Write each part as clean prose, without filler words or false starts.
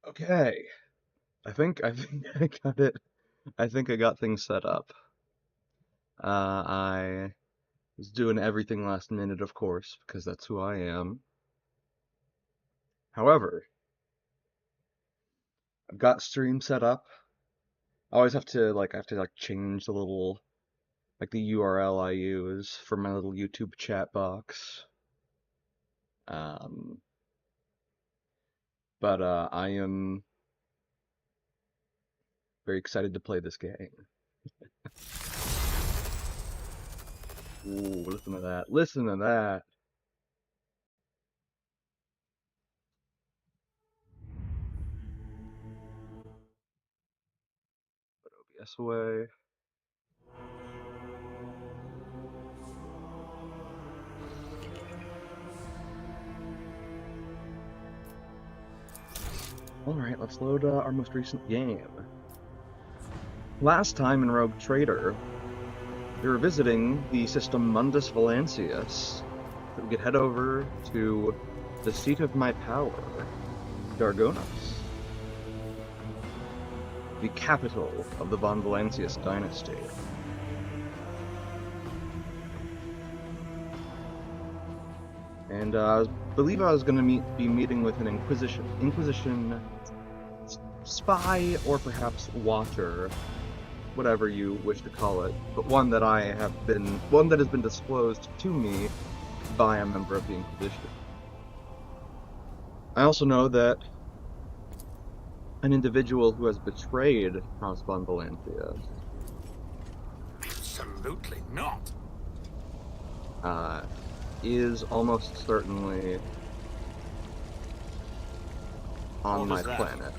Okay, I think I got it. I think I got things set up. I was doing everything last minute, of course, because that's who I am. However, I've got stream set up. I always have to change the little the URL I use for my little YouTube chat box. Um, but I am very excited to play this game. Ooh, listen to that. Listen to that. Put OBS away. Alright, let's load our most recent game. Last time in Rogue Trader, we were visiting the system Mundus Valancius, so we could head over to the seat of my power, Dargonos, the capital of the Von Valancius dynasty. And I believe I was going to be meeting with an Inquisition spy, or perhaps watcher, whatever you wish to call it, but one that has been disclosed to me by a member of the Inquisition. I also know that an individual who has betrayed House Von Valancius absolutely not is almost certainly on my planet.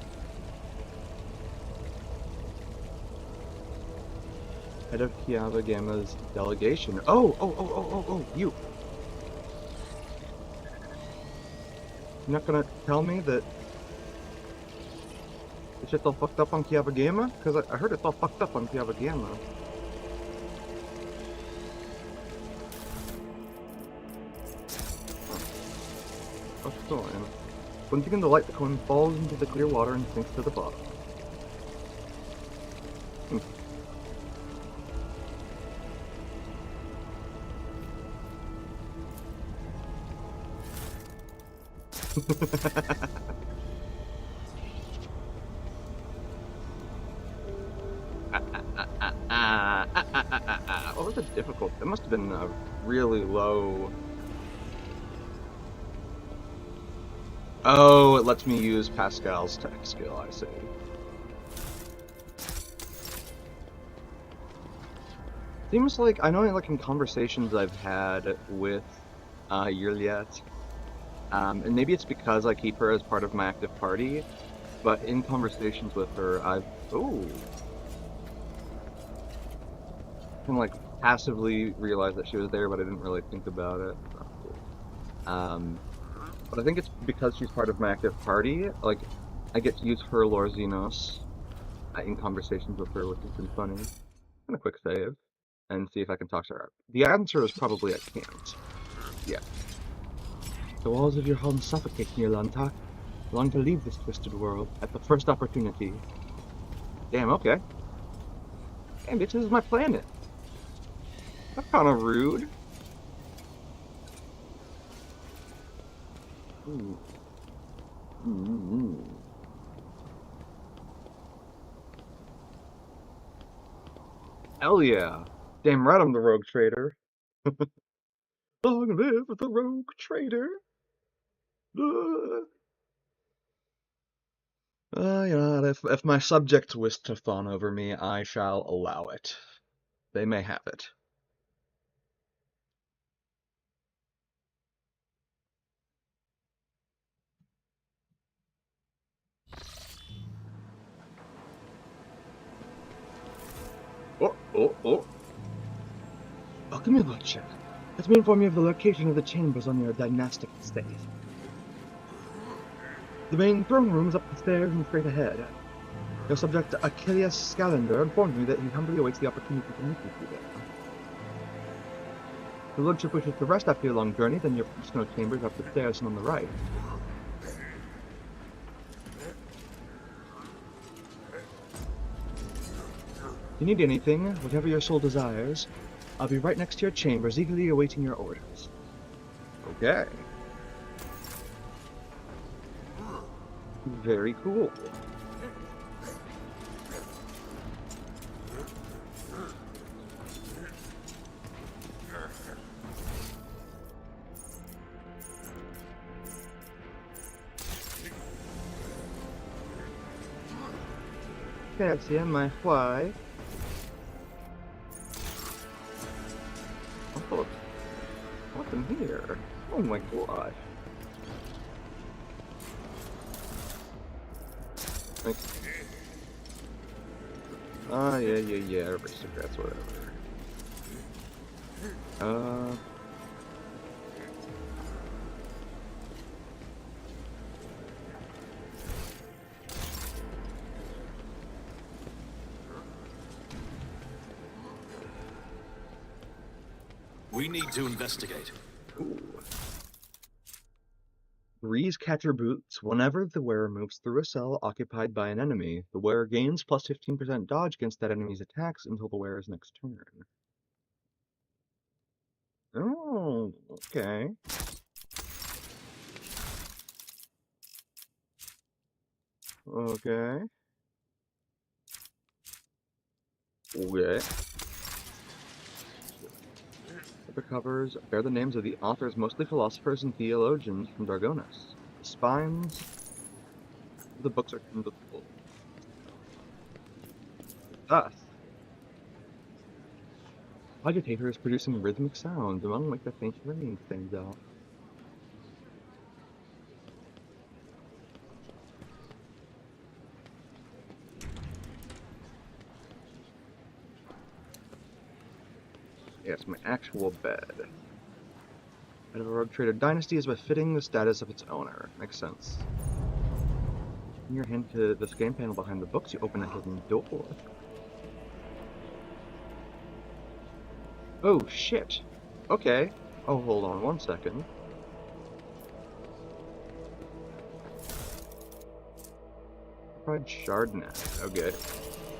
Head of Kiava Gamma's delegation. Oh, you. You're not gonna tell me that the shit's all fucked up on Kiava Gamma? Because I heard it's all fucked up on Kiava Gamma. Oh, still am. When you begin to light, the coin falls into the clear water and sinks to the bottom. What was it difficult? It must have been a really low. Oh, it lets me use Pascal's tech skill, I see. Seems like, I know like in conversations I've had with Yurliet, and maybe it's because I keep her as part of my active party, but in conversations with her, I've, kind of like passively realized that she was there, but I didn't really think about it. Not cool. But I think it's because she's part of my active party, like, I get to use her Lore Xenos in conversations with her, which has been funny. And a quick save, and see if I can talk to her. The answer is probably I can't. Yeah. The walls of your home suffocate me, Lantak. Long to leave this twisted world at the first opportunity. Damn, okay. Damn, bitch, this is my planet. That's kind of rude. Ooh. Mm-hmm. Hell yeah. Damn right I'm the rogue trader. Long live the rogue trader. Yeah, if my subjects wish to fawn over me, I shall allow it. They may have it. Oh. Welcome aboard, Watcher. Let me inform you of the location of the chambers on your dynastic estate. The main throne room is up the stairs and straight ahead. Your subject, Achilles Scalander, informed me that he humbly awaits the opportunity to meet with you there. If your lordship wishes to rest after your long journey, then your personal chambers are up the stairs and on the right. If you need anything, whatever your soul desires, I'll be right next to your chambers, eagerly awaiting your orders. Okay. Very cool. Cassie, my fly. Oh, what's in here? Oh my gosh. Like, yeah, aristocrats, whatever. We need to investigate. Ooh. Breeze Catcher Boots. Whenever the wearer moves through a cell occupied by an enemy, the wearer gains plus 15% dodge against that enemy's attacks until the wearer's next turn. Oh, okay. Okay. The covers bear the names of the authors, mostly philosophers and theologians from Dargonis. The spines of the books are trimmed with gold. Thus, Agitator is producing rhythmic sounds among which the faint rain stands out. Yes, my actual bed. Head of a rogue trader dynasty is befitting the status of its owner. Makes sense. In your hand to the scan panel behind the books, you open a hidden door. Oh, shit. Okay. Oh, hold on one second. Fried Chardonnay. Okay.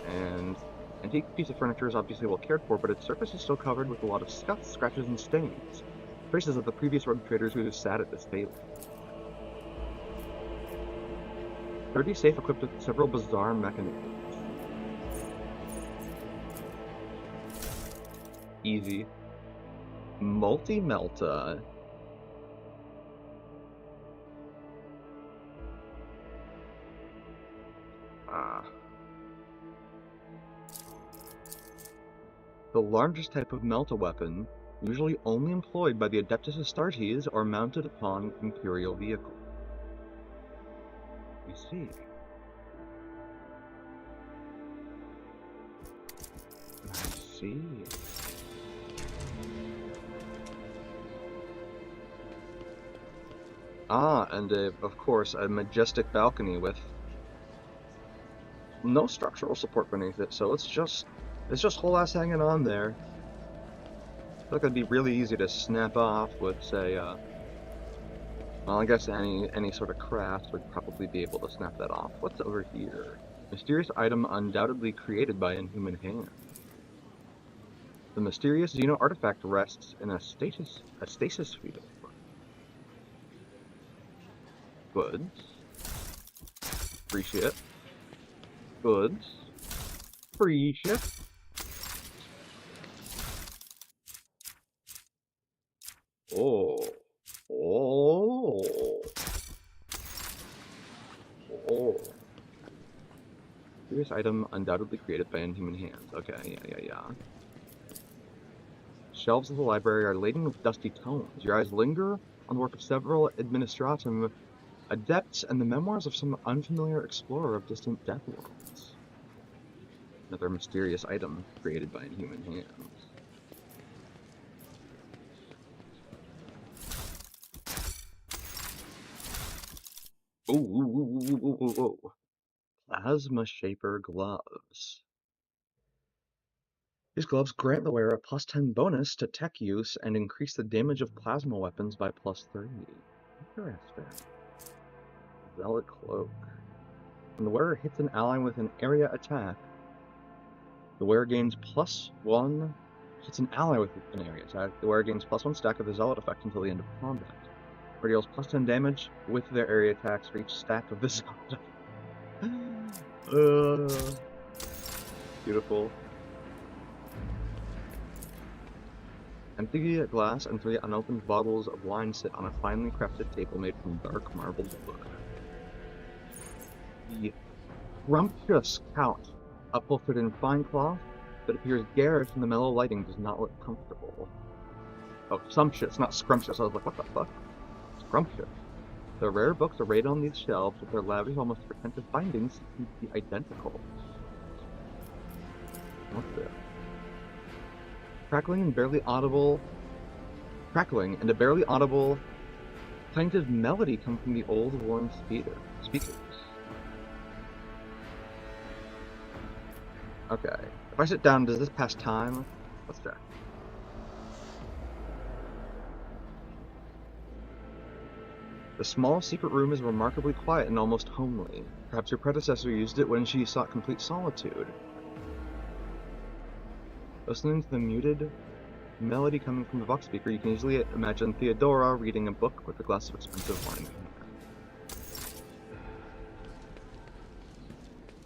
And antique piece of furniture is obviously well cared for, but its surface is still covered with a lot of scuffs, scratches, and stains. Traces of the previous rogue traders who sat at this table. Sturdy safe equipped with several bizarre mechanisms. Easy. Multi-Melta. The largest type of melt-a-weapon, usually only employed by the Adeptus Astartes or mounted upon Imperial vehicles. We see. I see. And of course, a majestic balcony with no structural support beneath it, so it's just whole ass hanging on there. I feel like it'd be really easy to snap off with, say, well, I guess any sort of craft would probably be able to snap that off. What's over here? Mysterious item undoubtedly created by inhuman hand. The mysterious Xeno artifact rests in a stasis field. Goods. Free shit. Goods. Free shit. Oh. Mysterious item undoubtedly created by inhuman hands. Okay, yeah. Shelves of the library are laden with dusty tomes. Your eyes linger on the work of several administratum adepts and the memoirs of some unfamiliar explorer of distant death worlds. Another mysterious item created by inhuman hands. Ooh. Plasma Shaper Gloves. These gloves grant the wearer a +10 bonus to tech use and increase the damage of plasma weapons by +3. Interesting. Zealot Cloak. When the wearer hits an ally with an area attack, the wearer gains +1. Hits an ally with an area attack, the wearer gains +1 stack of the Zealot effect until the end of combat. Or deals +10 damage with their area attacks for each stack of the Zealot effect. Beautiful. Empty glass and 3 unopened bottles of wine sit on a finely crafted table made from dark marbled wood. The scrumptious couch, upholstered in fine cloth, that appears garish in the mellow lighting, does not look comfortable. Oh, sumptuous, not scrumptious. I was like, what the fuck? Scrumptious. The rare books arrayed on these shelves with their lavish, almost pretentious bindings seem to be identical. What's this? Crackling and a barely audible plaintive melody come from the old worn speakers. Okay. If I sit down, does this pass time? Let's check. The small secret room is remarkably quiet and almost homely. Perhaps your predecessor used it when she sought complete solitude. Listening to the muted melody coming from the vox speaker, you can easily imagine Theodora reading a book with a glass of expensive wine in her.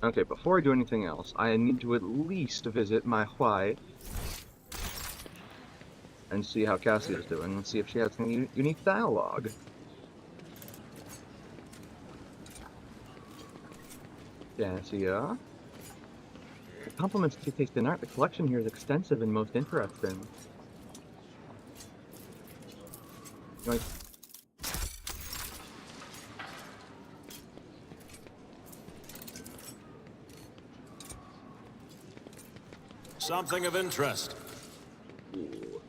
Okay, before I do anything else, I need to at least visit my wife and see how Cassie is doing and see if she has any unique dialogue. Cassia? Compliments to taste in art. The collection here is extensive and most interesting. Like, something of interest. ooh.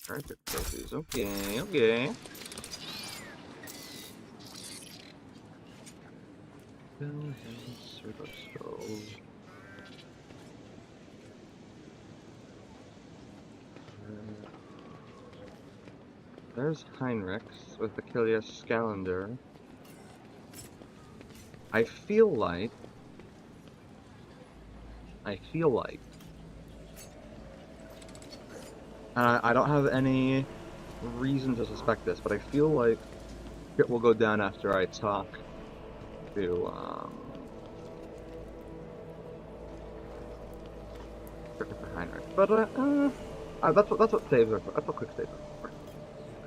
Alright, trophies. Okay. There's Heinrichs with Achilles Scalander. I feel like, and I don't have any reason to suspect this, but I feel like it will go down after I talk to, Heinrich. But, that's what saves are for. That's what quick saves are for.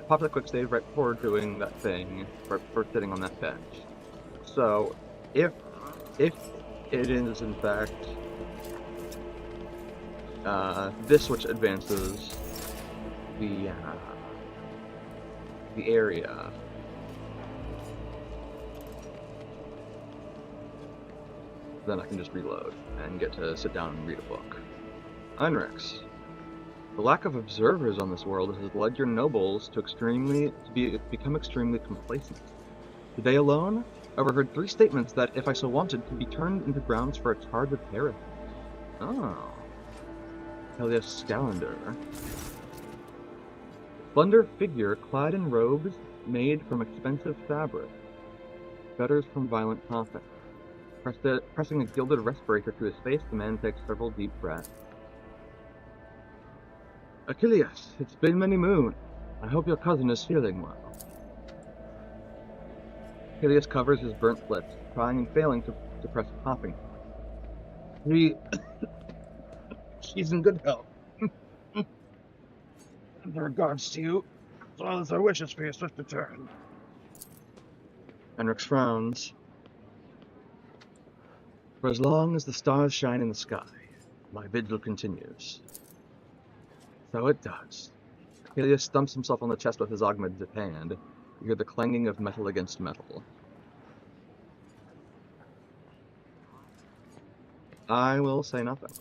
popped a quick save right before doing that thing, right before sitting on that bench. So, if it is in fact this which advances the area, then I can just reload and get to sit down and read a book. Heinrichs. The lack of observers on this world has led your nobles to become extremely complacent. Today alone, I overheard 3 statements that, if I so wanted, could be turned into grounds for a charge of heresy. Oh. Elias Scalander. Slender figure clad in robes made from expensive fabric. Fetters from violent conflict. Pressing a gilded respirator to his face, the man takes several deep breaths. Achilles, it's been many moons. I hope your cousin is feeling well. Achilles covers his burnt lips, trying and failing to suppress coughing. She's in good health. In regards to you, as well as our wishes for your swift return. Henrik frowns. For as long as the stars shine in the sky, my vigil continues. So it does. Achilles stumps himself on the chest with his augmented hand. You hear the clanging of metal against metal. I will say nothing.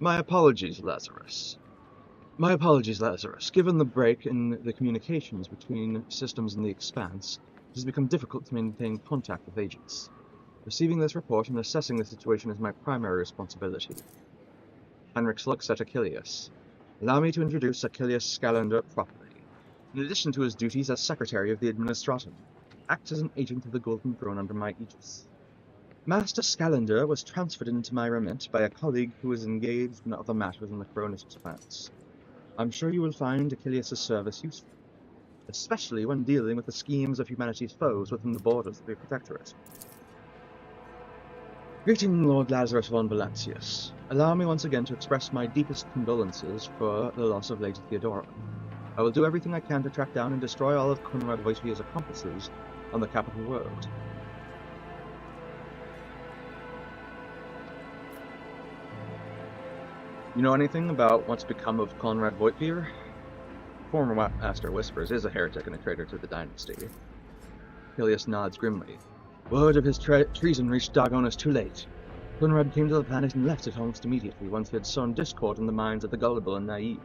My apologies, Lazarus. Given the break in the communications between systems in the Expanse, it has become difficult to maintain contact with agents. Receiving this report and assessing the situation is my primary responsibility. Henrik looks at Achilles. Allow me to introduce Achilles Scalander properly. In addition to his duties as Secretary of the Administratum, acts as an agent of the Golden Throne under my aegis. Master Scalander was transferred into my remit by a colleague who is engaged in other matters in the Cronus Expanse. I'm sure you will find Achilles' service useful, especially when dealing with the schemes of humanity's foes within the borders of the Protectorate. Greeting, Lord Lazarus von Valancius. Allow me once again to express my deepest condolences for the loss of Lady Theodora. I will do everything I can to track down and destroy all of Conrad Voitier's accomplices on the capital world. You know anything about what's become of Conrad Voitier? Former Master Whispers is a heretic and a traitor to the dynasty. Achilles nods grimly. Word of his treason reached Dargonus too late. Conrad came to the planet and left it almost immediately once he had sown discord in the minds of the gullible and naive.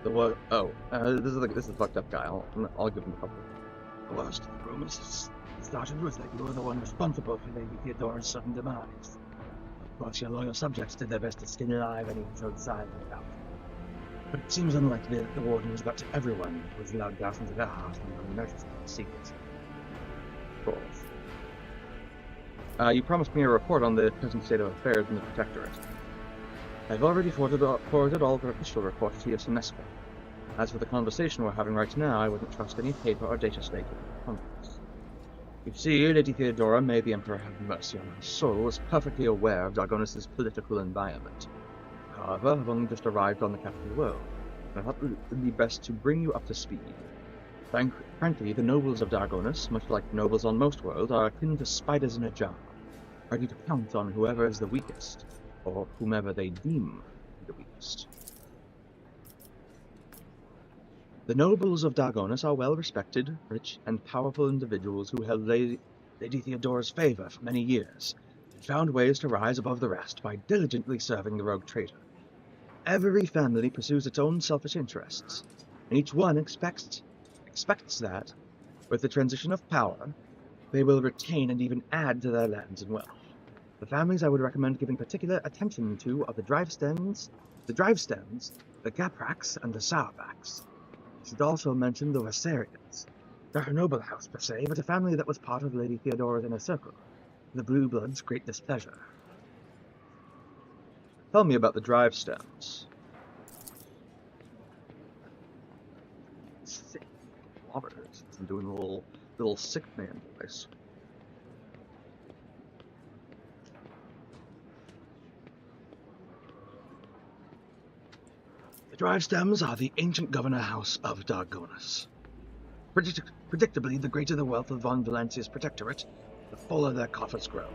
This is a fucked up guy. I'll give him a couple. The worst of the rumors started with that you were the one responsible for Lady Theodora's sudden demise. Of course, your loyal subjects did their best to skin alive any showed signs of doubt. But it seems unlikely that the Warden was about to everyone who was allowed gas into their heart and unnoticed in secret. Of course. You promised me a report on the present state of affairs in the Protectorate. I've already forwarded all the official reports to your semester. As for the conversation we're having right now, I wouldn't trust any paper or data statement in conference. You see, Lady Theodora, may the Emperor have mercy on her soul, was perfectly aware of Dargonus' political environment. However, I've only just arrived on the capital world, and I thought it would be best to bring you up to speed. Frankly, the nobles of Dargonus, much like nobles on most worlds, are akin to spiders in a jar, ready to pounce on whoever is the weakest, or whomever they deem the weakest. The nobles of Dargonus are well-respected, rich, and powerful individuals who held Lady Theodora's favor for many years, and found ways to rise above the rest by diligently serving the rogue traitor. Every family pursues its own selfish interests, and each one expects that, with the transition of power, they will retain and even add to their lands and wealth. The families I would recommend giving particular attention to are the Drivestems, the Gapraks, and the Sauerbachs. I should also mention the Vassarians. Not a noble house per se, but a family that was part of Lady Theodora's inner circle, the Blue Blood's great displeasure. Tell me about the Drivestems. Sick waters. I'm doing a little sick man voice. The drive stems are the ancient governor house of Dargonus. Predictably, the greater the wealth of von Valancia's protectorate, the fuller their coffers grow.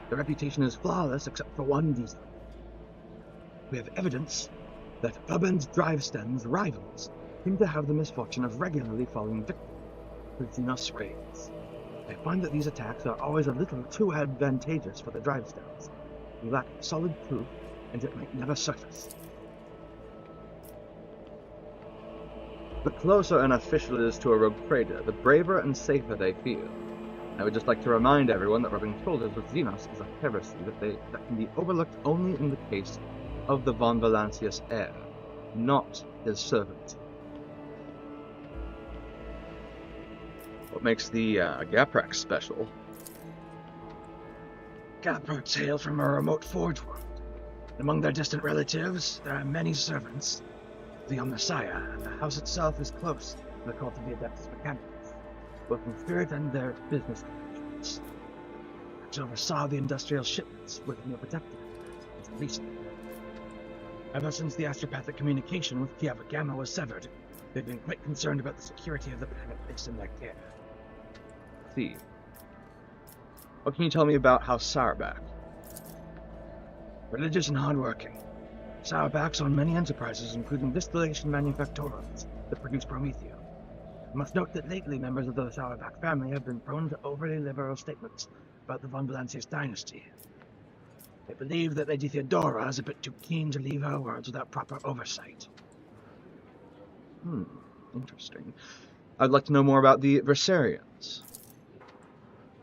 Their reputation is flawless except for one detail. We have evidence that Urban's drive stems rivals seem to have the misfortune of regularly falling victim to Xenos raids. I find that these attacks are always a little too advantageous for the drive stems. We lack solid proof, and it might never surface. The closer an official is to a rogue trader, the braver and safer they feel. I would just like to remind everyone that rubbing shoulders with Xenos is a heresy that can be overlooked only in the case of the von Valancius heir, not his servant. What makes the Gaprax special? Gaprax hail from a remote forge world. Among their distant relatives, there are many servants of the Omnissiah, and the house itself is close to the cult of the Adeptus Mechanicus, both in spirit and their business connections, which oversaw the industrial shipments within the protectorate until recently. Ever since the astropathic communication with Kiava Gamma was severed, they've been quite concerned about the security of the planet placed in their care. See. What can you tell me about House Sauerbach? Religious and hardworking. Sauerbachs own many enterprises, including distillation manufactorums that produce promethium. I must note that lately members of the Sauerbach family have been prone to overly liberal statements about the von Valancius dynasty. They believe that Lady Theodora is a bit too keen to leave her words without proper oversight. Interesting. I'd like to know more about the Versarians.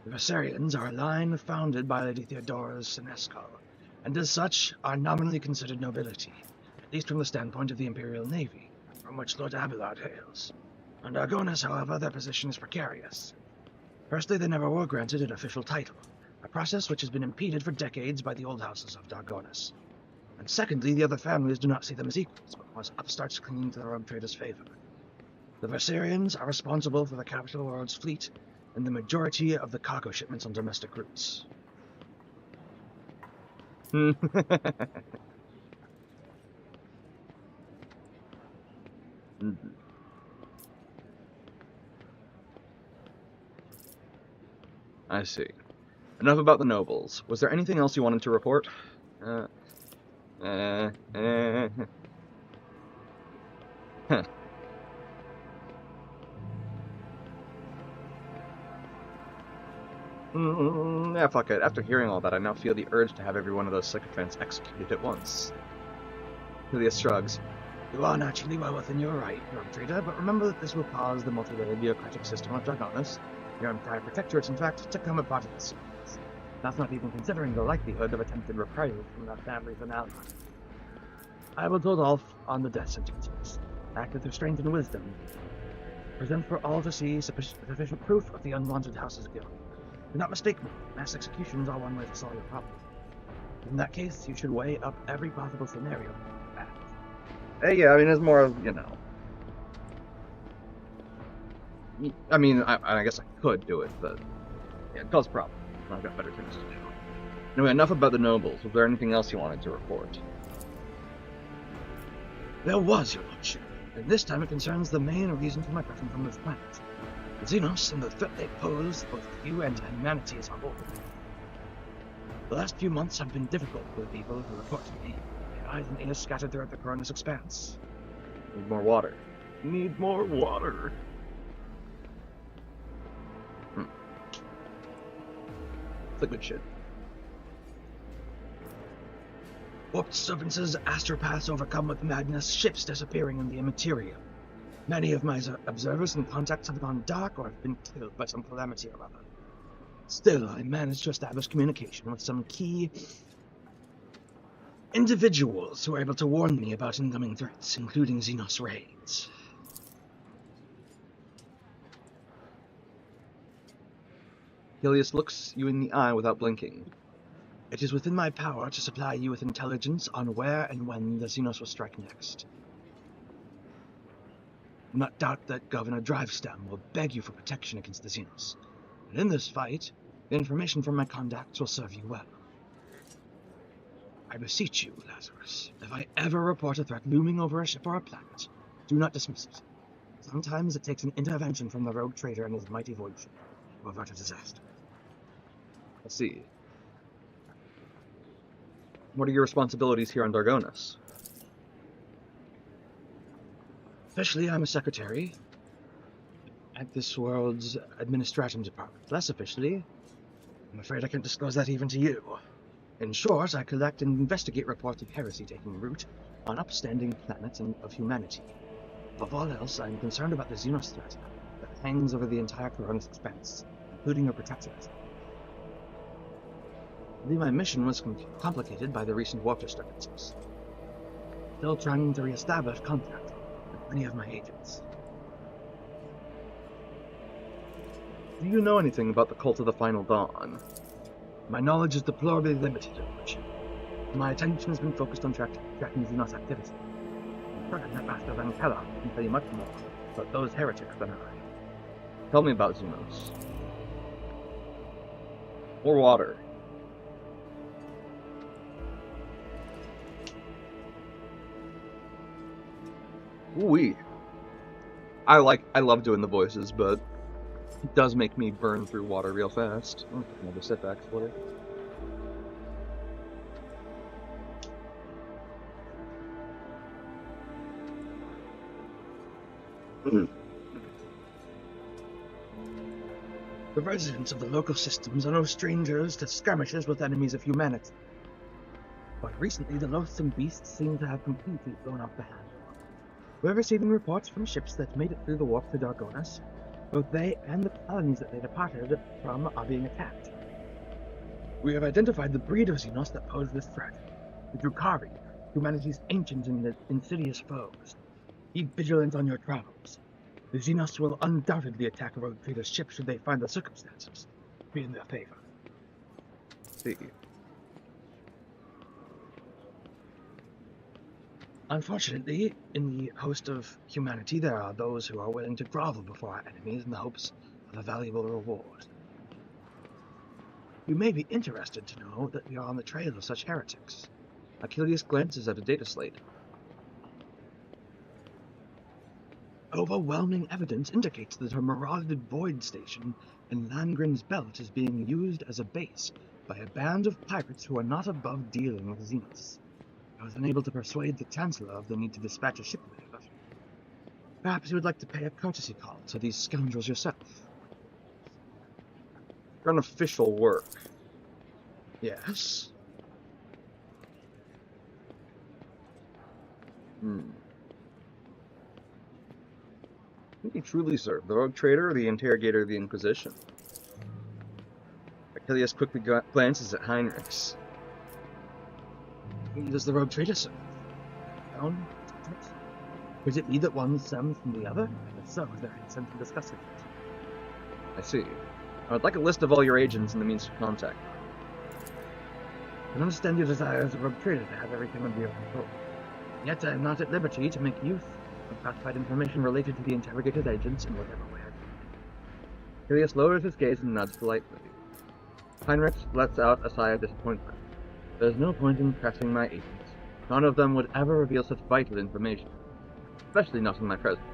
The Versarians are a line founded by Lady Theodora's senescal, and as such are nominally considered nobility, at least from the standpoint of the Imperial Navy, from which Lord Abelard hails. On Dargonus, however, their position is precarious. Firstly, they never were granted an official title, a process which has been impeded for decades by the old houses of Dargonus. And secondly, the other families do not see them as equals, but as upstarts clinging to their own traders' favor. The Versarians are responsible for the capital world's fleet and the majority of the cargo shipments on domestic routes. I see. Enough about the nobles. Was there anything else you wanted to report? Huh. Yeah, fuck it. After hearing all that, I now feel the urge to have every one of those sycophants executed at once. Julius shrugs. You are naturally well within your right, Rogue Trader, but remember that this will cause the multi-layered bureaucratic system of Dargonus, your entire protectorate, in fact, to come apart at the seams. That's not even considering the likelihood of attempted reprisals from that family finale. I will hold off on the death sentences. Act with restraint and wisdom. Present for all to see sufficient proof of the unwanted house's guilt. Do not mistake me. Mass executions are one way to solve your problem. In that case, you should weigh up every possible scenario. Yeah, I mean, it's more of, you know. I mean, I guess I could do it, but yeah, it causes problems. I've got better things to do. Anyway, enough about the nobles. Was there anything else you wanted to report? There was, your lordship, and this time it concerns the main reason for my presence on this planet. The Xenos and the threat they pose both to you and to humanity as a whole. The last few months have been difficult for the people who report to me. Their eyes and ears scattered throughout the Coronis expanse. Need more water. Need more water. It's a good shit. Warped serpents, astropaths overcome with madness, ships disappearing in the immaterial. Many of my observers and contacts have gone dark or have been killed by some calamity or other. Still, I managed to establish communication with some key individuals who were able to warn me about incoming threats, including Xenos raids. Helios looks you in the eye without blinking. It is within my power to supply you with intelligence on where and when the Xenos will strike next. Do not doubt that Governor Drivestem will beg you for protection against the Xenos. And in this fight, the information from my contacts will serve you well. I beseech you, Lazarus, if I ever report a threat looming over a ship or a planet, do not dismiss it. Sometimes it takes an intervention from the rogue trader and his mighty void ship to avert a disaster. I see. What are your responsibilities here on Dargonis? Officially, I'm a secretary at this world's administration department. Less officially, I'm afraid I can't disclose that even to you. In short, I collect and investigate reports of heresy taking root on upstanding planets of humanity. Above all else, I'm concerned about the Xenos threat that hangs over the entire Coronis expanse, including your protectorate. I believe my mission was complicated by the recent water disturbances. Still trying to re-establish contact with many of my agents. Do you know anything about the Cult of the Final Dawn? My knowledge is deplorably limited, Lordship. My attention has been focused on tracking Xenos activity. I'm certain that Master Van Kella can tell you much more about those heretics than I. Tell me about Xenos. Or water. Ooh-wee. I love doing the voices, but it does make me burn through water real fast. Another sip, actually. The residents of the local systems are no strangers to skirmishes with enemies of humanity. But recently, the loathsome beasts seem to have completely blown off the handle. We're receiving reports from ships that made it through the warp to Dargonis. Both they and the colonies that they departed from are being attacked. We have identified the breed of Xenos that pose this threat. The Drukhari, humanity's ancient and insidious foes. Be vigilant on your travels. The Xenos will undoubtedly attack a rogue trader's ship should they find the circumstances be in their favor. See. Unfortunately, in the host of humanity, there are those who are willing to grovel before our enemies in the hopes of a valuable reward. You may be interested to know that we are on the trail of such heretics. Achilles glances at a data slate. Overwhelming evidence indicates that a marauded void station in Landgrim's Belt is being used as a base by a band of pirates who are not above dealing with Xenos. I was unable to persuade the Chancellor of the need to dispatch a ship there, but perhaps you would like to pay a courtesy call to these scoundrels yourself. You're on official work. Yes? Who do you truly serve? The rogue trader or the interrogator of the Inquisition? Achilles quickly glances at Heinrichs. Who does the rogue trader serve? Own? Could it be that one stems from the other? If so, is there any sense in discussing it? I see. I would like a list of all your agents and the means to contact them. I can understand your desire as a rogue trader to have everything under your control. Yet I am not at liberty to make use of classified information related to the interrogated agents in whatever way I can. Achilles lowers his gaze and nods politely. Heinrich lets out a sigh of disappointment. There's no point in pressing my agents. None of them would ever reveal such vital information, especially not in my presence.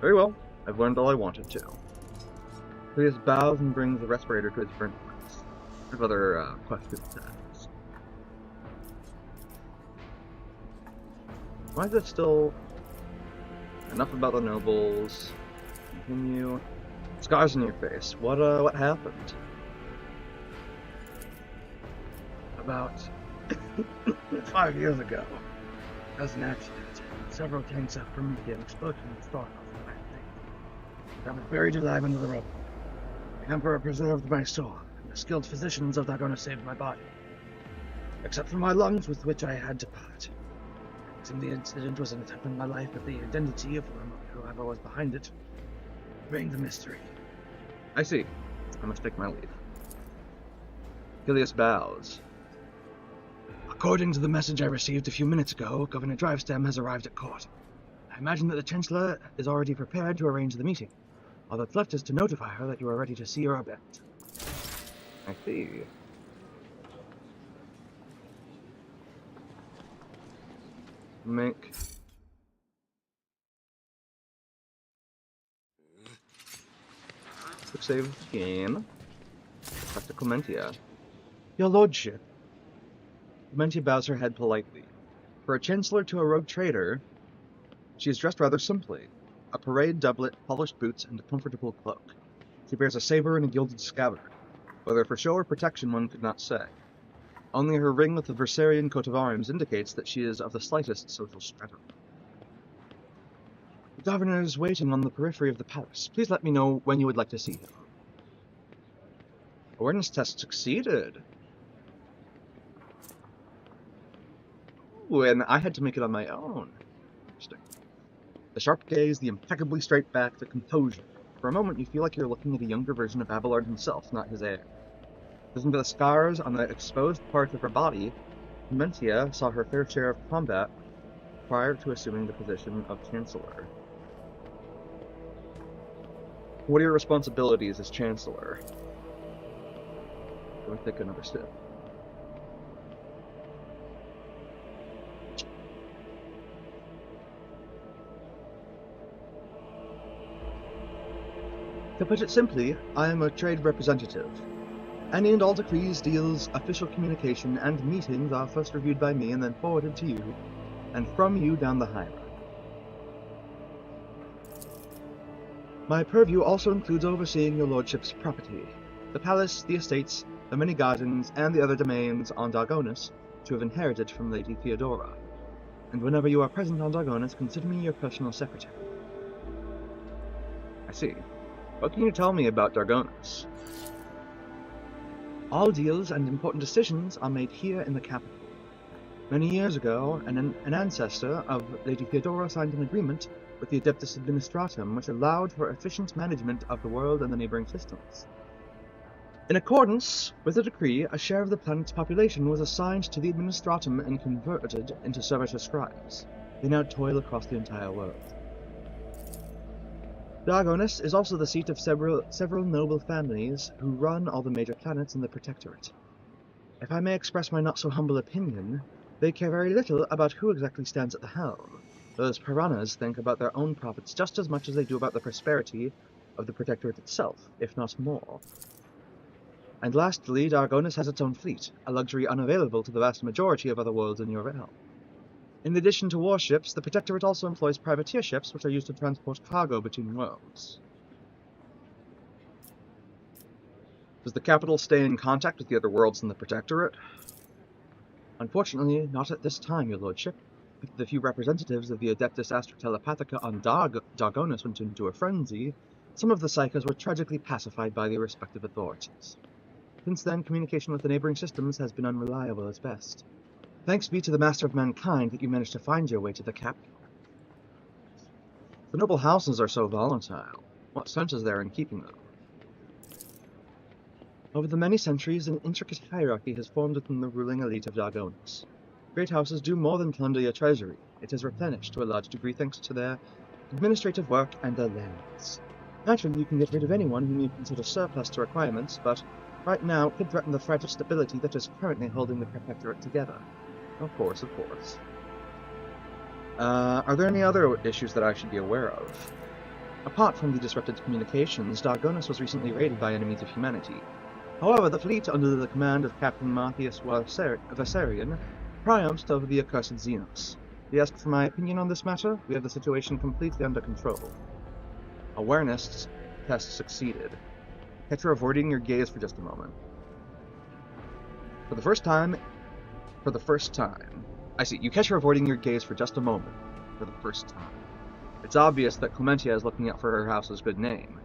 Very well, I've learned all I wanted to. Achilles bows and brings the respirator to his furnace. I have other questions to ask. Why is it still... Enough about the nobles. Continue. Scars on your face. What happened? About 5 years ago, there was an accident. Several tanks after me, an explosion started off the thing. I was buried alive under the rubble. The Emperor preserved my soul, and the skilled physicians of Dargonis saved my body. Except for my lungs, with which I had to part. And the incident was an attempt on my life, but the identity of whoever was behind it remained a mystery. I see. I must take my leave. Achilles bows. According to the message I received a few minutes ago, Governor Drivestem has arrived at court. I imagine that the Chancellor is already prepared to arrange the meeting. All that's left is to notify her that you are ready to see her event. I see. Make... quick save of the game. Back to Clementia. Your lordship. Clementia bows her head politely. For a chancellor to a rogue trader, she is dressed rather simply. A parade doublet, polished boots, and a comfortable cloak. She bears a saber and a gilded scabbard. Whether for show or protection one could not say. Only her ring with the Versarian coat of arms indicates that she is of the slightest social stratum. The governor is waiting on the periphery of the palace. Please let me know when you would like to see him. Awareness test succeeded. Ooh, and I had to make it on my own. Interesting. The sharp gaze, the impeccably straight back, the composure. For a moment, you feel like you're looking at a younger version of Abelard himself, not his heir. Listen to the scars on the exposed part of her body. Clementia saw her fair share of combat prior to assuming the position of Chancellor. What are your responsibilities as Chancellor? I think another step. To put it simply, I am a trade representative. Any and all decrees, deals, official communication, and meetings are first reviewed by me and then forwarded to you, and from you down the hierarchy. My purview also includes overseeing your lordship's property, the palace, the estates, the many gardens, and the other domains on Dargonus which you have inherited from Lady Theodora. And whenever you are present on Dargonus, consider me your personal secretary. I see. What can you tell me about Dargonus? All deals and important decisions are made here in the capital. Many years ago, an ancestor of Lady Theodora signed an agreement with the Adeptus Administratum which allowed for efficient management of the world and the neighboring systems. In accordance with the decree, a share of the planet's population was assigned to the Administratum and converted into servitor scribes. They now toil across the entire world. Dargonus is also the seat of several noble families who run all the major planets in the Protectorate. If I may express my not-so-humble opinion, they care very little about who exactly stands at the helm. Those piranhas think about their own profits just as much as they do about the prosperity of the Protectorate itself, if not more. And lastly, Dargonus has its own fleet, a luxury unavailable to the vast majority of other worlds in your realm. In addition to warships, the Protectorate also employs privateer ships which are used to transport cargo between worlds. Does the capital stay in contact with the other worlds in the Protectorate? Unfortunately, not at this time, your lordship. If the few representatives of the Adeptus Astrotelepathica on Dargonus went into a frenzy, some of the PSYKERs were tragically pacified by their respective authorities. Since then, communication with the neighboring systems has been unreliable at best. Thanks be to the Master of Mankind that you managed to find your way to the capital. The noble houses are so volatile. What sense is there in keeping them? Over the many centuries, an intricate hierarchy has formed within the ruling elite of Dargonus. Great houses do more than plunder your treasury. It is replenished to a large degree thanks to their administrative work and their lands. Naturally, you can get rid of anyone whom you consider surplus to requirements, but right now it could threaten the fragile stability that is currently holding the Protectorate together. Of course, of course. Are there any other issues that I should be aware of? Apart from the disrupted communications, Dargonus was recently raided by enemies of humanity. However, the fleet, under the command of Captain Matthias Versarian, triumphed over the accursed Xenos. You asked for my opinion on this matter? We have the situation completely under control. Awareness test succeeded. Catch her avoiding your gaze for just a moment. For the first time, I see, you catch her avoiding your gaze for just a moment, for the first time. It's obvious that Clementia is looking out for her house's good name,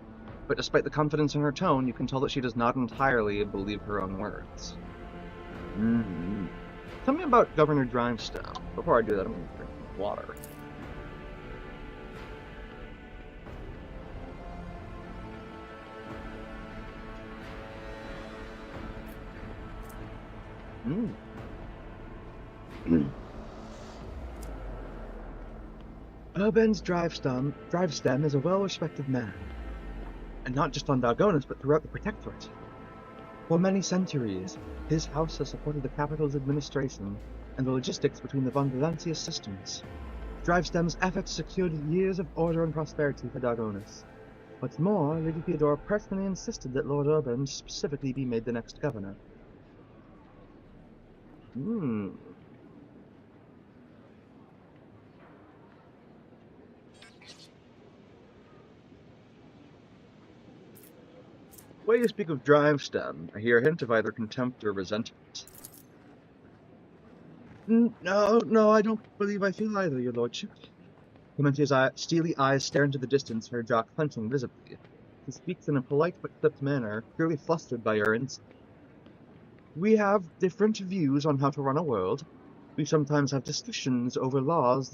but despite the confidence in her tone, you can tell that she does not entirely believe her own words. Tell me about Governor Drivestone. Before I do that, I'm going to drink some water. Urban's Drivestem is a well-respected man, and not just on Dargonus, but throughout the Protectorate. For many centuries, his house has supported the capital's administration and the logistics between the von Valancius systems. DriveStem's efforts secured years of order and prosperity for Dargonis. What's more, Lady Theodora personally insisted that Lord Urban specifically be made the next governor. The way you speak of DriveStem, I hear a hint of either contempt or resentment. No, I don't believe I feel either, your lordship. Clementia's steely eyes stare into the distance, her jaw clenching visibly. She speaks in a polite but clipped manner, clearly flustered by her insight. We have different views on how to run a world. We sometimes have discussions over the laws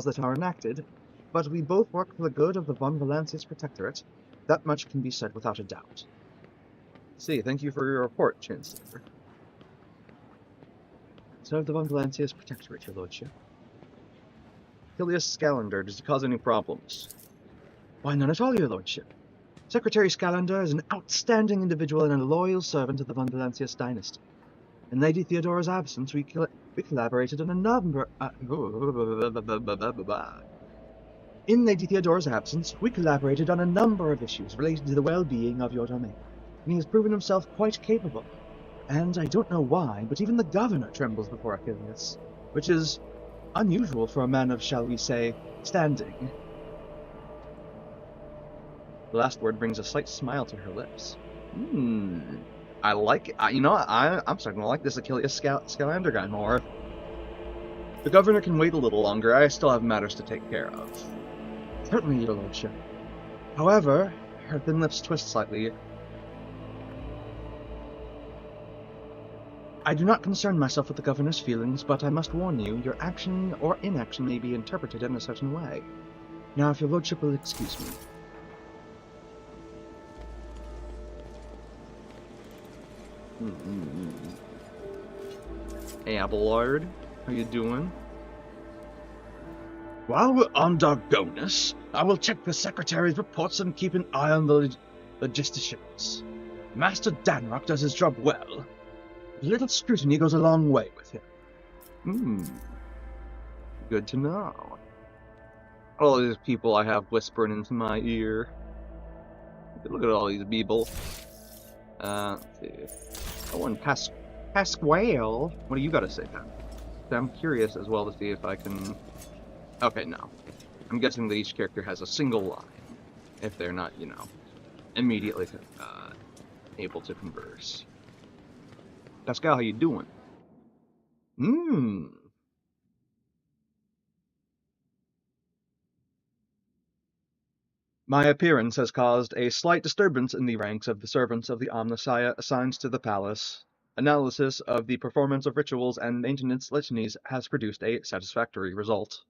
that are enacted, but we both work for the good of the von Valancius Protectorate. That much can be said without a doubt. See, thank you for your report, Chancellor. Serve the von Valancius Protectorate, your lordship. Achilles Scalander, does it cause any problems? Why, none at all, your lordship. Secretary Scalander is an outstanding individual and a loyal servant of the von Valancius dynasty. In Lady Theodora's absence, we collaborated on a number... In Lady Theodora's absence, we collaborated on a number of issues related to the well-being of your domain. And he has proven himself quite capable. And I don't know why, but even the governor trembles before Achilles, which is unusual for a man of, shall we say, standing. The last word brings a slight smile to her lips. I like it. I'm starting to like this Achilles Scalander guy more. The governor can wait a little longer. I still have matters to take care of. Certainly, your lordship. However, her thin lips twist slightly. I do not concern myself with the governor's feelings, but I must warn you, your action or inaction may be interpreted in a certain way. Now, if your lordship will excuse me. Hey, Abelard, how you doing? While we're on Dargonis, I will check the Secretary's reports and keep an eye on the logisticians. Master Danrock does his job well. A little scrutiny goes a long way with him. Good to know. All these people I have whispering into my ear. Look at all these people. Let's see. Oh, and Pasquale. What do you got to say, Pat? I'm curious as well to see if I can... Okay, no. I'm guessing that each character has a single line. If they're not, immediately able to converse. Pascal, how you doing? My appearance has caused a slight disturbance in the ranks of the servants of the Omnissiah assigned to the palace. Analysis of the performance of rituals and maintenance litanies has produced a satisfactory result.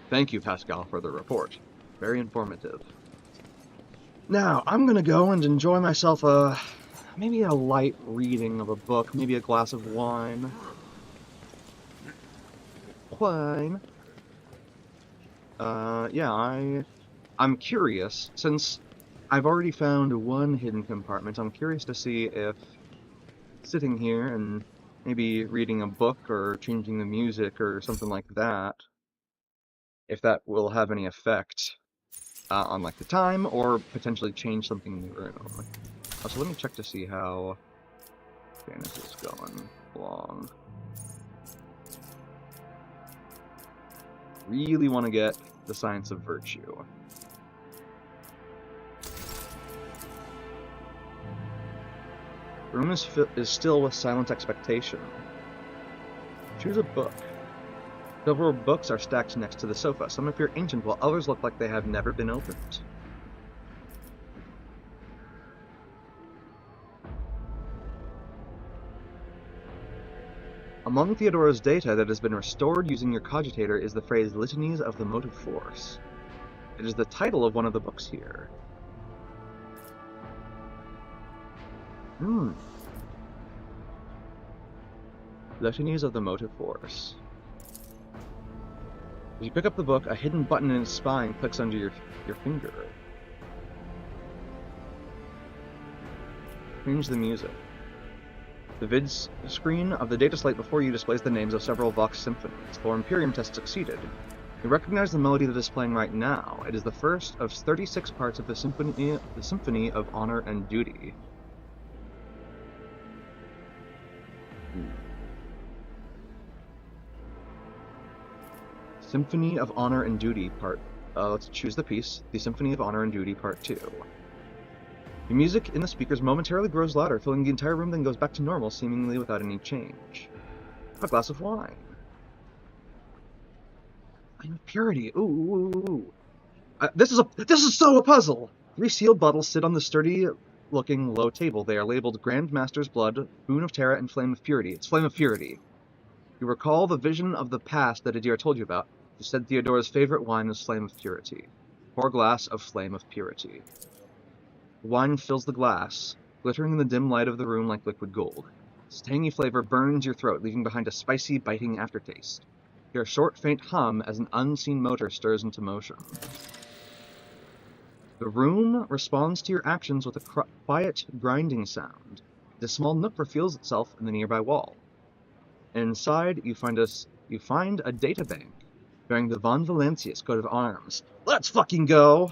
Thank you, Pascal, for the report. Very informative. Now, I'm gonna go and enjoy myself maybe a light reading of a book, maybe a glass of wine. Yeah, I'm curious, since I've already found one hidden compartment, I'm curious to see if sitting here and maybe reading a book or changing the music or something like that, if that will have any effect on like the time or potentially change something in the room. So let me check to see how this is going along. Really want to get the Science of Virtue. The room is still with silent expectation. Choose a book. Several books are stacked next to the sofa. Some appear ancient, while others look like they have never been opened. Among Theodora's data that has been restored using your cogitator is the phrase Litanies of the Motive Force. It is the title of one of the books here. Litanies of the Motive Force. As you pick up the book, a hidden button in its spine clicks under your finger. Change the music. The vids screen of the data slate before you displays the names of several Vox symphonies. 4 Imperium tests succeeded. You recognize the melody that is playing right now. It is the first of 36 parts of the Symphony of Honor and Duty. Symphony of Honor and Duty Part. Let's choose the piece. The Symphony of Honor and Duty Part 2. The music in the speakers momentarily grows louder, filling the entire room, then goes back to normal, seemingly without any change. Have a glass of wine. Flame of Purity. Ooh. This is so a puzzle. 3 sealed bottles sit on the sturdy-looking low table. They are labeled Grand Master's Blood, Boon of Terra, and Flame of Purity. It's Flame of Purity. You recall the vision of the past that Adir told you about. You said Theodora's favorite wine was Flame of Purity. Pour a glass of Flame of Purity. The wine fills the glass, glittering in the dim light of the room like liquid gold. Its tangy flavor burns your throat, leaving behind a spicy, biting aftertaste. You hear a short, faint hum as an unseen motor stirs into motion. The room responds to your actions with a quiet, grinding sound. The small nook reveals itself in the nearby wall. Inside, you find a databank bearing the Von Valancius coat of arms. Let's fucking go!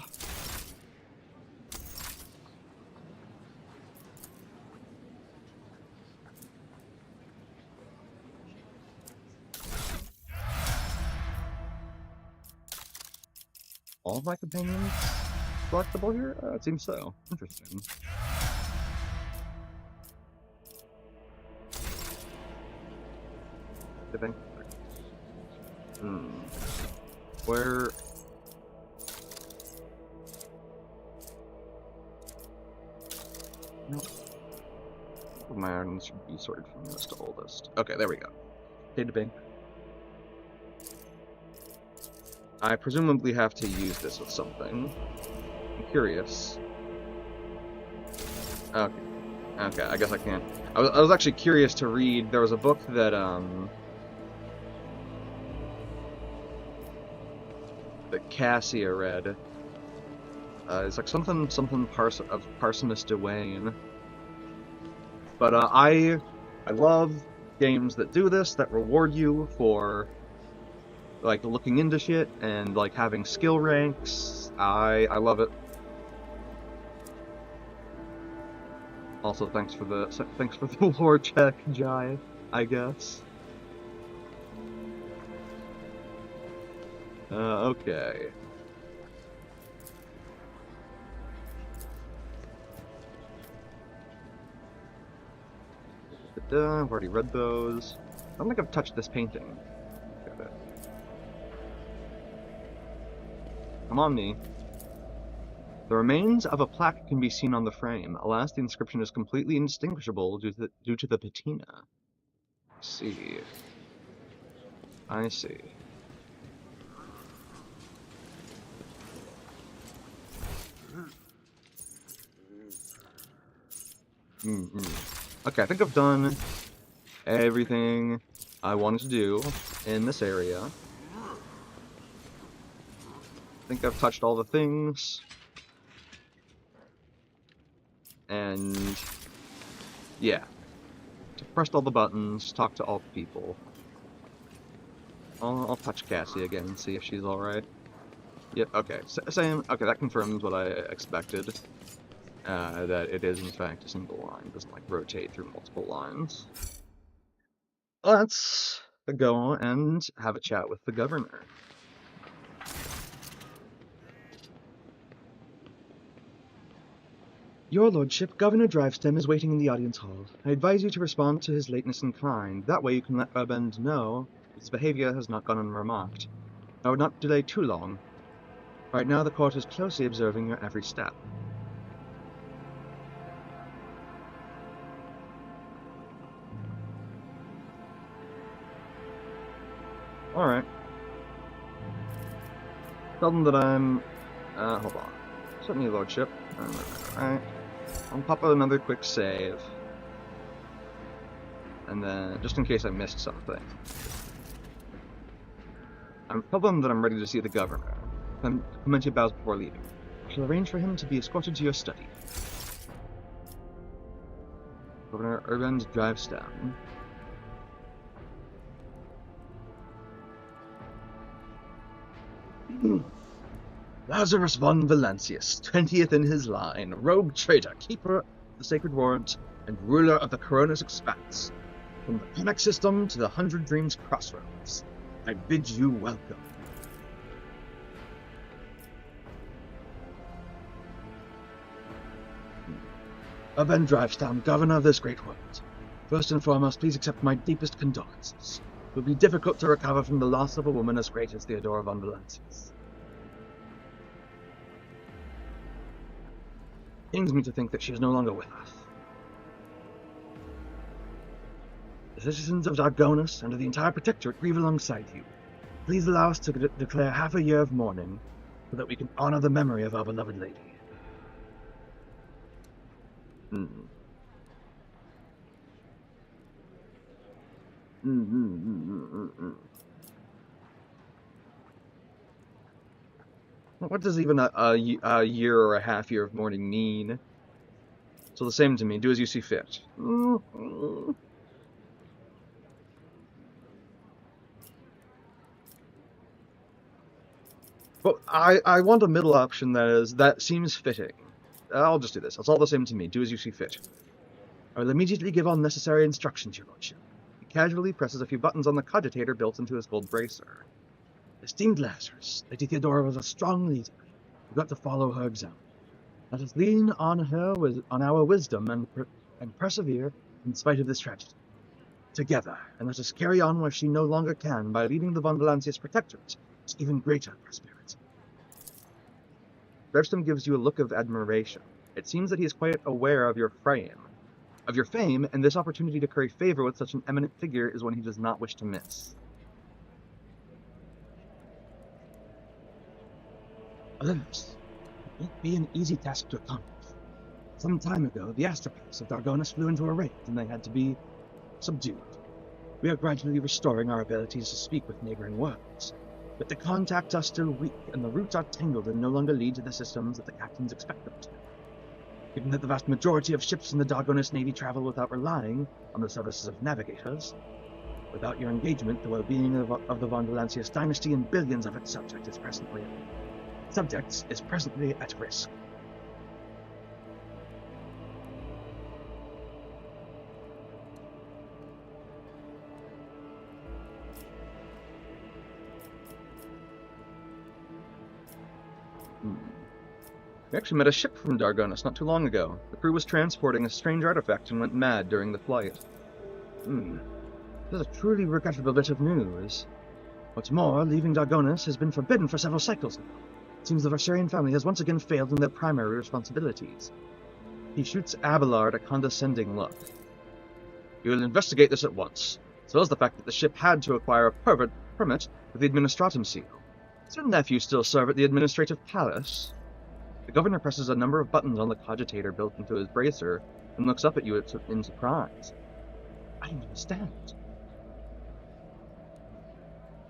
All of my companions selectable here? It seems so. Interesting. Where... No. My items should be sorted from newest to oldest. Okay, there we go. Databank. I presumably have to use this with something. I'm curious. Okay. Okay, I guess I can't. I was actually curious to read. There was a book that, that Cassia read. It's like something of Parsimus Duane. But, I love games that do this, that reward you for like looking into shit and like having skill ranks. I love it. Also, thanks for the lore check, Jai, I guess. Okay. I've already read those. I don't think I've touched this painting. Come on, me. The remains of a plaque can be seen on the frame. Alas, the inscription is completely indistinguishable due to the patina. I see. Okay, I think I've done everything I wanted to do in this area. I think I've touched all the things. And yeah. Pressed all the buttons, talked to all the people. I'll touch Cassie again and see if she's alright. Yep, okay. Same. Okay, that confirms what I expected. That it is in fact a single line. It doesn't like rotate through multiple lines. Let's go and have a chat with the governor. Your lordship, Governor Drivestem is waiting in the audience hall. I advise you to respond to his lateness in kind. That way you can let Rabend know his behavior has not gone unremarked. I would not delay too long. Right now the court is closely observing your every step. Alright. Tell them that I'm... hold on. Certainly, lordship. Alright. I'll pop out another quick save. And then, just in case I missed something. Tell them that I'm ready to see the governor. Clemente bows before leaving. I shall arrange for him to be escorted to your study. Governor Urban drives down. Lazarus von Valancius, 20th in his line, rogue traitor, keeper of the sacred warrant, and ruler of the Corona's expanse. From the Connect system to the 100 Dreams crossroads, I bid you welcome. Urban Drivestown, governor of this great world. First and foremost, please accept my deepest condolences. It will be difficult to recover from the loss of a woman as great as Theodora von Valancius. It pains me to think that she is no longer with us. The citizens of Dargonus and of the entire Protectorate grieve alongside you. Please allow us to declare half a year of mourning, so that we can honor the memory of our beloved lady. What does even a year or a half year of mourning mean? So the same to me. Do as you see fit. But I want a middle option that seems fitting. I'll just do this. It's all the same to me. Do as you see fit. I will immediately give all necessary instructions, your lordship. He casually presses a few buttons on the cogitator built into his gold bracer. Esteemed Lazarus, Lady Theodora was a strong leader. We got to follow her example. Let us lean on her on our wisdom and persevere in spite of this tragedy. Together, and let us carry on where she no longer can by leading the Von Valancius Protectorate to even greater prosperity. Drevston gives you a look of admiration. It seems that he is quite aware of your fame, and this opportunity to curry favor with such an eminent figure is one he does not wish to miss. Olympus, it won't be an easy task to accomplish. Some time ago, the astropaths of Dargonus flew into a raid, and they had to be subdued. We are gradually restoring our abilities to speak with neighboring worlds, but the contacts are still weak, and the roots are tangled and no longer lead to the systems that the captains expect them to. Given that the vast majority of ships in the Dargonus Navy travel without relying on the services of navigators, without your engagement, the well-being of the Von Valancius dynasty and billions of its subjects is presently at risk. We actually met a ship from Dargonus not too long ago. The crew was transporting a strange artifact and went mad during the flight. This is a truly regrettable bit of news. What's more, leaving Dargonus has been forbidden for several cycles now. It seems the Versarian family has once again failed in their primary responsibilities. He shoots Abelard a condescending look. You will investigate this at once, as well as the fact that the ship had to acquire a permit with the Administratum seal. Does your nephew still serve at the Administrative Palace? The governor presses a number of buttons on the cogitator built into his bracer and looks up at you in surprise. I don't understand.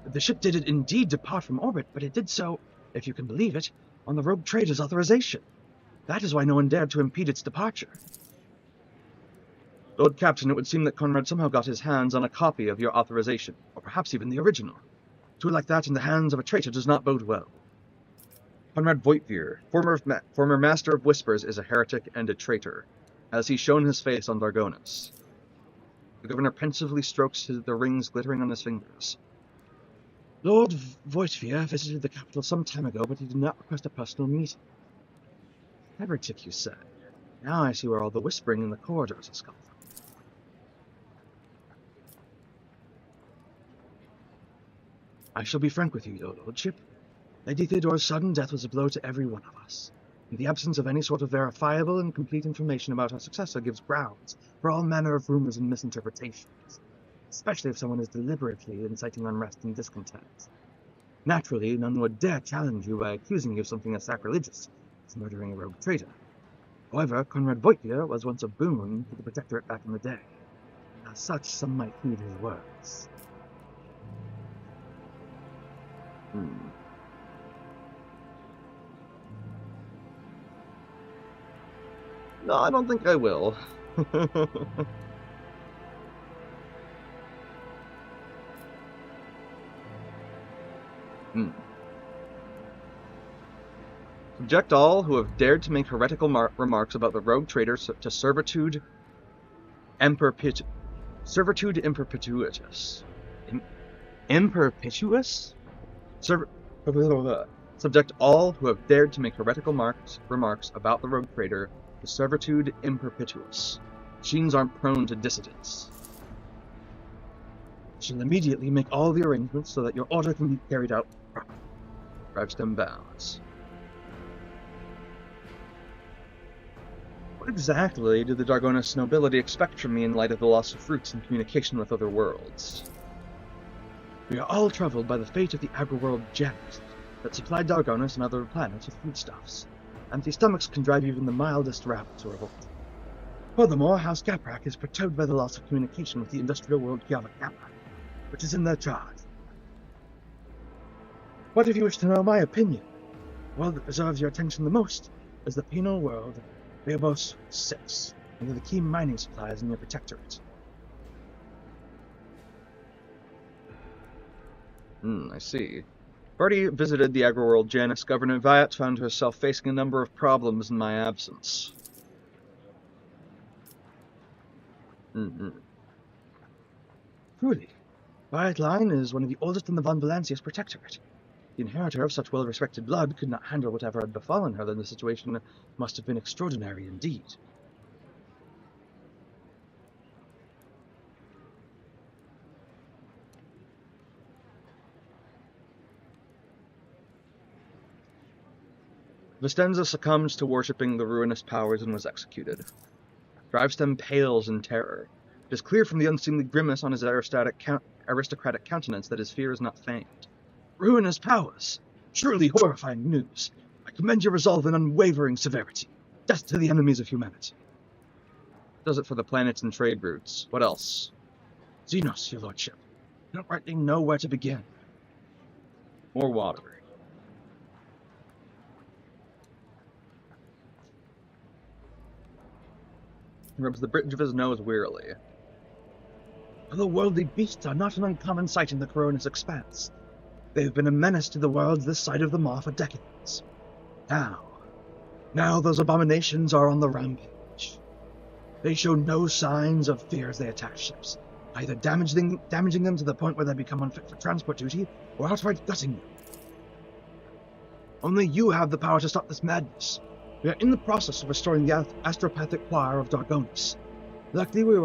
The ship did indeed depart from orbit, but it did so, if you can believe it, on the rogue trader's authorization. That is why no one dared to impede its departure. Lord Captain, it would seem that Conrad somehow got his hands on a copy of your authorization, or perhaps even the original. A tool like that in the hands of a traitor does not bode well. Conrad Voigtvier, former Master of Whispers, is a heretic and a traitor, as he's shown his face on Dargonus. The governor pensively strokes the rings glittering on his fingers. Lord Voigtvier visited the capital some time ago, but he did not request a personal meeting. Heretic, you said. Now I see where all the whispering in the corridors has come from. I shall be frank with you, your lordship. Lady Theodora's sudden death was a blow to every one of us. And the absence of any sort of verifiable and complete information about her successor gives grounds for all manner of rumors and misinterpretations, especially if someone is deliberately inciting unrest and discontent. Naturally, none would dare challenge you by accusing you of something as sacrilegious as murdering a rogue traitor. However, Conrad Voigtvier was once a boon to the Protectorate back in the day. As such, some might heed his words. No, I don't think I will. Hmm. Subject all who have dared to make heretical remarks about the rogue trader to servitude imperpetuitus. Imperpetuous? Subject all who have dared to make heretical remarks about the rogue trader to servitude imperpetuous. Machines aren't prone to dissidence. Shall immediately make all the arrangements so that your order can be carried out properly. Drivestem bows. What exactly did the Dargonis nobility expect from me in light of the loss of fruits and communication with other worlds? We are all troubled by the fate of the agri-world gems that supplied Dargonis and other planets with foodstuffs. Empty stomachs can drive even the mildest rabbit to revolt. Furthermore, House Gaprak is perturbed by the loss of communication with the industrial world Gaprak, which is in their charge. What if you wish to know my opinion? The world that deserves your attention the most is the penal world Beobos 6, one of the key mining supplies in your protectorate. I see. I've already visited the agri-world Janus. Governor Viat found herself facing a number of problems in my absence. Truly, Viat line is one of the oldest in the Von Valancius protectorate. The inheritor of such well-respected blood could not handle whatever had befallen her, then the situation must have been extraordinary indeed. Vistenza succumbed to worshipping the ruinous powers and was executed. Drivestem pales in terror. It is clear from the unseemly grimace on his aristocratic countenance that his fear is not feigned. Ruinous powers! Truly horrifying news. I commend your resolve and unwavering severity. Death to the enemies of humanity. Does it for the planets and trade routes. What else? Xenos, your lordship. I don't rightly know where to begin. More water. He rubs the bridge of his nose wearily. Otherworldly beasts are not an uncommon sight in the Coronis expanse. They have been a menace to the worlds this side of the Maw for decades. Now those abominations are on the rampage. They show no signs of fear as they attack ships, either damaging them to the point where they become unfit for transport duty, or outright gutting them. Only you have the power to stop this madness. We are in the process of restoring the astropathic choir of Dargonis. Luckily, we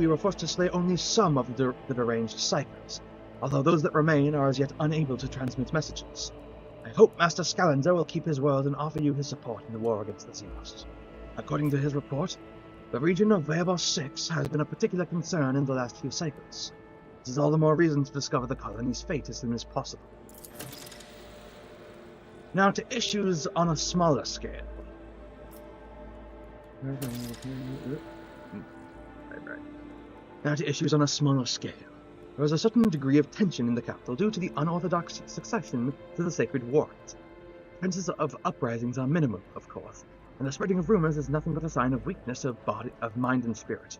were forced to slay only some of the deranged psykers, although those that remain are as yet unable to transmit messages. I hope Master Scalender will keep his word and offer you his support in the war against the Xenos. According to his report, the region of Beobos 6 has been a particular concern in the last few cycles. This is all the more reason to discover the colony's fate as soon as possible. Now to issues on a smaller scale. Now to issues on a smaller scale. There is a certain degree of tension in the capital due to the unorthodox succession to the sacred wards. Chances of uprisings are minimal, of course, and the spreading of rumors is nothing but a sign of weakness of mind and spirit.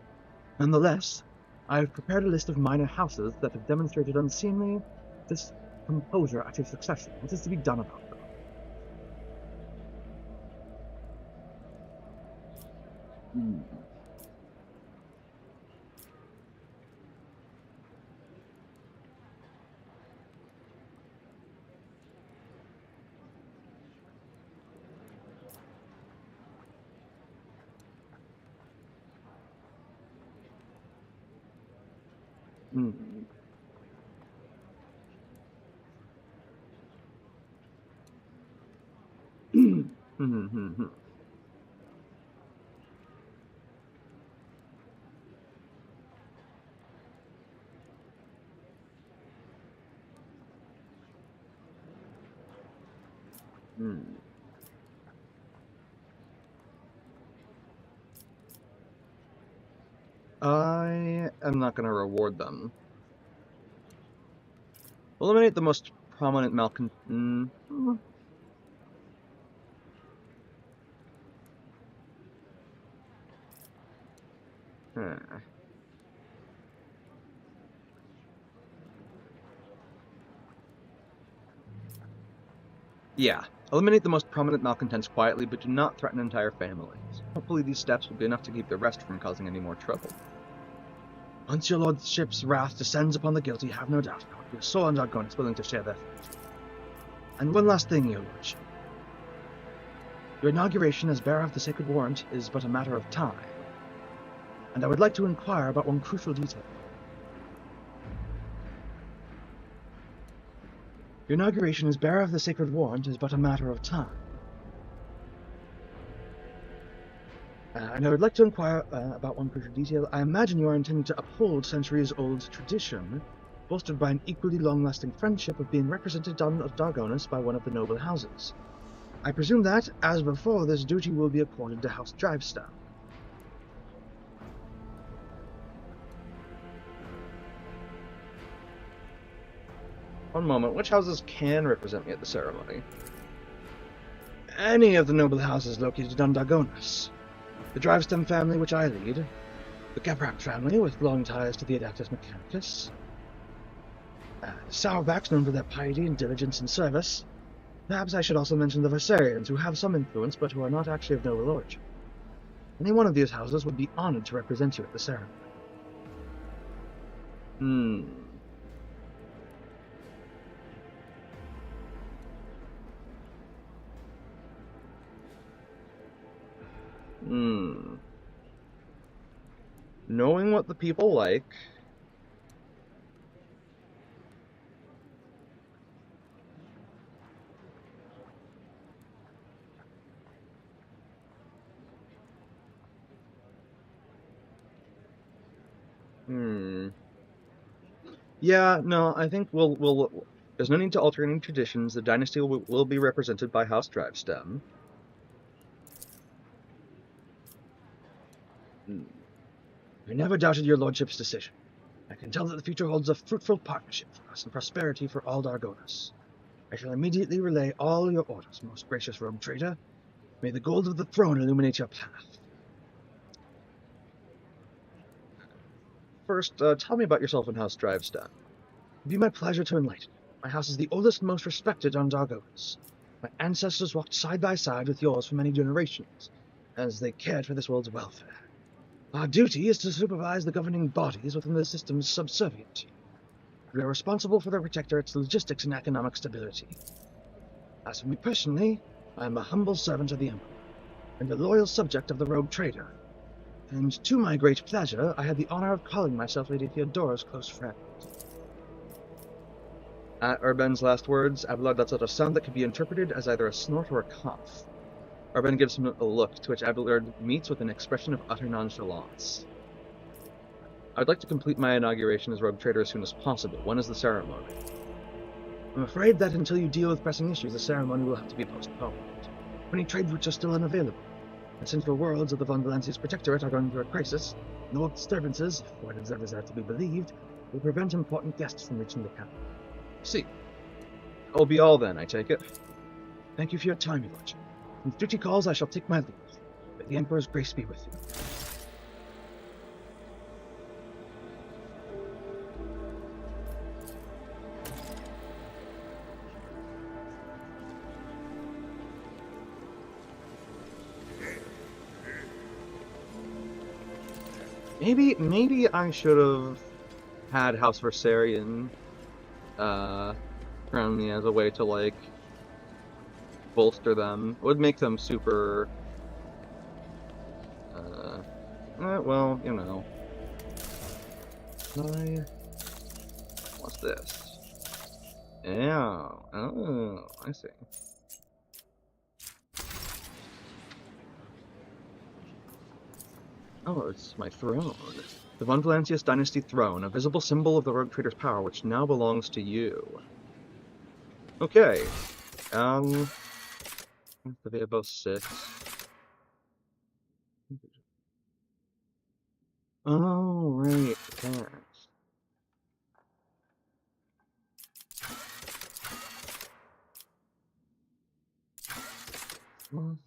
Nonetheless, I have prepared a list of minor houses that have demonstrated unseemly discomposure at your succession. What is to be done about them? I am not going to reward them. Eliminate the most prominent malcontent. Huh. Yeah. Eliminate the most prominent malcontents quietly, but do not threaten entire families. Hopefully these steps will be enough to keep the rest from causing any more trouble. Once your lordship's wrath descends upon the guilty, have no doubt your soul and Argon is willing to share their fate. And one last thing, your lordship. Your inauguration as bearer of the sacred warrant is but a matter of time, and I would like to inquire about one crucial detail. Your inauguration as bearer of the sacred warrant is but a matter of time. And I would like to inquire about one crucial detail. I imagine you are intending to uphold centuries-old tradition, bolstered by an equally long-lasting friendship of being represented on Dargonus by one of the noble houses. I presume that, as before, this duty will be accorded to House Drivestam. One moment, which houses can represent me at the ceremony? Any of the noble houses located on Dargonus. The Drivestam family, which I lead. The Gaprak family, with long ties to the Adeptus Mechanicus. The Sourbacks, known for their piety and diligence in service. Perhaps I should also mention the Versarians, who have some influence, but who are not actually of noble origin. Any one of these houses would be honored to represent you at the ceremony. Knowing what the people like. Yeah, no, I think we'll there's no need to alter any traditions. The dynasty will be represented by House Drivestam. I never doubted your lordship's decision. I can tell that the future holds a fruitful partnership for us and prosperity for all Dargonus. I shall immediately relay all your orders, most gracious rogue trader. May the gold of the throne illuminate your path. First, tell me about yourself and House Drivestam. It would be my pleasure to enlighten you. My house is the oldest and most respected on Dargonus. My ancestors walked side by side with yours for many generations, as they cared for this world's welfare. Our duty is to supervise the governing bodies within the system's subservient to you. We are responsible for the Protectorate's logistics and economic stability. As for me personally, I am a humble servant of the Emperor, and a loyal subject of the rogue trader. And to my great pleasure, I had the honor of calling myself Lady Theodora's close friend. At Urban's last words, Abelard lets out a sound that could be interpreted as either a snort or a cough. Urban gives him a look, to which Abelard meets with an expression of utter nonchalance. I would like to complete my inauguration as rogue trader as soon as possible. When is the ceremony? I'm afraid that until you deal with pressing issues, the ceremony will have to be postponed. Many trade routes are still unavailable. The central worlds of the Von Valancius Protectorate are going through a crisis, and war disturbances, if what is ever to be believed, will prevent important guests from reaching the capital. See. That will be all then, I take it. Thank you for your time, your lordship. When duty calls, I shall take my leave. May the Emperor's grace be with you. Maybe I should have had House Versarian around me as a way to, like, bolster them. It would make them super, well, you know. What's this? Yeah, oh, I see. Oh, it's my throne. The Von Valancius Dynasty throne, a visible symbol of the Rogue Trader's power, which now belongs to you. Okay. They have both 6. Oh, right, that. What?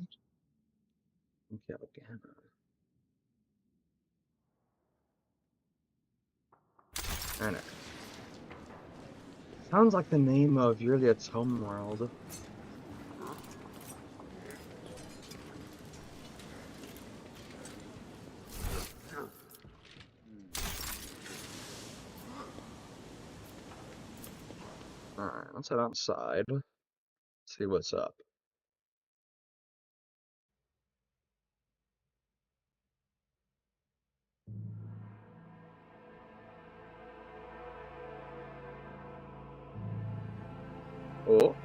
Okay, again. Anik. Sounds like the name of Yurliet's homeworld. Alright, let's head outside. See what's up. Oh.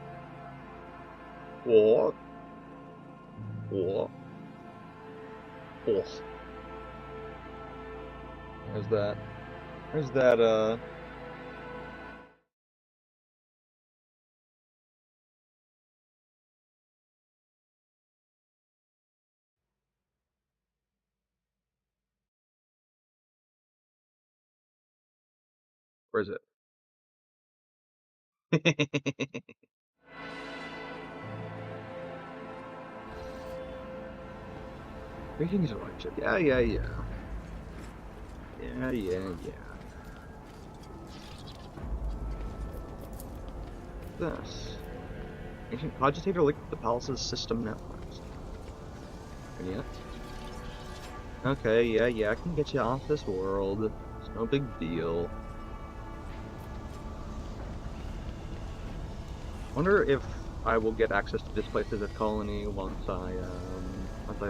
What? What? Oh. There's that. There's that, where is it? Greetings, your lordship. Yeah. Yeah. This. Ancient cogitator linked with the palace's system networks. And yet? Okay, yeah, I can get you off this world. It's no big deal. Wonder if I will get access to this place as a colony once I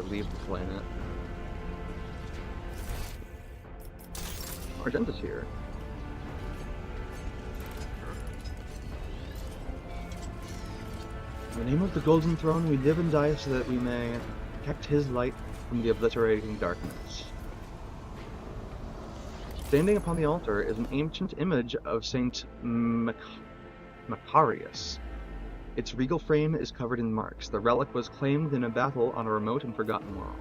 leave the planet. Argenta's here. In the name of the Golden Throne, we live and die so that we may protect his light from the obliterating darkness. Standing upon the altar is an ancient image of Saint Macarius. Its regal frame is covered in marks. The relic was claimed in a battle on a remote and forgotten world.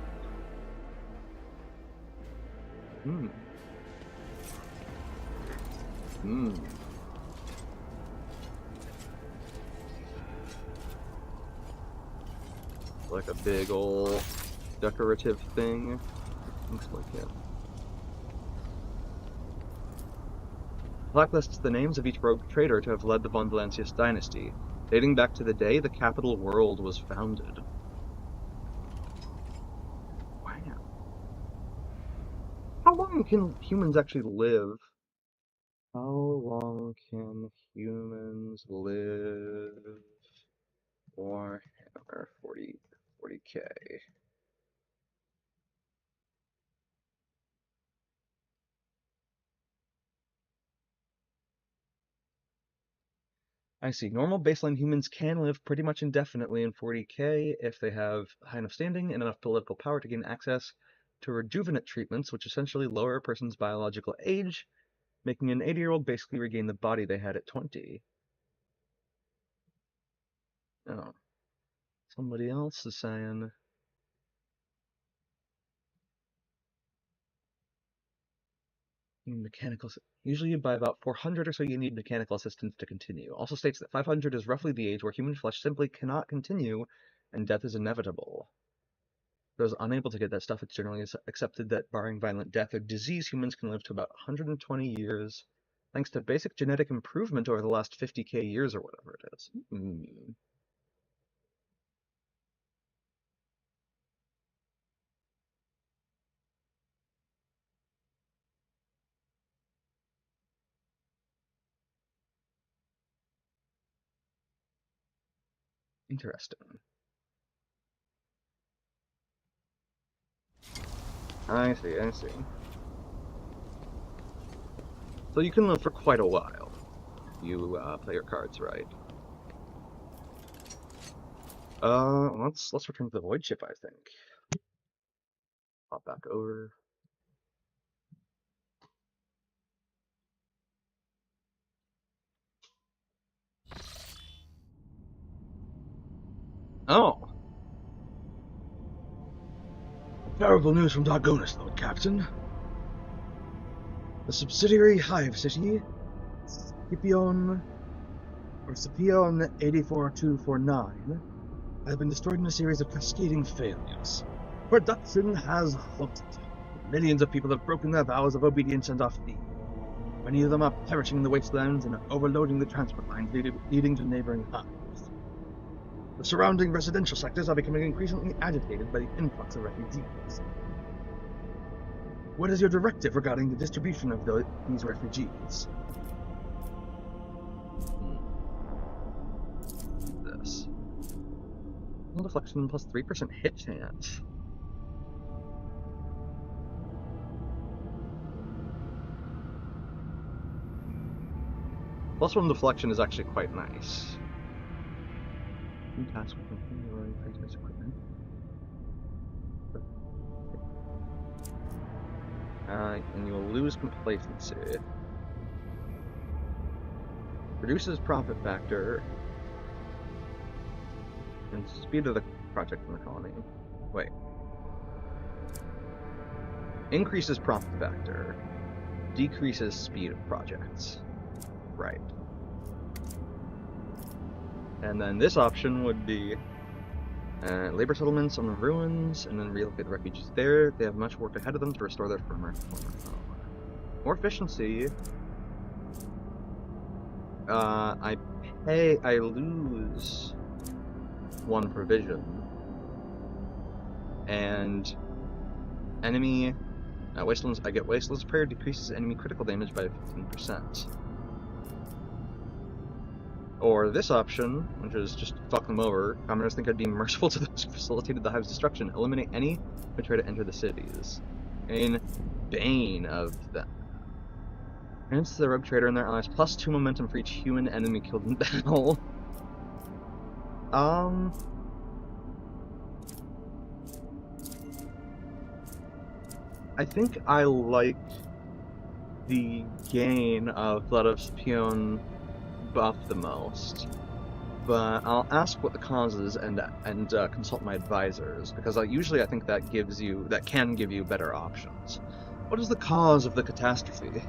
Like a big old decorative thing. Looks like it. Blacklists the names of each rogue trader to have led the Von Valancius dynasty, dating back to the day the capital world was founded. Wow. How long can humans actually live? How long can humans live? Warhammer 40K. I see. Normal baseline humans can live pretty much indefinitely in 40K if they have high enough standing and enough political power to gain access to rejuvenate treatments, which essentially lower a person's biological age, making an 80-year-old basically regain the body they had at 20. Oh. Somebody else is saying... Usually by about 400 or so you need mechanical assistance to continue. Also states that 500 is roughly the age where human flesh simply cannot continue, and death is inevitable. Those unable to get that stuff, it's generally accepted that barring violent death or disease, humans can live to about 120 years, thanks to basic genetic improvement over the last 50k years or whatever it is. Interesting. I see. So you can live for quite a while if you play your cards right. Let's return to the void ship, I think. Pop back over. Oh. Terrible news from Dargonis, Lord Captain. The subsidiary Hive City, Scipion 84249, has been destroyed in a series of cascading failures. Production has halted. Millions of people have broken their vows of obedience and are fleeing. Many of them are perishing in the wastelands and overloading the transport lines leading to neighboring hives. The surrounding residential sectors are becoming increasingly agitated by the influx of refugees. What is your directive regarding the distribution of these refugees? This. Deflection plus 3% hit chance. Plus 1 deflection is actually quite nice. Task with equipment. And you'll lose complacency. Reduces profit factor. And speed of the project in the colony. Wait. Increases profit factor. Decreases speed of projects. Right. And then this option would be labor settlements on the ruins, and then relocate the refugees there. They have much work ahead of them to restore their former home. More efficiency. I lose 1 provision. And enemy wastelands. I get wastelands prayer decreases enemy critical damage by 15%. Or this option, which is just fuck them over. Commoners think I'd be merciful to those who facilitated the hive's destruction. Eliminate any who try to enter the cities. In bane of them. Grants the rogue trader and their allies plus 2 momentum for each human enemy killed in battle. I think I like the gain of Blood of Spion buff the most, but I'll ask what the cause is and consult my advisors, because usually I think that can give you better options. What is the cause of the catastrophe?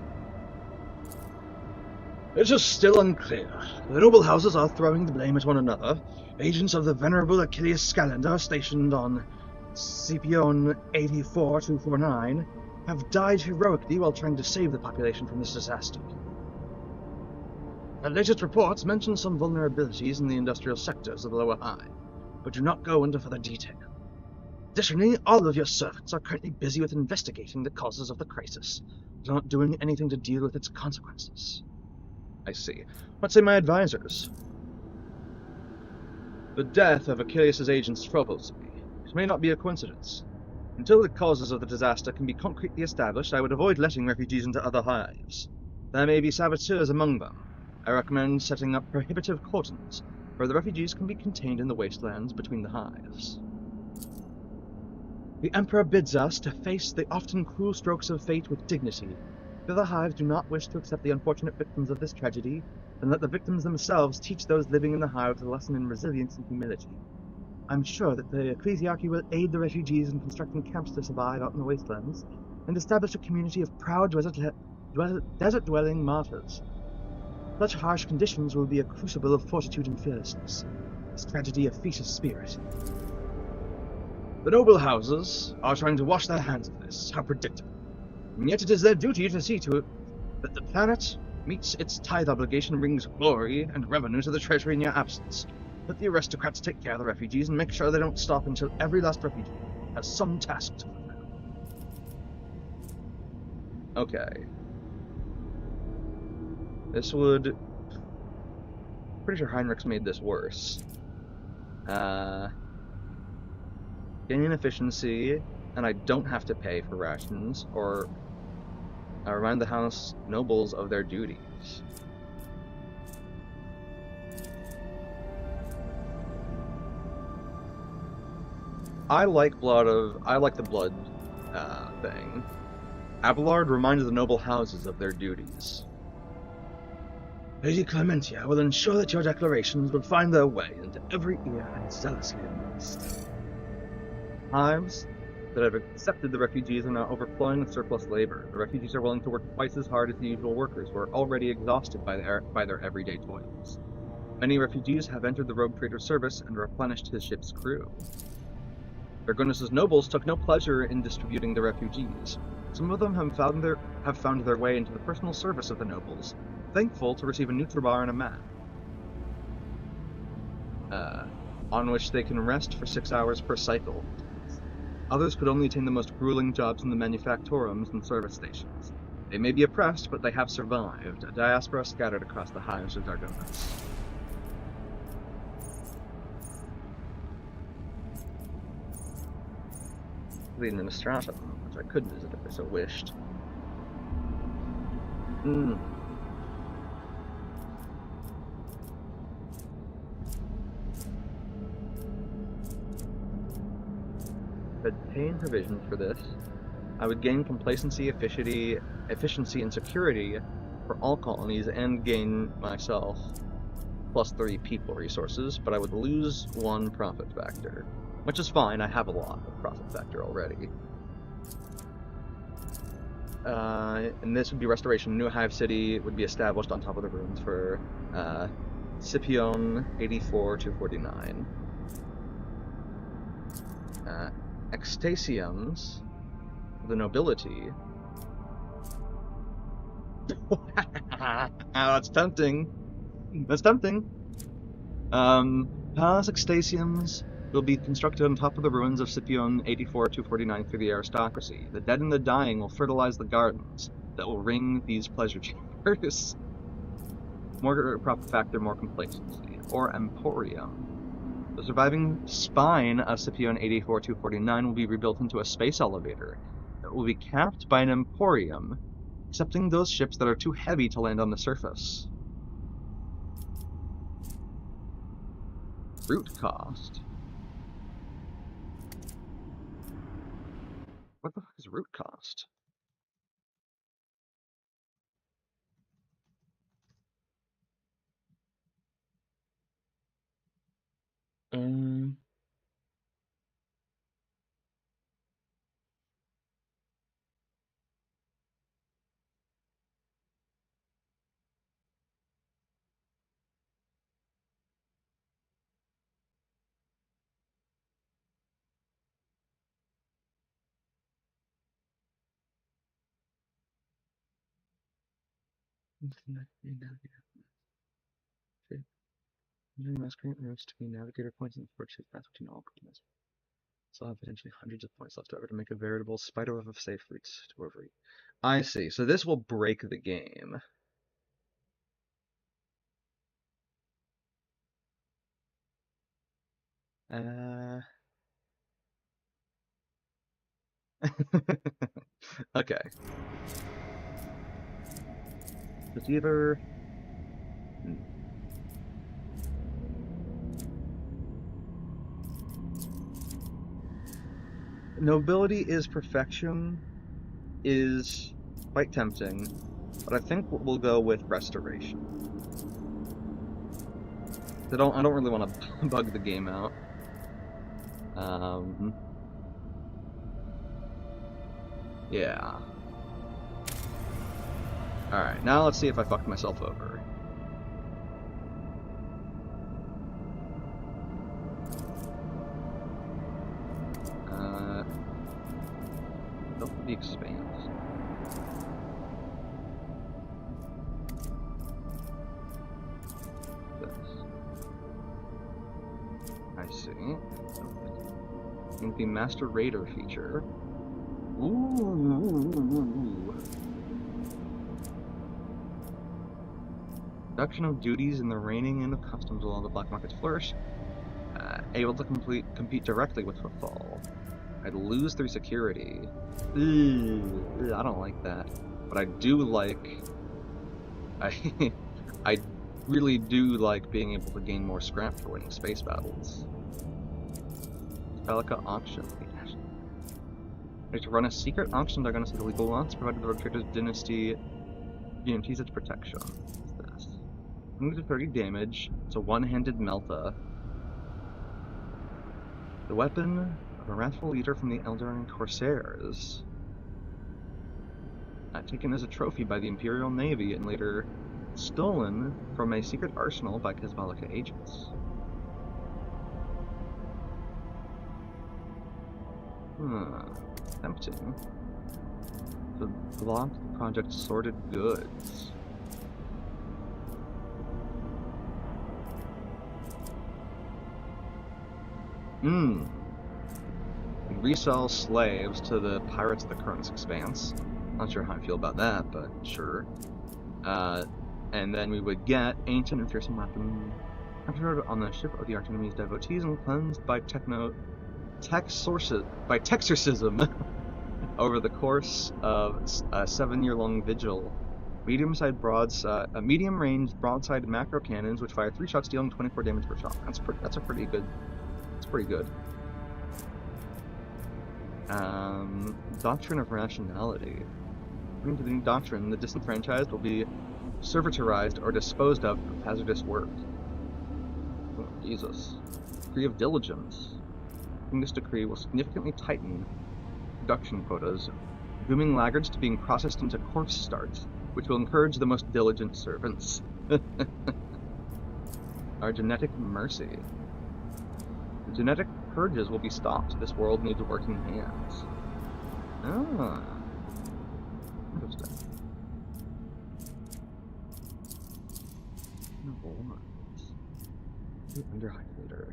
It is still unclear. The noble houses are throwing the blame at one another. Agents of the venerable Achilles Scalander stationed on Scipion 84249 have died heroically while trying to save the population from this disaster. The latest reports mention some vulnerabilities in the industrial sectors of the Lower Hive, but do not go into further detail. Additionally, all of your servants are currently busy with investigating the causes of the crisis, but not doing anything to deal with its consequences. I see. What say my advisors? The death of Achilles' agents troubles me. It may not be a coincidence. Until the causes of the disaster can be concretely established, I would avoid letting refugees into other hives. There may be saboteurs among them. I recommend setting up prohibitive cordons, where the refugees can be contained in the wastelands between the hives. The Emperor bids us to face the often cruel strokes of fate with dignity. If the hives do not wish to accept the unfortunate victims of this tragedy, then let the victims themselves teach those living in the hives a lesson in resilience and humility. I'm sure that the ecclesiarchy will aid the refugees in constructing camps to survive out in the wastelands, and establish a community of proud desert-dwelling martyrs. Such harsh conditions will be a crucible of fortitude and fearlessness. This tragedy of fetus spirit. The noble houses are trying to wash their hands of this. How predictable. And yet it is their duty to see to it that the planet meets its tithe obligation and brings glory and revenue to the treasury in your absence. Let the aristocrats take care of the refugees and make sure they don't stop until every last refugee has some task to fulfill. Okay. This would... Pretty sure Heinrich's made this worse. Gain efficiency, and I don't have to pay for rations, or remind the house nobles of their duties. I like the blood thing. Abelard reminded the noble houses of their duties. Lady Clementia will ensure that your declarations will find their way into every ear and zealously embraced. Hives that have accepted the refugees are now overflowing with surplus labor. The refugees are willing to work twice as hard as the usual workers, who are already exhausted by their everyday toils. Many refugees have entered the rogue trader's service and replenished his ship's crew. Vergonus' nobles took no pleasure in distributing the refugees. Some of them have found their way into the personal service of the nobles, thankful to receive a Nutribar and a map, on which they can rest for 6 hours per cycle. Others could only attain the most grueling jobs in the manufactorums and service stations. They may be oppressed, but they have survived, a diaspora scattered across the hives of Dardonis. The Administratum, which I could visit if I so wished. To obtain provisions for this, I would gain complacency, efficiency, and security for all colonies, and gain myself +3 people resources, but I would lose 1 profit factor. Which is fine, I have a lot of profit factor already. And this would be restoration. New Hive City would be established on top of the ruins for Scipion 84-49. Extasiums, the nobility. That's tempting. That's tempting. Palace Extasiums will be constructed on top of the ruins of Scipion 84-49 for the aristocracy. The dead and the dying will fertilize the gardens that will ring these pleasure chambers. More profit factor, more complacency. Or Emporium. The surviving spine of Scipion 84-49 will be rebuilt into a space elevator that will be capped by an Emporium, excepting those ships that are too heavy to land on the surface. Root cost. What the fuck is root cost? Using my current routes to be navigator points in the fortune path between all planets. So I'll have potentially hundreds of points left over to make a veritable spiderweb of safe routes to overeat. I see. So this will break the game. Okay. It's either... Nobility is perfection is quite tempting, but I think we'll go with restoration. I don't really want to bug the game out. Yeah. Alright, now let's see if I fucked myself over. The expanse. This. I see. And the Master Raider feature. Ooh. Reduction of duties in the reining in of customs while the black markets flourish. Able to compete directly with footfall. I'd lose 3 security. I don't like that. But I do like... I really do like being able to gain more scrap for winning space battles. Pelica auction. Need to run a secret auction that are going to see the legal lots, provided the Rotator's dynasty guarantees its protection. What's this? Moves to 30 damage. It's a one-handed Melta. The weapon of a wrathful leader from the Eldarin Corsairs. Taken as a trophy by the Imperial Navy and later stolen from a secret arsenal by Kazmalika agents. Tempting. The belong to the project Sorted Goods. We resell slaves to the pirates of the Cronus Expanse. Not sure how I feel about that, but sure. And then we would get ancient and fearsome weapons captured on the ship of the Artemis devotees and cleansed by Texorcism over the course of a 7-year-long vigil. Medium-range broadside macro cannons which fire 3 shots, dealing 24 damage per shot. That's pretty good. That's pretty good. Doctrine of Rationality. According to the new doctrine, the disenfranchised will be servitorized or disposed of for hazardous work. Oh, Jesus. Decree of Diligence. In this decree will significantly tighten production quotas, dooming laggards to being processed into corpse starts, which will encourage the most diligent servants. Our genetic mercy. The genetic purges will be stopped. This world needs working hands. Ah. Interesting. Underhide leader.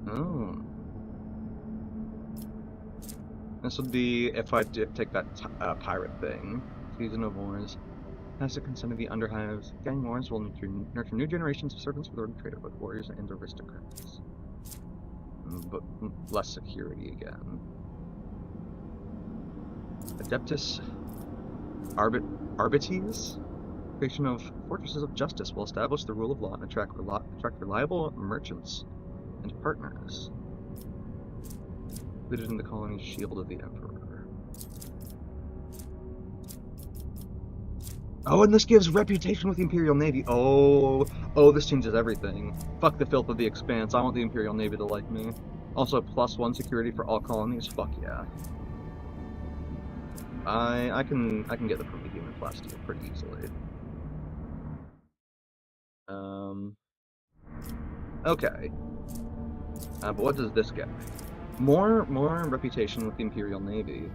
Oh. This would be if I did take that pirate thing. Season of Wars. Has the consent of the Underhives. Gang wars will nurture new generations of servants for the trade of both warriors and aristocrats. But less security again. Adeptus Arbites? Creation of fortresses of justice will establish the rule of law and attract reliable merchants and partners. Included in the colony's Shield of the Emperor. Oh, and this gives reputation with the Imperial Navy. Oh, this changes everything. Fuck the filth of the Expanse. I want the Imperial Navy to like me. Also, +1 security for all colonies. Fuck yeah. I can get the Promethean and Plasteel pretty easily. Okay. But what does this get? More reputation with the Imperial Navy.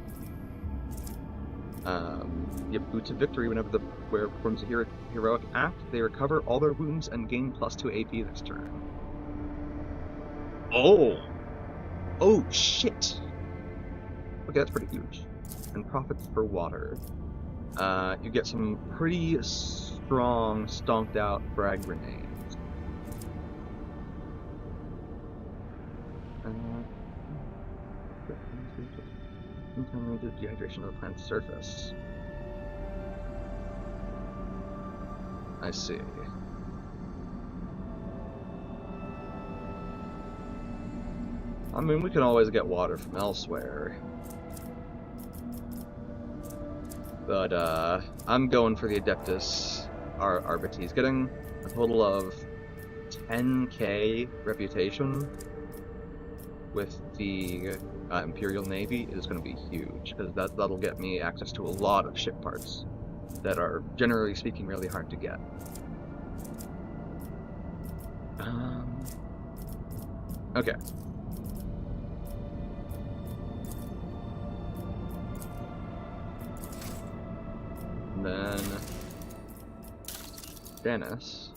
You have Boots of Victory whenever the wearer performs a heroic act. They recover all their wounds and gain +2 AP this turn. Oh shit! Okay, that's pretty huge. And profits for water. You get some pretty strong, stomped out frag grenades. Contaminated dehydration of the plant's surface. I see. I mean, we can always get water from elsewhere. But, I'm going for the Adeptus Arbites. Getting a total of 10k reputation with the Imperial Navy is going to be huge, because that'll get me access to a lot of ship parts that are, generally speaking, really hard to get. Okay. And then Dennis.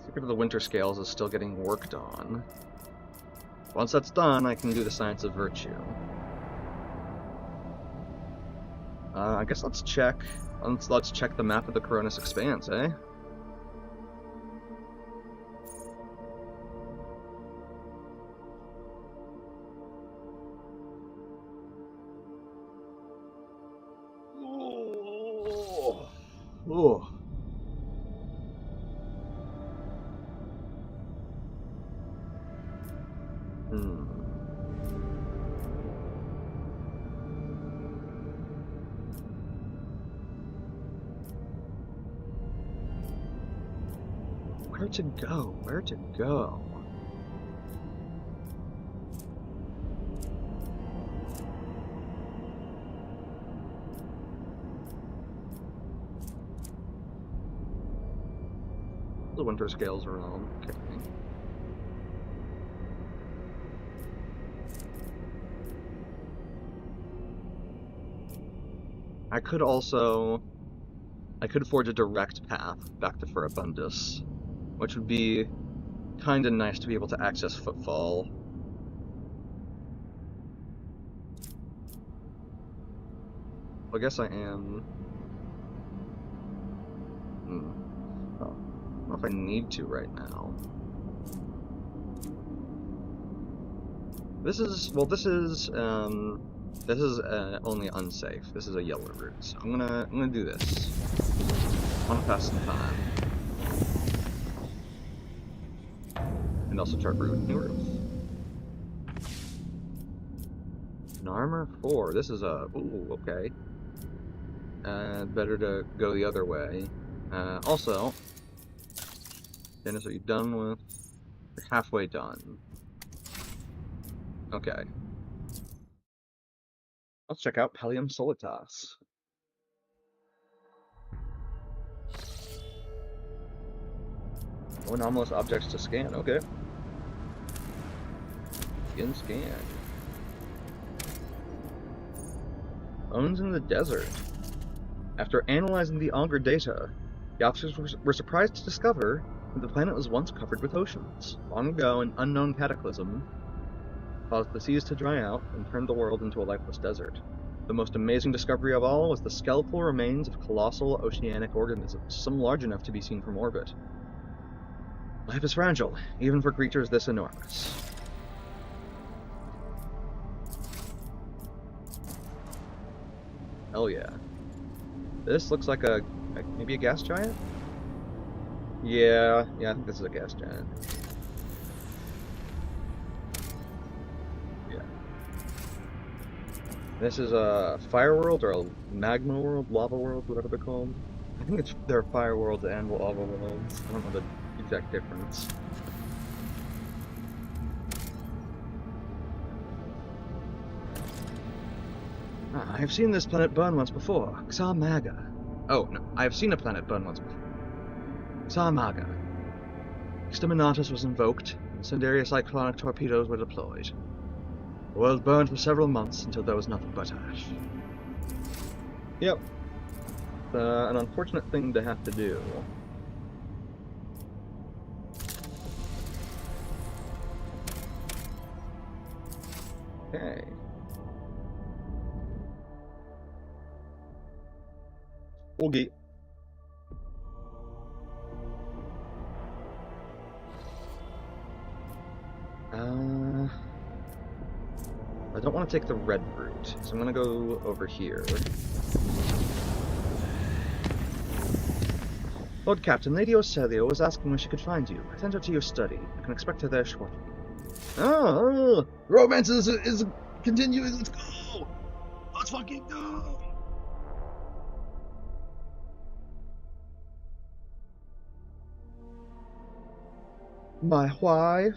Secret of the Winter Scales is still getting worked on. Once that's done, I can do the Science of Virtue. I guess let's check. Let's check the map of the Cronus Expanse, eh? Oh. Where to go? Where to go? The Winter Scales realm. Okay. I could forge a direct path back to Furabundus, which would be kinda nice to be able to access Footfall. I guess I am. Oh, I don't know if I need to right now. This is only unsafe. This is a yellow route, so I'm gonna do this. I wanna pass some time. And also chart route, new route. An armor 4. This is a ooh, okay. Better to go the other way. Also, Dennis, are you done with? You're halfway done. Okay. Let's check out Pellium Solitas. Oh, anomalous objects to scan. Okay. Begin scan. Bones in the desert. After analyzing the Augur data, the officers were surprised to discover that the planet was once covered with oceans. Long ago, an unknown cataclysm caused the seas to dry out and turned the world into a lifeless desert. The most amazing discovery of all was the skeletal remains of colossal oceanic organisms, some large enough to be seen from orbit. Life is fragile, even for creatures this enormous. Hell yeah. This looks like maybe a gas giant? Yeah, I think this is a gas giant. Yeah. This is a fire world or a magma world, lava world, whatever they're called. I think they're fire worlds and lava worlds. I don't know the exact difference. I have seen this planet burn once before. Xarmaga. Oh, no. I have seen a planet burn once before. Xarmaga. Exterminatus was invoked, and incendiary cyclonic torpedoes were deployed. The world burned for several months until there was nothing but ash. Yep. An unfortunate thing to have to do. Okay. Okay. I don't want to take the red route, so I'm going to go over here. Lord Captain, Lady Ocelio was asking where she could find you. I sent her to your study. I can expect her there shortly. Oh, romance is continuing. Let's go. Let's fucking go. My wife.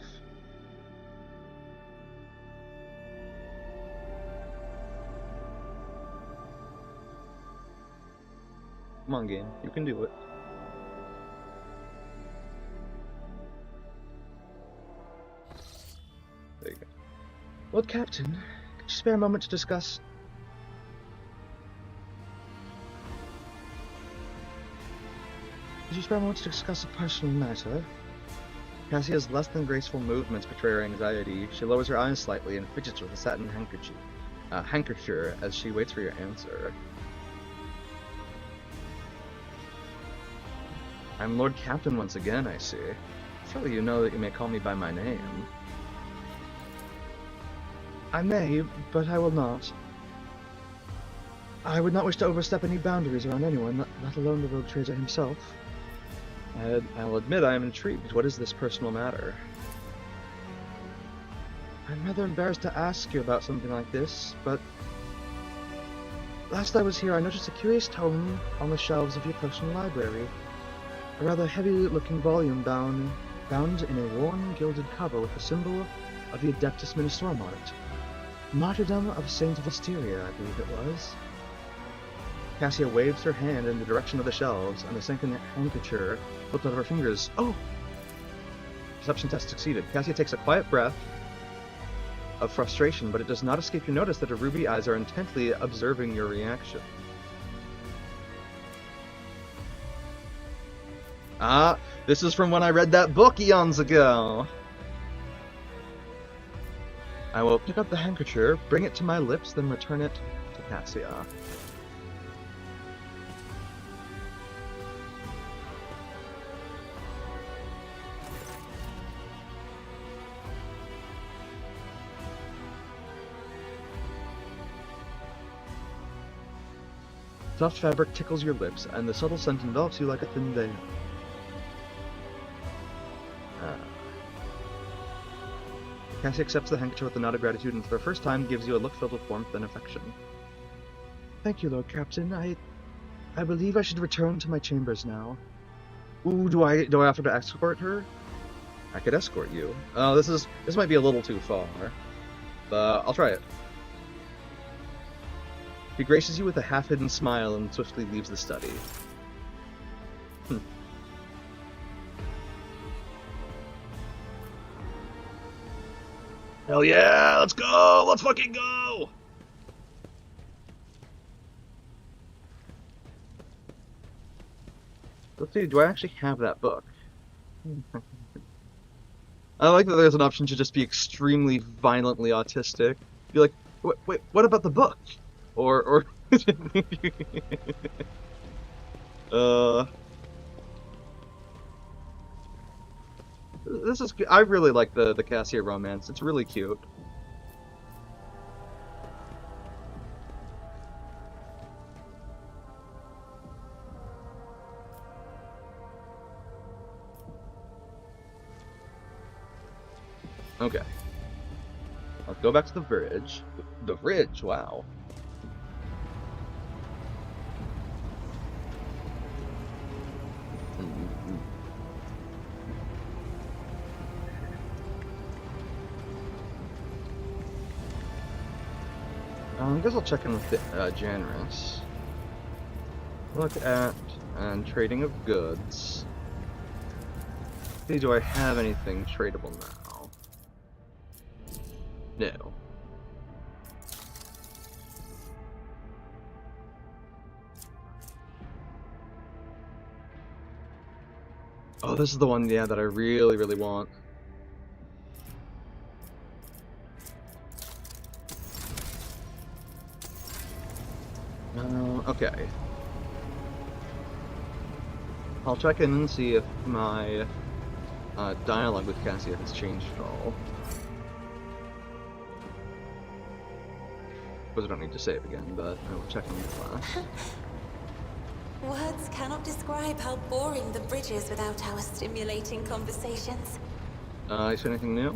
Come on, game. You can do it. There you go. Lord Captain, could you spare a moment to discuss... a personal matter? Cassia's less than graceful movements betray her anxiety. She lowers her eyes slightly and fidgets with a satin handkerchief as she waits for your answer. I'm Lord Captain once again, I see. Surely you know that you may call me by my name. I may, but I will not. I would not wish to overstep any boundaries around anyone, let alone the rogue trader himself. I'll admit I am intrigued. What is this personal matter? I'm rather embarrassed to ask you about something like this, but... Last I was here, I noticed a curious tome on the shelves of your personal library. A rather heavy-looking volume bound in a worn, gilded cover with the symbol of the Adeptus Ministorum on it. Martyrdom of Saint Vestiria, I believe it was. Cassia waves her hand in the direction of the shelves, and the sunken handkerchief slipped out of her fingers. Oh! Perception test succeeded. Cassia takes a quiet breath of frustration, but it does not escape your notice that her ruby eyes are intently observing your reaction. Ah, this is from when I read that book eons ago. I will pick up the handkerchief, bring it to my lips, then return it to Cassia. Soft fabric tickles your lips, and the subtle scent envelops you like a thin veil. Cassie accepts the handkerchief with a nod of gratitude, and for the first time gives you a look filled with warmth and affection. Thank you, Lord Captain. I believe I should return to my chambers now. Ooh, do I offer to escort her? I could escort you. Oh, this might be a little too far. But I'll try it. He graces you with a half-hidden smile and swiftly leaves the study. Hell yeah! Let's go! Let's fucking go! Let's see, do I actually have that book? I like that there's an option to just be extremely violently autistic. Be like, wait, what about the book? Or this is, I really like the Cassia romance. It's really cute. Okay. Let's go back to the bridge. The bridge, wow. I guess I'll check in with Janus. Look at trading of goods. See, do I have anything tradable now? No. Oh, this is the one, yeah, that I really, really want. Okay. I'll check in and see if my dialogue with Cassia has changed at all. Because I don't need to save again, but I will check in the class. Words cannot describe how boring the bridge is without our stimulating conversations. Is there anything new?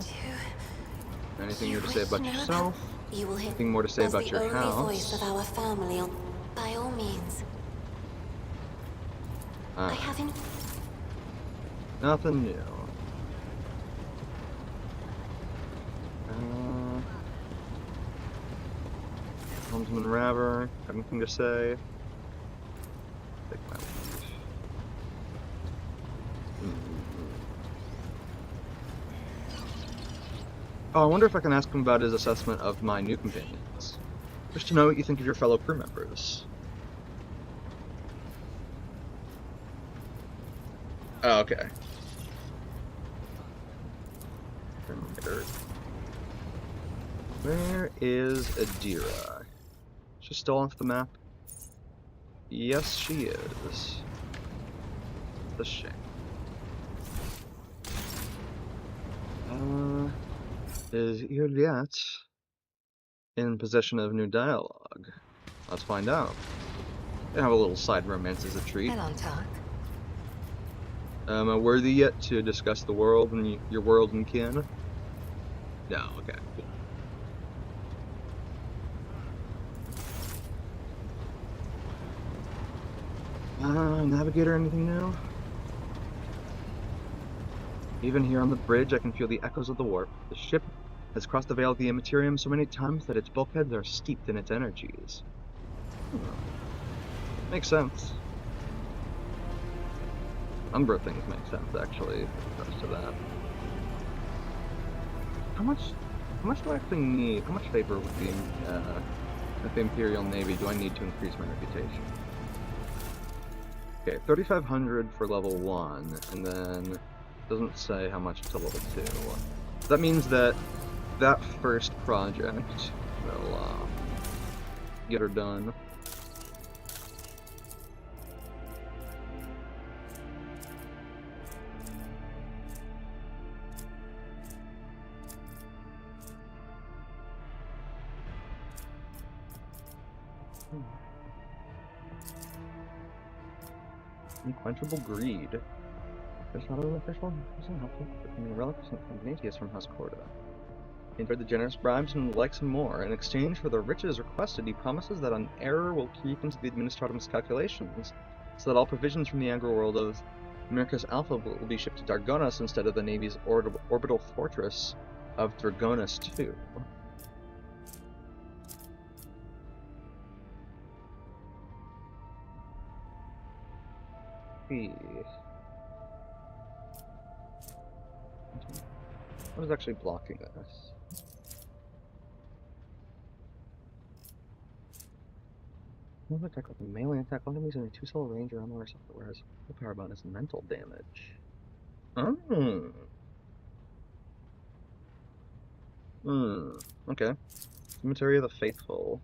Anything new to say about yourself? You will hear Anything more to say about your the house? only voice of our family, by all means. I haven't. Nothing new. Helmsman Raver, got anything to say? Take my leave. Oh, I wonder if I can ask him about his assessment of my new companions. Just to know what you think of your fellow crew members. Oh, okay. Where is Adira? She's still off the map? Yes, she is. That's a shame. Is Juliet in possession of new dialogue? Let's find out. They have a little side romance as a treat. Am I worthy yet to discuss the world and your world and kin? No, okay, cool. Navigator, anything new? Even here on the bridge, I can feel the echoes of the warp. The ship has crossed the veil of the immaterium so many times that its bulkheads are steeped in its energies. Makes sense. A number of things make sense, actually, with regards to that. How much do I actually need? How much favor with the Imperial Navy do I need to increase my reputation? Okay, 3,500 for level 1, and then doesn't say how much to level 2. That means that that first project will get her done. Unquenchable greed. There's not an official person helpful becoming a relic from Ignatius from House Corda. He enjoyed the generous bribes and likes him more. In exchange for the riches requested, he promises that an error will creep into the Administratum's calculations, so that all provisions from the agri-world of Mircus Alpha will be shipped to Dargonas instead of the Navy's orbital fortress of Dragonis II. What is actually blocking this? Another attack with a melee attack. All enemies in a 2-cell range around or something, whereas the power button is mental damage. Okay. Cemetery of the Faithful.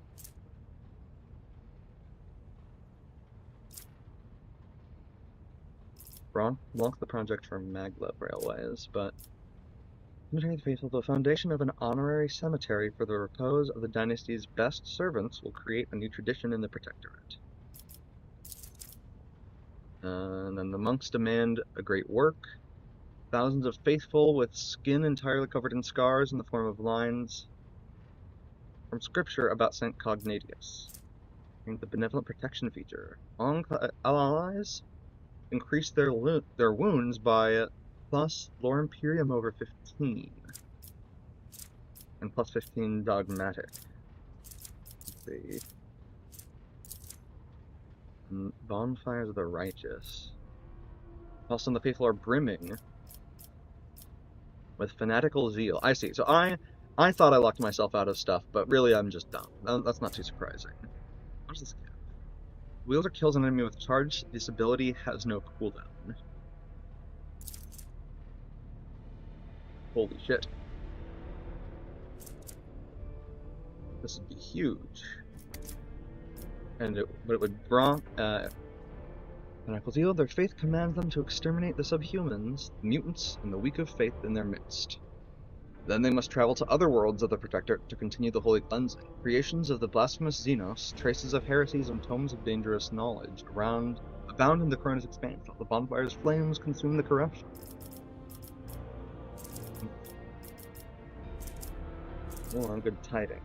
Launched the project for Maglev Railways, but Cemetery of the Faithful, the foundation of an honorary cemetery for the repose of the dynasty's best servants, will create a new tradition in the Protectorate. And then the monks demand a great work. Thousands of faithful with skin entirely covered in scars in the form of lines from scripture about St. Cognatius. And the benevolent protection feature. All allies increase their wounds by plus lore imperium over 15. And plus 15 dogmatic. Let's see. Bonfires of the righteous. Also, the faithful are brimming with fanatical zeal. I see. So I thought I locked myself out of stuff, but really I'm just dumb. That's not too surprising. What's this give? Wields or kills an enemy with charge. This ability has no cooldown. Holy shit. This would be huge. And it would draw fanatical zeal. Their faith commands them to exterminate the subhumans, the mutants, and the weak of faith in their midst. Then they must travel to other worlds of the Protectorate to continue the holy cleansing. Creations of the blasphemous Xenos, traces of heresies and tomes of dangerous knowledge abound in the Corona's expanse. The bonfire's flames consume the corruption. More on good tidings.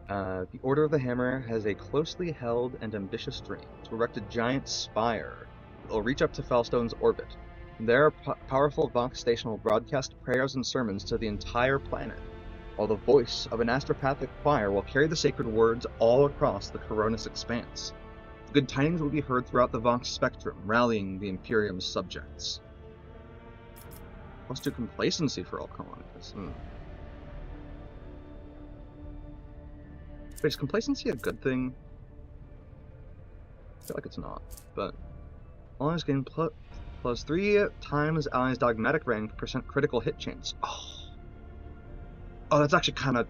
The Order of the Hammer has a closely held and ambitious dream to erect a giant spire that will reach up to Falstone's orbit. There, a powerful Vox station will broadcast prayers and sermons to the entire planet, while the voice of an astropathic choir will carry the sacred words all across the Coronis expanse. The good tidings will be heard throughout the Vox spectrum, rallying the Imperium's subjects. +2 complacency for all colonists. Wait, is complacency a good thing? I feel like it's not, but allies gain plus 3 times allies' dogmatic rank % critical hit chance. Oh, that's actually kind of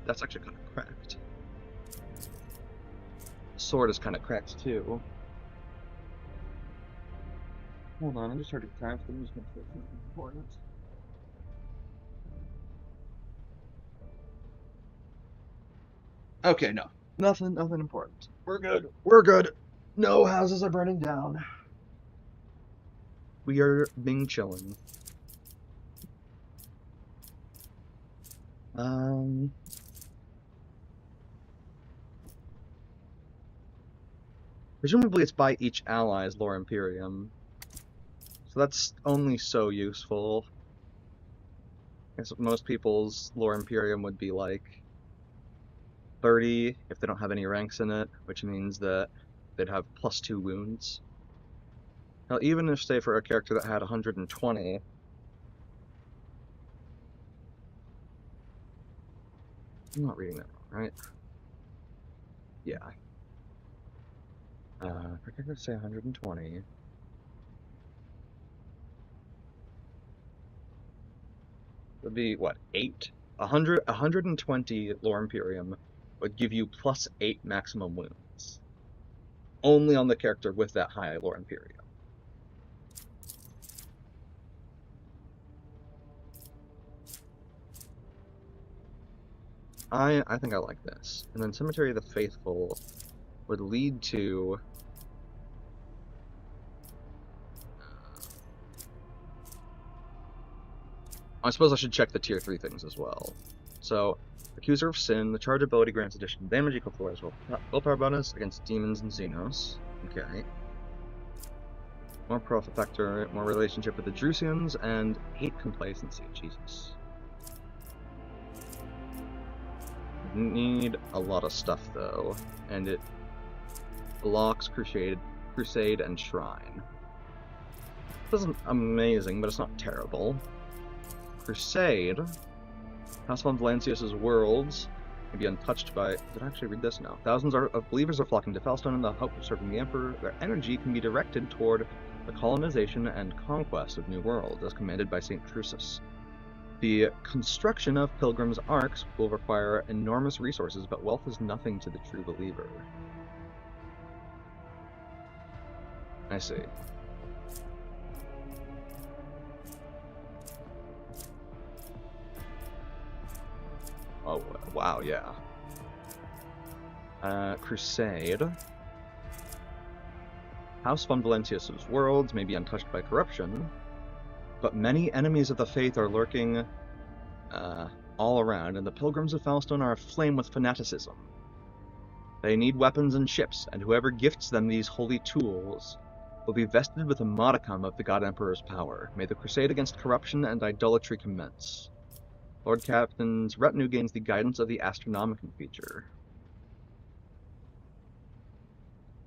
cracked. Sword is kind of cracked too. Hold on, I'm just starting to time for this. Important. Okay, no. Nothing important. We're good. We're good. No houses are burning down. We are being chilling. Presumably it's by each ally's lore imperium. So that's only so useful. I guess most people's lore imperium would be like 30 if they don't have any ranks in it, which means that they'd have +2 wounds. Now, even if, say, for a character that had 120, I'm not reading that wrong, right? Yeah. I could say 120. Would be what, 8? 120 lore Imperium would give you +8 maximum wounds. Only on the character with that high lore Imperium. I think I like this. And then Cemetery of the Faithful would lead to I suppose I should check the tier 3 things as well. So, Accuser of Sin, the charge ability grants additional damage equal to as well. Willpower bonus against demons and Xenos. Okay. More profit factor, more relationship with the Drusians, and 8 complacency. Jesus. Need a lot of stuff though, and it blocks Crusade and Shrine. This isn't amazing, but it's not terrible. Crusade, House von Valancius's worlds may be untouched by... Did I actually read this? No. Thousands of believers are flocking to Felstone in the hope of serving the Emperor. Their energy can be directed toward the colonization and conquest of new worlds, as commanded by St. Drusus. The construction of pilgrims' arcs will require enormous resources, but wealth is nothing to the true believer. I see. Oh, wow, yeah. Crusade. House von Valancius's worlds may be untouched by corruption, but many enemies of the faith are lurking all around, and the pilgrims of Felstone are aflame with fanaticism. They need weapons and ships, and whoever gifts them these holy tools will be vested with a modicum of the God Emperor's power. May the crusade against corruption and idolatry commence. Lord Captain's retinue gains the guidance of the Astronomicon feature.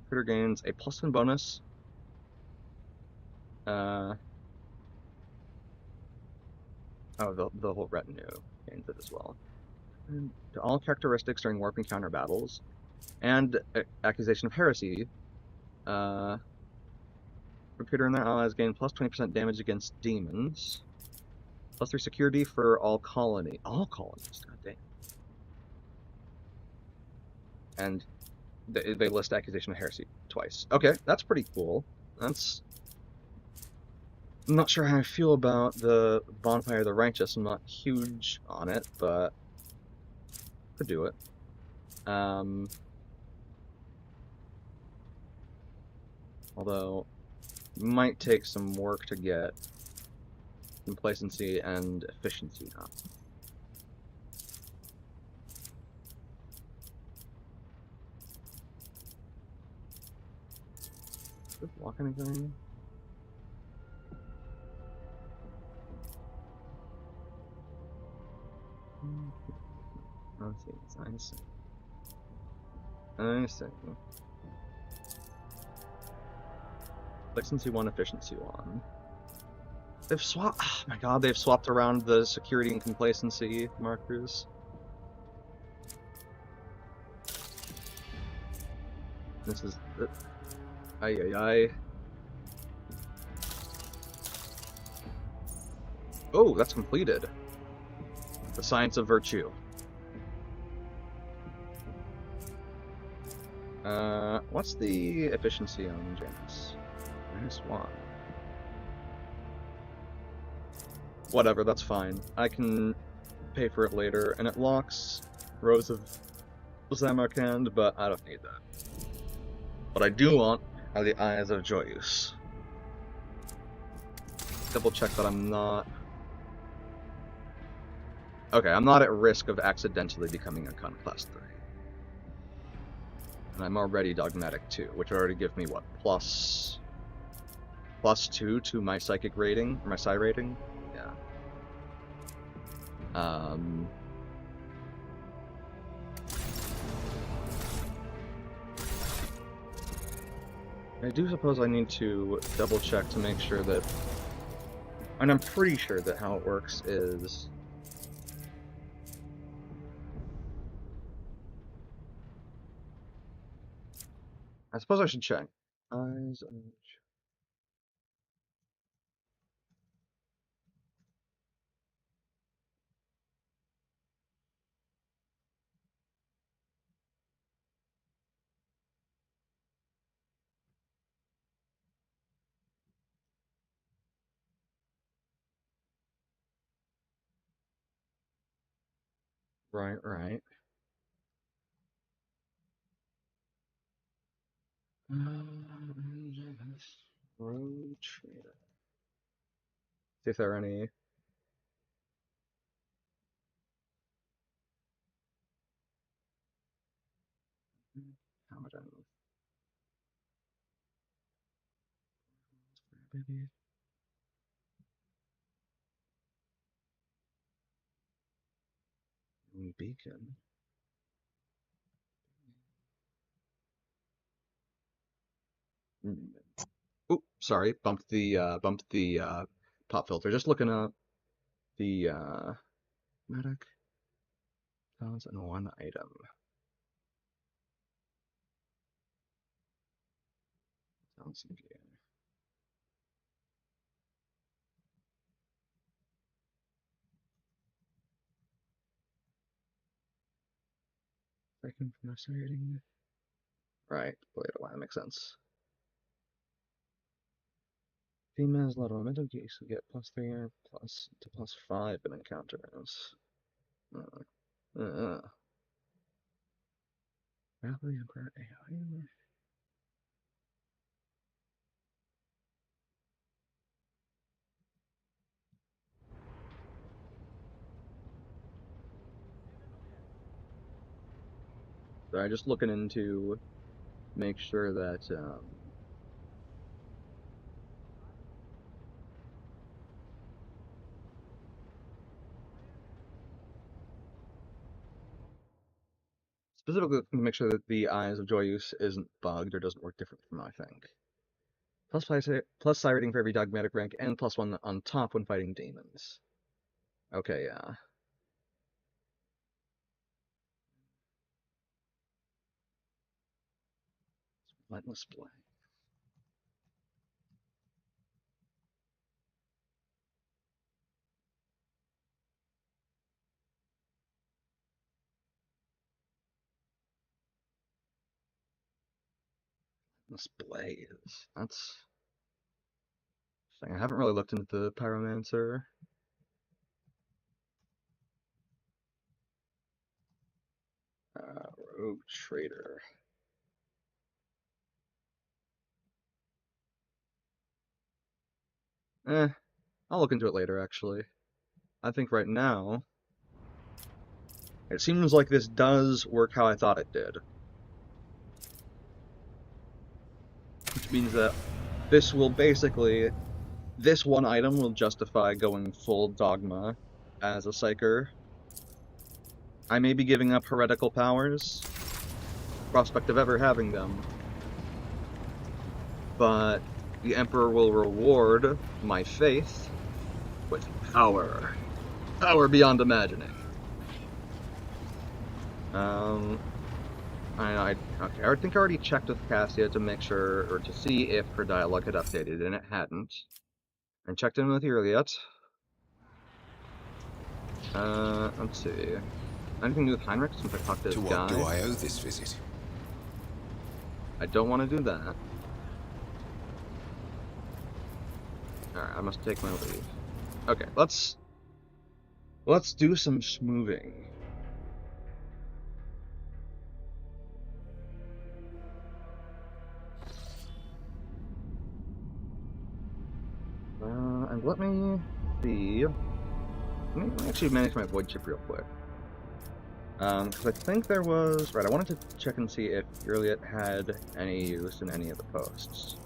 Critter gains a +1 bonus. Oh, the whole retinue gains it as well. And to all characteristics during warp encounter battles. And accusation of heresy. Recruiter and their allies gain +20% damage against demons. +3 security for all colonies. All colonies, god damn. And they list accusation of heresy twice. Okay, that's pretty cool. That's... I'm not sure how I feel about the Bonfire of the Righteous. I'm not huge on it, but could do it. Although, might take some work to get complacency and efficiency up. Does it block anything? Let's see. I see. Complacency 1, efficiency 1. They've swapped. Oh my god, they've swapped around the security and complacency markers. This is. Ay. Oh, that's completed. The Science of Virtue. What's the efficiency on Janus? -1. Whatever, that's fine. I can pay for it later, and it locks Rose of Samarkand, but I don't need that. What I do want are the Eyes of Joyous. Double check that I'm not... Okay, I'm not at risk of accidentally becoming a Con Class 3. And I'm already Dogmatic 2, which would already give me, what, +2 to my Psychic rating, or my Psi rating? Yeah. I do suppose I need to double check to make sure that, and I'm pretty sure that how it works is I suppose I should check. Eyes of... Right, right. Road trader. See if there are any. How much I know. Baby. Beacon. Oop, sorry, bumped the pop filter. Just looking up the medic 1001 item. Sounds good. Second from rating. Right, wait a while, that makes sense. Females let momentum geese will get +3 plus to +5 in encounters. Rapidly Emperor AI. Sorry, just looking into make sure that specifically to make sure that the Eyes of Joyous isn't bugged or doesn't work different from I think. Plus psi rating for every dogmatic rank and +1 on top when fighting demons. Okay, yeah. Relentless Blade. Relentless Blaze. That's... I haven't really looked into the Pyromancer. Rogue Trader. I'll look into it later, actually. I think right now, it seems like this does work how I thought it did. Which means that this will basically... This one item will justify going full Dogma as a Psyker. I may be giving up heretical powers, prospect of ever having them, but the Emperor will reward my faith with power. Power beyond imagining. Okay, I think I already checked with Cassia to make sure, or to see if her dialogue had updated, and it hadn't. And checked in with Owlcat. Let's see. Anything new with Heinrich since I talked to this guy? To what do I owe this visit? I don't want to do that. Alright, I must take my leave. Okay, let's do some schmoving. And let me see. Let me actually manage my void chip real quick. Because I think there was... Right, I wanted to check and see if Owlcat had any use in any of the posts.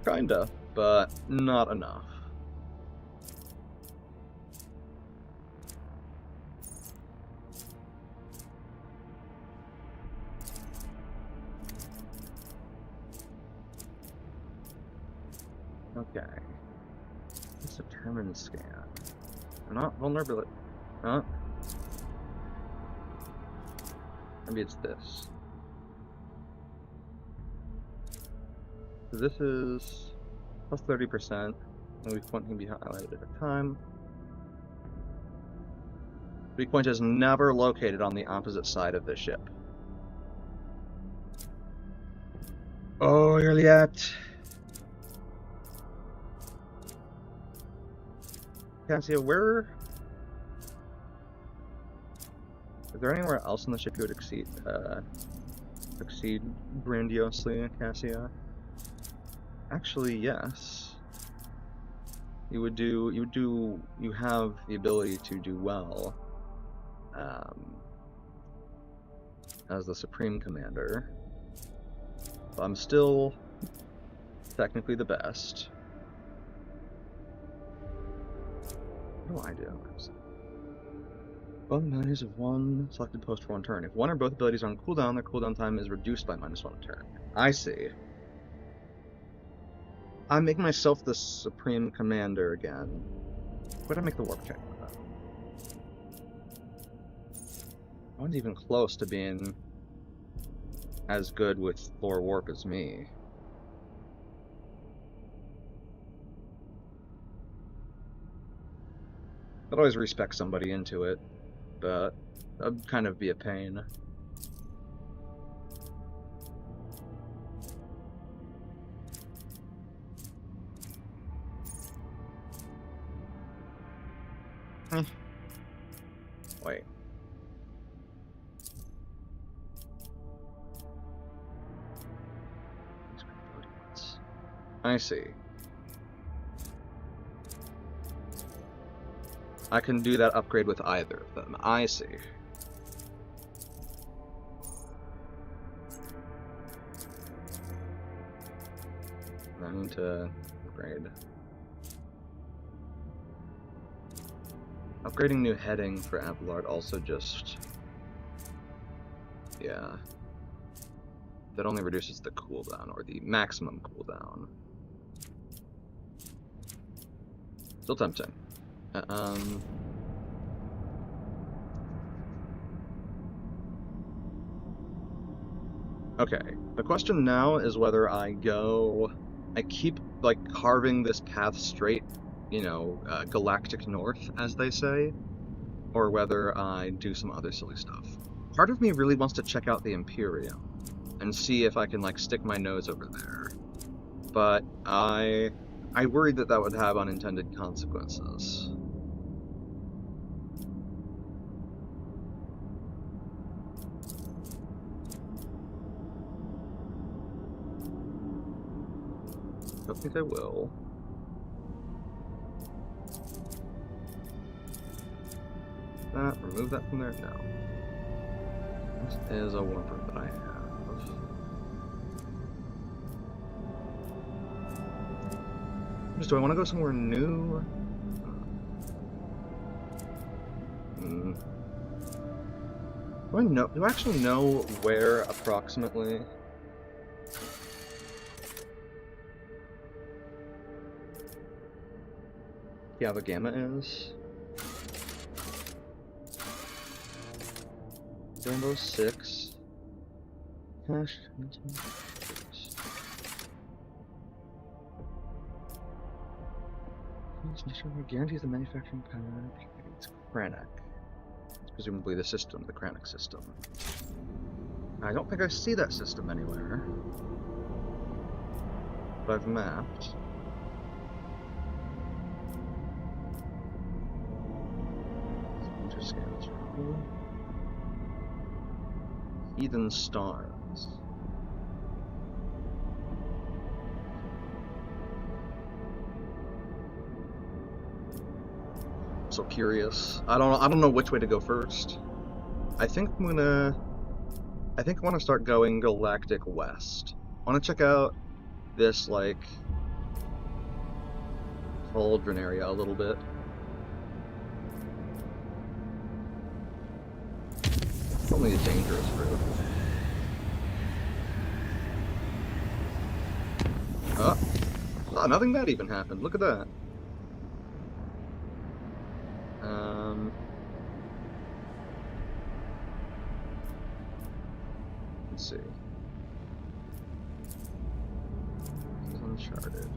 Kinda, but not enough. Okay. Let's determine scan. Not vulnerability. Huh? Maybe it's this. So this is plus 30%. And weak point can be highlighted at a time. Weak point is never located on the opposite side of the ship. Oh, Owlcat. Cassia, where... Is there anywhere else in the ship you would succeed grandiosely, Cassia? Actually, yes. You have the ability to do well as the Supreme Commander. I'm still technically the best. What do I do? Both abilities of one selected post for one turn. If one or both abilities are on cooldown, their cooldown time is reduced by -1 a turn. I see. I'm making myself the Supreme Commander again. Where did I make the warp check for that? I wasn't even close to being as good with floor warp as me. I'd always respect somebody into it, but that'd kind of be a pain. Wait. I see. I can do that upgrade with either of them. I see. I need to upgrade. Upgrading new heading for Abelard also just... yeah. That only reduces the cooldown, or the maximum cooldown. Still tempting. Okay, the question now is whether I keep, like, carving this path straight, you know, galactic north, as they say, or whether I do some other silly stuff. Part of me really wants to check out the Imperium, and see if I can, like, stick my nose over there. But I worried that would have unintended consequences. Don't think I will. Remove that from there? No. This is a warper that I have. Do I want to go somewhere new? Do I actually know where approximately? Yava Gamma is? Rainbow 6. Cash. Guarantees the manufacturing power. It's Kranich. It's presumably the system, the Kranich system. I don't think I see that system anywhere. But I've mapped. Interscans. Heathen Stars. So curious. I don't know which way to go first. I think I want to start going galactic west. I want to check out this, like, cauldron area a little bit. It's only a dangerous route. Oh, nothing bad even happened. Look at that. Let's see. Uncharted.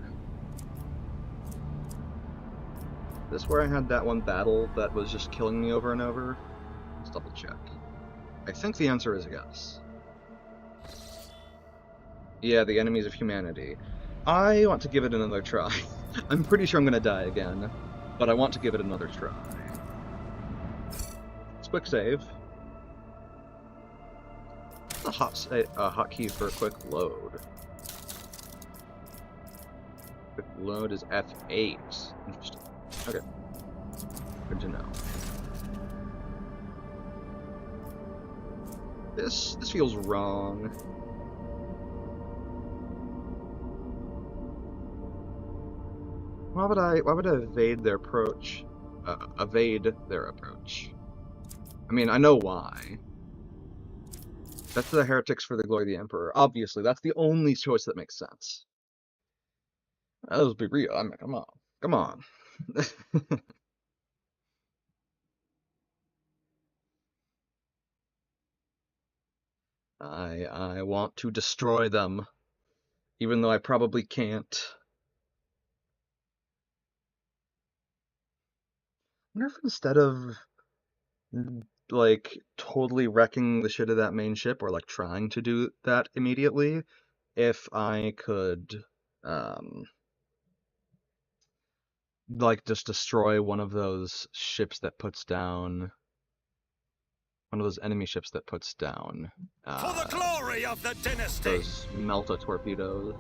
This where I had that one battle that was just killing me over and over? Let's double check. I think the answer is yes. Yeah, the enemies of humanity. I want to give it another try. I'm pretty sure I'm gonna die again, but I want to give it another try. Let's quick save. A hotkey for a quick load. Quick load is F8. Interesting. Okay. Good to know. This feels wrong. Why would I evade their approach? Evade their approach. I mean, I know why. That's the heretics for the glory of the Emperor. Obviously, that's the only choice that makes sense. Let's be real. I mean, come on. Come on. I want to destroy them, even though I probably can't. I wonder if instead of like totally wrecking the shit of that main ship, or like trying to do that immediately, if I could like just destroy one of those ships that puts down one of those enemy ships that puts down For the glory of the dynasty. those Melta torpedoes.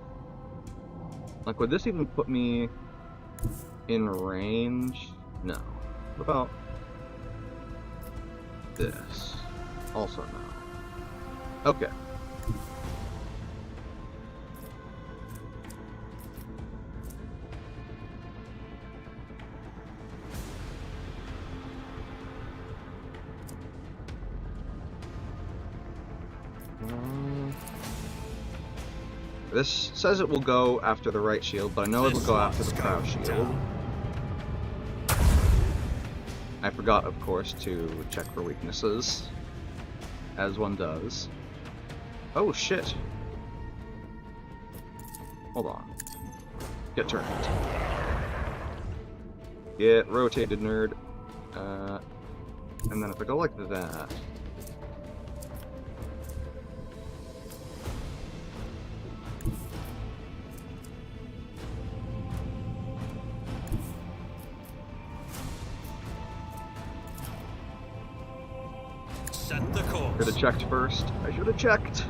Like, would this even put me in range? No. What about this? Also no. Okay. This says it will go after the right shield, but I know it will go after the prow shield. I forgot, of course, to check for weaknesses, as one does. Oh shit! Hold on. Get turned. Get rotated, nerd. And then if I go like that... Set the course. Should have checked first. I should have checked.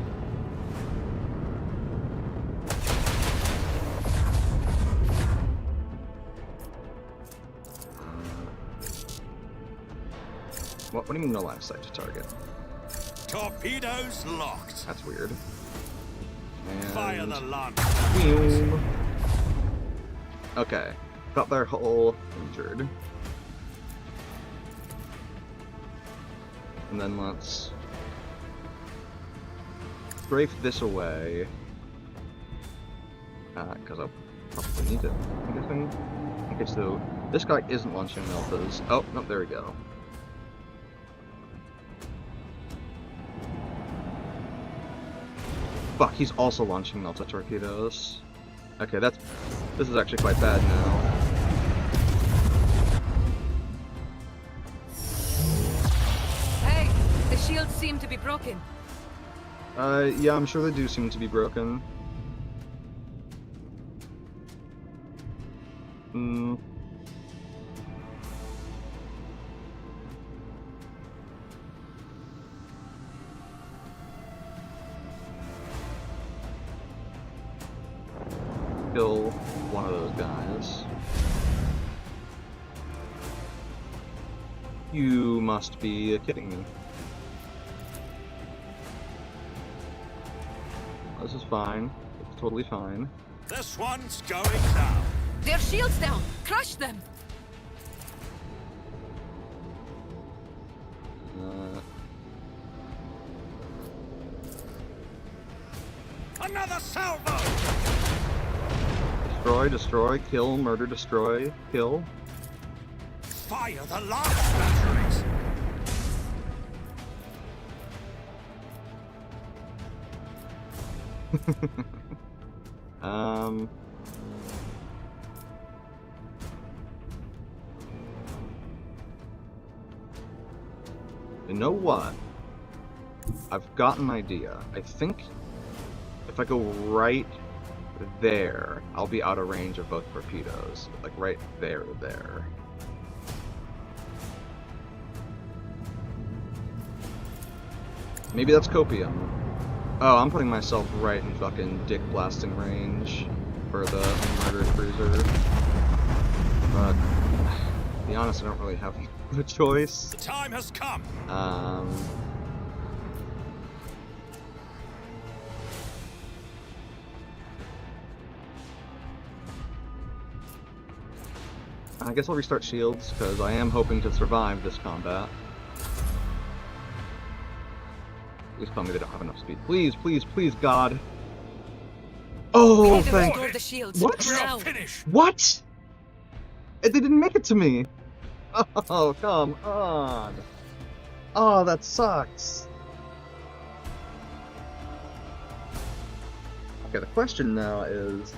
What do you mean no line of sight to target? Torpedoes locked. That's weird. And Fire the launch. boom. Okay. Got their hull injured. And then let's strafe this away. Because I'll probably need it, I'm guessing. Okay, so this guy isn't launching Meltas. Oh, no, there we go. Fuck, he's also launching Melta torpedoes. Okay, this is actually quite bad now. Hey, the shields seem to be broken. Yeah, I'm sure they do seem to be broken. Kill one of those guys. You must be kidding me. This is fine. It's totally fine. This one's going down. Their shields down! Crush them! Another salvo! Destroy, destroy, kill, murder, destroy, kill. Fire the launch batteries! You know what? I've got an idea. I think if I go right there, I'll be out of range of both torpedoes. Like right there. Maybe that's copium. Oh, I'm putting myself right in fucking dick blasting range for the murder cruiser. But, to be honest, I don't really have a choice. The time has come. I guess I'll restart shields, because I am hoping to survive this combat. Please tell me they don't have enough speed. Please, please, please, God. Oh, thank... Restore the shields. What? Now. Finish. What? They didn't make it to me. Oh, come on. Oh, that sucks. Okay, the question now is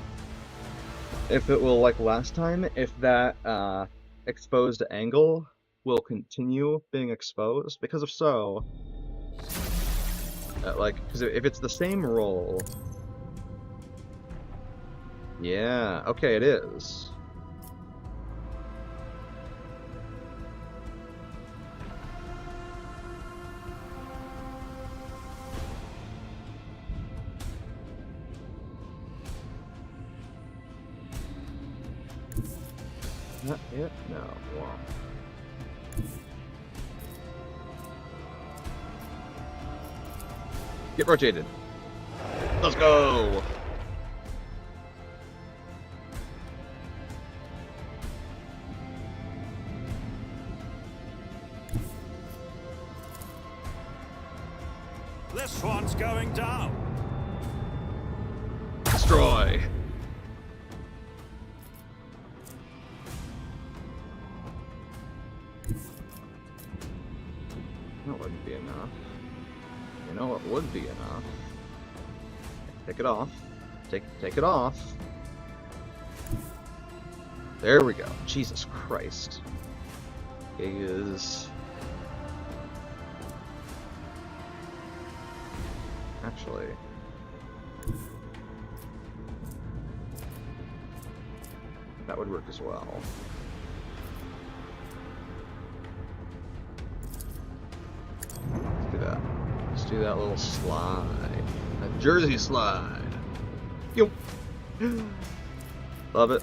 if it will, like last time, if that exposed angle will continue being exposed. Because if so, because if it's the same roll, yeah, okay, it is. Not it? No. Wow. Get rotated. Let's go! This one's going down. Destroy! That wouldn't be enough. You know what would be enough? Take it off. Take it off. There we go. Jesus Christ. Is actually that would work as well. Let's do that. Let's do that little slide. A Jersey slide. Yo. Love it.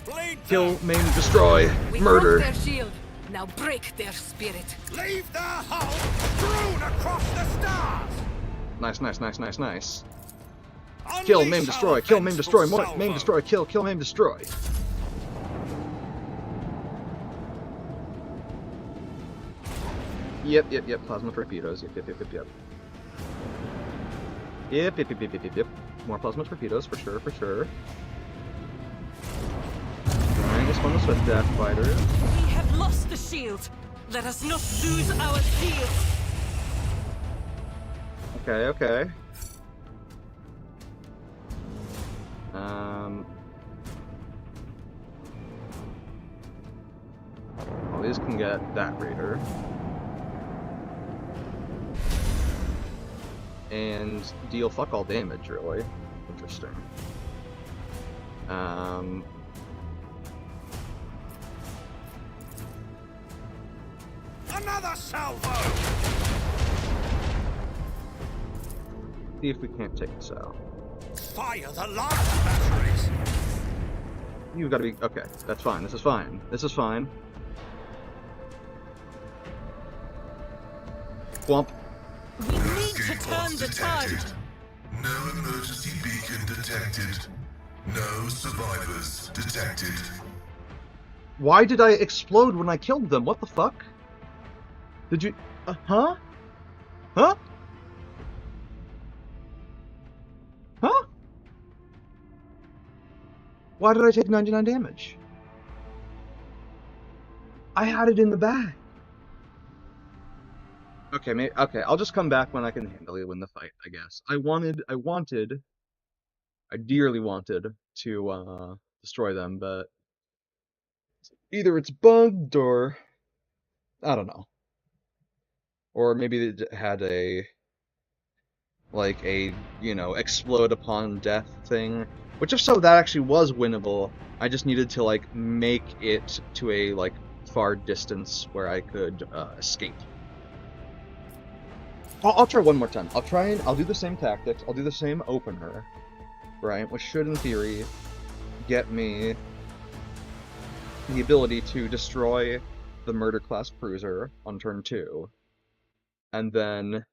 Bleed Kill, them. maim, destroy, We murder. broke their shield. Now break their spirit. Leave their hull strewn across the stars. Nice, nice, nice, nice, nice. Unleash Kill, maim, our destroy, kill, maim, destroy, vengeful more, maim, salvo. destroy, kill, maim, destroy. Yep, plasma torpedoes, yep. Yep. More plasma torpedoes, for sure. Trying this one with Swift Death Fighters. We have lost the shield. Let us not lose our shield. Okay. Well, these can get that raider. And deal fuck all damage, really. Interesting. Another salvo. See if we can't take this out. Fire the last batteries. You've got to be... Okay, that's fine. This is fine. Whomp. We need to turn the tide. No emergency beacon detected. No survivors detected. Why did I explode when I killed them? What the fuck? Did you... Huh? Huh? Huh? Why did I take 99 damage? I had it in the bag. Okay, okay, I'll just come back when I can handily win the fight, I guess. I dearly wanted to, destroy them, but either it's bugged or... I don't know. Or maybe it had a, like a, explode upon death thing. Which if so, that actually was winnable. I just needed to, like, make it to a, like, far distance where I could escape. I'll try one more time. I'll do the same tactics. I'll do the same opener, right? Which should, in theory, get me the ability to destroy the murder class cruiser on turn 2. And then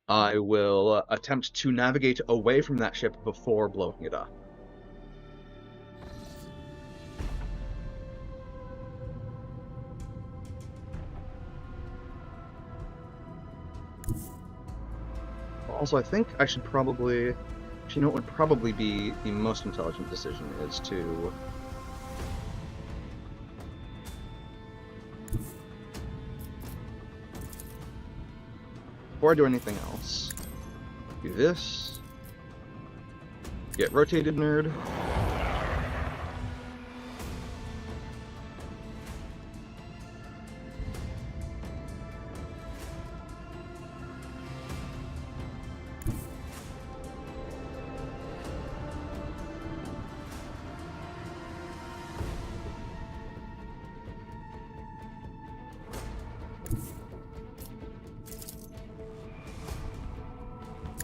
I will attempt to navigate away from that ship before blowing it up. Also, I think I should probably... Actually, you know what would probably be the most intelligent decision is to... Before I do anything else, do this. Get rotated, nerd.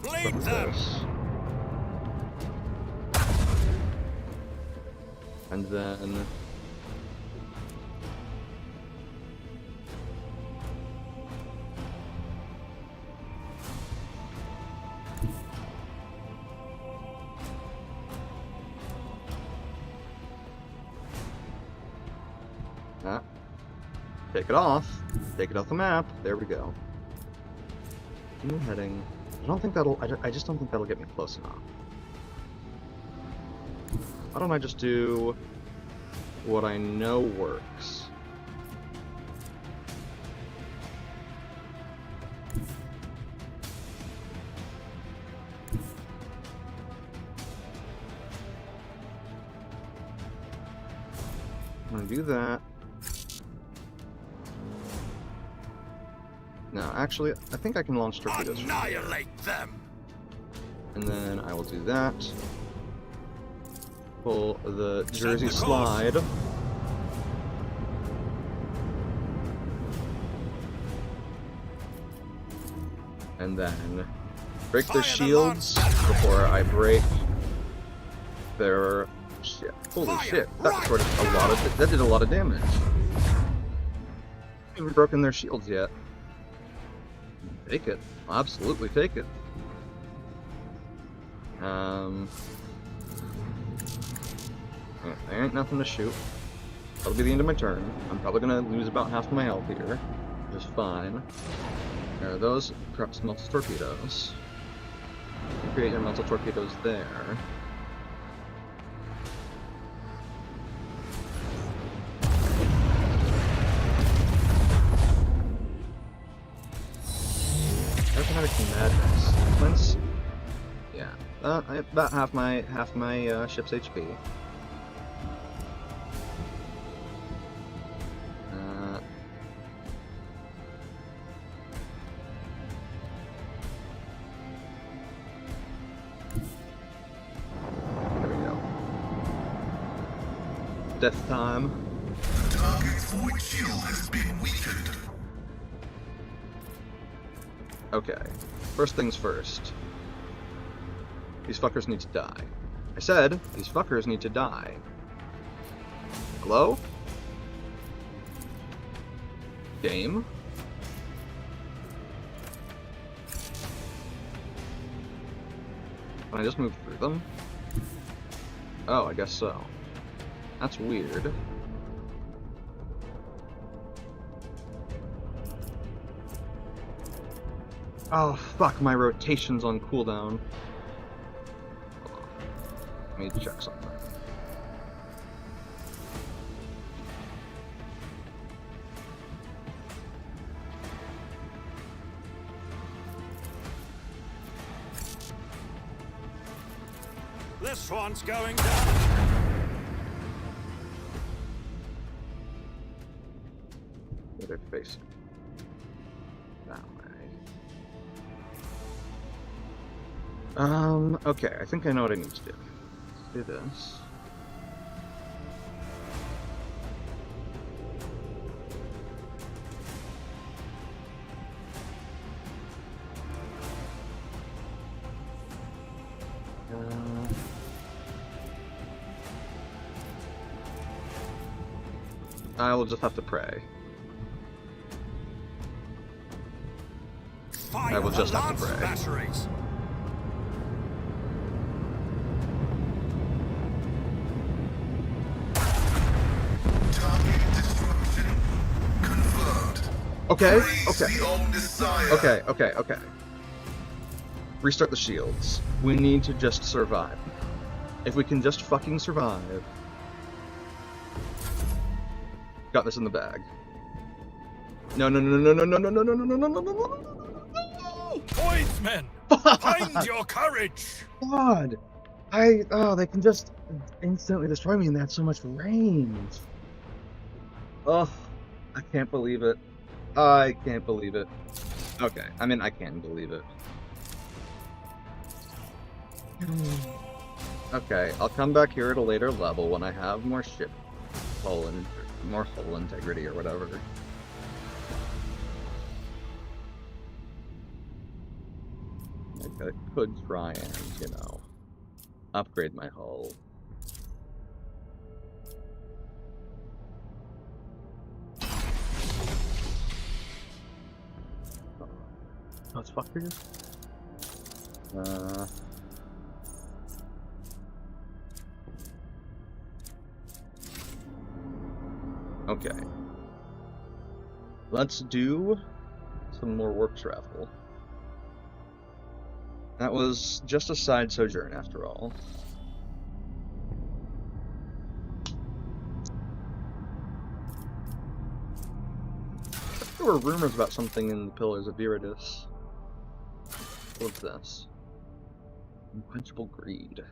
Bleed them! And then... Take it off. Take it off the map. There we go. New heading. I just don't think that'll get me close enough. Why don't I just do what I know works? I'm gonna do that. No, actually, I think I can launch torpedoes. Annihilate them! And then I will do that. Pull the Jersey slide. And then break their shields before I break their shit. Holy shit! That recorded a lot of. That did a lot of damage. I haven't broken their shields yet. Take it. Absolutely take it. There ain't nothing to shoot. That'll be the end of my turn. I'm probably gonna lose about half my health here, which is fine. There are those, perhaps melted torpedoes. Create your melted torpedoes there. Arithmetic madness. Sequence. Yeah, about half my ship's HP. There we go. Death time. Target's void shield has been weakened. Okay, first things first. These fuckers need to die. I said, these fuckers need to die. Hello? Game? Can I just move through them? Oh, I guess so. That's weird. Oh, fuck, my rotation's on cooldown. Hold on. Let me check something. This one's going down! Where they're facing. that way. Okay, I think I know what I need to do. Do this. I will just have to pray. Fire I will the just have lance to pray. batteries. Target destruction confirmed. Okay, Praise okay. the Omnissiah. Okay. Restart the shields. We need to just survive. If we can just fucking survive. Got this in the bag. No. Pointsmen, find your courage. God! They can just instantly destroy me and they have so much range. Oh, I can't believe it. I can't believe it. Okay, I mean, I can believe it. Okay, I'll come back here at a later level when I have more ship hull and more hull integrity or whatever. I could try and, you know, upgrade my hull. Let's fuck for you. Okay. Let's do some more work travel. That was just a side sojourn after all. There were rumors about something in the Pillars of Viridis. What's this? Unquenchable greed.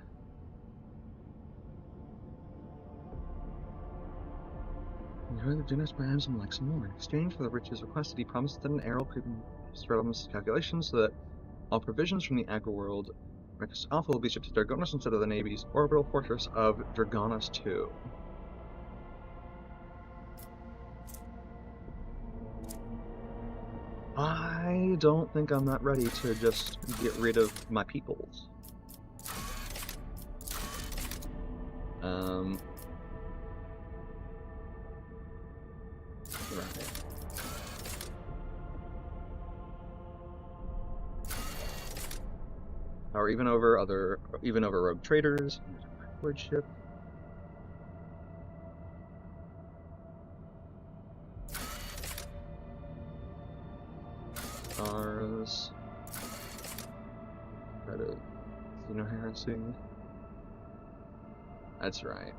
Enjoy the Dunas Brahms and like some more. In exchange for the riches requested, he promised that an arrow could Stradamus calculations so that all provisions from the Agri world Rex Alpha will be shipped to Dragonus instead of the Navy's orbital fortress of Dragonus 2. I don't think I'm not ready to just get rid of my peoples. Right. Or even over rogue traders. Backward ship. Stars. Credit. Heresy. That's right.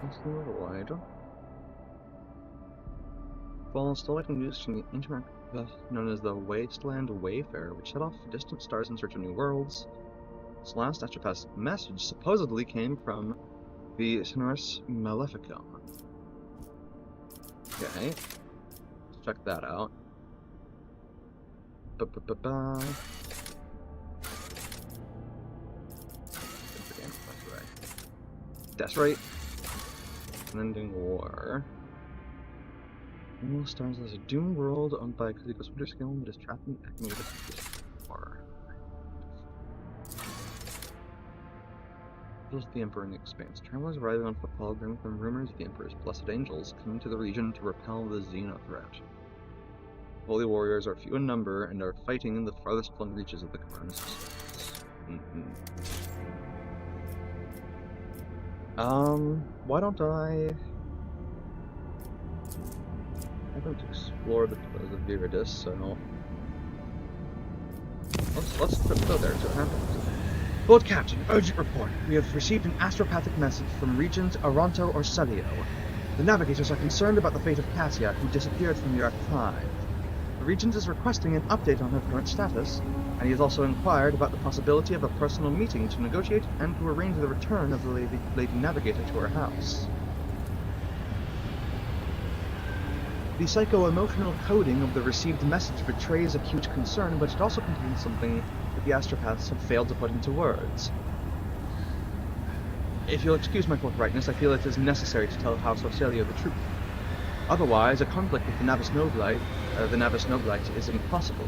That's the wide. While still collecting news from the internet known as the Wasteland Wayfarer, which set off distant stars in search of new worlds. This last astropath message supposedly came from the Sonorous Maleficon. Okay, let's check that out. That's right. Ending war. Almost stars as a doomed world owned by Kaziko's winter skill that is trapped in the acme of war. The Emperor in the Expanse. Travelers arriving on footfall bring from rumors of the Emperor's blessed angels coming to the region to repel the Xeno threat. Holy warriors are few in number and are fighting in the farthest flung reaches of the Caverns. Why don't I don't explore the Pillars of Viridis, so let's go there, see what happens. Lord Captain, urgent report. We have received an astropathic message from Regent Aranto Orselio. The navigators are concerned about the fate of Cassia, who disappeared from the archive. The Regent is requesting an update on her current status, and he has also inquired about the possibility of a personal meeting to negotiate and to arrange the return of the Lady Navigator to her house. The psycho-emotional coding of the received message betrays acute concern, but it also contains something that the astropaths have failed to put into words. If you'll excuse my forthrightness, I feel it is necessary to tell House Orcelio the truth. Otherwise, a conflict with the Navis Nobilite is impossible,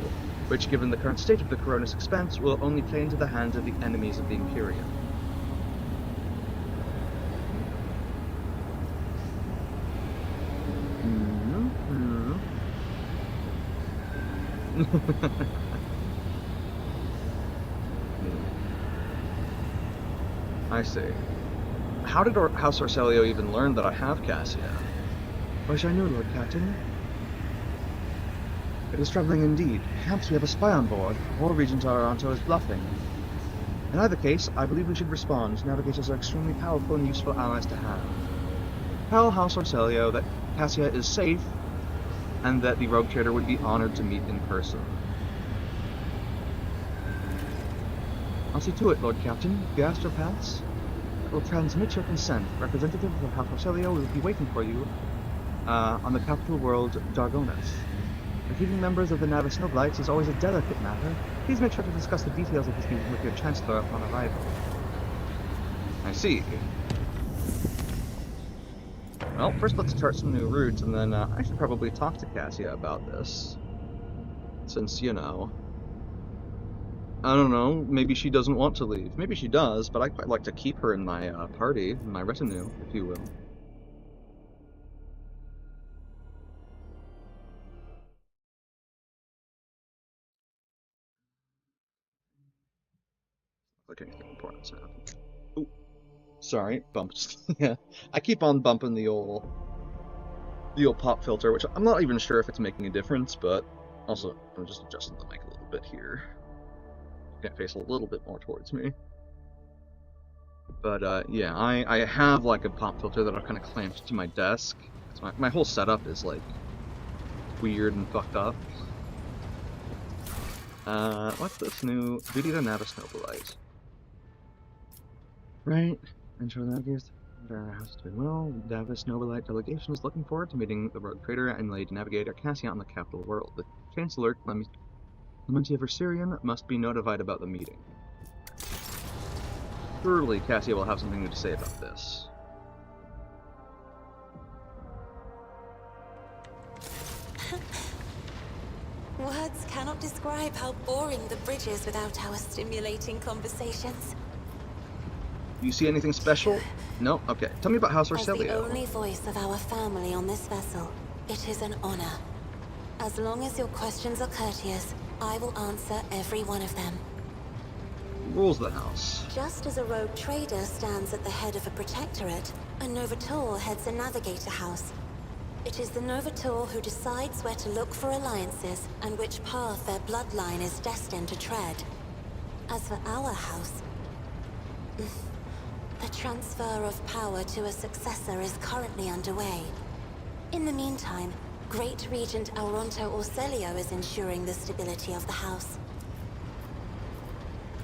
which, given the current state of the Coronis Expanse, will only play into the hands of the enemies of the Imperium. I see. How did House Orcelio even learn that I have Cassia? Wish I knew, Lord Captain. It is troubling indeed. Perhaps we have a spy on board, or Regent Aranto is bluffing. In either case, I believe we should respond. Navigators are extremely powerful and useful allies to have. Tell House Orcelio that Cassia is safe, and that the rogue trader would be honored to meet in person. I'll see to it, Lord Captain. The astropaths will transmit your consent. Representative of House Orcelio will be waiting for you on the capital world, Dargonis. Receiving members of the Navis Nobilites is always a delicate matter. Please make sure to discuss the details of this meeting with your Chancellor upon arrival. I see. Well, first let's chart some new routes, and then I should probably talk to Cassia about this. Since, you know... I don't know, maybe she doesn't want to leave. Maybe she does, but I'd quite like to keep her in my party, in my retinue, if you will. Like anything important's happened. Ooh, sorry, bumped. Yeah, I keep on bumping the old pop filter, which I'm not even sure if it's making a difference, but also I'm just adjusting the mic a little bit here. Get face a little bit more towards me. But yeah, I have like a pop filter that I've kind of clamped to my desk. So my whole setup is like weird and fucked up. What's this new duty to Navis Nobilite? Right, ensure navigators our house doing well. The Navis Nobilite delegation is looking forward to meeting the rogue trader and Lady Navigator Cassia on the capital world. The Chancellor Clementia Verserian must be notified about the meeting. Surely Cassia will have something to say about this. Words cannot describe how boring the bridge is without our stimulating conversations. You see anything special? No? Okay. Tell me about House As the Orcelio. only voice of our family on this vessel, it is an honor. As long as your questions are courteous, I will answer every one of them. Who rules the house? Just as a rogue trader stands at the head of a protectorate, a Novator heads a navigator house. It is the Novator who decides where to look for alliances and which path their bloodline is destined to tread. As for our house, the transfer of power to a successor is currently underway. In the meantime, Great Regent Auronto Orcelio is ensuring the stability of the house.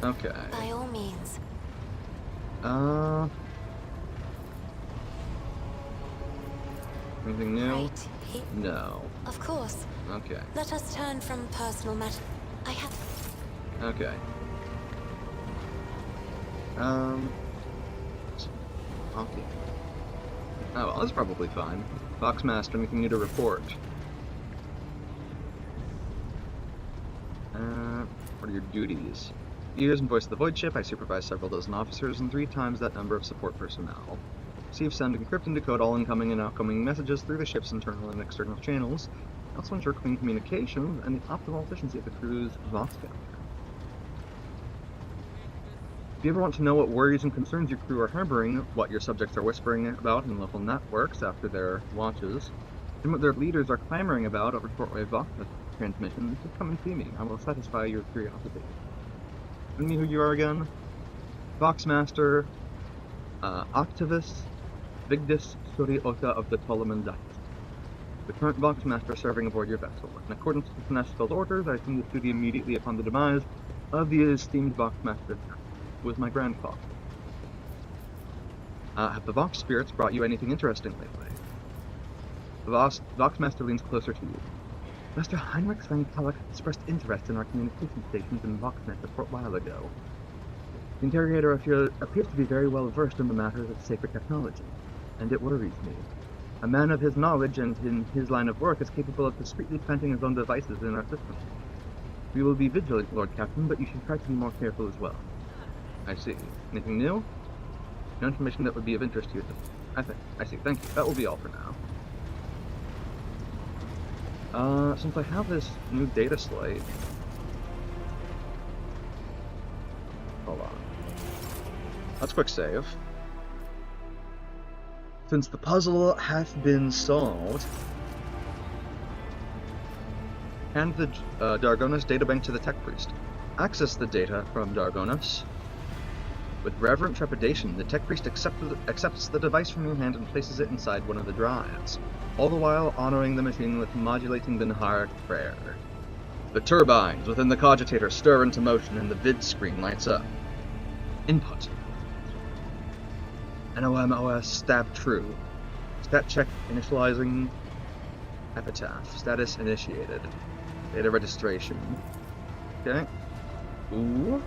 Okay. By all means. Anything new? Right. No. Of course. Okay. Let us turn from personal matter. I have... Okay. Okay. Oh, well, that's probably fine. Foxmaster, anything new to report? What are your duties? Ears and Voice of the Void ship, I supervise several dozen officers and 3 times that number of support personnel. Receive, send, encrypt, and decode all incoming and outgoing messages through the ship's internal and external channels. Also ensure clean communication and the optimal efficiency of the crew's Vox capture. If you ever want to know what worries and concerns your crew are harboring, what your subjects are whispering about in local networks after their watches, and what their leaders are clamoring about over shortwave Vox transmissions, just come and see me. I will satisfy your curiosity. Tell me who you are again. Voxmaster, Octavius Vigdis Suriota of the Ptolemon Dynasty. The current Voxmaster serving aboard your vessel. In accordance with Senescal's orders, I assume this duty immediately upon the demise of the esteemed Voxmaster, who is my grandfather. Have the Vox spirits brought you anything interesting lately? Voxmaster leans closer to you. Master Heinrich Van Kallik expressed interest in our communication stations in Voxnet a short while ago. The interrogator appears to be very well versed in the matters of sacred technology, and it worries me. A man of his knowledge and in his line of work is capable of discreetly planting his own devices in our system. We will be vigilant, Lord Captain, but you should try to be more careful as well. I see. Anything new? No information that would be of interest to you. I see. Thank you. That will be all for now. Since I have this new data slate... Hold on. Let's quick save. Since the puzzle hath been solved, hand the Dargonis databank to the tech priest. Access the data from Dargonis. With reverent trepidation, the tech priest accepts the device from your hand and places it inside one of the drives, all the while honoring the machine with modulating Binharic prayer. The turbines within the cogitator stir into motion and the vid screen lights up. Input. NOMOS stab true. Stat check initializing epitaph. Status initiated. Data registration. Okay. Ooh.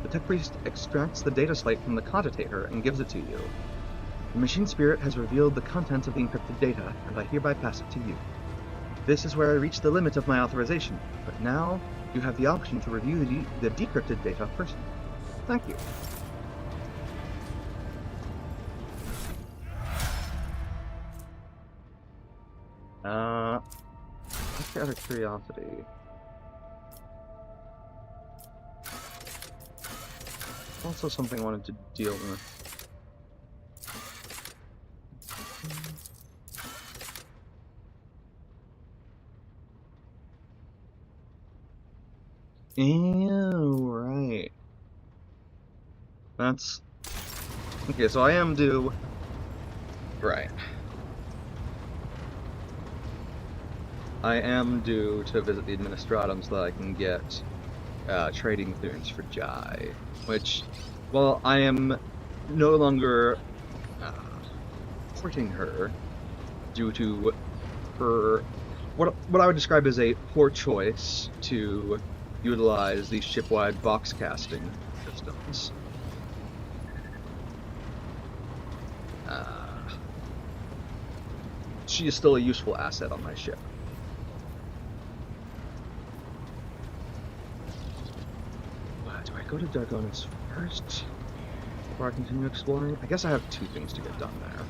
The tech priest extracts the data slate from the cogitator and gives it to you. The machine spirit has revealed the contents of the encrypted data, and I hereby pass it to you. This is where I reach the limit of my authorization, but now you have the option to review the decrypted data personally. Thank you. Just out of curiosity. Also something I wanted to deal with. Ew, right. That's... Okay, so I am due... Right. I am due to visit the Administratum so that I can get trading clearance for Jai, which, well, I am no longer courting her due to her, what I would describe as a poor choice to utilize these ship-wide box casting systems. She is still a useful asset on my ship. Do I go to Dargonis first before I continue exploring? I guess I have two things to get done there.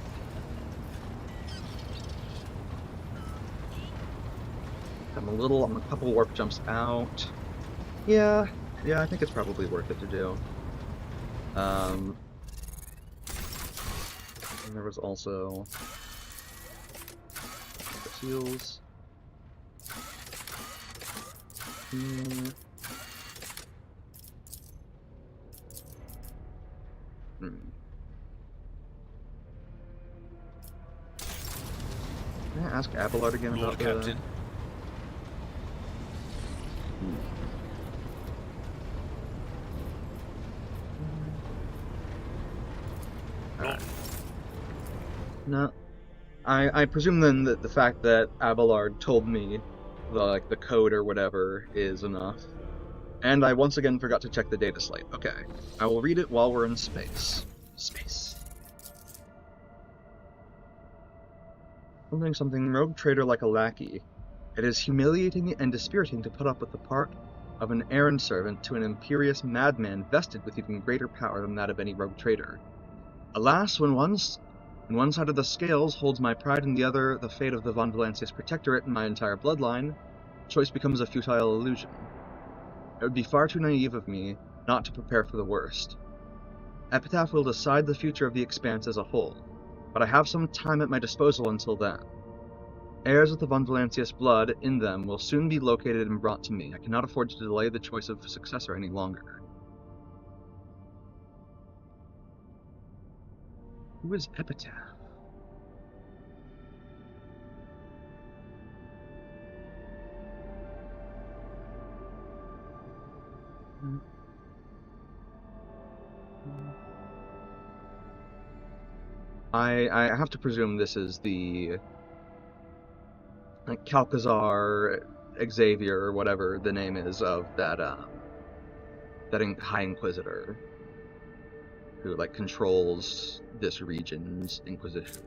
I'm a couple warp jumps out. Yeah, I think it's probably worth it to do. And there was also the seals. Can I ask Abelard again Lord about Captain. Alright. No. I presume then that the fact that Abelard told me the code or whatever is enough. And I once again forgot to check the data slate. Okay. I will read it while we're in space. Something rogue trader like a lackey. It is humiliating and dispiriting to put up with the part of an errand servant to an imperious madman vested with even greater power than that of any rogue trader. Alas, when one side of the scales holds my pride and the other the fate of the Von Valancius Protectorate and my entire bloodline, choice becomes a futile illusion. It would be far too naive of me not to prepare for the worst. Epitaph will decide the future of the Expanse as a whole, but I have some time at my disposal until then. Heirs with the Von Valancius blood in them will soon be located and brought to me. I cannot afford to delay the choice of successor any longer. Who is Epitaph? I have to presume this is the like Calcazar, Xavier, or whatever the name is of that High Inquisitor who like controls this region's Inquisition.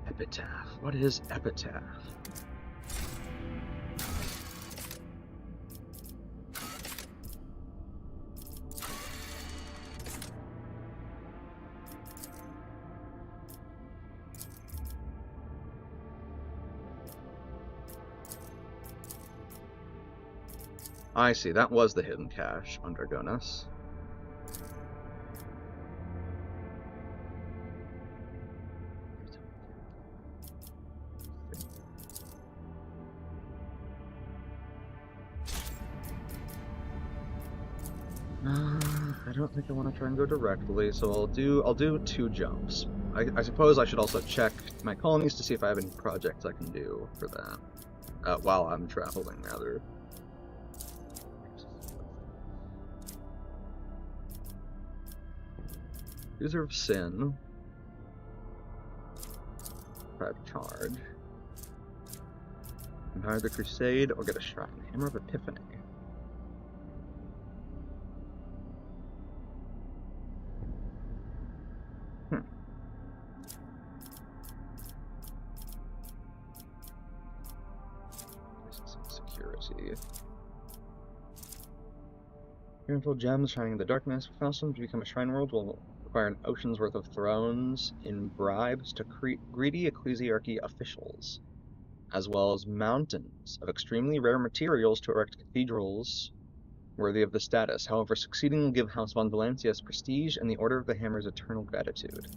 Epitaph. What is epitaph? I see, that was the hidden cache under Gonas. I don't think I want to try and go directly, so I'll do 2 jumps. I suppose I should also check my colonies to see if I have any projects I can do for that while I'm traveling, rather. User of Sin. Private charge. Empower the Crusade or get a Shrine. Hammer of Epiphany. Security. Beautiful gems shining in the darkness. For Faustin to become a shrine world will require an ocean's worth of thrones in bribes to greedy ecclesiarchy officials, as well as mountains of extremely rare materials to erect cathedrals worthy of the status. However, succeeding will give House von Valencia's prestige and the Order of the Hammer's eternal gratitude.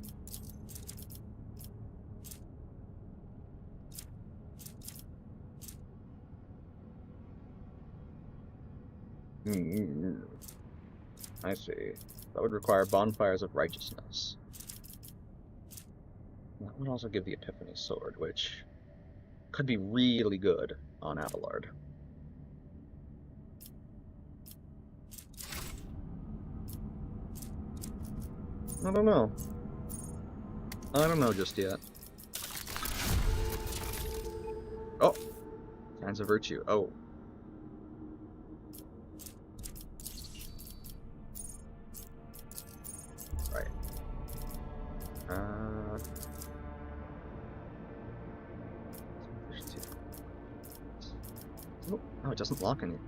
I see. That would require bonfires of righteousness. That would also give the Epiphany Sword, which could be really good on Abelard. I don't know. I don't know just yet. Oh! Signs of Virtue. Oh. Right. Oh, it doesn't lock anything.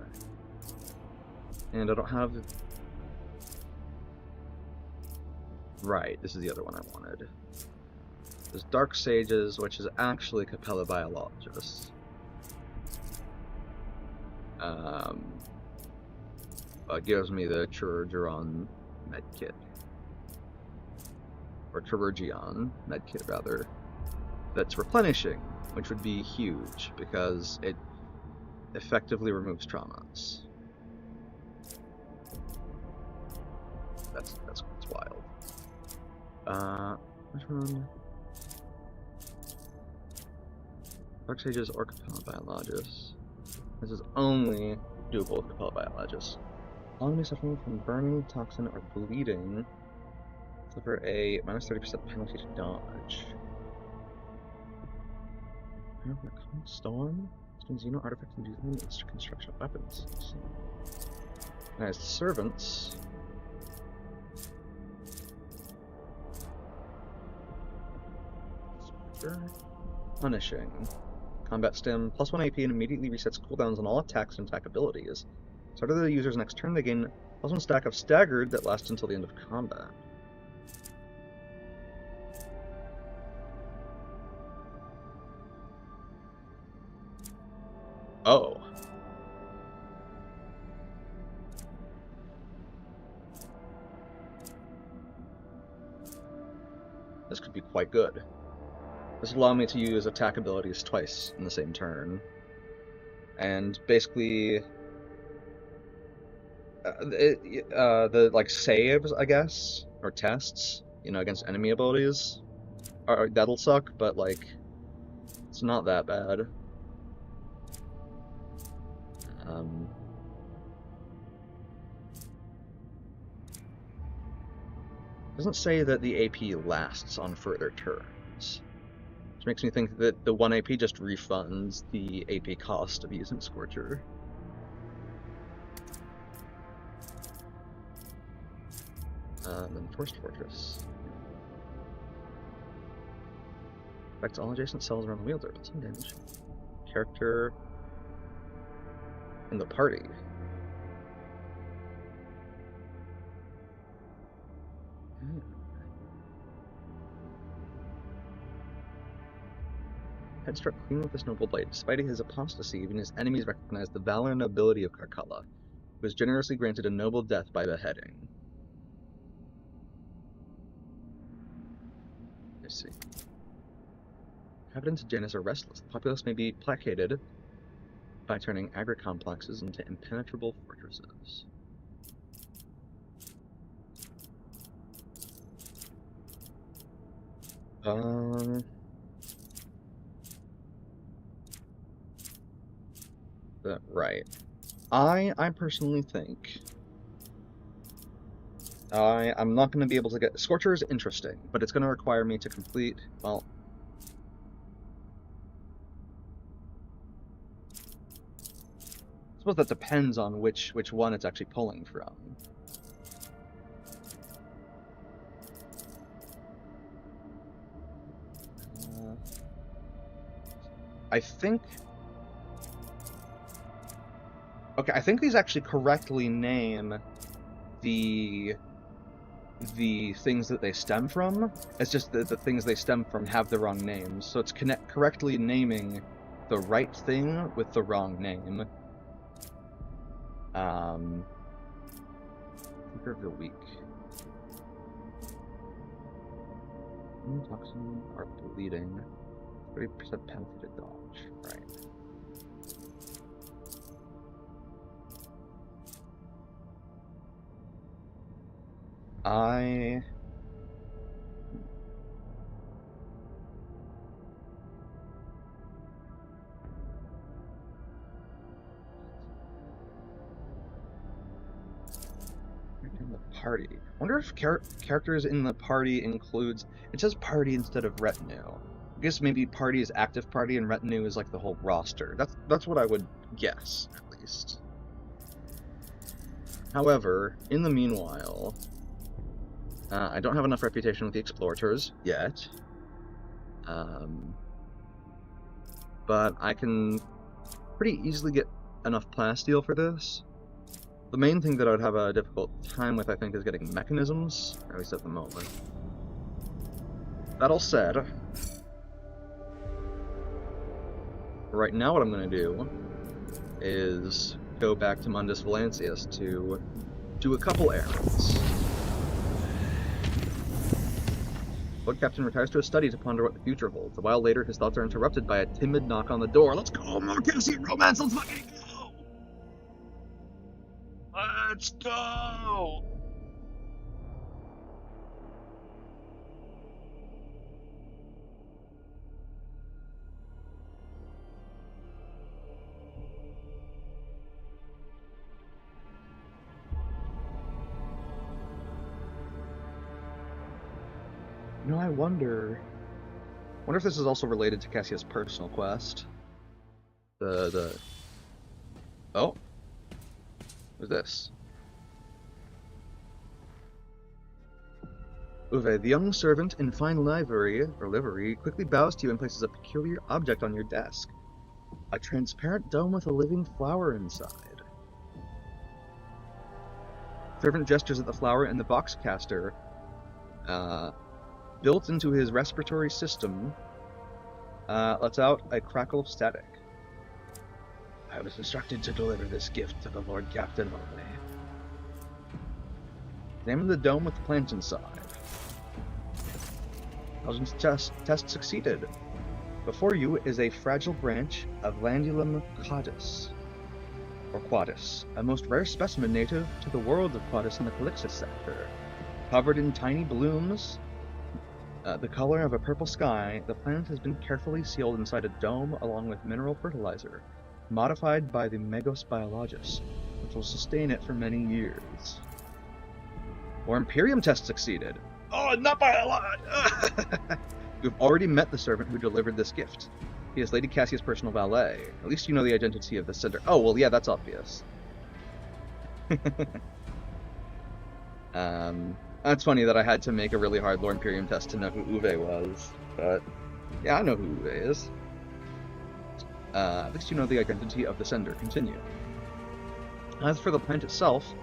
And I don't have... Right, this is the other one I wanted. There's Dark Sages, which is actually Capella Biologist. Gives me the Chirurgion medkit. Or Chirurgion medkit, rather. That's replenishing, which would be huge, because it effectively removes traumas. That's wild. Which one? Dark Sages or Capella Biologist. This is only doable with Capella Biologist. Enemy suffering from burning, toxin, or bleeding suffer a minus 30% penalty to dodge. Storm? Xeno artifacts and use them in construction of weapons. Nice. Servants. Punishing. Combat stim. +1 AP and immediately resets cooldowns on all attacks and attack abilities. Start of the user's next turn, they gain +1 stack of staggered that lasts until the end of combat. Oh. This could be quite good. This will allow me to use attack abilities twice in the same turn. And basically... the, like, saves, I guess, or tests, you know, against enemy abilities. That'll suck, but like, it's not that bad. Doesn't say that the AP lasts on further turns, which makes me think that the 1 AP just refunds the AP cost of using Scorcher. And Forced Fortress. Affects all adjacent cells around the wielder. That's some damage. Character in the party. Head struck clean with this noble blade. Despite his apostasy, even his enemies recognize the valor and nobility of Carcalla, who was generously granted a noble death by beheading. Let's see. Inhabitants of Janus are restless. The populace may be placated by turning agri-complexes into impenetrable fortresses. Right. I personally think I'm not going to be able to get... Scorcher is interesting, but it's going to require me to complete, well... I suppose that depends on which one it's actually pulling from. I think... Okay, I think these actually correctly name the things that they stem from. It's just that the things they stem from have the wrong names. So it's correctly naming the right thing with the wrong name. Seeker of the Week. Toxin are bleeding. 30% penalty to dodge. Right. In the party. I wonder if characters in the party includes... It says party instead of retinue. I guess maybe party is active party and retinue is like the whole roster. That's what I would guess, at least. However, in the meanwhile, I don't have enough reputation with the Explorators yet. But I can pretty easily get enough plasteel for this. The main thing that I would have a difficult time with, I think, is getting mechanisms, at least at the moment. That all said, right now what I'm going to do is go back to Mundus Valancius to do a couple errands. Lord Captain retires to a study to ponder what the future holds. A while later, his thoughts are interrupted by a timid knock on the door. Let's go! More Cassian romance! Let's fucking go! Let's go! You know, I wonder if this is also related to Cassia's personal quest. Oh? Who's this? Uwe, the young servant in fine livery quickly bows to you and places a peculiar object on your desk. A transparent dome with a living flower inside. Servant gestures at the flower and the box caster, built into his respiratory system, lets out a crackle of static. I was instructed to deliver this gift to the Lord Captain only. Examine the dome with the plant inside. Intelligence test succeeded. Before you is a fragile branch of Landulum quadus, or quadus, a most rare specimen native to the world of quadus in the Calixis sector. Covered in tiny blooms, The color of a purple sky, the plant has been carefully sealed inside a dome along with mineral fertilizer, modified by the Megos Biologist, which will sustain it for many years. Or Imperium test succeeded. Oh, not by a lot! You've already met the servant who delivered this gift. He is Lady Cassia's personal valet. At least you know the identity of the sender. Oh, well, yeah, that's obvious. That's funny that I had to make a really hard Lore Imperium test to know who Uwe was, but yeah, I know who Uwe is. At least you know the identity of the sender. Continue. As for the plant itself,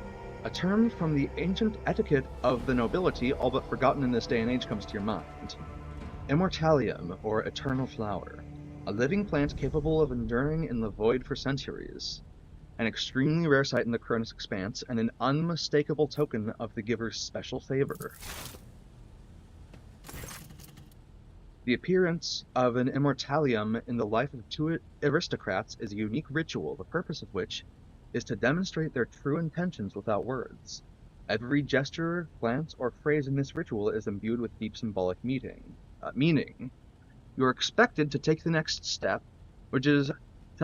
a term from the ancient etiquette of the nobility, all but forgotten in this day and age, comes to your mind. Immortalium, or eternal flower. A living plant capable of enduring in the void for centuries. An extremely rare sight in the Cronus Expanse, and an unmistakable token of the giver's special favor. The appearance of an immortalium in the life of two aristocrats is a unique ritual, the purpose of which is to demonstrate their true intentions without words. Every gesture, glance, or phrase in this ritual is imbued with deep symbolic meaning. You are expected to take the next step, which is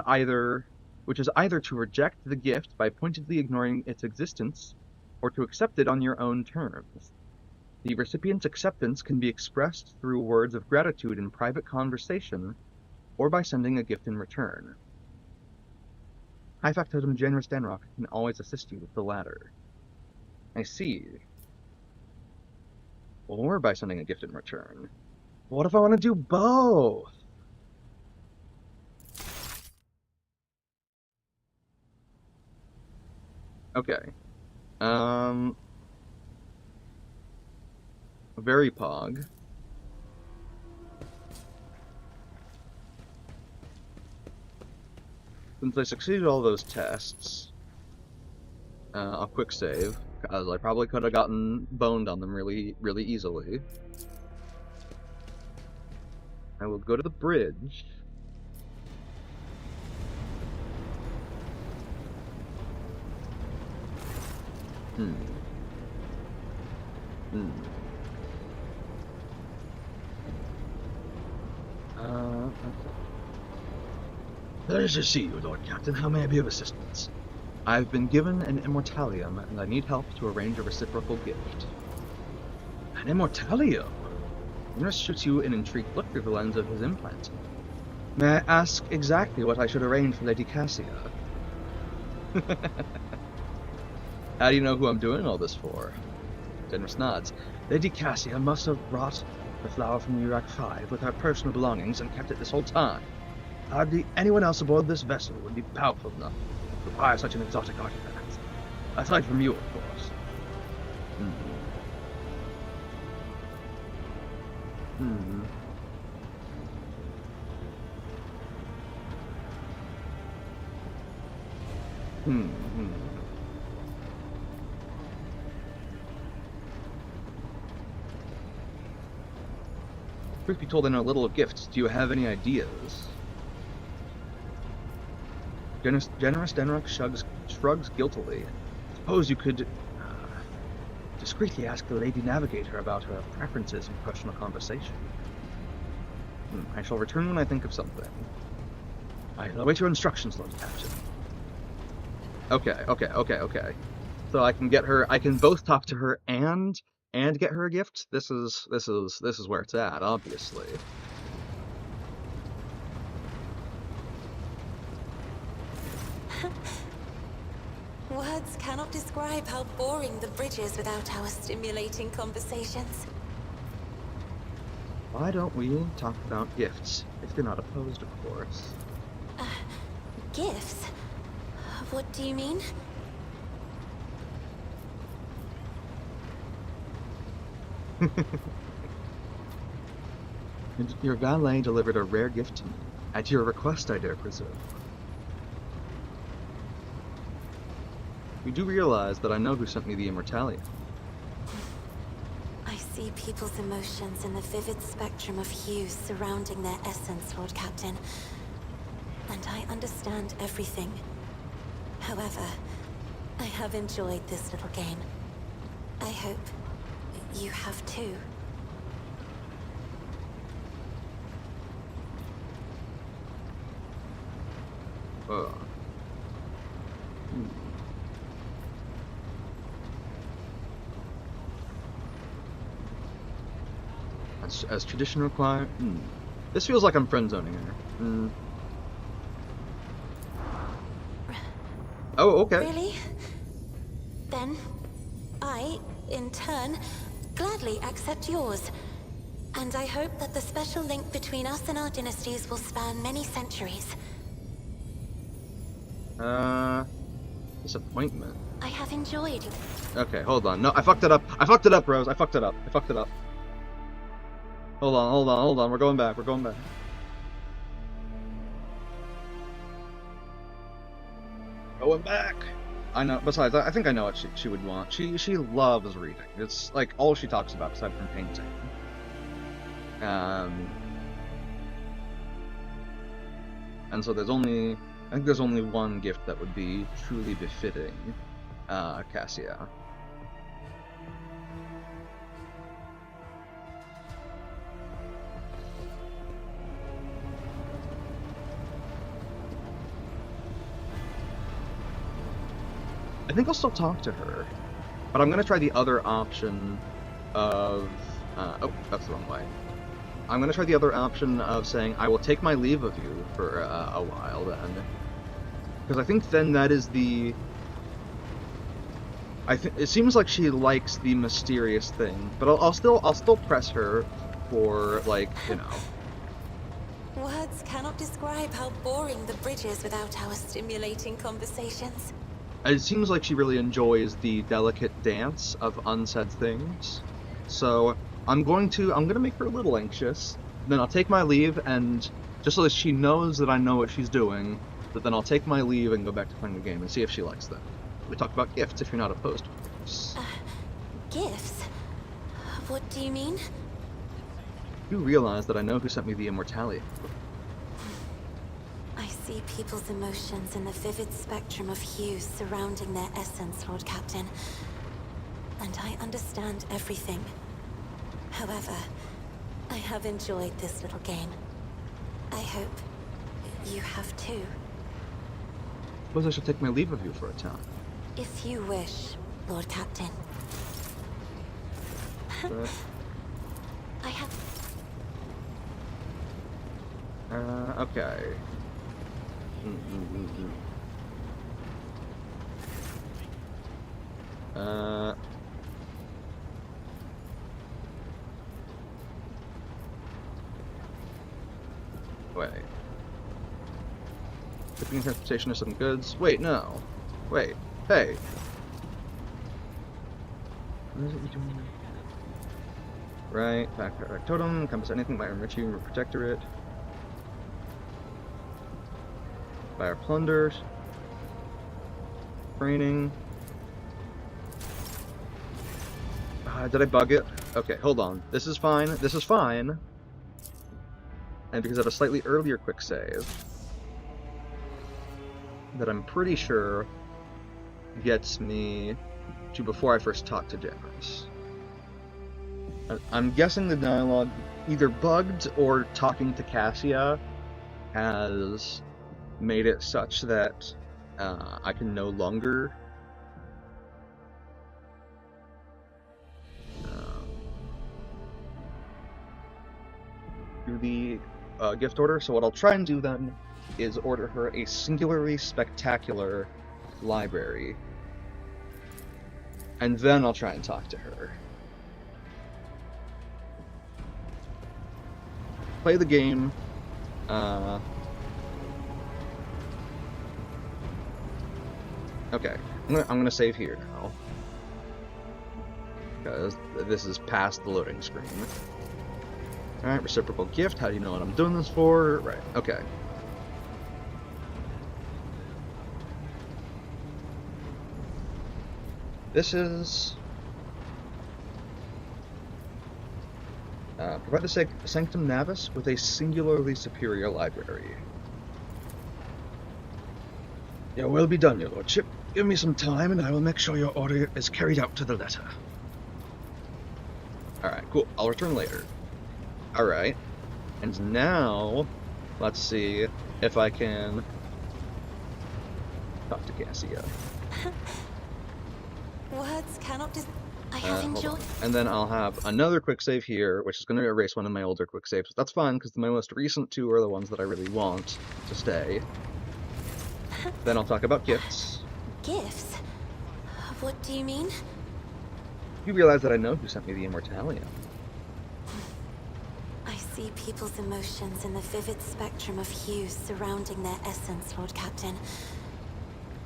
either to reject the gift by pointedly ignoring its existence, or to accept it on your own terms. The recipient's acceptance can be expressed through words of gratitude in private conversation, or by sending a gift in return. High Factotum Generous Danrock can always assist you with the latter. I see. Or by sending a gift in return. What if I want to do both? Okay. Very pog. Since I succeeded all those tests, I'll quick save, because I probably could have gotten boned on them really easily. I will go to the bridge. Pleasure to see you, Lord Captain. How may I be of assistance? I've been given an immortalium, and I need help to arrange a reciprocal gift. An immortalium? Nurse shoots you an intrigued look through the lens of his implant. May I ask exactly what I should arrange for Lady Cassia? How do you know who I'm doing all this for? Generous nods. Lady Cassia must have brought the flower from Urak 5 with her personal belongings and kept it this whole time. Hardly anyone else aboard this vessel would be powerful enough to acquire such an exotic artifact. Aside from you, of course. Truth be told, I know little of gifts. Do you have any ideas? Generous Denrock shrugs guiltily. Suppose you could discreetly ask the Lady Navigator about her preferences in personal conversation. I shall return when I think of something. I'll await your instructions, Lord Captain. Okay. So I can get her. I can both talk to her and get her a gift. This is where it's at, obviously. Words cannot describe how boring the bridge is without our stimulating conversations. Why don't we talk about gifts? If you're not opposed, of course. Gifts? What do you mean? Your valet delivered a rare gift to me. At your request, I dare presume. You do realize that I know who sent me the immortalium. I see people's emotions in the vivid spectrum of hues surrounding their essence, Lord Captain. And I understand everything. However, I have enjoyed this little game. I hope you have too. As tradition require. This feels like I'm friend zoning her. Oh, okay. Really? Then, I, in turn, gladly accept yours. And I hope that the special link between us and our dynasties will span many centuries. Disappointment. I have enjoyed. Okay, hold on. No, I fucked it up. I fucked it up, Rose. I fucked it up. Hold on. We're going back. Going back. I know. Besides, I think I know what she would want. She loves reading. It's like all she talks about aside from painting. And so I think there's only one gift that would be truly befitting Cassia. I think I'll still talk to her, but I'm gonna try the other option of, oh, that's the wrong way. I'm gonna try the other option of saying, I will take my leave of you for a while then. Because I think then that is the... it seems like she likes the mysterious thing, but I'll still press her for, like, you know... Words cannot describe how boring the bridge is without our stimulating conversations. It seems like she really enjoys the delicate dance of unsaid things. So I'm gonna make her a little anxious. Then I'll take my leave, and just so that she knows that I know what she's doing, but then I'll take my leave and go back to playing the game and see if she likes them. We talk about gifts if you're not opposed to gifts. Gifts? What do you mean? You realize that I know who sent me the immortality. I see people's emotions in the vivid spectrum of hues surrounding their essence, Lord Captain. And I understand everything. However, I have enjoyed this little game. I hope you have too. Suppose I should take my leave of you for a time. If you wish, Lord Captain. I have... Okay. Wait. Shipping transportation of some goods. Wait, no. Wait. Hey. What is it you're doing? Right. Back totem. Encompass anything by enriching or protectorate. By our plunders. Training. Did I bug it? Okay, hold on. This is fine. This is fine. And because I have a slightly earlier quick save that I'm pretty sure gets me to before I first talk to Janice. I'm guessing the dialogue either bugged or talking to Cassia has made it such that I can no longer do the gift order. So what I'll try and do then is order her a singularly spectacular library, and then I'll try and talk to her. Play the game. Okay, I'm gonna save here now because this is past the loading screen. Alright, reciprocal gift. How do you know what I'm doing this for? Right, okay. This is... provide the Sanctum Navis with a singularly superior library. Your will be done, your lordship. Give me some time and I will make sure your order is carried out to the letter. Alright, cool. I'll return later. Alright. And now, let's see if I can talk to Cassia. Words cannot I have Hold on. enjoyed. And then I'll have another quick save here, which is going to erase one of my older quick saves. That's fine, because my most recent two are the ones that I really want to stay. Then I'll talk about gifts. Gifts? What do you mean? You realize that I know who sent me the Immortalium. I see people's emotions in the vivid spectrum of hues surrounding their essence, Lord Captain.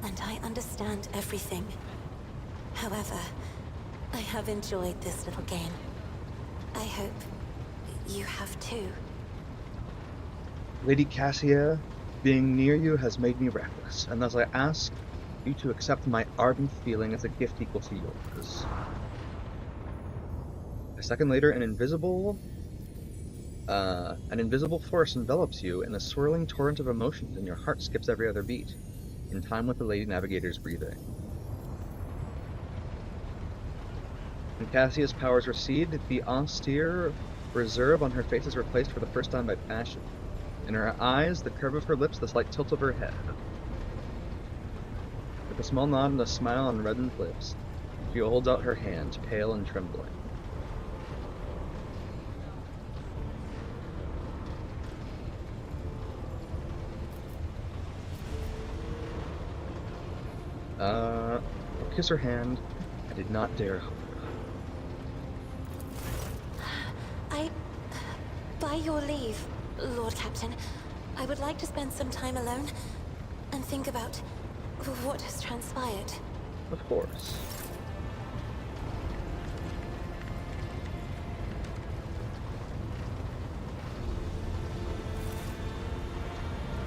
And I understand everything. However, I have enjoyed this little game. I hope you have too. Lady Cassia, being near you has made me reckless, and thus I ask you to accept my ardent feeling as a gift equal to yours. A second later, an invisible force envelops you in a swirling torrent of emotions, and your heart skips every other beat, in time with the Lady Navigator's breathing. When Cassia's powers recede, the austere reserve on her face is replaced for the first time by passion. In her eyes, the curve of her lips, the slight tilt of her head. With a small nod and a smile on reddened lips, she holds out her hand, pale and trembling. I'll kiss her hand. I did not dare hope. By your leave, Lord Captain, I would like to spend some time alone and think about what has transpired. Of course.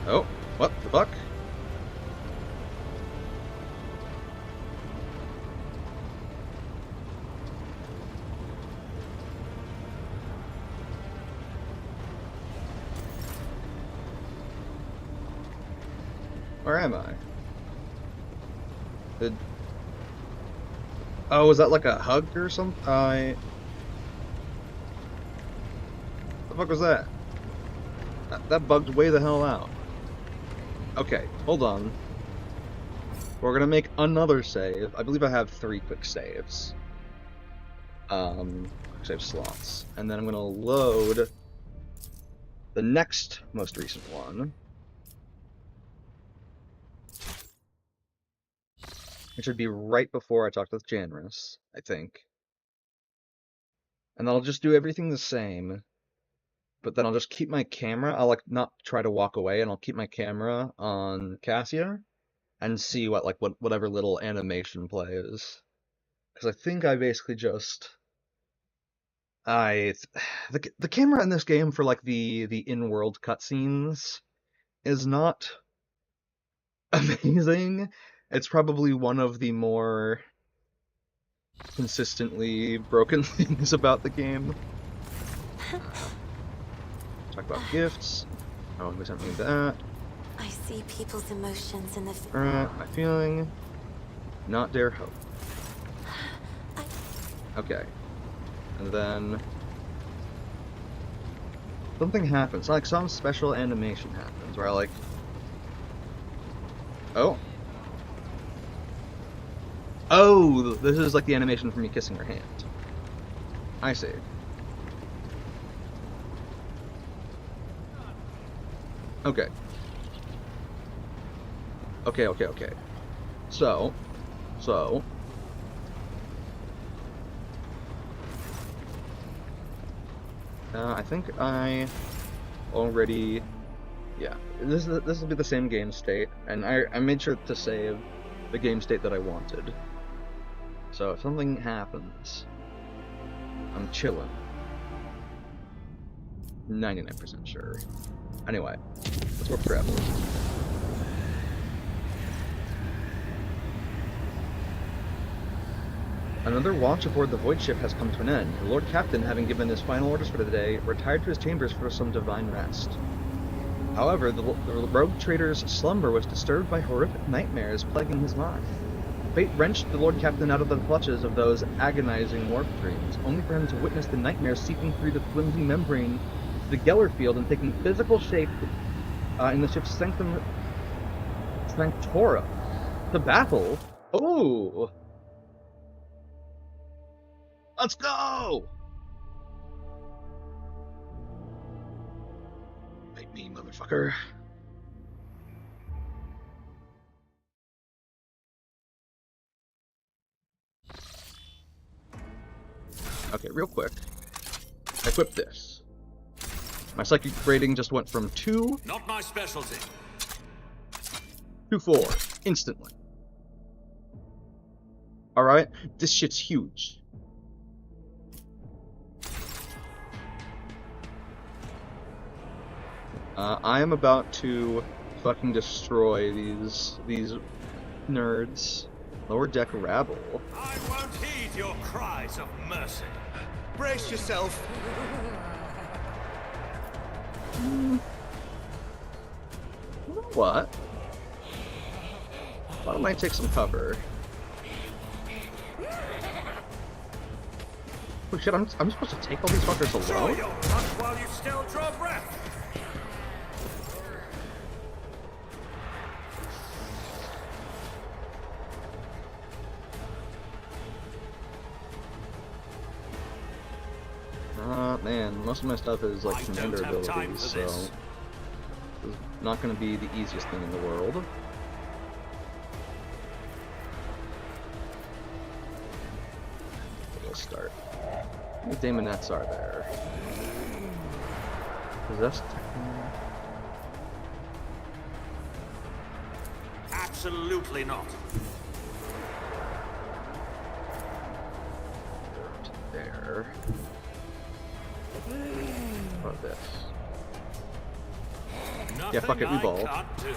Oh, what the fuck? Where am I? Oh, was that like a hug or something? The fuck was that? That bugged way the hell out. Okay, hold on. We're gonna make another save. I believe I have 3 quick saves. Quick save slots. And then I'm gonna load the next most recent one. It should be right before I talk with Janris, I think. And then I'll just do everything the same. But then I'll just keep my camera. I'll like not try to walk away, and I'll keep my camera on Cassia and see whatever little animation plays. Because I think I basically just the camera in this game for like the in-world cutscenes is not amazing. It's probably one of the more consistently broken things about the game. Talk about gifts. Oh, who sent me that? I see people's emotions in the... My feeling. Not dare hope. Okay. And then... something happens. Like some special animation happens where I like... Oh. Oh! This is like the animation for me kissing her hand. I see. Okay. Okay. So... I think I already... Yeah, this will be the same game state, and I made sure to save the game state that I wanted. So if something happens, I'm chilling. 99% sure. Anyway, let's work forever. Another watch aboard the Void ship has come to an end. The Lord Captain, having given his final orders for the day, retired to his chambers for some divine rest. However, the rogue trader's slumber was disturbed by horrific nightmares plaguing his mind. Fate wrenched the Lord Captain out of the clutches of those agonizing warp dreams, only for him to witness the nightmare seeping through the flimsy membrane to the Geller field and taking physical shape in the ship's Sanctorum. To battle? Oh! Let's go! Fight me, motherfucker. Okay, real quick. Equip this. My psychic rating just went from 2 Not my specialty. to 4 instantly. Alright? This shit's huge. I am about to fucking destroy these nerds. Lower deck rabble. I won't heed your cries of mercy. Brace yourself. You know what? Why don't I take some cover? Oh shit, I'm supposed to take all these fuckers Show alone? your punch while you still draw breath. Man, most of my stuff is like I commander don't have time abilities, for so this. it's not going to be the easiest thing in the world. Let's start. How many daemonettes are there? Possessed. Absolutely not. There. What about this? Nothing fuck it, I revolve. can't do.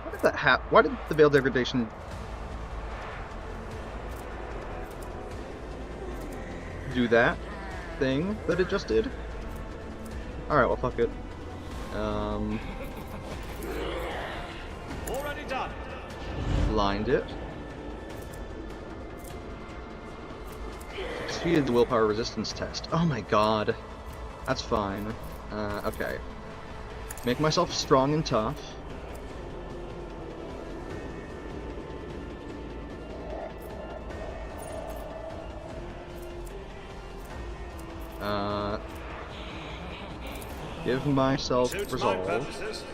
Why did that happen? Why did the veil degradation do that thing that it just did? Alright, well, fuck it. Already done. Blind it. Succeeded the willpower resistance test. Oh my god. That's fine. Okay. Make myself strong and tough. Give myself Suits my resolve. purposes.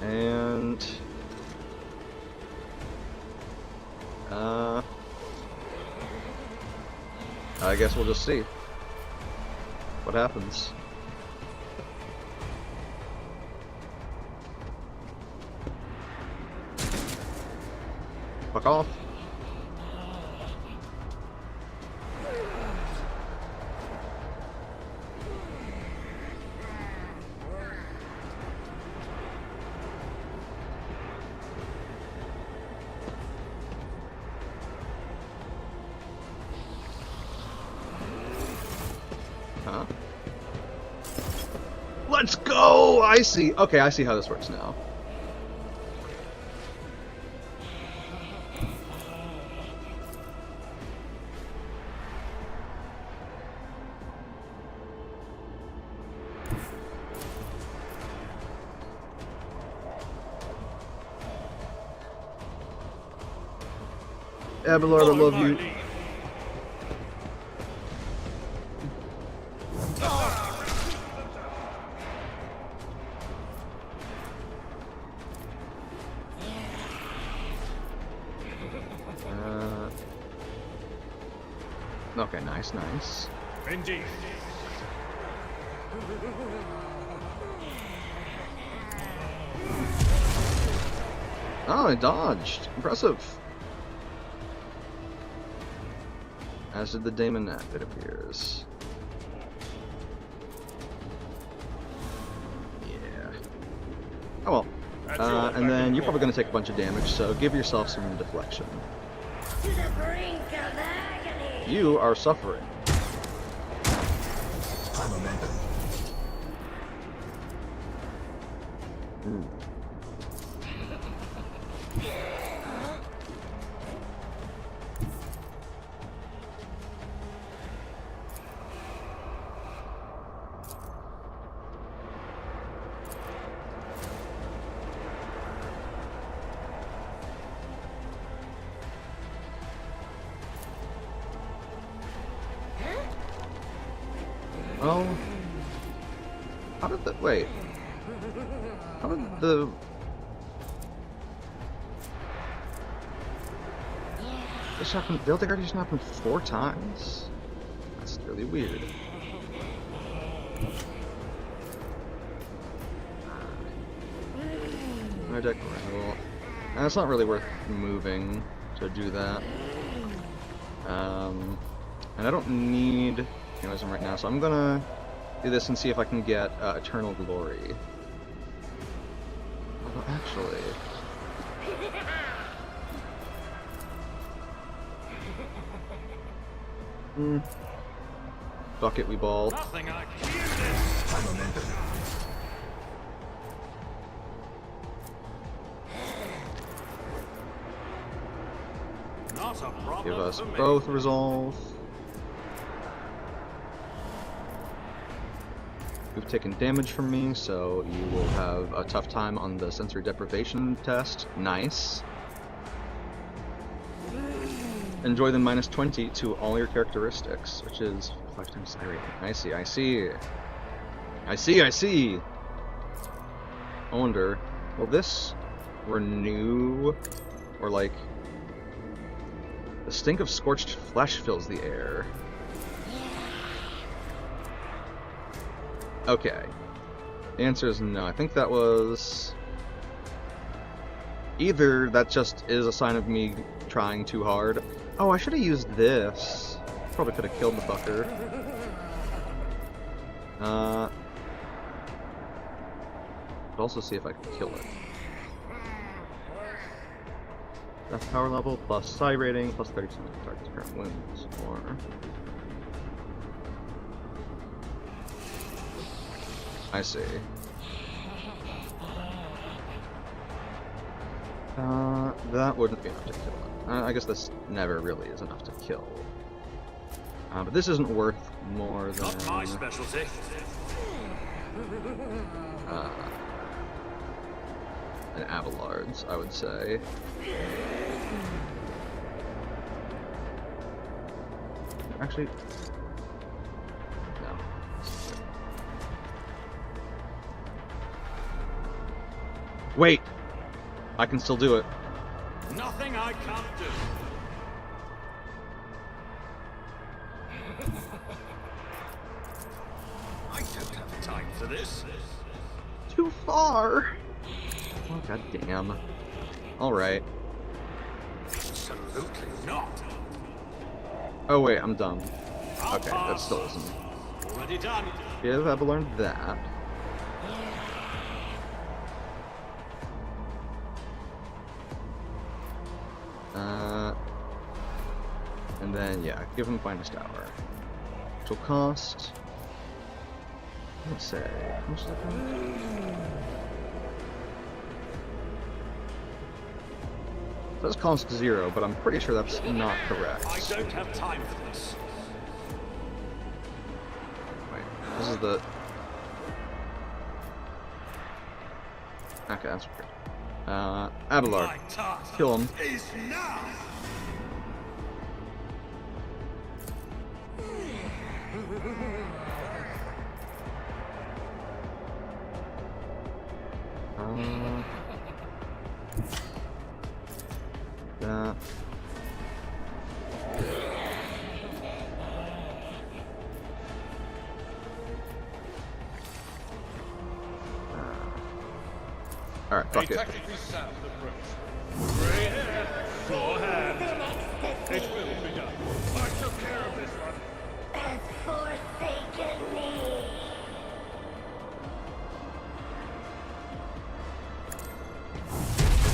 And I guess we'll just see what happens. Fuck off. Huh? Let's go! I see. Okay, I see how this works now. Abelard, I Follow love my you. lead. Okay, nice, nice. Indeed. Oh, I dodged. Impressive. As did the Daemonette, it appears. Yeah. Oh well. That's your And then back you're probably and going to take a bunch of damage, so give yourself some deflection. To the brink of agony. You are suffering. I'm a member. Oh. How did the... Wait. How did the... This happened... The degradation happened 4 times? That's really weird. No deck gravel. And it's not really worth moving to do that. And I don't need heroism right now, so I'm gonna do this and see if I can get Eternal Glory. Although, actually... Fuck it, we ball. Nothing I can use this. Not a problem. Give us for me. both resolve. You've taken damage from me, so you will have a tough time on the sensory deprivation test. Nice. Enjoy the -20 to all your characteristics, which is 5 times high rating. I see, I see. I see, I see! I wonder, will this renew, or like... The stink of scorched flesh fills the air. Okay. The answer is no. I think that was... Either that just is a sign of me trying too hard. Oh, I should have used this. Probably could have killed the fucker. But also see if I can kill it. Death power level plus psi rating plus 30% of target's current wounds. Or I see. That wouldn't be enough to kill it. I guess this never really is enough to kill. But this isn't worth more than... Not my specialty. An Abelard's, I would say. Actually... No. Wait! I can still do it. Nothing I can't do. I don't have time for this. Too far! Oh, god damn. Alright. Absolutely not. Oh wait, I'm dumb. Okay, that still isn't. Already done. Give Abelard that. And then, yeah, give him Finest Hour. Which will cost... Let's say... How much does that cost? It does cost 0, but I'm pretty sure that's not correct. I don't have time for this. Wait, this is the... Okay, that's weird. Abelard. My task Kill him. is now. That. Alright, fuck it. Tactically sound approach. Right hand, full hand. It will be done. I took care of this one. Has forsaken me.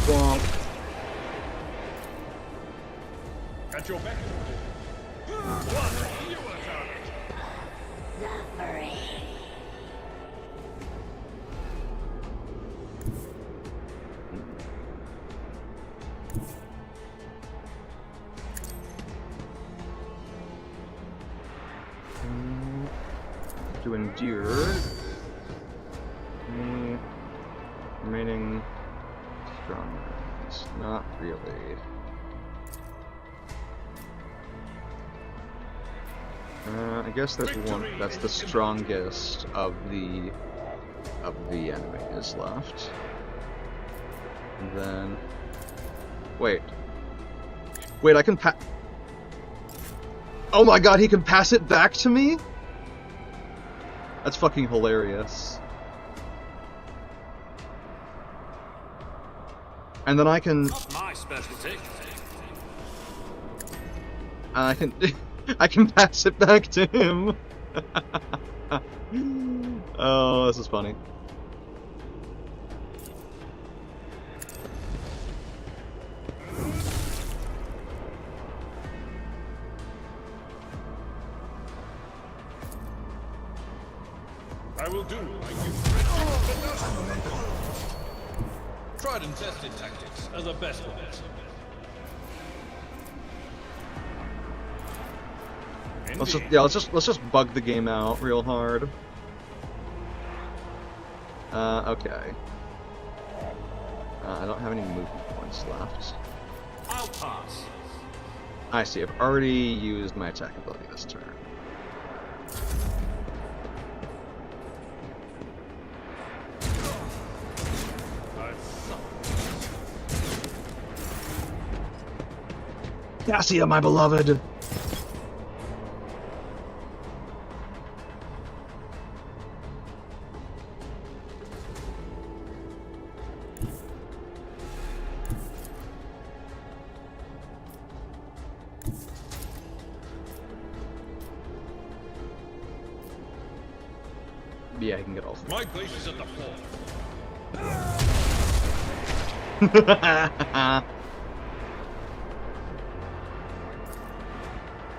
Bonk. At your beck and call. One, you are target. Suffering. To endure. Remaining strong. Not really. I guess there's one that's the strongest of the enemies left. And then wait, I can oh my god, he can pass it back to me? That's fucking hilarious. And then I can Not my specialty. I can pass it back to him. Oh, this is funny. I will do like you. Tried and tested tactics are the best ones. Let's just bug the game out real hard. Okay. I don't have any movement points left. I'll pass. I see. I've already used my attack ability this turn. Cassia, my beloved! Yeah, I can get all three. My place is at the fort.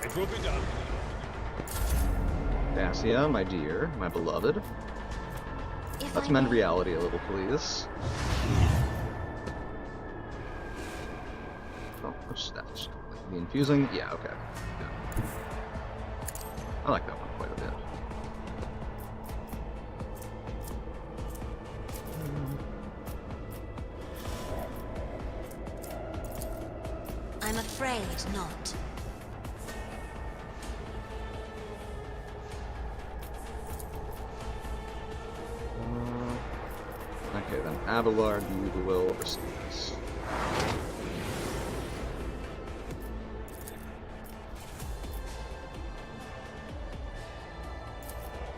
It will be done. Cassia, my dear, my beloved. Let's mend reality a little, please. Oh, which stats? The infusing? Yeah, okay. Yeah. I like that one quite a bit. I'm afraid not. Okay, then Abelard, you will receive this.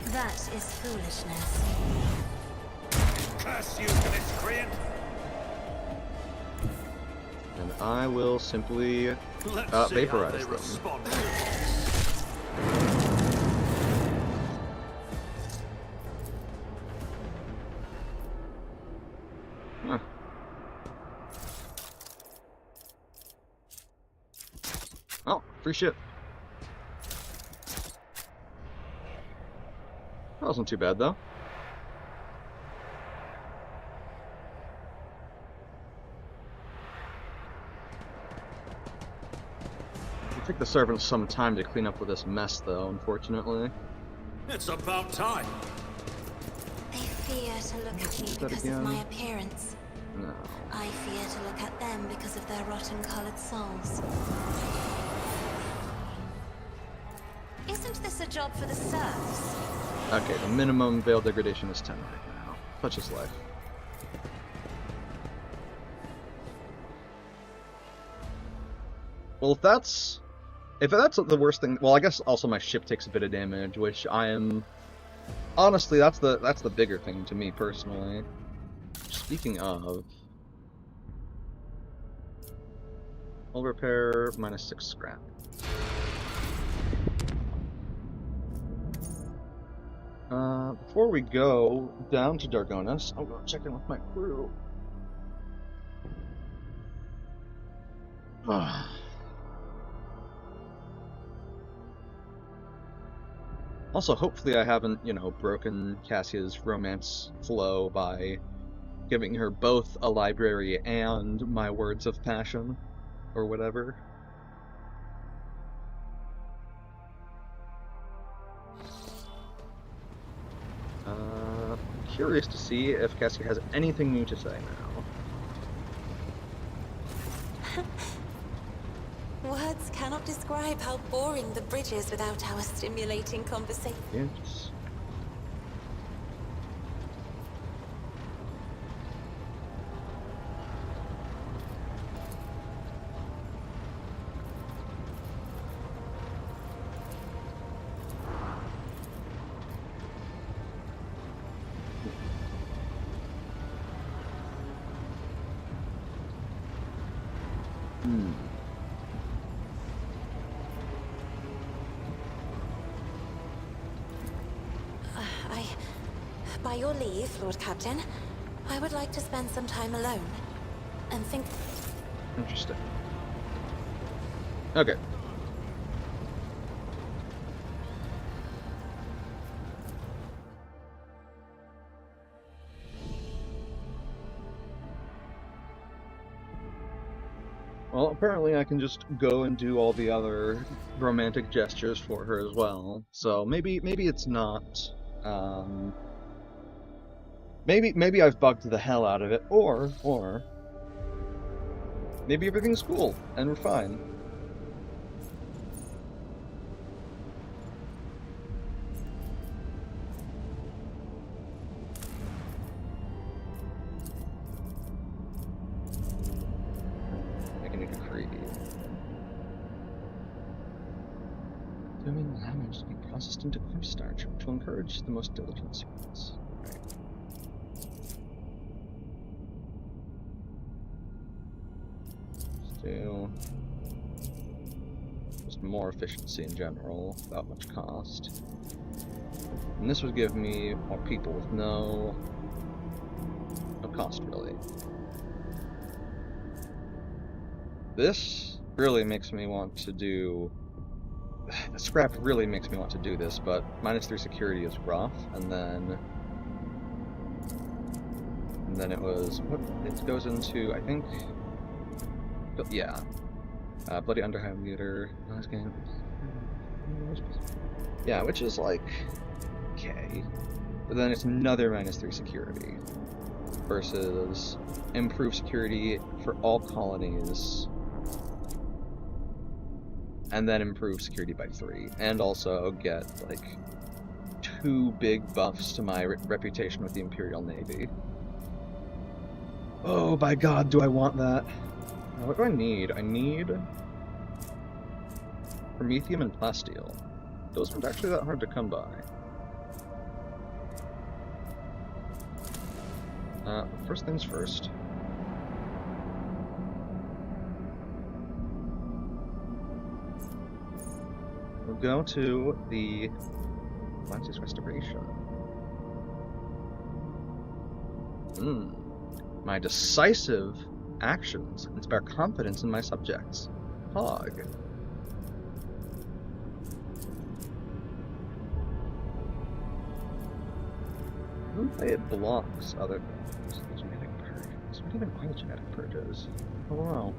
That is foolishness. Curse you, miscreant! And I will simply Let's see how vaporize they them. respond. Huh. Oh, free shit. That wasn't too bad, though. It'll take the servants some time to clean up with this mess, though, unfortunately. It's about time. They fear to look at me Do that because again. of my appearance. No. I fear to look at them because of their rotten-colored souls. Isn't this a job for the serfs? Okay, the minimum veil degradation is 10 right now. Such is life. Well, if that's the worst thing, well, I guess also my ship takes a bit of damage, which I am honestly that's the bigger thing to me personally. Speaking of, hull repair -6 scrap. Before we go down to Dargonis, I'll go check in with my crew. Also, hopefully I haven't, broken Cassia's romance flow by giving her both a library and my words of passion, or whatever. Curious to see if Cassia has anything new to say now. Words cannot describe describe how boring the bridge is without our stimulating conversation. Yes. By your leave, Lord Captain, I would like to spend some time alone and think. Interesting. Okay. Well, apparently I can just go and do all the other romantic gestures for her as well. So maybe it's not. Maybe I've bugged the hell out of it, or maybe everything's cool and we're fine. Making a decree. Doing damage to be processed into cornstarch, which will encourage the most diligent servants. Right. Do just more efficiency in general, without much cost. And this would give me more people with no cost, really. This really makes me want to do... The scrap really makes me want to do this, but -3 security is rough, and then it was... What? It goes into, I think... Yeah. Bloody Underhand Meter. Yeah, which is like... okay. But then it's another -3 security. Versus improved security for all colonies. And then improve security by 3. And also get, like, 2 big buffs to my reputation with the Imperial Navy. Oh, by God, do I want that. Now, what do I need? I need Promethium and Plasteel. Those aren't actually that hard to come by. First things first. We'll go to the Atlantis Restoration. My decisive actions inspire confidence in my subjects. Hog. It blocks other things. Genetic purges. What even are genetic purges? Oh wow.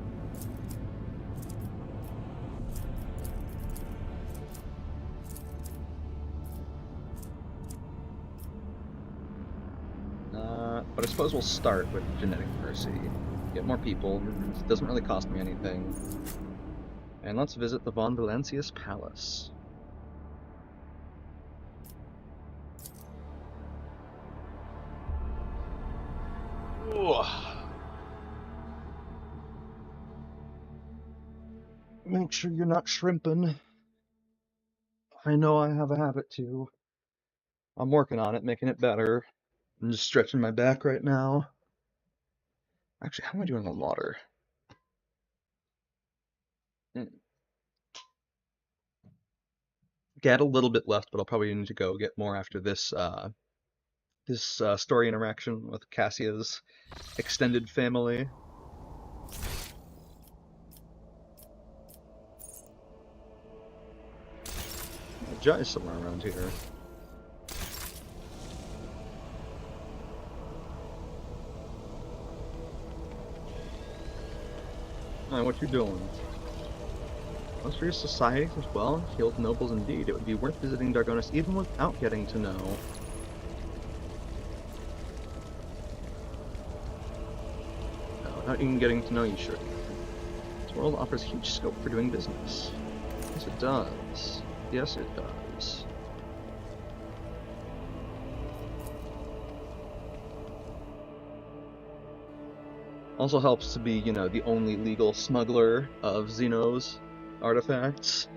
But I suppose we'll start with genetic mercy. Get more people. It doesn't really cost me anything. And let's visit the Von Valancius Palace. Make sure you're not shrimping. I know I have a habit to. I'm working on it, making it better. I'm just stretching my back right now. Actually, how am I doing on water? Get a little bit left, but I'll probably need to go get more after this story interaction with Cassia's extended family. Jai is somewhere around here. Hi, what you doing? Illustrious society as well, healed nobles indeed. It would be worth visiting Dargonis even without getting to know. No, without even getting to know you, sure. This world offers huge scope for doing business. Yes, it does. Yes, it does. Also helps to be, you know, the only legal smuggler of Xeno's artifacts.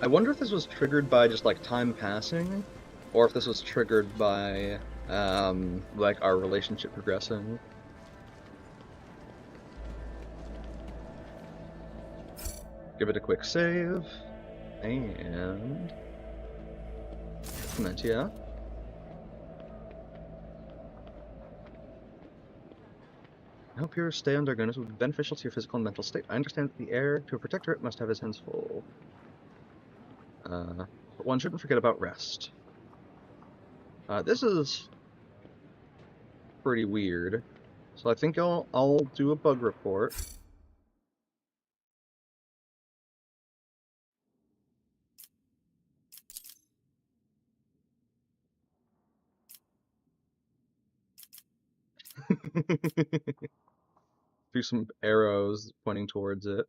I wonder if this was triggered by just like time passing, or if this was triggered by like our relationship progressing. Give it a quick save, and comment, yeah. I hope your stay under Gunnis will be beneficial to your physical and mental state. I understand that the heir to a protectorate must have his hands full. But one shouldn't forget about rest. This is pretty weird. So I think I'll do a bug report. Do some arrows pointing towards it.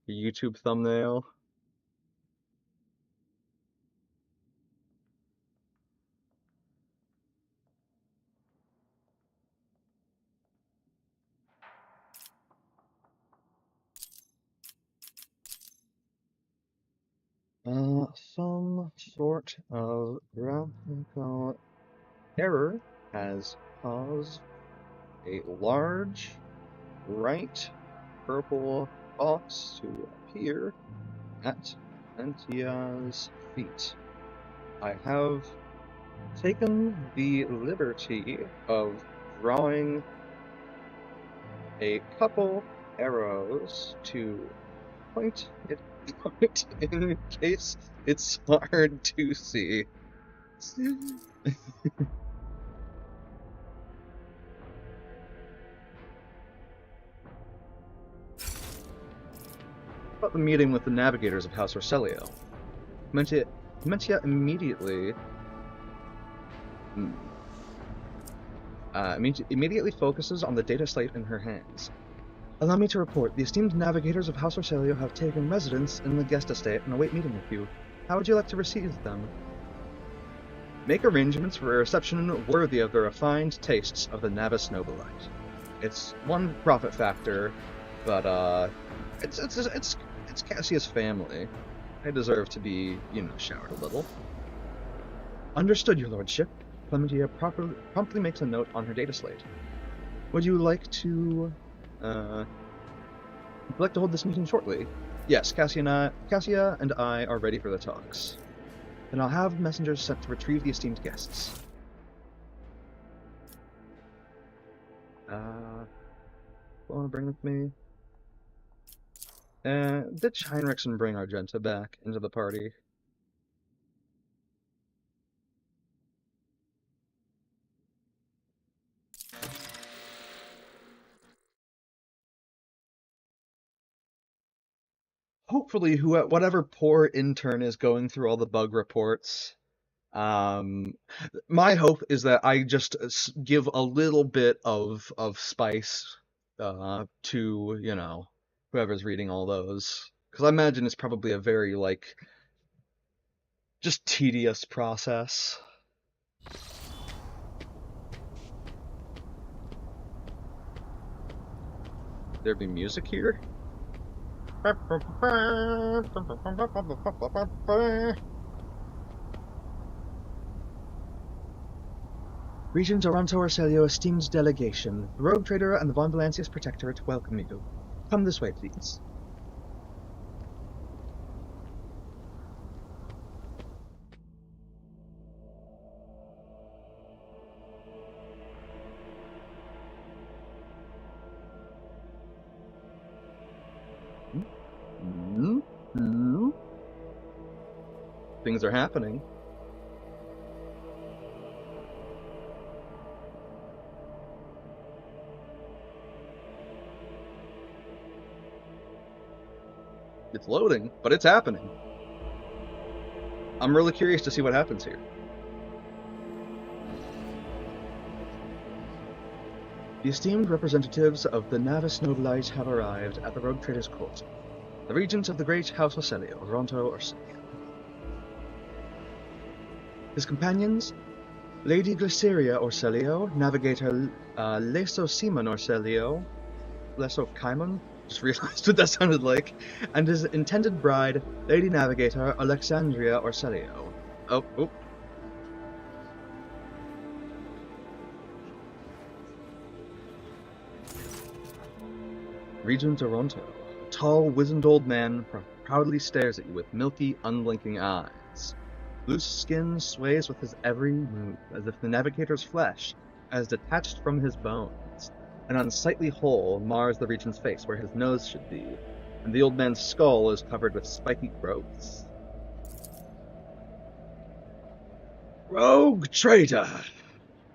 A YouTube thumbnail. Some sort of graphical error has caused a large bright purple box to appear at Ventia's feet. I have taken the liberty of drawing a couple arrows to point it out in case it's hard to see. About the meeting with the navigators of House Orselio. Mentia immediately immediately focuses on the data slate in her hands. Allow me to report, the esteemed navigators of House Orselio have taken residence in the guest estate and await meeting with you. How would you like to receive them? Make arrangements for a reception worthy of the refined tastes of the Navis Nobilite. It's one profit factor, but it's Cassia's family. They deserve to be, you know, showered a little. Understood, your lordship. Clementia promptly makes a note on her data slate. Would you like to hold this meeting shortly? Yes, Cassia and I are ready for the talks. Then I'll have messengers sent to retrieve the esteemed guests. What I want to bring with me? Ditch Heinrichs and bring Argenta back into the party. Hopefully, whatever poor intern is going through all the bug reports, my hope is that I just give a little bit of spice to, you know, whoever's reading all those. Because I imagine it's probably a very, like, just tedious process. There be music here? Regent Oronto Orselio, esteemed delegation, the Rogue Trader and the Von Valancius Protectorate welcome you. Come this way, please. Things are happening. It's loading, but it's happening. I'm really curious to see what happens here. The esteemed representatives of the Navis Novelite have arrived at the Rogue Trader's Court. The regent of the great House Orselio, Ronto Orselio. His companions, Lady Glyceria Orselio, Navigator Leso Simon Orselio, Leso Kaimon, just realized what that sounded like, and his intended bride, Lady Navigator Alexandria Orselio. Oh. Regent Oronto, a tall, wizened old man, proudly stares at you with milky, unblinking eyes. Loose skin sways with his every move, as if the navigator's flesh is detached from his bones. An unsightly hole mars the regent's face where his nose should be, and the old man's skull is covered with spiky growths. Rogue traitor!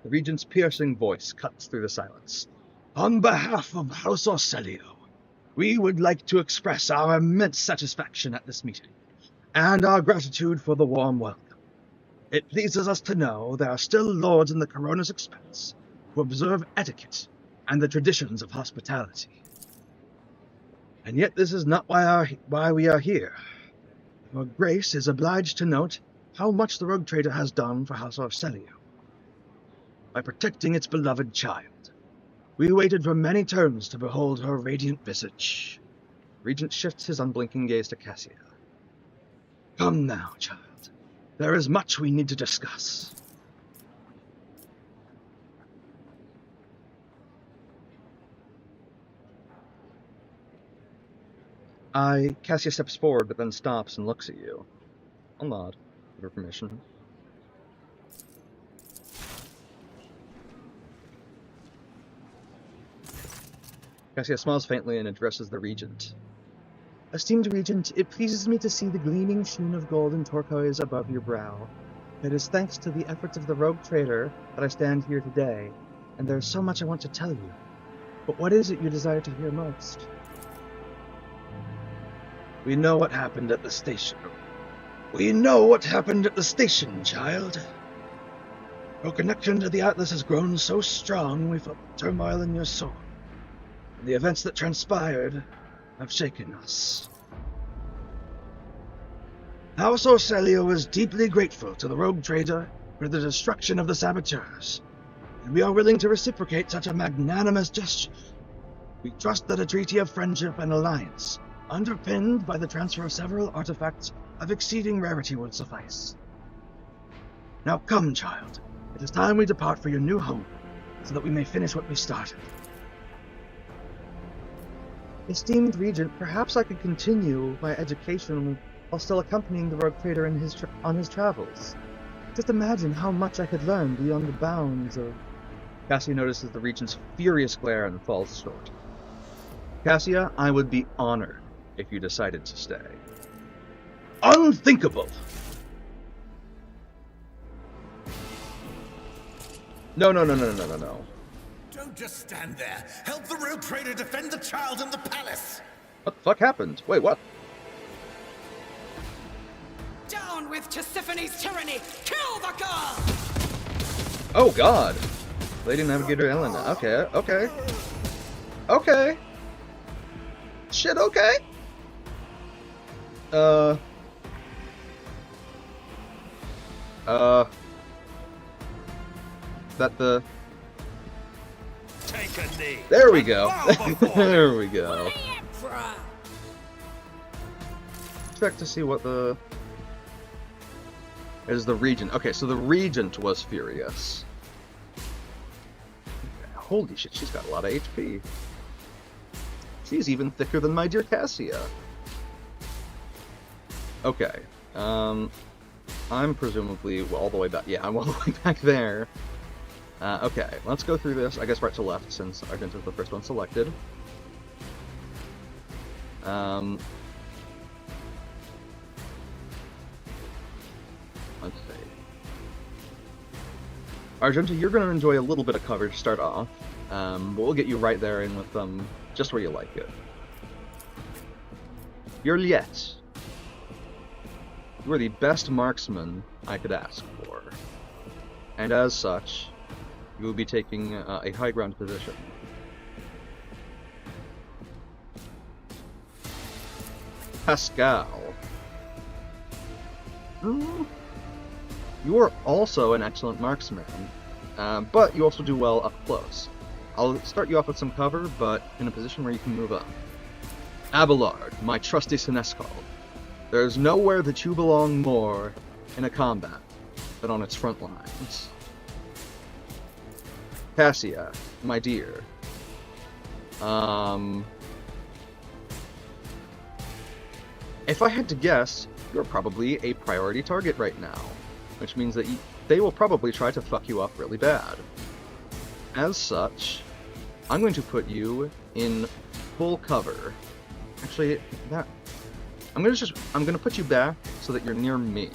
The regent's piercing voice cuts through the silence. On behalf of House Orselio, we would like to express our immense satisfaction at this meeting, and our gratitude for the warm welcome. It pleases us to know there are still lords in the Corona's expanse who observe etiquette and the traditions of hospitality. And yet this is not why we are here. Your Grace is obliged to note how much the Rogue Trader has done for House Orselio. By protecting its beloved child, we waited for many terms to behold her radiant visage. Regent shifts his unblinking gaze to Cassia. Come now, child. There is much we need to discuss. Cassia steps forward, but then stops and looks at you. I'll nod, with her permission. Cassia smiles faintly and addresses the Regent. Esteemed Regent, it pleases me to see the gleaming sheen of gold and turquoise above your brow. It is thanks to the efforts of the Rogue Trader that I stand here today, and there is so much I want to tell you. But what is it you desire to hear most? We know what happened at the station. We know what happened at the station, child. Your connection to the Atlas has grown so strong we felt the turmoil in your soul. And the events that transpired have shaken us. House Orselio is deeply grateful to the Rogue Trader for the destruction of the saboteurs, and we are willing to reciprocate such a magnanimous gesture. We trust that a treaty of friendship and alliance, underpinned by the transfer of several artifacts of exceeding rarity, would suffice. Now come, child. It is time we depart for your new home, so that we may finish what we started. Esteemed Regent, perhaps I could continue my education while still accompanying the Rogue Trader on his travels. Just imagine how much I could learn beyond the bounds of... Cassia notices the Regent's furious glare and falls short. Cassia, I would be honored if you decided to stay. Unthinkable! No. Don't just stand there. Help the Rogue Trader defend the child and the palace. What the fuck happened? Wait, what? Down with Tisiphone's tyranny! Kill the girl! Oh god! Lady Navigator Elena. Okay. Shit, okay? That the... Take a knee. There we go. There we go. Check to see what the... Is the Regent. Okay, so the Regent was furious. Holy shit, she's got a lot of HP. She's even thicker than my dear Cassia. Okay. I'm presumably all the way back. Yeah, I'm all the way back there. Okay, let's go through this. I guess right to left, since Argent is the first one selected. Let's see. Argenta, you're going to enjoy a little bit of cover to start off, but we'll get you right there in with them, just where you like it. Juliet. You are the best marksman I could ask for, and as such, you will be taking a high ground position. Pascal. You are also an excellent marksman, but you also do well up close. I'll start you off with some cover, but in a position where you can move up. Abelard, my trusty Senescal. There is nowhere that you belong more in a combat than on its front lines. Cassia, my dear. If I had to guess, you're probably a priority target right now, which means that they will probably try to fuck you up really bad. As such, I'm going to put you in full cover. Actually, I'm gonna put you back so that you're near me. In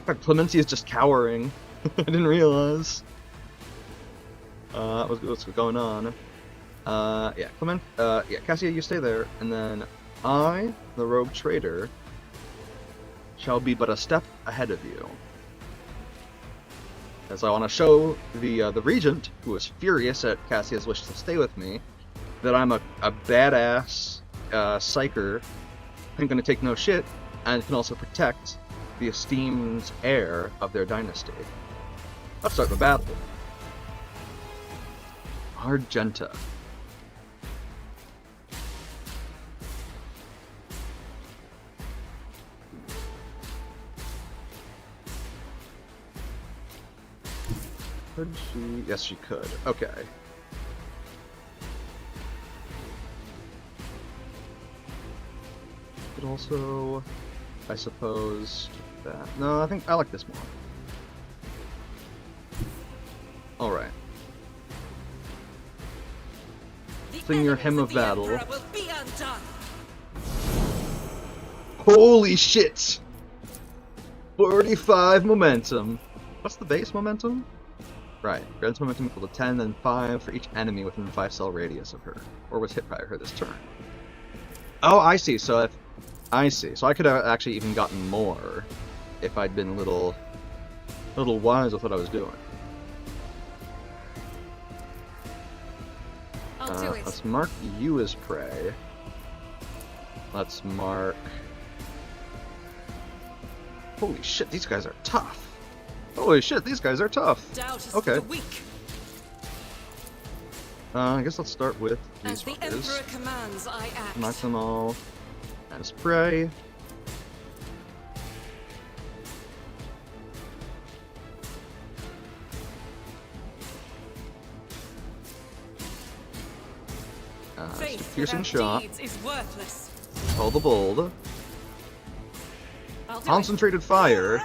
fact, Clemency is just cowering. I didn't realize. What's going on? Yeah, Cassia, you stay there, and then I, the rogue trader, shall be but a step ahead of you. As I want to show the regent, who is furious at Cassia's wish to stay with me, that I'm a badass PSYKER, I'm going to take no shit, and can also protect the esteemed heir of their dynasty. Let's start the battle. Argenta. Could she? Yes, she could. Okay. Could also, I suppose, that. No, I think I like this more. Alright. Sing your hymn of battle. Holy shit! 45 momentum. What's the base momentum? Right, grants momentum equal to 10, then 5 for each enemy within the 5-cell radius of her, or was hit by her this turn. Oh, I see. So I could have actually even gotten more if I'd been a little wise with what I was doing. I'll do it. Let's mark you as prey. Let's mark. Holy shit, these guys are tough. Holy shit, these guys are tough. Doubt is Okay. for the weak. I guess let's start with As these the fuckers. Emperor commands, I act. Mark them all as prey. Faith Piercing without shot. deeds is worthless. Call the bold. I'll do Concentrated fire.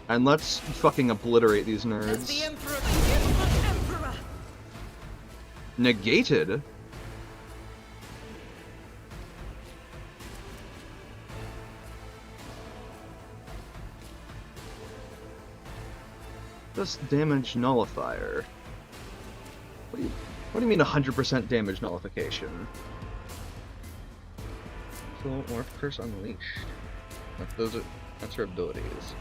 And let's fucking obliterate these it. As the nerds. Emperor, the Emperor. Negated? This damage nullifier. What do you mean 100% damage nullification? Full Morph Curse Unleashed. That's her abilities.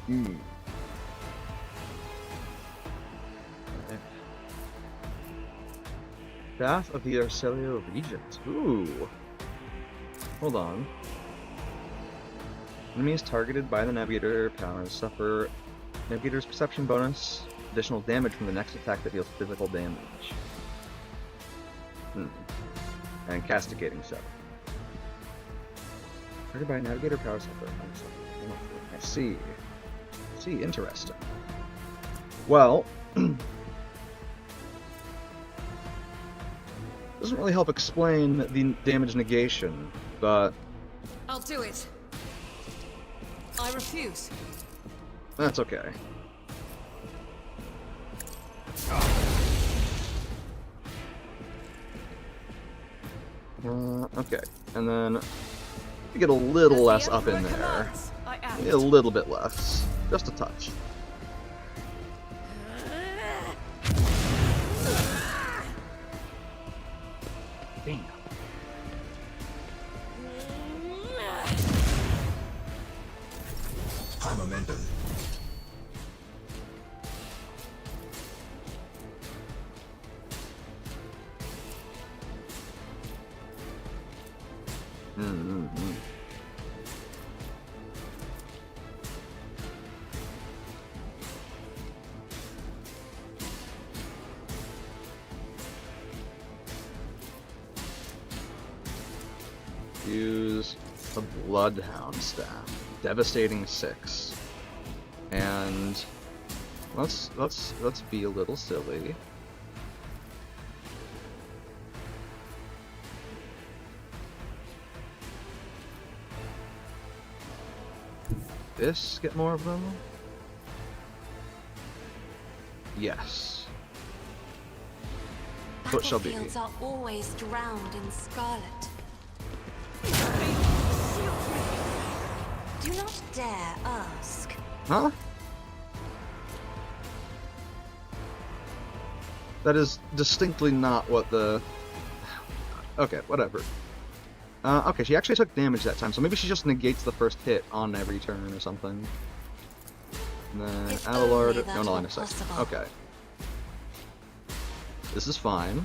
Hmm. Staff of the Arcelio Regent. Ooh. Hold on. Enemies targeted by the Navigator powers suffer Navigator's perception bonus, additional damage from the next attack that deals physical damage. And castigating 7. Targeted by Navigator powers suffer. I see. Interesting. Well, doesn't really help explain the damage negation, but I'll do it. I refuse. that's okay. Okay, and then we get a little less up in there. A little bit less. Just a touch. Bingo. High momentum. Use a Bloodhound staff. Devastating 6. And let's be a little silly. This get more of them? Yes. So it shall be. Battlefields are always drowned in scarlet. Do not dare ask. Huh? That is distinctly not what the... Okay, whatever. Okay, she actually took damage that time, so maybe she just negates the first hit on every turn or something. And then If Abelard... only that No, no, were line of sight. possible. Okay. This is fine.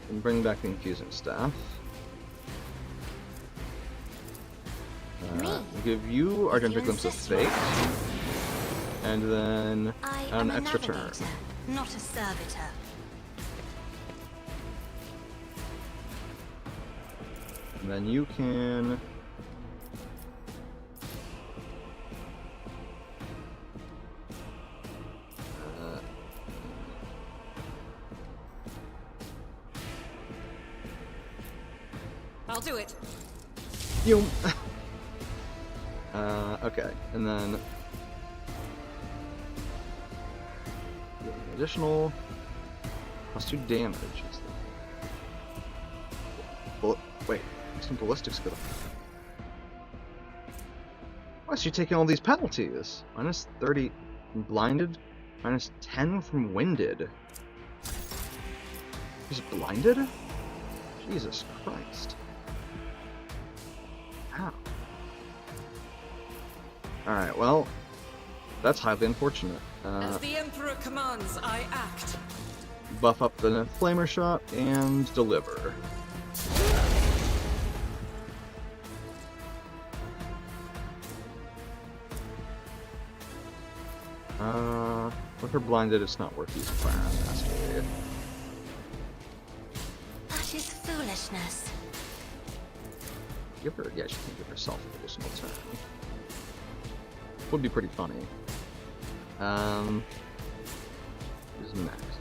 And bring back the Infusing Staff. We'll give you Argent Glimpse of Fate. And then I am an a extra turn. navigator, not a servitor. And then you can... I'll do it. You. Okay, and then additional +2 damage. Wait, some ballistics good. Why is she taking all these penalties? -30 from blinded, -10 from winded. She's blinded? Jesus Christ. How? Alright, well, that's highly unfortunate. As the Emperor commands, I act. Buff up the Flamer Shot and deliver. With her blinded, it's not worth using Fire on Mastery. That is foolishness. Give her, yeah, she can give herself an additional turn. Would be pretty funny. Who's next?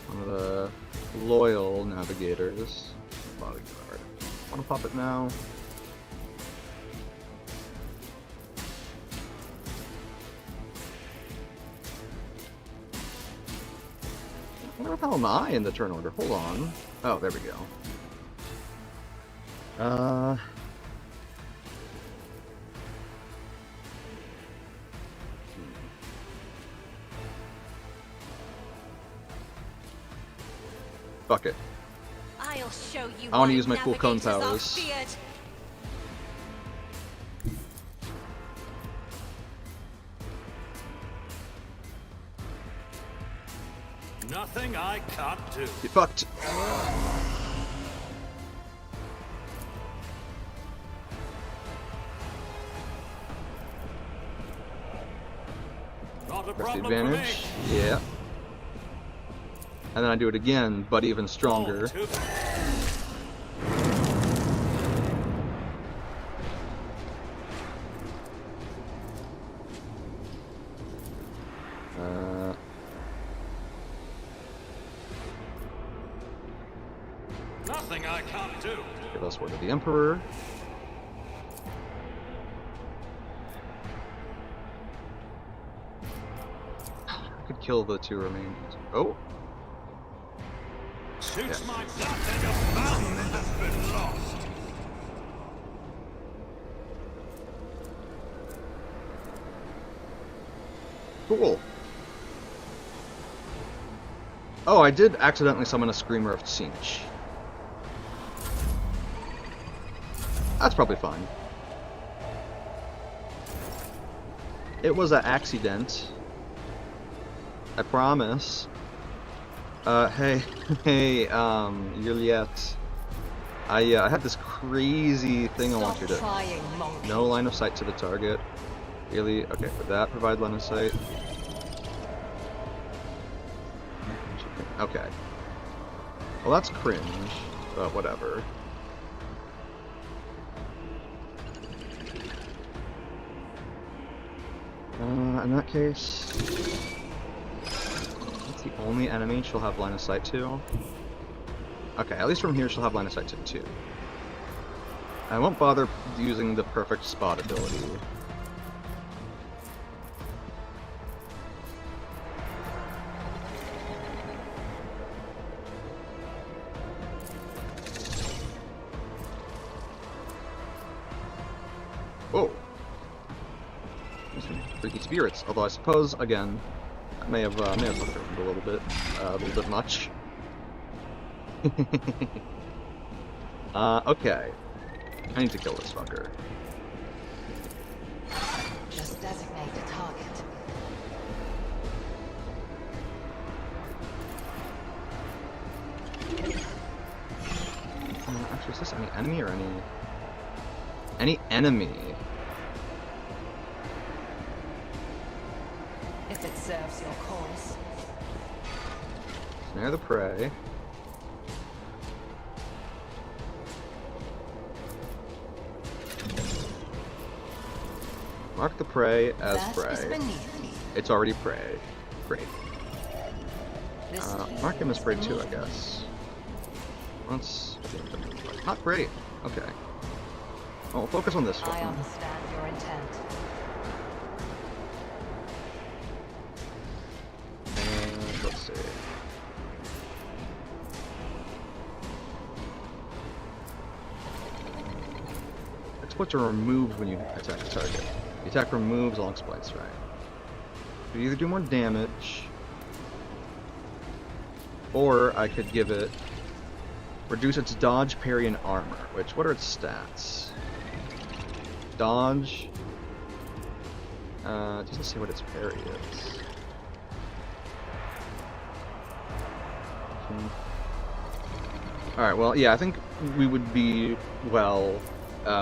One of the loyal navigators. Bodyguard. Wanna pop it now? Where the hell am I in the turn order? Hold on. Oh, there we go. Fuck it. I'll show you. I wanna why use my cool cone navigators are powers. feared. Nothing I can't do. Get fucked. Not a Press the problem for advantage. me. Yeah. And then I do it again, but even stronger. All too- Nothing I can't do. Give us Word of the Emperor. I could kill the 2 remaining. Oh! Suits my gut and your mountain has been lost. Cool. Oh, I did accidentally summon a Screamer of Tzeentch. That's probably fine. It was an accident. I promise. Hey, Juliet. I had this crazy thing I want you to... Trying, monk. No line of sight to the target. Really? Okay, for that, provide line of sight. Okay. Well, that's cringe, but whatever. In that case... That's the only enemy she'll have line of sight to. Okay, at least from here she'll have line of sight to 2. I won't bother using the perfect spot ability. Oh! There's some freaky spirits. Although I suppose, again, I may have fucked around a little bit much. Okay. I need to kill this fucker. Just designate a target. Actually, is this any enemy or any enemy? If it serves your cause. Snare the prey. Mark the prey as That prey. is beneath me. It's already prey. Great. This Mark him as prey is too, I beneath me. guess. Let's... Not great. Okay. Well, we'll focus on this one. I understand your intent. And let's see. It's what to remove when you attack a target. The attack removes all splice, right? You either do more damage, or I could give it reduce its dodge, parry, and armor. Which, what are its stats? Dodge. It doesn't say what its parry is. Alright, well, yeah, I think we would be well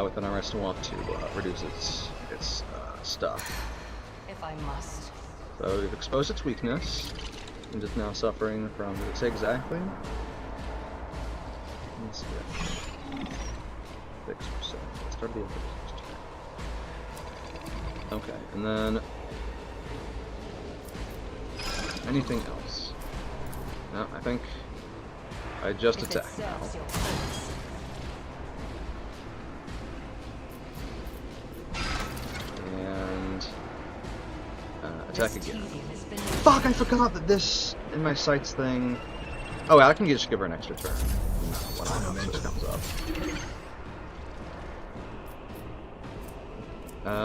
within our rights to want to reduce its stuff. If I must. So we've exposed its weakness, and it's now suffering from, did it say exactly? Let's see. 6%. Let's start the other. Okay, and then anything else? No, I think I just If it attack now. serves your cause. And attack This again. tedium is beneath Fuck! I forgot that this in my sights thing. Oh, I can just give her an extra turn when my switch comes up.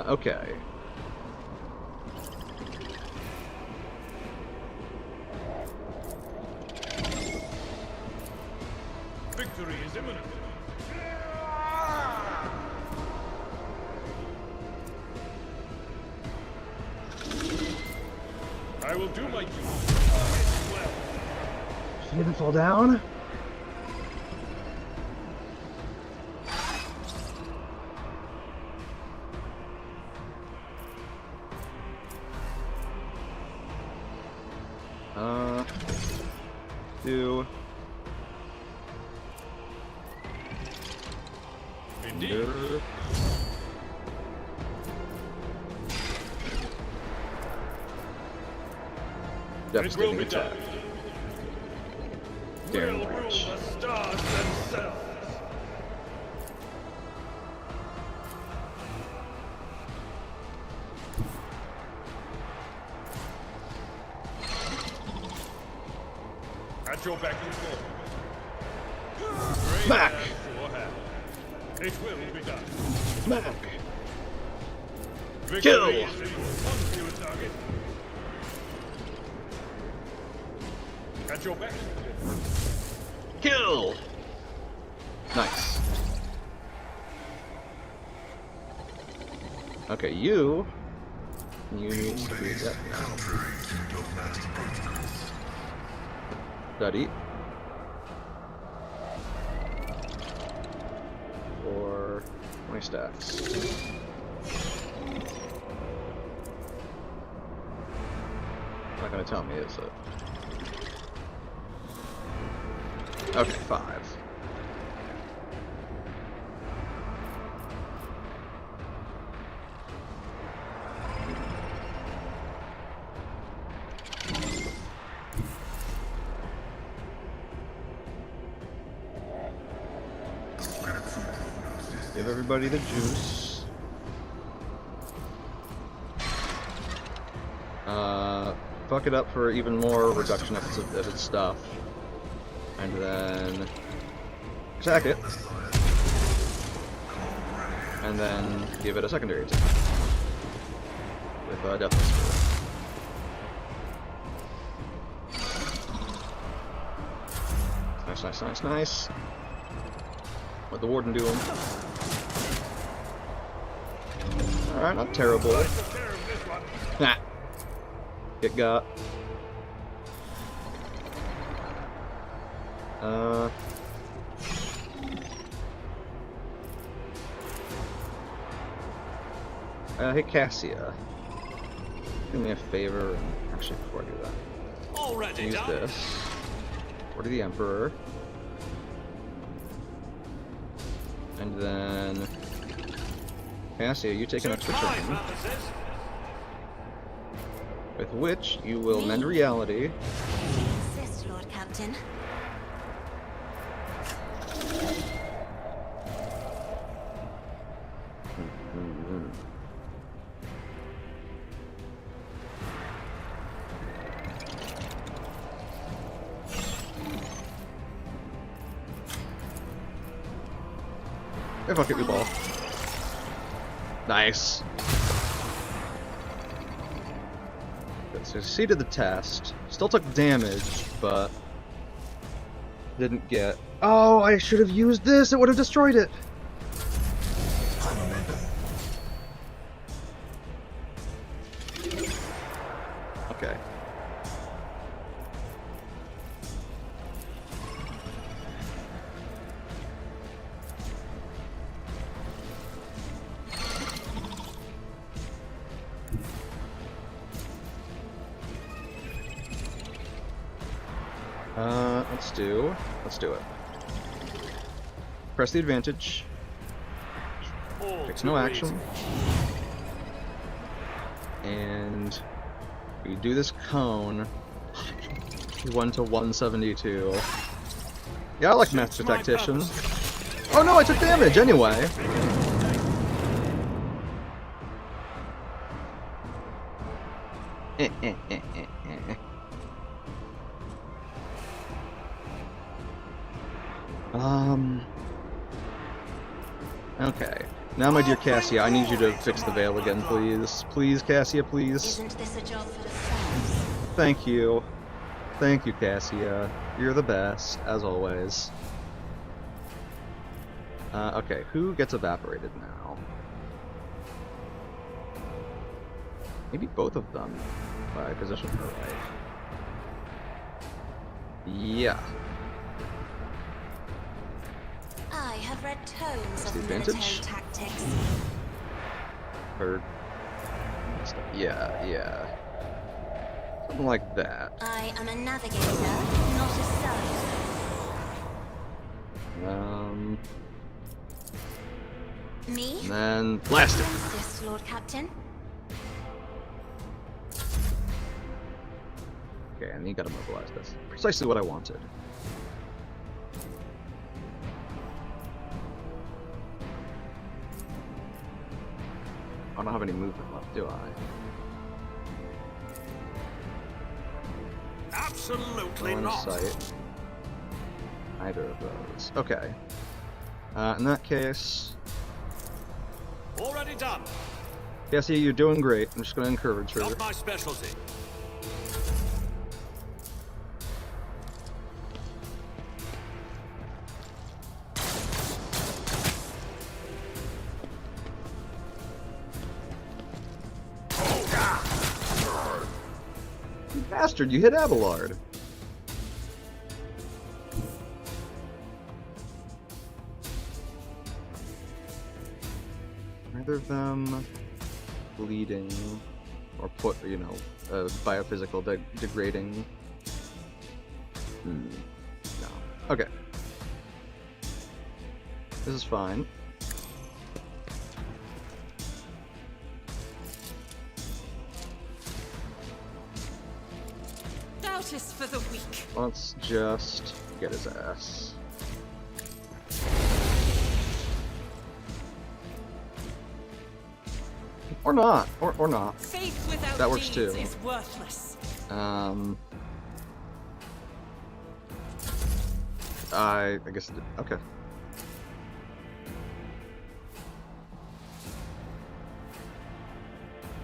Okay. Victory is imminent. I will do my duty. Well, She didn't fall down? Do indeed. It will devastating be attack. done. Daring We'll rule breach. the stars themselves. At your beck and call. Smack! It will be done. Smack! Victory Kill! is the one you target. At your back. Kill! Nice. Okay, you need to be that now. Study. For 20 stacks. Not gonna tell me, is it? Okay, 5. Give everybody the juice. Fuck it up for even more reduction of its stuff. And then attack it. And then give it a secondary attack. With Death Whisper. Nice. What the Warden doing? Alright, not terrible. Nah. Get got. Hey Cassia. Do me a favor, and actually before I do that, Already use done. this. Order the Emperor. And then Cassia, you take an extra turn. With which you will mend reality. Insist, Lord Captain. Hey, fuck it, we ball. Nice. Good, succeeded the test. Still took damage, but didn't get. Oh, I should have used this. It would have destroyed it. Okay. Let's do it. Press the advantage. Takes no action. And we do this cone. 1 to 172. Yeah, I like Master Tactician. Oh no, I took damage anyway. Okay. Now, my dear Cassia, I need you to fix the veil again, please. Please, Cassia, please. Isn't this a job for the Saints? Thank you. Thank you, Cassia. You're the best, as always. Okay, who gets evaporated now? Maybe both of them, if I position her right. Yeah. I have read tomes the of military advantage? tactics. Or... yeah. Something like that. I am a navigator, not a servant. Me? And then blast it. Yes, Lord Captain. Okay, and you gotta mobilize this. Precisely what I wanted. I don't have any movement left, do I? Absolutely Line of not. sight. Either of those. Okay. In that case, Already done. Cassie, you're doing great. I'm just going to encourage her. Not my specialty. You bastard, you hit Abelard. Either of them bleeding or put, you know, biophysical degrading. No. Okay. This is fine. Doubt is for the weak. Let's just get his ass. Or not. Or not. Faith without That works deeds too. is worthless. I guess, okay.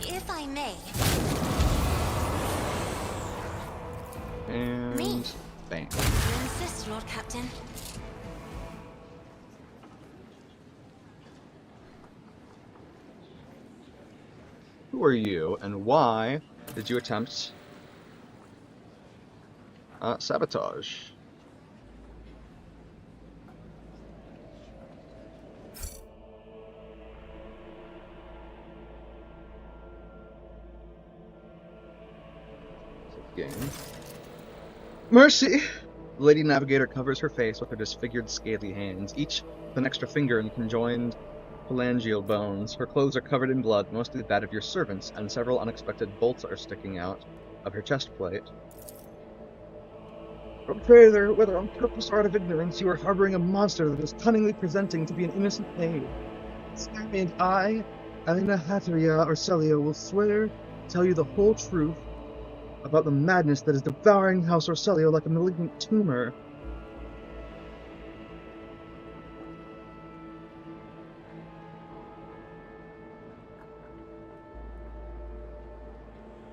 If I may, And Me. bang. you insist, Lord Captain. Who are you, and why did you attempt sabotage? Game. Mercy! The Lady Navigator covers her face with her disfigured, scaly hands, each with an extra finger and conjoined phalangeal bones. Her clothes are covered in blood, mostly that of your servants, and several unexpected bolts are sticking out of her chest plate. Traitor, whether on purpose or out of ignorance, you are harboring a monster that is cunningly presenting to be an innocent maid. Sammy and I, Elena Hatteria or Celio, will swear to tell you the whole truth about the madness that is devouring House Orcelio like a malignant tumor.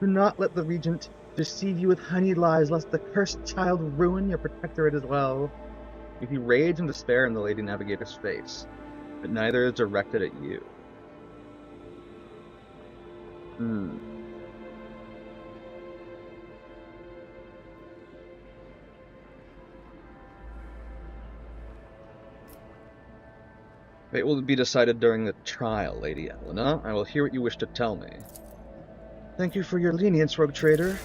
Do not let the Regent deceive you with honeyed lies, lest the cursed child ruin your protectorate as well. You see rage and despair in the Lady Navigator's face, but neither is directed at you. It will be decided during the trial, Lady Elena. I will hear what you wish to tell me. Thank you for your lenience, rogue trader.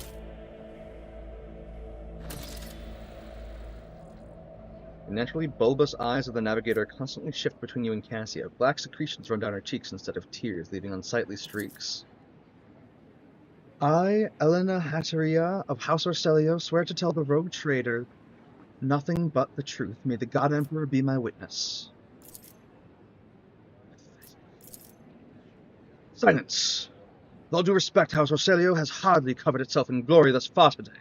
The naturally bulbous eyes of the Navigator constantly shift between you and Cassia. Black secretions run down her cheeks instead of tears, leaving unsightly streaks. I, Elena Hatteria of House Orcelio, swear to tell the rogue trader nothing but the truth. May the God Emperor be my witness. Silence! With all due respect, House Orcelio has hardly covered itself in glory thus far today.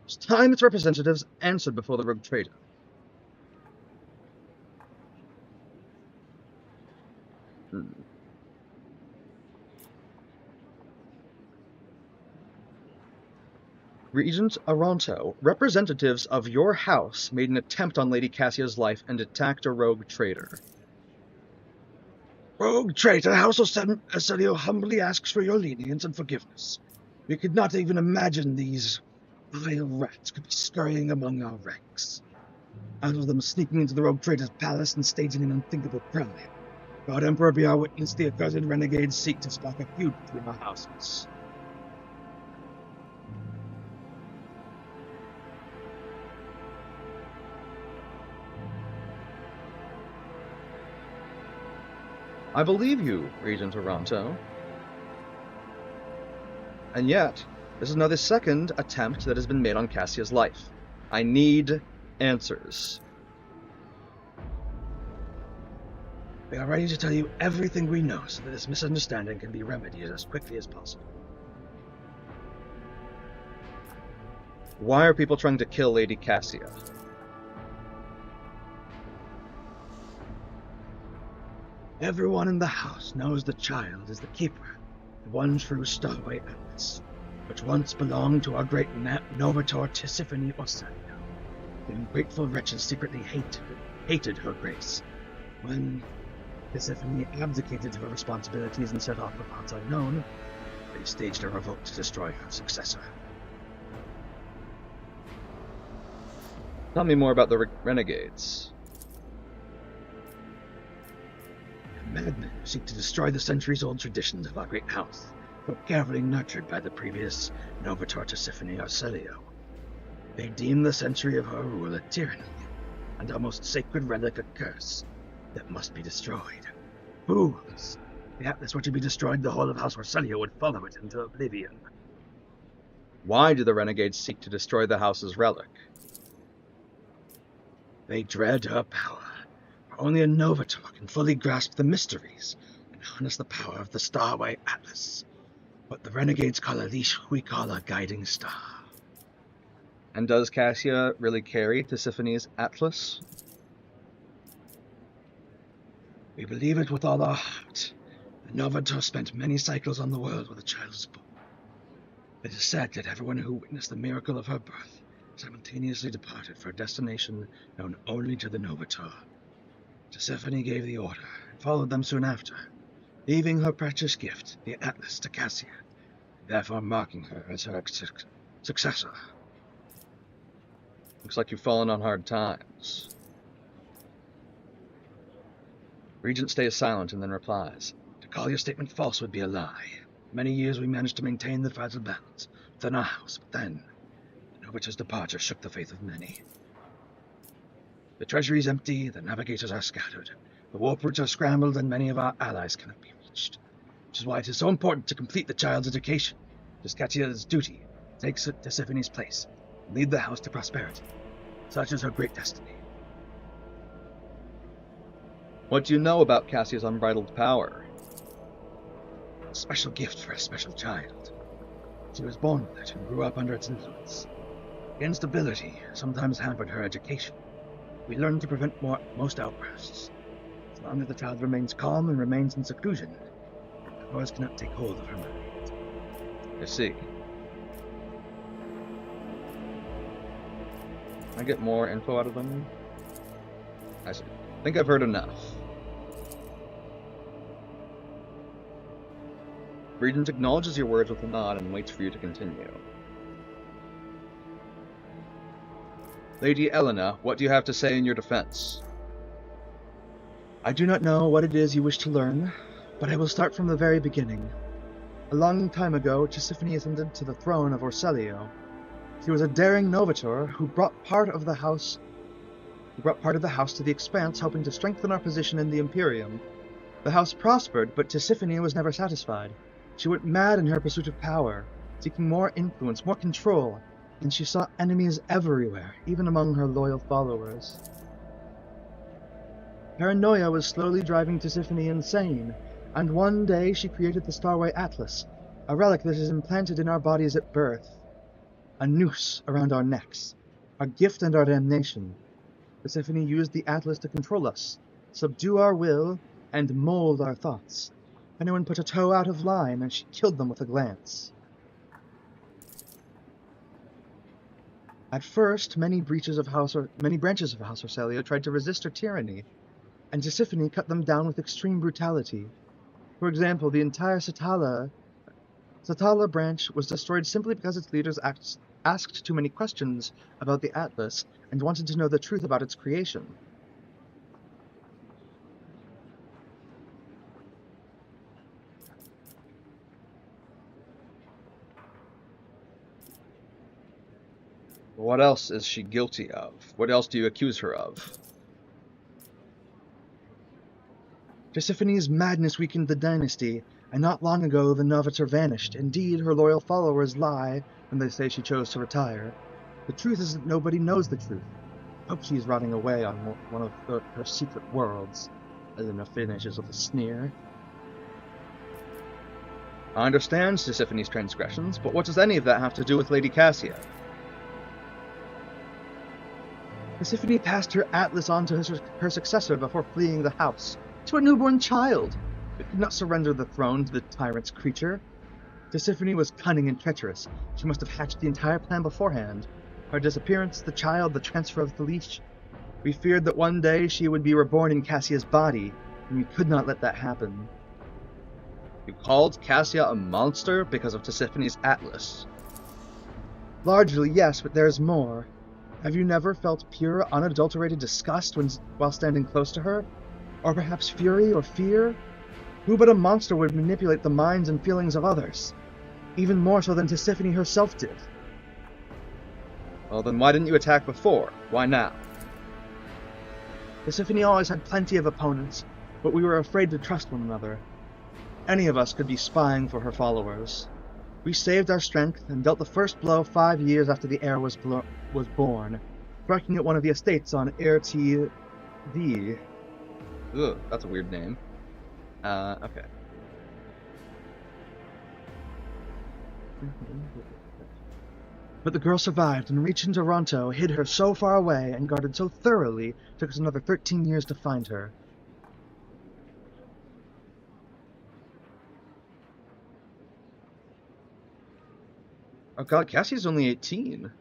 It's time its representatives answered before the rogue trader. Regent Aronto, representatives of your house made an attempt on Lady Cassia's life and attacked a rogue trader. Rogue traitor, House Orcelio humbly asks for your lenience and forgiveness. We could not even imagine these vile rats could be scurrying among our ranks. Out of them sneaking into the rogue traitor's palace and staging an unthinkable crime. God Emperor be our witness, the accursed renegades seek to spark a feud between our houses. I believe you, Regent Aronto. And yet, this is now the second attempt that has been made on Cassia's life. I need answers. We are ready to tell you everything we know so that this misunderstanding can be remedied as quickly as possible. Why are people trying to kill Lady Cassia? Everyone in the house knows the child is the keeper, the one true Starway Atlas, which once belonged to our great Novator Tisiphone Orsalia. The ungrateful wretches secretly hated her grace. When Tisiphone abdicated her responsibilities and set off for parts unknown, they staged a revolt to destroy her successor. Tell me more about the renegades. Madmen who seek to destroy the centuries-old traditions of our great house, so carefully nurtured by the previous Novator Tisiphone Orsalia. They deem the century of her rule a tyranny, and our most sacred relic a curse that must be destroyed. Fools! If the Atlas were to be destroyed, the whole of House Orsalia would follow it into oblivion. Why do the renegades seek to destroy the house's relic? They dread her power. Only a Novator can fully grasp the mysteries and harness the power of the Starway Atlas. What the renegades call a leash, we call a guiding star. And does Cassia really carry Tisiphone's Atlas? We believe it with all our heart. The Novator spent many cycles on the world where the child was born. It is said that everyone who witnessed the miracle of her birth simultaneously departed for a destination known only to the Novator. Tisiphone gave the order and followed them soon after, leaving her precious gift, the Atlas, to Cassia, therefore marking her as her successor. Looks like you've fallen on hard times. Regent stays silent and then replies. To call your statement false would be a lie. For many years we managed to maintain the fragile balance within our house, but then the Novator's departure shook the faith of many. The treasury is empty, the navigators are scattered, the warp routes are scrambled, and many of our allies cannot be reached. Which is why it is so important to complete the child's education. It is Cassia's duty to take Tisiphone's place and lead the house to prosperity. Such is her great destiny. What do you know about Cassia's unbridled power? A special gift for a special child. She was born with it and grew up under its influence. The instability sometimes hampered her education. We learn to prevent most outbursts. As long as the child remains calm and remains in seclusion, powers cannot take hold of her mind. I see. Can I get more info out of them? I see. I think I've heard enough. Regent acknowledges your words with a nod and waits for you to continue. Lady Elena, what do you have to say in your defense? I do not know what it is you wish to learn, but I will start from the very beginning. A long time ago, Tisiphone ascended to the throne of Orsalia. She was a daring Novator who brought part of the house to the Expanse, helping to strengthen our position in the Imperium. The house prospered, but Tisiphone was never satisfied. She went mad in her pursuit of power, seeking more influence, more control, and she saw enemies everywhere, even among her loyal followers. Paranoia was slowly driving Tisiphone insane, and one day she created the Starway Atlas, a relic that is implanted in our bodies at birth, a noose around our necks, our gift and our damnation. Tisiphone used the Atlas to control us, subdue our will, and mold our thoughts. If anyone put a toe out of line, and she killed them with a glance. At first, many branches of House Orsalia tried to resist her tyranny, and Tisiphone cut them down with extreme brutality. For example, the entire Satala branch was destroyed simply because its leaders asked too many questions about the Atlas and wanted to know the truth about its creation. What else is she guilty of? What else do you accuse her of? Tisiphone's madness weakened the dynasty, and not long ago the Novator vanished. Indeed, her loyal followers lie when they say she chose to retire. The truth is that nobody knows the truth. I hope she is rotting away on one of her secret worlds. Elena finishes with a sneer. I understand Tisiphone's transgressions, but what does any of that have to do with Lady Cassia? Tisiphone passed her Atlas on to her successor before fleeing the house. to a newborn child. We could not surrender the throne to the tyrant's creature. Tisiphone was cunning and treacherous. She must have hatched the entire plan beforehand. Her disappearance, the child, the transfer of the leash. We feared that one day she would be reborn in Cassia's body, and we could not let that happen. You called Cassia a monster because of Tisiphone's atlas. Largely, yes, but there's more. Have you never felt pure, unadulterated disgust while standing close to her? Or perhaps fury or fear? Who but a monster would manipulate the minds and feelings of others? Even more so than Tisiphone herself did. Well, then why didn't you attack before? Why now? Tisiphone always had plenty of opponents, but we were afraid to trust one another. Any of us could be spying for her followers. We saved our strength and dealt the first blow 5 years after the heir was born, striking at one of the estates on Air-T-D. Ugh, that's a weird name. Okay. But the girl survived, and reaching Toronto hid her so far away and guarded so thoroughly, it took us another 13 years to find her. Oh god, Cassie's only 18.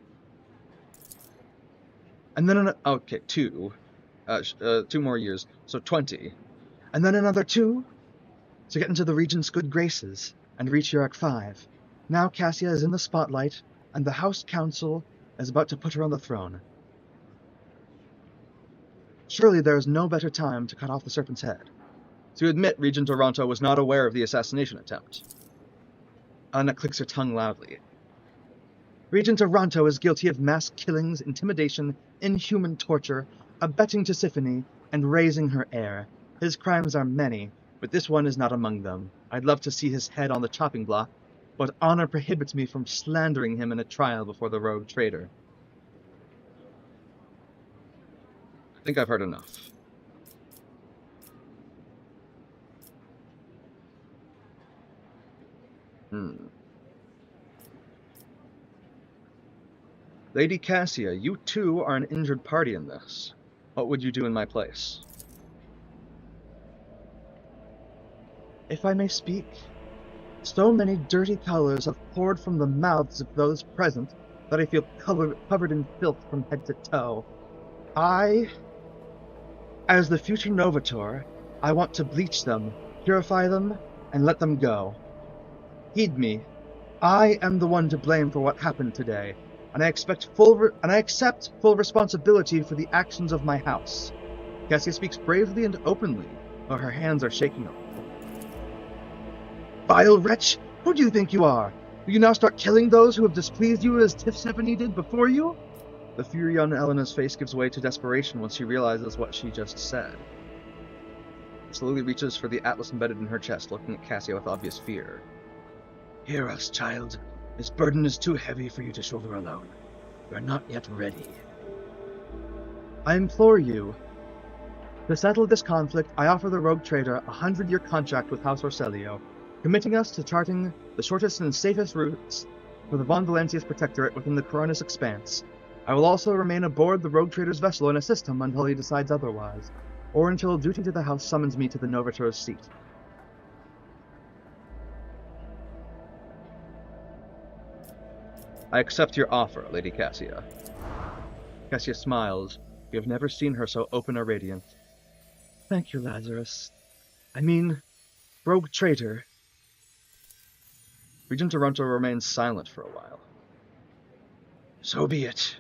And then okay, 2 more years, so 20. And then another 2 to get into the Regent's good graces and reach Yurok 5. Now Cassia is in the spotlight, and the House Council is about to put her on the throne. Surely there is no better time to cut off the serpent's head. So you admit Regent Toronto was not aware of the assassination attempt? Anna clicks her tongue loudly. Regent Toronto is guilty of mass killings, intimidation, inhuman torture, abetting Tisiphone, and raising her heir. His crimes are many, but this one is not among them. I'd love to see his head on the chopping block, but honor prohibits me from slandering him in a trial before the rogue traitor. I think I've heard enough. Lady Cassia, you too are an injured party in this. What would you do in my place? If I may speak, so many dirty colors have poured from the mouths of those present that I feel covered in filth from head to toe. As the future Novator, I want to bleach them, purify them, and let them go. Heed me. I am the one to blame for what happened today, and I accept full responsibility for the actions of my house. Cassia speaks bravely and openly, though her hands are shaking a little. Vile wretch! Who do you think you are? Will you now start killing those who have displeased you as Tisiphone did before you? The fury on Elena's face gives way to desperation once she realizes what she just said. She slowly reaches for the atlas embedded in her chest, looking at Cassia with obvious fear. Hear us, child. This burden is too heavy for you to shoulder alone. You are not yet ready. I implore you. To settle this conflict, I offer the rogue trader a 100-year contract with House Orselio, committing us to charting the shortest and safest routes for the Von Valancius Protectorate within the Coronis Expanse. I will also remain aboard the rogue trader's vessel and assist him until he decides otherwise, or until duty to the house summons me to the Novator's seat. I accept your offer, Lady Cassia. Cassia smiles. You have never seen her so open or radiant. Thank you, Lazarus. I mean, rogue traitor. Regent Toronto remains silent for a while. So be it.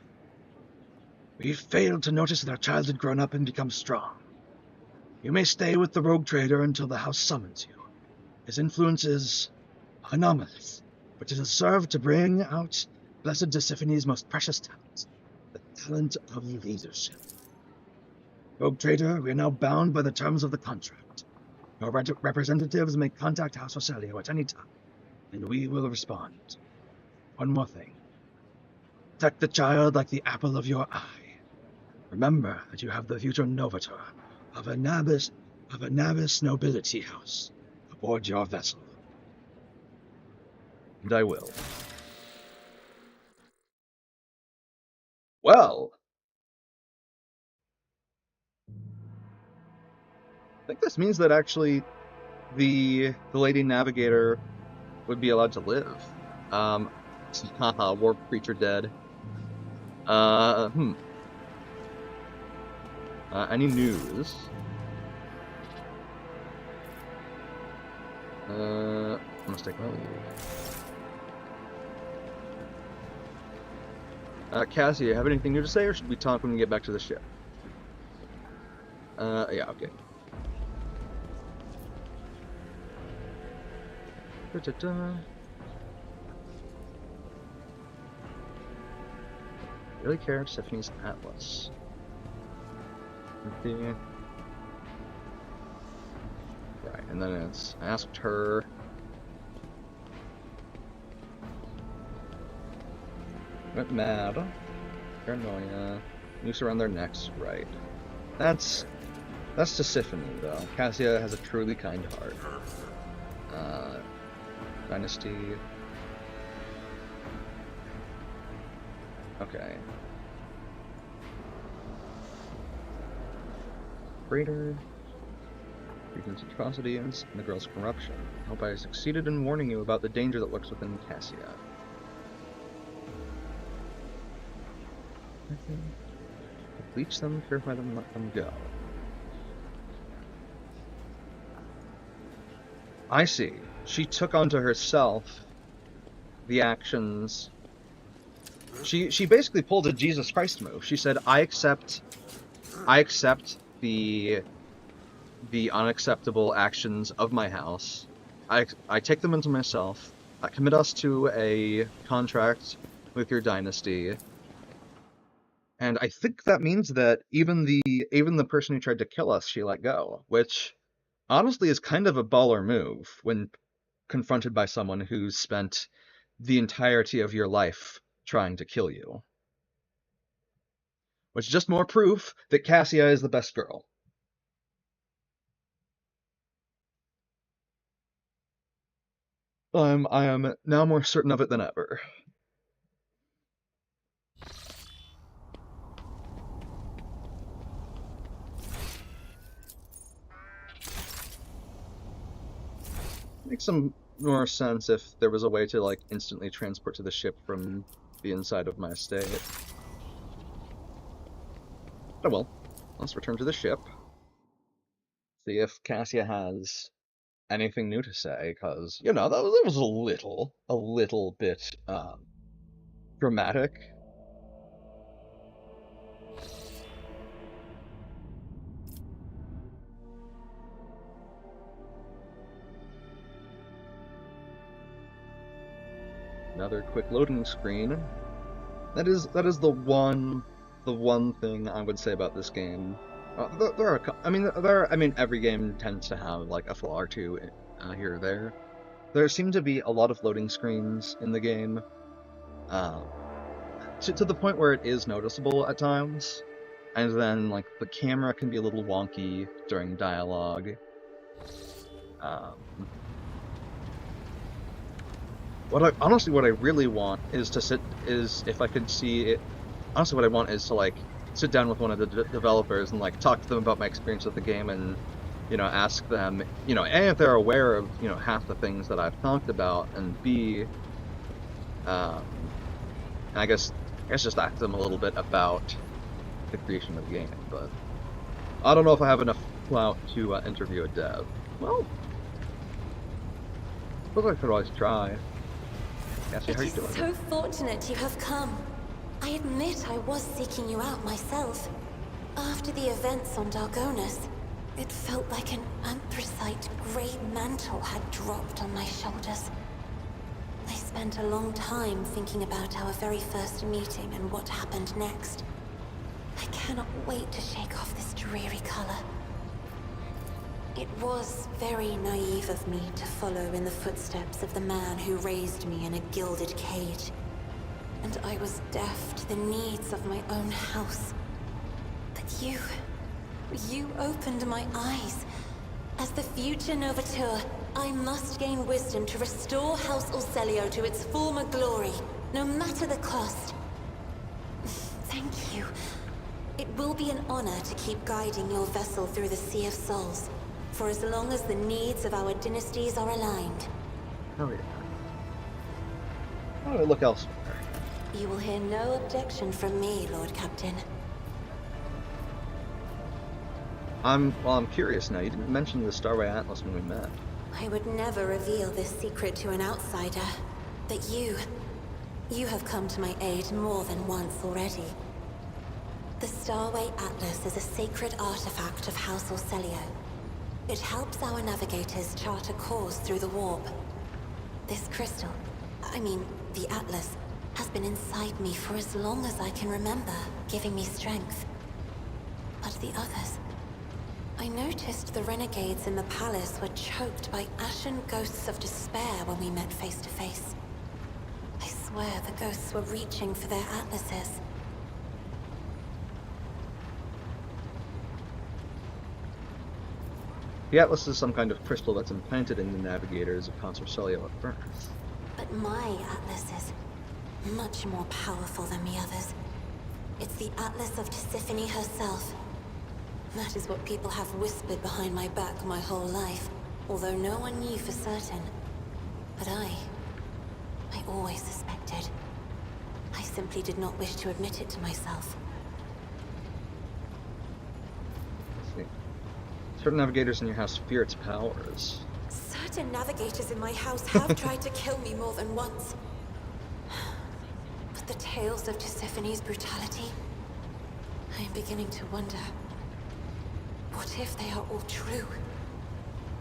We failed to notice that our child had grown up and become strong. You may stay with the rogue trader until the house summons you. His influence is anomalous, but it has served to bring out Blessed Tisiphone's most precious talent, the talent of leadership. Rogue trader, we are now bound by the terms of the contract. Your representatives may contact House Orselio at any time, and we will respond. One more thing. Protect the child like the apple of your eye. Remember that you have the future Novator of a Nabis nobility house aboard your vessel. And I will. Well, think this means that actually the Lady Navigator would be allowed to live. Haha, warp creature dead. Any news? Must take my leave. Cassie, you have anything new to say, or should we talk when we get back to the ship? Yeah, okay. Da-da-da. Really care, Stephanie's Atlas. Okay. Right, and then it's asked her. Went mad. Paranoia. Noose around their necks, right. That's to Tiffany, though. Cassia has a truly kind heart. Dynasty. Okay. Freighter. Regent's atrocities and the girl's corruption. I hope I succeeded in warning you about the danger that lurks within Cassia. Bleach them, purify them, let them go. I see. She took onto herself the actions. She basically pulled a Jesus Christ move. She said, I accept the unacceptable actions of my house. I take them into myself. I commit us to a contract with your dynasty. And I think that means that even the person who tried to kill us, she let go, which honestly is kind of a baller move when confronted by someone who's spent the entirety of your life trying to kill you. Which is just more proof that Cassia is the best girl. I am now more certain of it than ever. Makes some more sense if there was a way to, like, instantly transport to the ship from the inside of my estate. Oh well, let's return to the ship. See if Cassia has anything new to say, because, you know, that was a little bit, dramatic. Another quick loading screen. That is the one thing I would say about this game. Every game tends to have like a flaw or two here or there. There seem to be a lot of loading screens in the game, to the point where it is noticeable at times, and then like the camera can be a little wonky during dialogue. What I really want is if I could see it. Honestly, what I want is to like sit down with one of the developers and like talk to them about my experience with the game, and ask them, A, if they're aware of half the things that I've talked about, and B, I guess just ask them a little bit about the creation of the game. But I don't know if I have enough clout to interview a dev. Well, I suppose I could always try. Cassie, how are you doing? It is so fortunate you have come. I admit I was seeking you out myself. After the events on Dargonus, it felt like an anthracite grey mantle had dropped on my shoulders. I spent a long time thinking about our very first meeting and what happened next. I cannot wait to shake off this dreary color. It was very naive of me to follow in the footsteps of the man who raised me in a gilded cage. And I was deaf to the needs of my own house. But you opened my eyes. As the future Novateur, I must gain wisdom to restore House Orselio to its former glory, no matter the cost. Thank you. It will be an honor to keep guiding your vessel through the Sea of Souls. for as long as the needs of our dynasties are aligned. Oh yeah. Why don't we look elsewhere? You will hear no objection from me, Lord Captain. I'm curious now. You didn't mention the Starway Atlas when we met. I would never reveal this secret to an outsider. But you have come to my aid more than once already. The Starway Atlas is a sacred artifact of House Orcelio. It helps our navigators chart a course through the warp. This crystal, the Atlas, has been inside me for as long as I can remember, giving me strength. But the others... I noticed the renegades in the palace were choked by ashen ghosts of despair when we met face to face. I swear the ghosts were reaching for their atlases. The Atlas is some kind of crystal that's implanted in the navigators of House Orcelio at birth. But my Atlas is much more powerful than the others. It's the Atlas of Tisiphone herself. That is what people have whispered behind my back my whole life, although no one knew for certain. But I always suspected. I simply did not wish to admit it to myself. I see. Certain navigators in your house fear its powers. Certain navigators in my house have tried to kill me more than once. But the tales of Tisiphone's brutality, I am beginning to wonder. What if they are all true?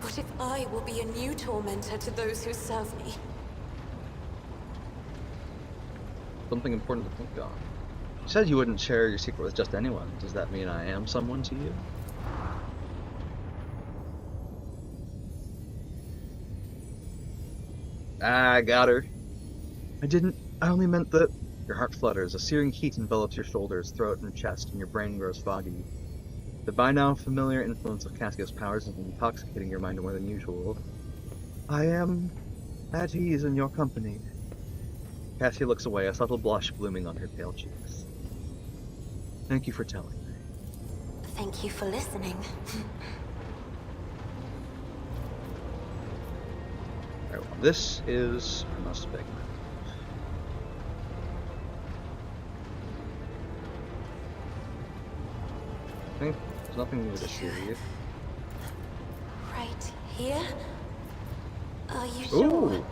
What if I will be a new tormentor to those who serve me? Something important to think on. You said you wouldn't share your secret with just anyone. Does that mean I am someone to you? Ah, I got her. I only meant that your heart flutters, a searing heat envelops your shoulders, throat, and chest, and your brain grows foggy. The by now familiar influence of Cassia's powers is intoxicating your mind more than usual. I am at ease in your company. Cassia looks away, a subtle blush blooming on her pale cheeks. Thank you for telling me. Thank you for listening. Very well. This is our most big map. I think there's nothing new to see. Right here? Are you sure? Ooh!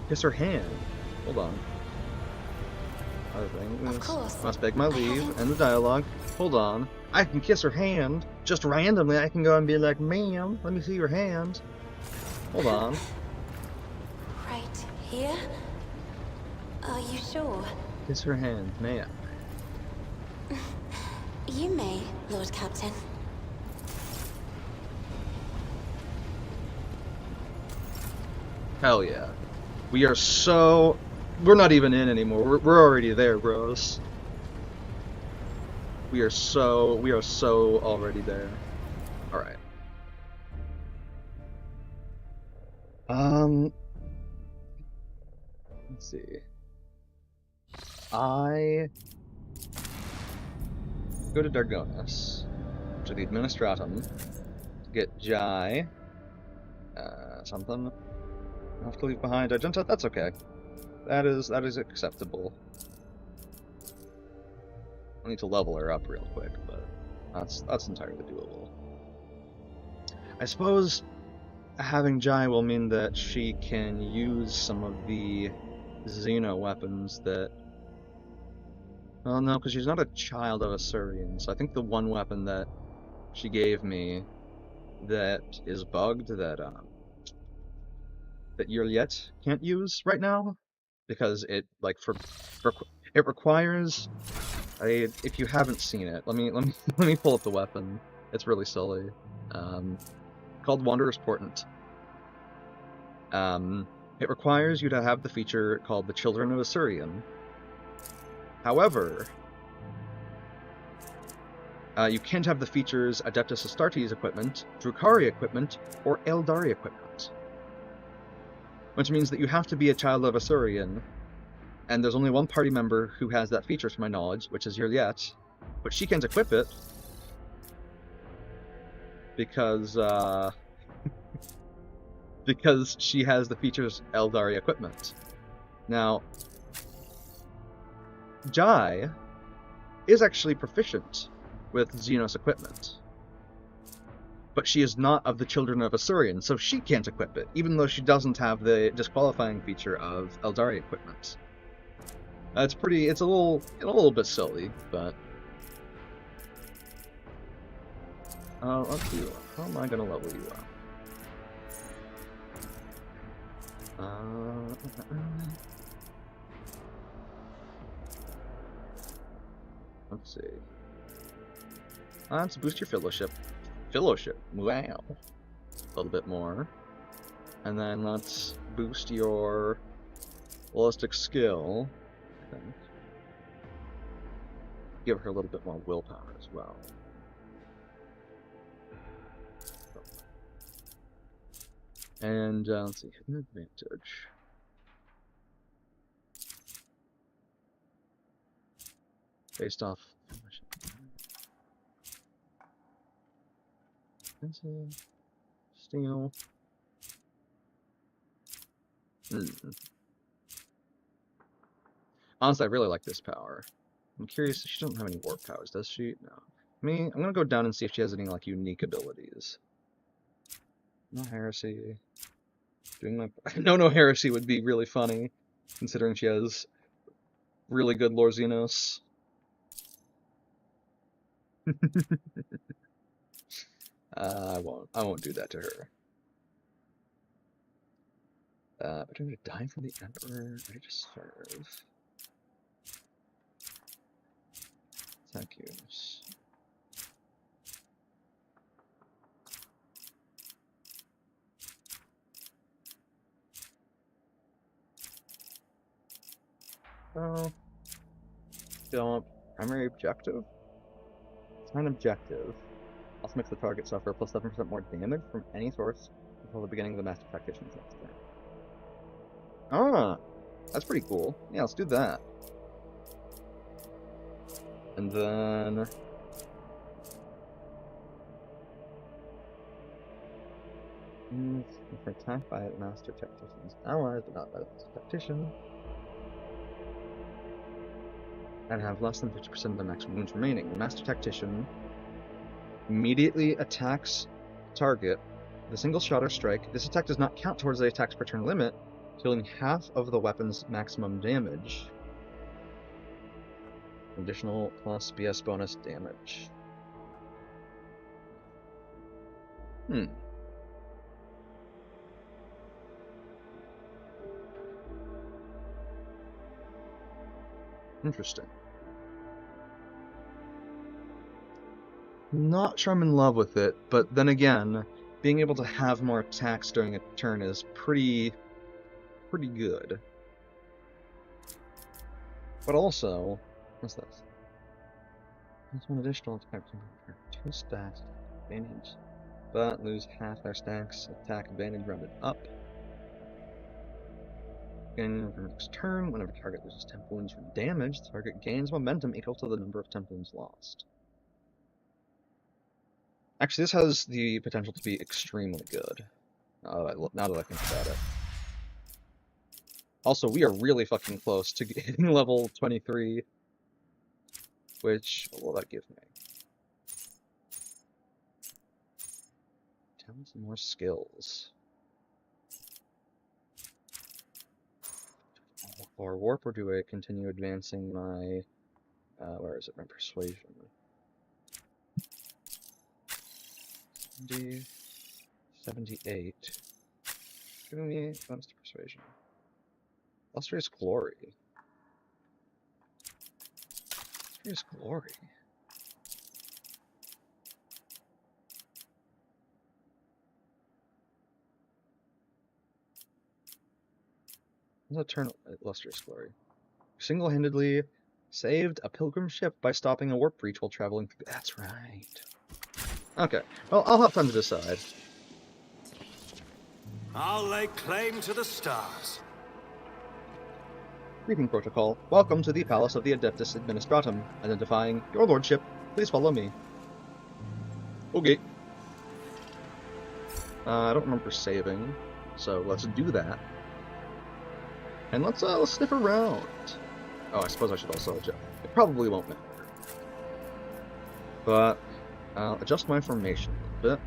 Kiss her hand. Hold on. Other things. Of course. Must beg my leave. End the dialogue. Hold on. I can kiss her hand. Just randomly, I can go and be like, ma'am, let me see your hand. Hold on. Right here? Are you sure? Kiss her hand, may I? You may, Lord Captain. Hell yeah. We're not even in anymore. We're already there, bros. We are so already there. Alright. Let's see. I go to Dargonis, to the Administratum, to get Jai, something. I have to leave behind Argenta. That's okay. That is acceptable. I need to level her up real quick, but that's entirely doable. I suppose having Jai will mean that she can use some of the Xeno weapons that... Well, no, because she's not a child of Assyrian, so I think the one weapon that she gave me that is bugged, that Juliet can't use right now, because it, like, it requires... if you haven't seen it, let me pull up the weapon. It's really silly. Called Wanderer's Portent. It requires you to have the feature called the Children of Assyrian. However, you can't have the features Adeptus Astartes equipment, Drukhari equipment, or Eldari equipment. Which means that you have to be a child of Assyrian, and there's only one party member who has that feature to my knowledge, which is Juliet, but she can't equip it, because because she has the features Eldari equipment. Now, Jai is actually proficient with Xenos equipment, but she is not of the Children of Asurian, so she can't equip it, even though she doesn't have the disqualifying feature of Eldari equipment. It's a little bit silly, but let's see, how am I gonna level you up? Let's see. Let's boost your fellowship. Wow. A little bit more. And then let's boost your ballistic skill. I think. Give her a little bit more willpower as well. And let's see, hidden advantage. Based off steel. Honestly, I really like this power. I'm curious, she doesn't have any warp powers, does she? No. I'm gonna go down and see if she has any like unique abilities. No heresy. Doing my no heresy would be really funny, considering she has really good Lord Xenos. I won't do that to her. But I'm gonna die for the Emperor. Ready to serve. Thank you. Oh, don't. Primary objective? It's not an objective. Also makes the target suffer plus 7% more damage from any source until the beginning of the Master Practitioner's next turn. Ah, that's pretty cool. Yeah, let's do that. And then... if attacked by a Master Tactician's allies, but not by the Master Tactician, and have less than 50% of the max wounds remaining. The Master Tactician immediately attacks target with a single shot or strike. This attack does not count towards the attack's per turn limit, dealing half of the weapon's maximum damage. Additional plus BS bonus damage. Interesting. Not sure I'm in love with it, but then again, being able to have more attacks during a turn is pretty good. But also, what's this? There's one additional attack for 2 stacks advantage, but lose half their stacks attack advantage rounded up. Beginning of the next turn, whenever target loses temp wounds from damage, the target gains momentum equal to the number of temp wounds lost. Actually, this has the potential to be extremely good, now that I think about it. Also, we are really fucking close to hitting level 23, which, what will that give me? Talents and more skills. Or warp, or do I continue advancing my, where is it, my persuasion? 78. Giving me bonus to persuasion. Illustrious glory. Illustrious glory. What's eternal illustrious glory? Single-handedly saved a pilgrim ship by stopping a warp breach while traveling through. That's right. Okay, well, I'll have time to decide. I'll lay claim to the stars. Briefing protocol. Welcome to the Palace of the Adeptus Administratum. Identifying your lordship, please follow me. Okay. I don't remember saving, so let's do that. And let's sniff around. Oh, I suppose I should also adjust. It probably won't matter. But I'll adjust my formation a little bit.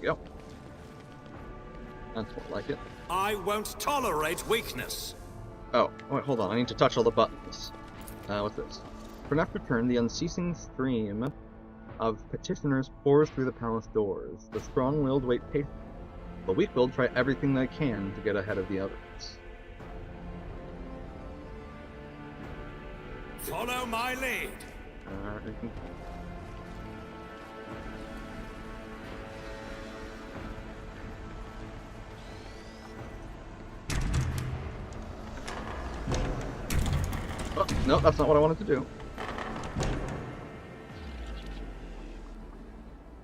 There you go. That's more like it. I won't tolerate weakness. Oh, wait, hold on. I need to touch all the buttons. What's this? For after turn, the unceasing stream of petitioners pours through the palace doors. The strong-willed wait patiently. The weak-willed try everything they can to get ahead of the others. Follow my lead. Oh, no, that's not what I wanted to do.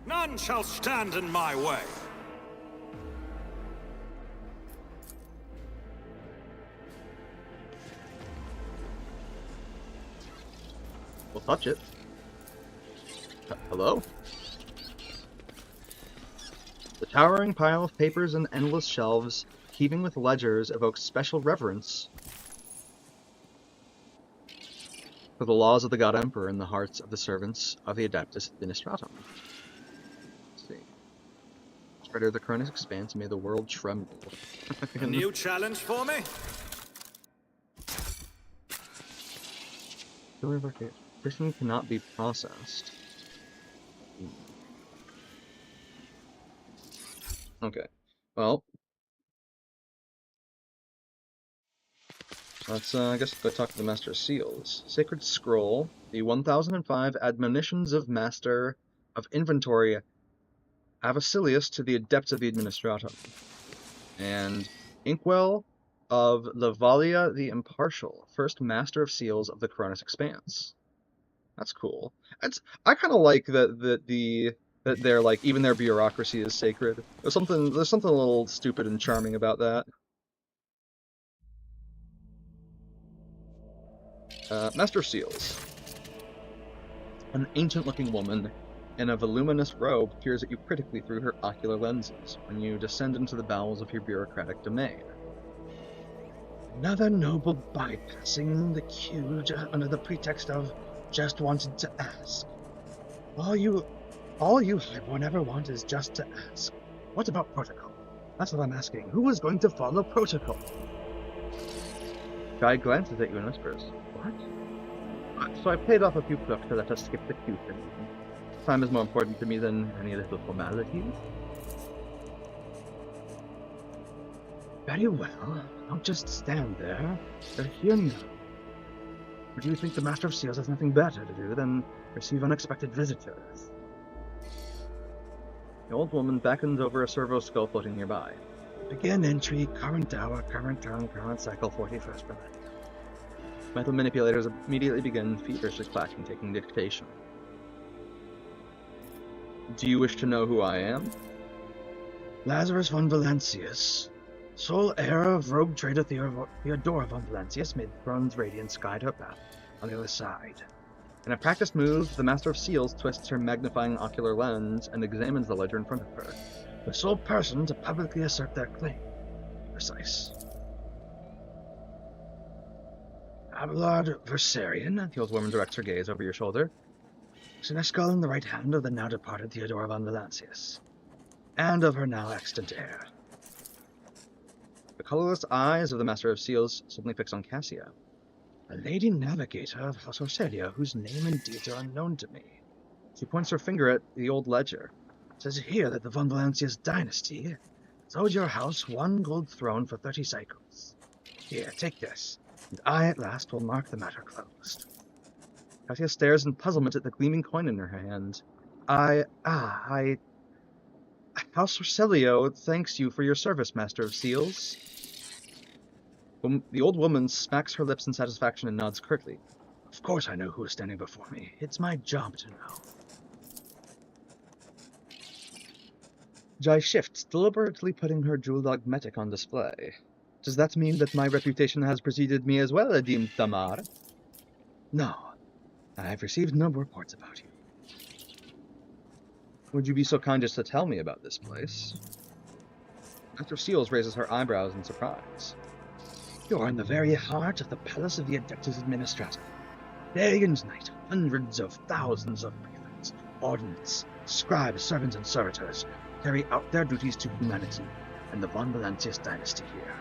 None shall stand in my way. We'll touch it. Hello? The towering pile of papers and endless shelves, heaving with ledgers, evokes special reverence for the laws of the God Emperor in the hearts of the servants of the Adeptus Administratum. Let's see. Spreader of the Cronus expanse, may the world tremble. A new challenge for me? Petition cannot be processed. Okay. Well, let's, I guess, go talk to the Master of Seals. Sacred Scroll, the 1005 Admonitions of Master of Inventory Avicilius to the Adepts of the Administratum. And Inkwell of Lavalia the Impartial, first Master of Seals of the Cronus Expanse. That's cool. I kind of like that they're like, even their bureaucracy is sacred. There's something a little stupid and charming about that. Master of Seals. An ancient-looking woman in a voluminous robe peers at you critically through her ocular lenses when you descend into the bowels of your bureaucratic domain. Another noble bypassing the queue under the pretext of just wanted to ask. All you Highborn ever want is just to ask. What about protocol? That's what I'm asking. Who is going to follow protocol? Guy glances at you and whispers, "What?" So I paid off a few clerks to let us skip the queue thing. Time is more important to me than any little formalities. Very well. Don't just stand there. They're here now. Or do you think the Master of Seals has nothing better to do than receive unexpected visitors? The old woman beckons over a servo skull floating nearby. Begin entry, current hour, current turn, current cycle, 41st millennium. Mental manipulators immediately begin feverishly clacking, taking dictation. Do you wish to know who I am? Lazarus von Valancius, sole heir of rogue trader Theodora von Valancius, made the throne's radiance guide her path on the other side. In a practiced move, the Master of Seals twists her magnifying ocular lens and examines the ledger in front of her. The sole person to publicly assert their claim. Precise. Abelard Versarian, The old woman directs her gaze over your shoulder. Senescal in the right hand of the now departed Theodora von Valancius, and of her now extant heir. The colorless eyes of the Master of Seals suddenly fix on Cassia. A lady navigator of House Orselia, whose name and deeds are unknown to me. She points her finger at the old ledger. It says here that the von Valancius dynasty owed your house 1 gold throne for 30 cycles. Here, take this, and I at last will mark the matter closed. Cassia stares in puzzlement at the gleaming coin in her hand. House Orselio thanks you for your service, Master of Seals. The old woman smacks her lips in satisfaction and nods curtly. Of course I know who is standing before me. It's my job to know. Jai shifts, deliberately putting her jeweled augmetic on display. Does that mean that my reputation has preceded me as well, Adim Damar? No, I have received no reports about you. Would you be so kind as to tell me about this place? Master of Seals raises her eyebrows in surprise. You are in the very heart of the Palace of the Adeptus Administratum. Day and night, hundreds of thousands of prefects, ordnance, scribes, servants, and servitors carry out their duties to humanity and the Von Valancius dynasty here,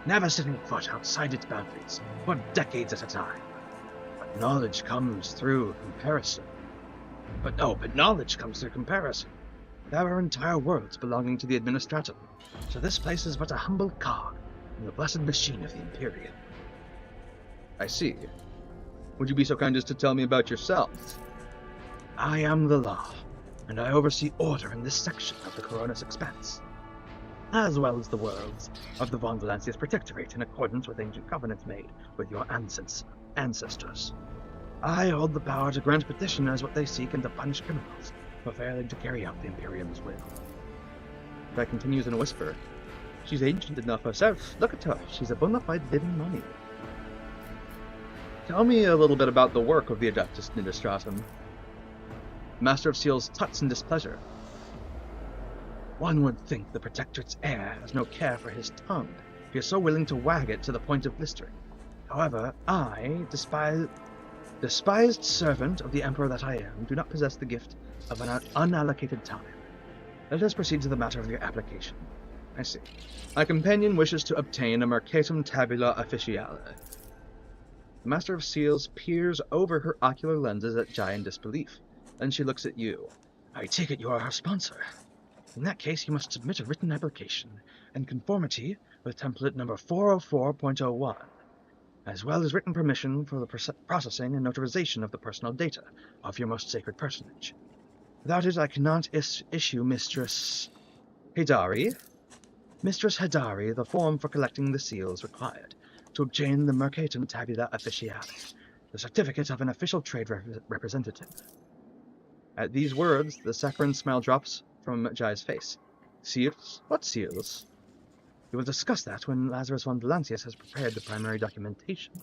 never setting foot outside its boundaries for decades at a time. But knowledge comes through comparison. But knowledge comes through comparison. There are entire worlds belonging to the Administratum, so this place is but a humble cog in the blessed machine of the Imperium. I see. Would you be so kind as to tell me about yourself? I am the law, and I oversee order in this section of the Coronis Expanse, as well as the worlds of the Von Valancius Protectorate in accordance with ancient covenants made with your ancestors. I hold the power to grant petitioners what they seek and to punish criminals for failing to carry out the Imperium's will. That continues in a whisper. She's ancient enough herself. Look at her. She's a bona fide living mummy. Tell me a little bit about the work of the Adeptus Administratum. Master of Seals tuts in displeasure. One would think the Protectorate's heir has no care for his tongue if he is so willing to wag it to the point of blistering. However, I, despised servant of the Emperor that I am, do not possess the gift of an unallocated time. Let us proceed to the matter of your application. I see. My companion wishes to obtain a Mercatum Tabula Officiale. The Master of Seals peers over her ocular lenses at Jai in disbelief. Then she looks at you. I take it you are her sponsor. In that case, you must submit a written application in conformity with template number 404.01, as well as written permission for the processing and notarization of the personal data of your most sacred personage. Without it, I cannot issue Mistress Hadari, the form for collecting the seals required to obtain the Mercatum Tabula Officiale, the certificate of an official trade representative. At these words, the saccharine smile drops from Jai's face. Seals? What seals? We will discuss that when Lazarus von Valancius has prepared the primary documentation.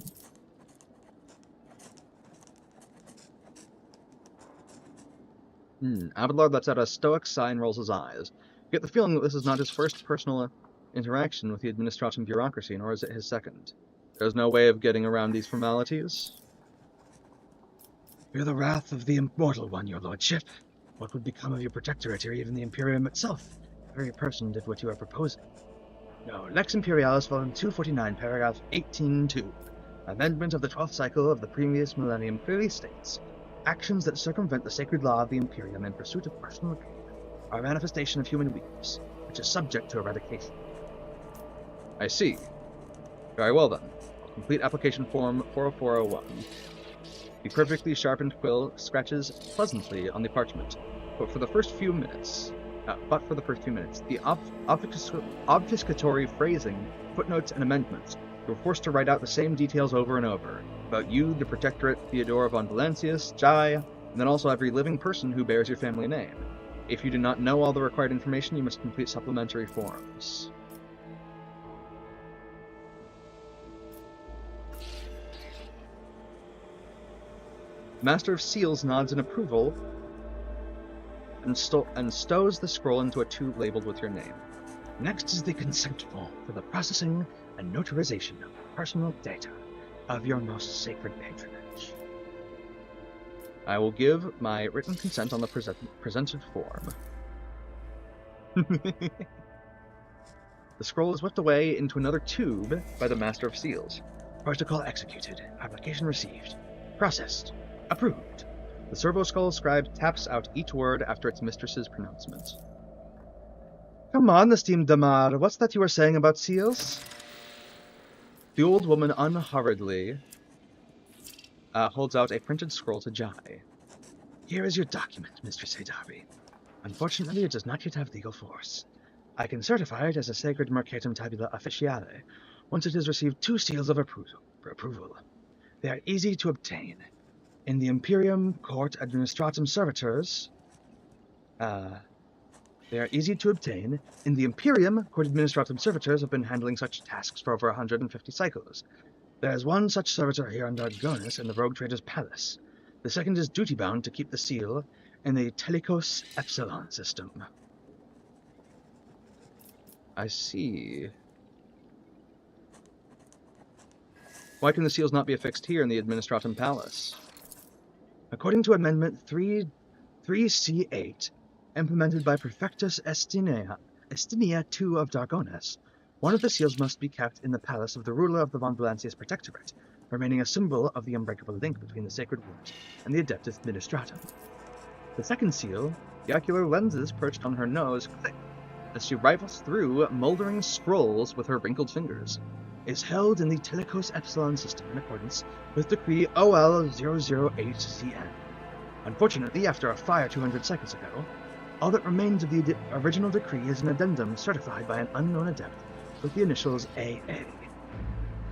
Abelard lets out a stoic sigh and rolls his eyes. You get the feeling that this is not his first personal interaction with the Administratum bureaucracy, nor is it his second. There's no way of getting around these formalities. Fear the wrath of the Immortal One, your lordship. What would become of your protectorate or even the Imperium itself? The very person did what you are proposing. No, Lex Imperialis Volume 249, paragraph 18.2. Amendment of the 12th cycle of the previous millennium clearly states, actions that circumvent the sacred law of the Imperium in pursuit of personal gain are a manifestation of human weakness, which is subject to eradication. I see. Very well then. I'll complete application form 40401. The perfectly sharpened quill scratches pleasantly on the parchment, but for the first few minutes, the obfuscatory phrasing, footnotes, and amendments, you were forced to write out the same details over and over, about you, the Protectorate, Theodora von Valancius, Jai, and then also every living person who bears your family name. If you do not know all the required information, you must complete supplementary forms. Master of Seals nods in approval and stows the scroll into a tube labeled with your name. Next is the consent form for the processing and notarization of personal data of your most sacred patronage. I will give my written consent on the presented form. The scroll is whipped away into another tube by the Master of Seals. Protocol executed. Application received. Processed. Approved. The servo-skull scribe taps out each word after its mistress's pronouncement. Come on, esteemed Damar, what's that you were saying about seals? The old woman unhurriedly holds out a printed scroll to Jai. Here is your document, Mistress Hadari. Unfortunately, it does not yet have legal force. I can certify it as a sacred Mercatum Tabula Officiale once it has received 2 seals of approval. They are easy to obtain. In the Imperium Court Administratum Servitors, They are easy to obtain. In the Imperium, court administratum servitors have been handling such tasks for over 150 cycles. There is one such servitor here on Dargonus in the Rogue Trader's Palace. The second is duty-bound to keep the seal in the Telecos Epsilon system. I see. Why can the seals not be affixed here in the Administratum Palace? According to Amendment 3C8, implemented by Prefectus Estinia II of Dargonus, one of the seals must be kept in the palace of the ruler of the Von Valancius Protectorate, remaining a symbol of the unbreakable link between the Sacred Word and the Adeptus Administratum. The second seal, the ocular lenses perched on her nose, click as she rifles through moldering scrolls with her wrinkled fingers, is held in the Telecos Epsilon system in accordance with Decree OL008CN. Unfortunately, after a fire 200 cycles ago, all that remains of the original decree is an addendum certified by an unknown adept with the initials AA.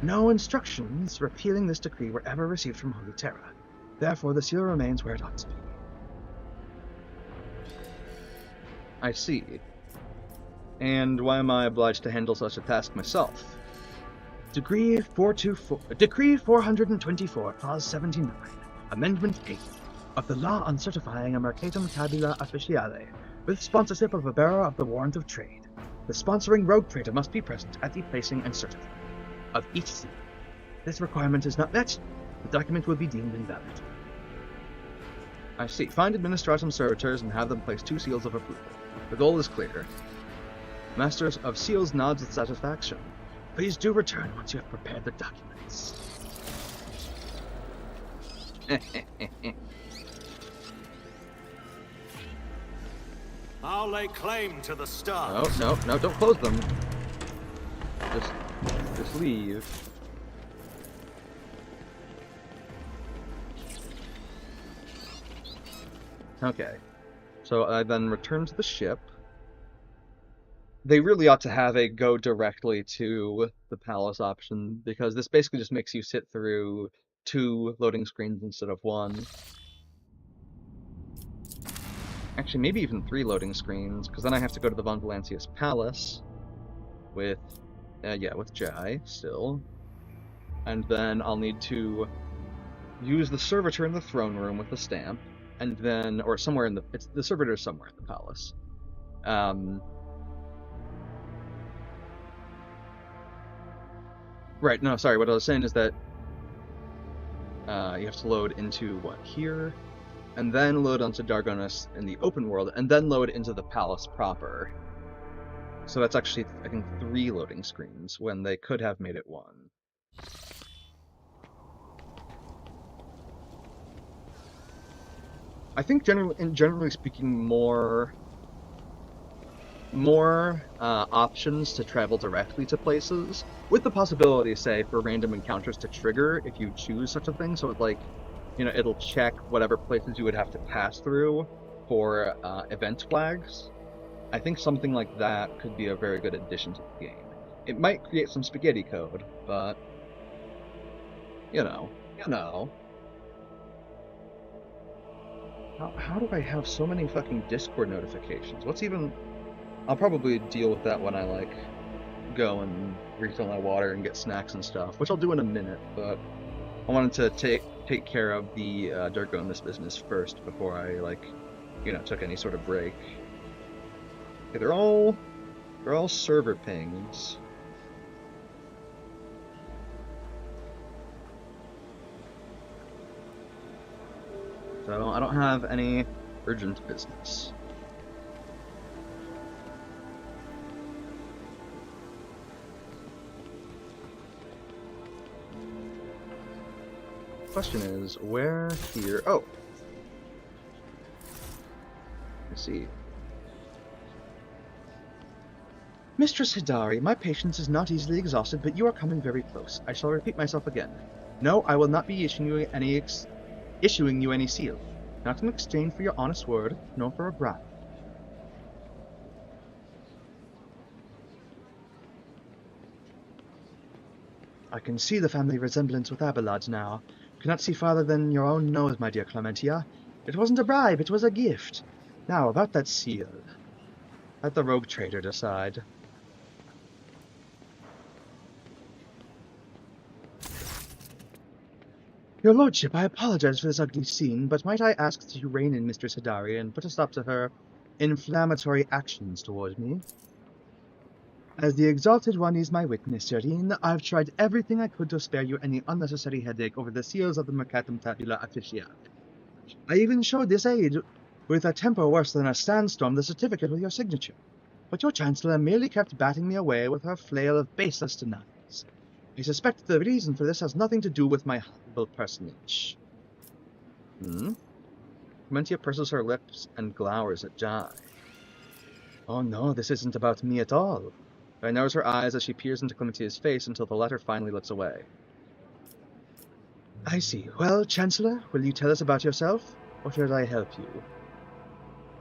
No instructions repealing this decree were ever received from Holy Terra. Therefore, the seal remains where it ought to be. I see. And why am I obliged to handle such a task myself? Decree 424, Clause 79, Amendment 8, of the Law on Certifying a Mercatum Tabula Officiale, with sponsorship of a bearer of the Warrant of Trade. The sponsoring rogue trader must be present at the placing and certifying of each seal. If this requirement is not met, the document will be deemed invalid. I see. Find Administratum Servitors and have them place 2 seals of approval. The goal is clear. Masters of Seals nods with satisfaction. Please do return once you have prepared the documents. I'll lay claim to the star. No, don't close them. Just leave. Okay. So I then return to the ship. They really ought to have a go directly to the palace option, because this basically just makes you sit through 2 loading screens instead of 1. Actually, maybe even 3 loading screens, because then I have to go to the Von Valancius Palace with, with Jai still. And then I'll need to use the servitor in the throne room with the stamp, and then, or somewhere in the servitor is somewhere in the palace. Right, no, sorry, what I was saying is that you have to load into, here? And then load onto Dargonus in the open world, and then load into the palace proper. So that's actually, I think, 3 loading screens, when they could have made it 1. I think, generally speaking, more options to travel directly to places, with the possibility, say, for random encounters to trigger if you choose such a thing, so it'll check whatever places you would have to pass through for event flags. I think something like that could be a very good addition to the game. It might create some spaghetti code, but you know. How do I have so many fucking Discord notifications? I'll probably deal with that when I go and refill my water and get snacks and stuff, which I'll do in a minute, but I wanted to take care of the Dargonus business first before I took any sort of break. Okay, they're all server pings. So I don't have any urgent business. Question is, where here? Oh! I see. Mistress Hidari, my patience is not easily exhausted, but you are coming very close. I shall repeat myself again. No, I will not be issuing you any seal. Not in exchange for your honest word, nor for a bribe. I can see the family resemblance with Abelard now. Cannot see farther than your own nose, my dear Clementia. It wasn't a bribe, it was a gift. Now, about that seal. Let the rogue trader decide. Your lordship, I apologize for this ugly scene, but might I ask that you rein in Mistress Hidari and put a stop to her inflammatory actions toward me? As the Exalted One is my witness, Serene, I've tried everything I could to spare you any unnecessary headache over the seals of the Mercatum Tabula Officiale. I even showed this aid, with a temper worse than a sandstorm, the certificate with your signature. But your Chancellor merely kept batting me away with her flail of baseless denials. I suspect the reason for this has nothing to do with my humble personage. Clementia purses her lips and glowers at Jai. Oh no, this isn't about me at all. Jai narrows her eyes as she peers into Clementia's face until the latter finally looks away. I see. Well, Chancellor, will you tell us about yourself, or should I help you?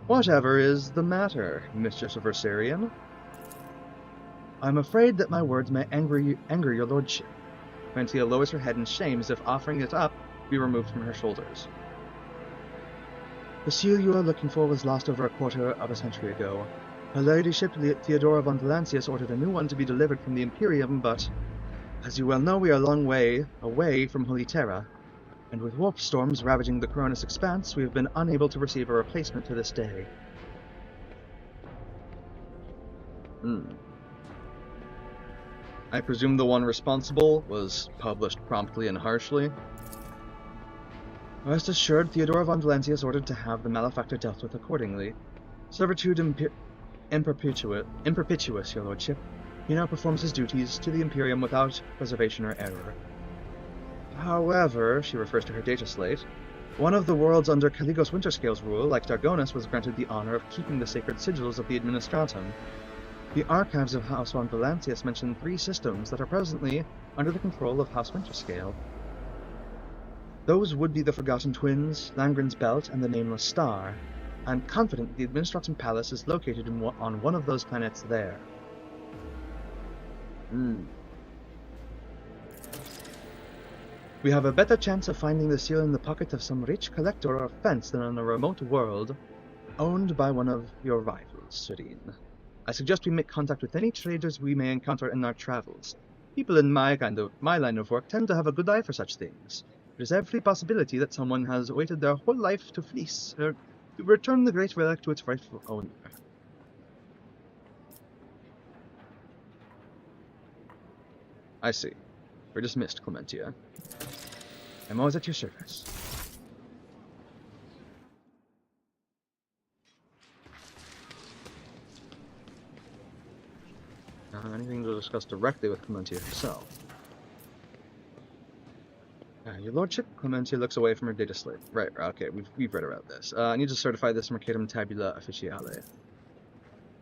Whatever is the matter, Mistress of Versarion? I'm afraid that my words may anger your lordship. Clementia lowers her head in shame as if offering it up be removed from her shoulders. The seal you are looking for was lost over a quarter of a century ago. Her ladyship Theodora von Valancius ordered a new one to be delivered from the Imperium, but, as you well know, we are a long way away from Holy Terra, and with warp storms ravaging the Coronis Expanse, we have been unable to receive a replacement to this day. I presume the one responsible was published promptly and harshly. Rest assured, Theodora von Valancius ordered to have the malefactor dealt with accordingly. Servitude in perpetuous, your lordship. He now performs his duties to the Imperium without reservation or error. However, she refers to her data slate, one of the worlds under Caligos Winterscale's rule, like Dargonus, was granted the honor of keeping the sacred sigils of the Administratum. The archives of House von Valancius mention 3 systems that are presently under the control of House Winterscale. Those would be the Forgotten Twins, Langren's Belt, and the Nameless Star. I'm confident the Administratum Palace is located on one of those planets there. We have a better chance of finding the seal in the pocket of some rich collector or fence than on a remote world owned by one of your rivals, Serene. I suggest we make contact with any traders we may encounter in our travels. People in my line of work tend to have a good eye for such things. There's every possibility that someone has waited their whole life to fleece, or to return the great relic to its rightful owner. I see. We're dismissed, Clementia. I'm always at your service. Anything to discuss directly with Clementia herself? Your lordship? Clementia looks away from her data slate. Right, okay, we've read about this. I need to certify this Mercatum Tabula Officiale.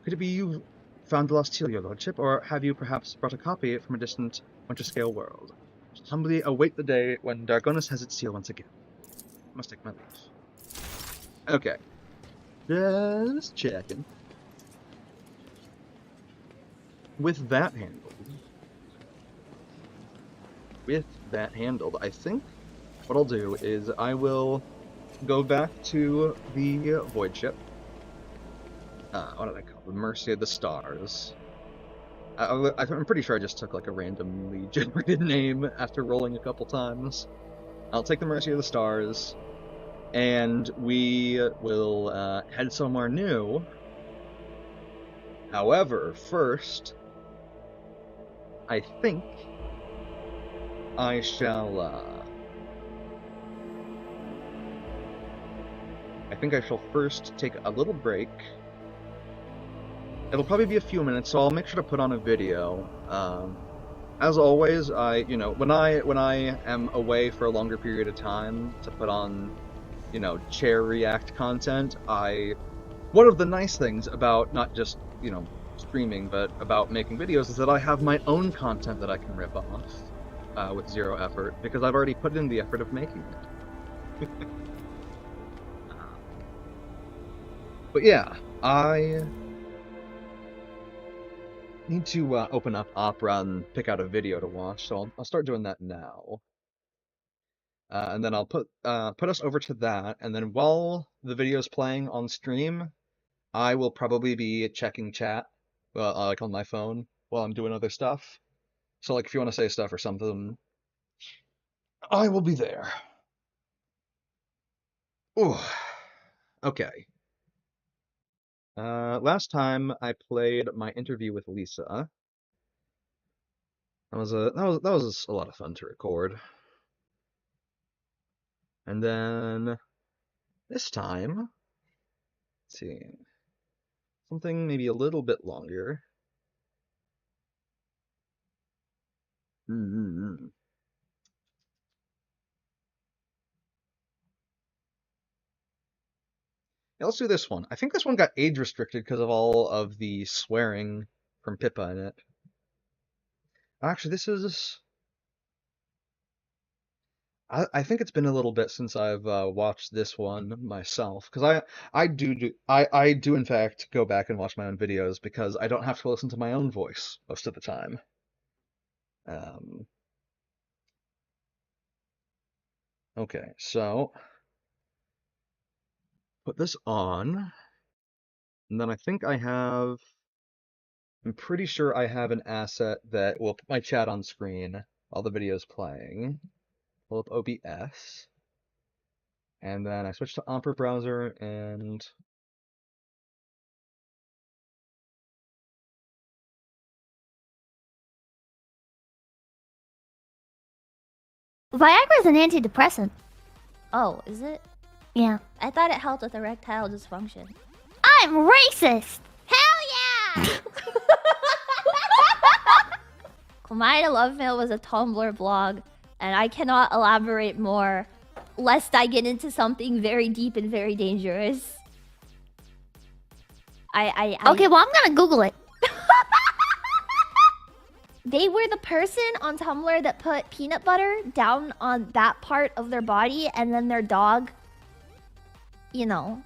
Could it be you found the lost seal, your lordship, or have you perhaps brought a copy from a distant Winterscale world? Just humbly await the day when Dargonus has its seal once again. I must take my leave. Okay. Just checking. With that handled, I think what I'll do is I will go back to the Void Ship. What did I call it? Mercy of the Stars. I'm pretty sure I just took like a randomly generated name after rolling a couple times. I'll take the Mercy of the Stars, and we will head somewhere new. However, first, I think I shall, first take a little break. It'll probably be a few minutes, so I'll make sure to put on a video. As always, when I am away for a longer period of time to put on, chair react content, one of the nice things about not just, streaming, but about making videos is that I have my own content that I can rip off with zero effort, because I've already put in the effort of making it. But yeah, I need to open up Opera and pick out a video to watch, so I'll start doing that now. And then I'll put us over to that, and then while the video's playing on stream, I will probably be checking chat, like on my phone while I'm doing other stuff. So like if you want to say stuff or something, I will be there. Ooh. Okay. Last time I played my interview with Lisa. That was a lot of fun to record. And then this time, let's see, something maybe a little bit longer. Yeah, let's do this one. I think this one got age restricted because of all of the swearing from Pippa in it. Actually, this is... I think it's been a little bit since I've watched this one myself, because I do in fact go back and watch my own videos because I don't have to listen to my own voice most of the time. Okay, so put this on, and then I think I'm pretty sure I have an asset that will put my chat on screen while the video is playing. Pull up OBS, and then I switch to Opera browser, and Viagra's an antidepressant. Oh, is it? Yeah. I thought it helped with erectile dysfunction. I'm racist! Hell yeah! Kumaida Love Mail was a Tumblr blog, and I cannot elaborate more, lest I get into something very deep and very dangerous. Okay, well, I'm gonna Google it. They were the person on Tumblr that put peanut butter down on that part of their body, and then their dog, you know.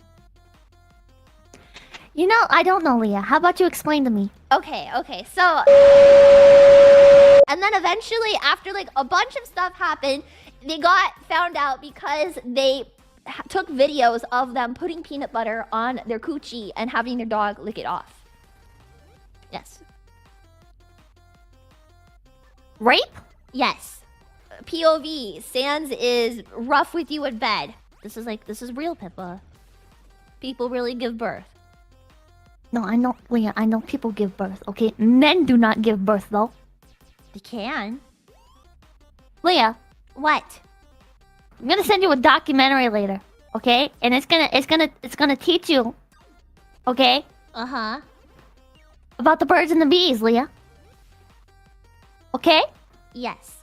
You know, I don't know, Leah. How about you explain to me? Okay, so... And then eventually, after like a bunch of stuff happened, they got found out because they took videos of them putting peanut butter on their coochie and having their dog lick it off. Yes. Rape? Yes. POV. Sans is rough with you in bed. This is real, Pippa. People really give birth. No, I know, Leah, I know people give birth, okay? Men do not give birth, though. They can. Leah. What? I'm gonna send you a documentary later, okay? And it's gonna teach you, okay? Uh-huh. About the birds and the bees, Leah. Okay? Yes.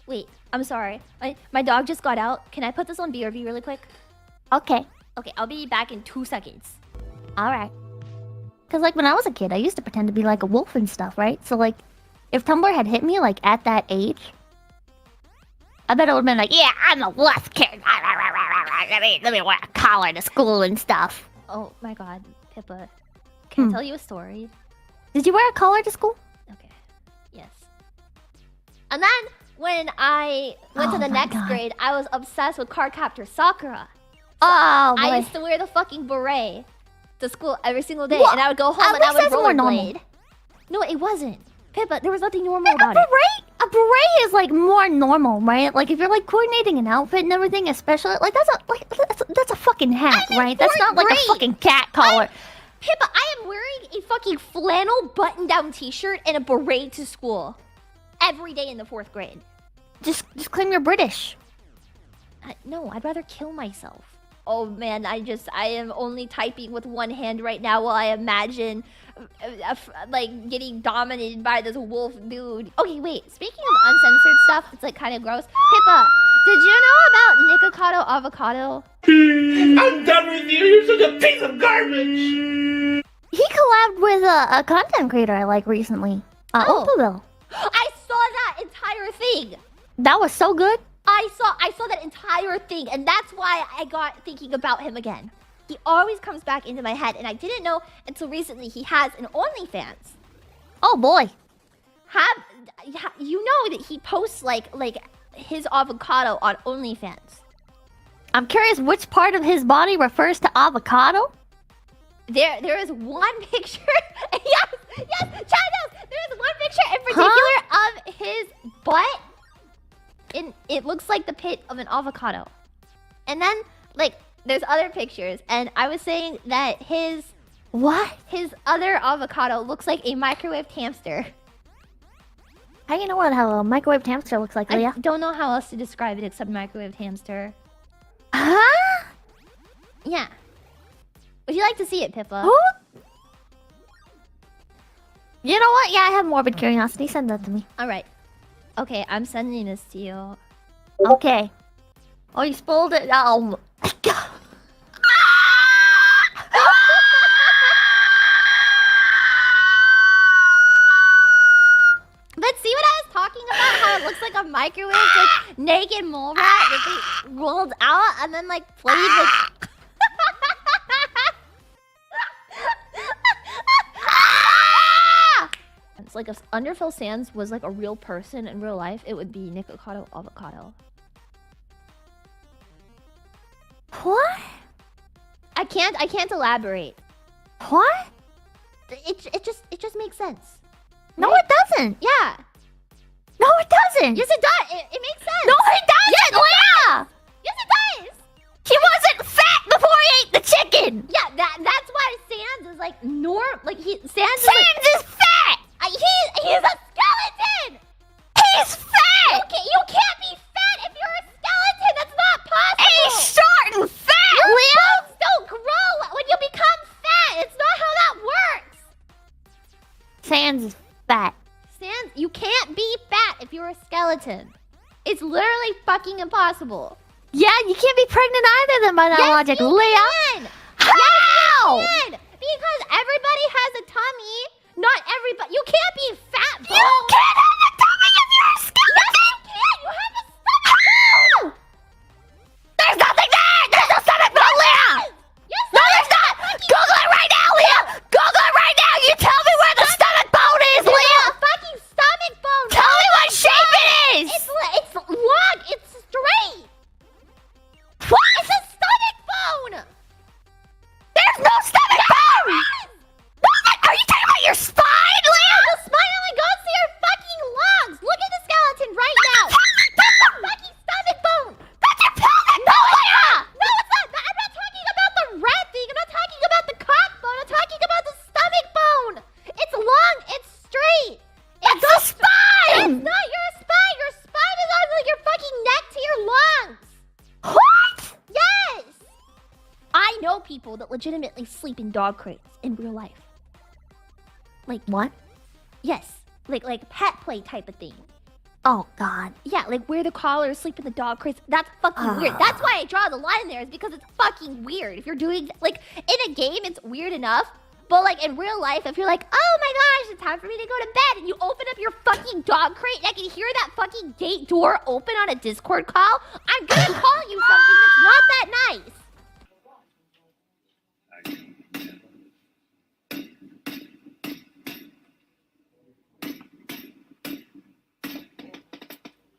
Wait, I'm sorry. My dog just got out. Can I put this on BRB really quick? Okay. Okay, I'll be back in 2 seconds. Alright. Cause like when I was a kid, I used to pretend to be like a wolf and stuff, right? So like, if Tumblr had hit me like at that age, I bet it would've been like, yeah, I'm a wolf kid. Let me wear a collar to school and stuff. Oh my god, Pippa. Can I tell you a story? Did you wear a collar to school? Okay. Yes. And then, when I went to the next grade, I was obsessed with Cardcaptor Sakura. Oh, boy. I used to wear the fucking beret to school every single day, What? and I would go home At and I least would that's more normal. rollerblade. No, it wasn't. Pippa, there was nothing normal about it. A beret is like more normal, right? Like if you're like coordinating an outfit and everything, especially like that's a fucking hat, right? That's not like a fucking cat collar. Pippa, I am wearing a fucking flannel button-down t-shirt and a beret to school every day in the 4th grade. Just claim you're British. No, I'd rather kill myself. Oh man, I am only typing with one hand right now while I imagine like getting dominated by this wolf dude. Okay, wait. Speaking of uncensored stuff, it's like kind of gross. Pippa, did you know about Nikocado Avocado? I'm done with you. You're such a piece of garbage. He collabed with a content creator I like recently. Opaville. I saw that entire thing. That was so good. I saw that entire thing, and that's why I got thinking about him again. He always comes back into my head, and I didn't know until recently he has an OnlyFans. Oh boy. You know that he posts like his avocado on OnlyFans. I'm curious which part of his body refers to avocado? There is one picture. yes, chat knows. There is one picture in particular of his butt. It looks like the pit of an avocado. And then, like, there's other pictures, and I was saying that his other avocado looks like a microwaved hamster. How do you know how a microwave hamster looks like, Leah? I don't know how else to describe it except microwaved hamster. Huh? Yeah. Would you like to see it, Pippa? Who? You know what? Yeah, I have morbid curiosity. Send that to me. Alright. Okay, I'm sending this to you. Okay. Oh, you spoiled it. Oh. But see what I was talking about? How it looks like a microwave, like naked mole rat that they rolled out and then like played with. It's like if Underfell Sands was like a real person in real life, it would be Nikocado Avocado. What? I can't elaborate. What? It just makes sense. No, it doesn't. Yeah. No, it doesn't. Yes, it does. It makes sense. No, it doesn't, yes, Leah. Yes, it does. He wasn't fat before he ate the chicken. Yeah, that's why Sans is like Sans is fat. He's a skeleton. He's fat. You can't be fat if you're a skeleton. That's not possible. He's short and fat, Your Leah. bones don't grow when you become fat. It's not how that works. Sans is fat. Sans, you can't be fat if you're a skeleton. It's literally fucking impossible. Yeah, you can't be pregnant either then by that logic, you Leah. Can. How? Yes, you can. Because everybody has a tummy. Not everybody. You can't be fat. You can't have a tummy if you're a skeleton. Yes, you can. You have a stomach bone. There's nothing there. There's no stomach bone, Leah. Yes, no, there's not. Google it right now, Leah. Google it right now. You tell me where the stomach bone is, Leah. A fucking stomach bone. Tell me what shape it is. It's long. It's straight. What? It's a stomach bone. There's no stomach bone. Are you talking about your spine, Leah? The spine only goes to your fucking lungs. Look at the skeleton right now. That's a fucking stomach bone. That's your pelvic bone, Leah. No, it's not. I'm not talking about the red thing. I'm not talking about the cock bone. I'm talking about the stomach bone. It's long. It's straight. It's a spine. It's not your spine. Your spine is on like your fucking neck to your lungs. What? Yes. I know people that legitimately sleep in dog crates in real life. Like what? Yes, like pet play type of thing. Oh God. Yeah, like where the collars sleep in the dog crates. That's fucking weird. That's why I draw the line there, is because it's fucking weird. If you're doing like in a game, it's weird enough. But like in real life, if you're like, oh my gosh, it's time for me to go to bed, and you open up your fucking dog crate, and I can hear that fucking gate door open on a Discord call, I'm gonna call you something that's not that nice.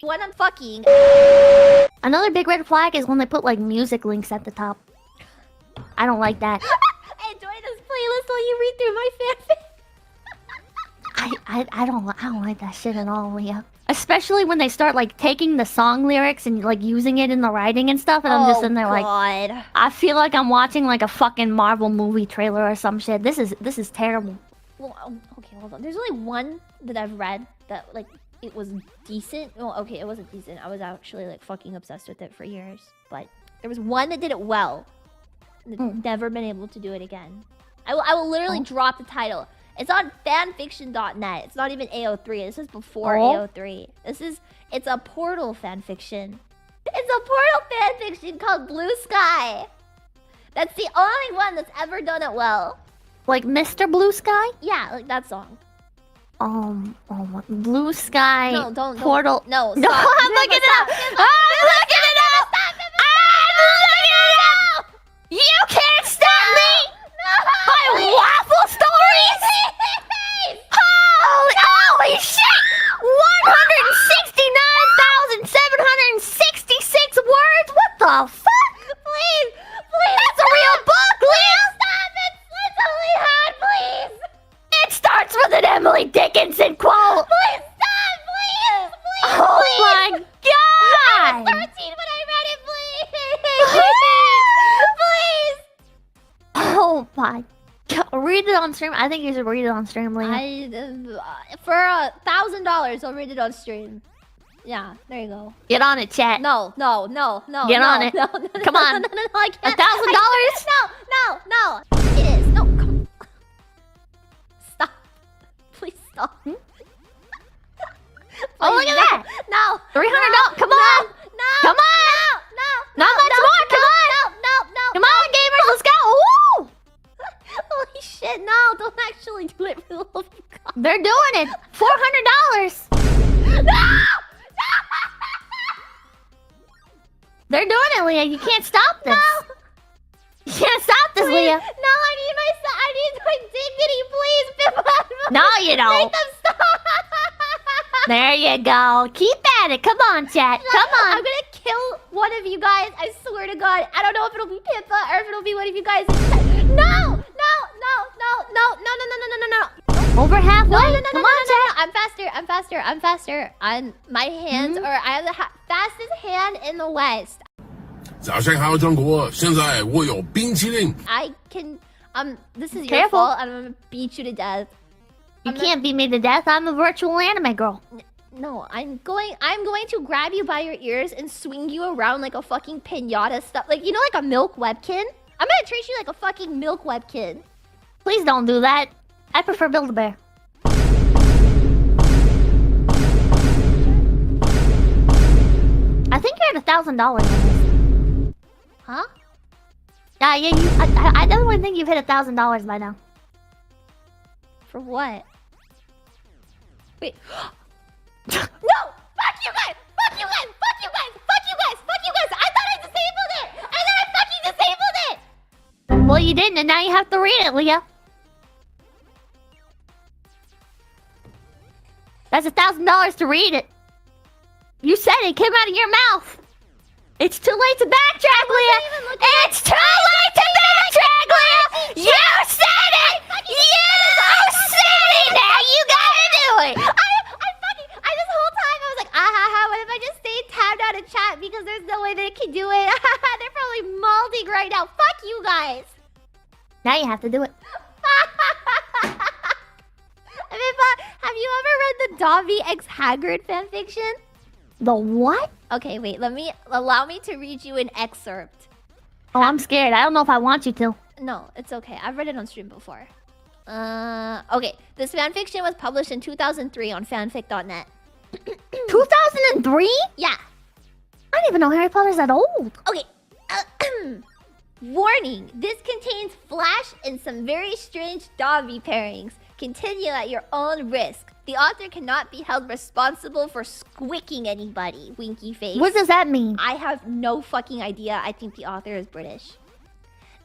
When I'm fucking. Another big red flag is when they put like music links at the top. I don't like that. I enjoy this playlist while you read through my fanfic. I don't like that shit at all, Leah. Especially when they start like taking the song lyrics and like using it in the writing and stuff, and I'm just in there like, I feel like I'm watching like a fucking Marvel movie trailer or some shit. This is terrible. Well, okay, hold on. There's only one that I've read that like it was decent. Well, okay, it wasn't decent. I was actually like fucking obsessed with it for years. But there was one that did it well. Never been able to do it again. I will literally drop the title. It's on fanfiction.net. It's not even AO3. This is before AO3. It's a Portal fanfiction. It's a Portal fanfiction called Blue Sky. That's the only one that's ever done it well. Like Mr. Blue Sky? Yeah, like that song. Blue Sky. No, don't. Portal. No, no, stop. I'm looking it up. I'm looking it up. You can't stop me. My waffle stories. Holy shit! 169,766 words. What the fuck? Please. That's a real book, Leah. Stop it. It's a Emily Dickinson quote! Please stop! Please! Please! Oh please. my I god! was 13 when I read it, please! Please! Oh my god. Read it on stream. I think you should read it on stream, Leah. For $1,000, I'll read it on stream. Yeah, there you go. Get on it, chat. No. Get no, on it. No, Come on. No, I can't. $1,000? No. It is. No, come. Stop. Please stop. Oh, look at that. No. $300. Come on. No. Come on. No. Not much more. Come on. No. Come on, gamers. Let's go. Woo! Holy shit, no. Don't actually do it for the love of God. They're doing it. $400. No! They're doing it, Leah. You can't stop this. You can't stop this, Leah. No, I need my dignity, please. Pip. No, you don't. Make them stop. There you go. Keep at it. Come on, chat. Come on. I'm gonna kill one of you guys. I swear to God. I don't know if it'll be Pippa or if it'll be one of you guys. No. Over halfway. No. Come on, chat. I'm faster. My hands are. I have the fastest hand in the West. 早上好，中国！现在我有冰淇淋。 I can. This is your Careful. fault. I'm gonna beat you to death. You can't beat me to death. I'm a virtual anime girl. No, I'm going to grab you by your ears and swing you around like a fucking pinata stuff. Like, you know, like a milk webkin? I'm gonna treat you like a fucking milk webkin. Please don't do that. I prefer Build-A-Bear. I think you're at $1,000. Huh? Yeah, I definitely think you've hit $1,000 by now. For what? Wait. No! Fuck you guys! I thought I disabled it! I thought I fucking disabled it! Well, you didn't, and now you have to read it, Leah. That's $1,000 to read it. You said it came out of your mouth. It's too late to backtrack, Leah. It's too late to backtrack, Leah. You said it. You said it. Now you gotta do it. This whole time I was like, what if I just stay tabbed out of chat because there's no way they can do it? They're probably malding right now. Fuck you guys. Now you have to do it. Have you ever read the Dobby x Hagrid fanfiction? The what? Okay, wait. Allow me to read you an excerpt. Oh, I'm scared. I don't know if I want you to. No, it's okay. I've read it on stream before. Okay. This fanfiction was published in 2003 on fanfic.net. 2003? Yeah. I didn't even know Harry Potter's that old. Okay. Warning. This contains flash and some very strange Dobby pairings. Continue at your own risk. The author cannot be held responsible for squicking anybody. Winky face. What does that mean? I have no fucking idea. I think the author is British.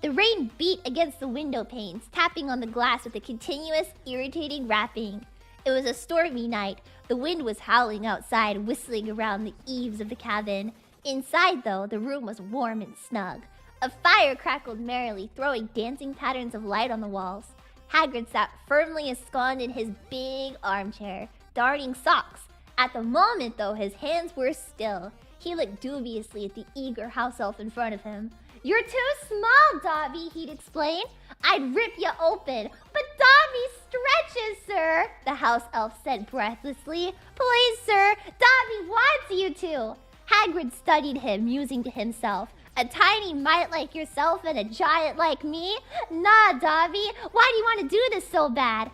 The rain beat against the window panes, tapping on the glass with a continuous, irritating rapping. It was a stormy night. The wind was howling outside, whistling around the eaves of the cabin. Inside, though, the room was warm and snug. A fire crackled merrily, throwing dancing patterns of light on the walls. Hagrid sat firmly ensconced in his big armchair, darning socks. At the moment, though, his hands were still. He looked dubiously at the eager house elf in front of him. "You're too small, Dobby," he'd explain. "I'd rip you open." "But Dobby stretches, sir," the house elf said breathlessly. "Please, sir, Dobby wants you to." Hagrid studied him, musing to himself. "A tiny mite like yourself and a giant like me? Nah, Dobby, why do you want to do this so bad?"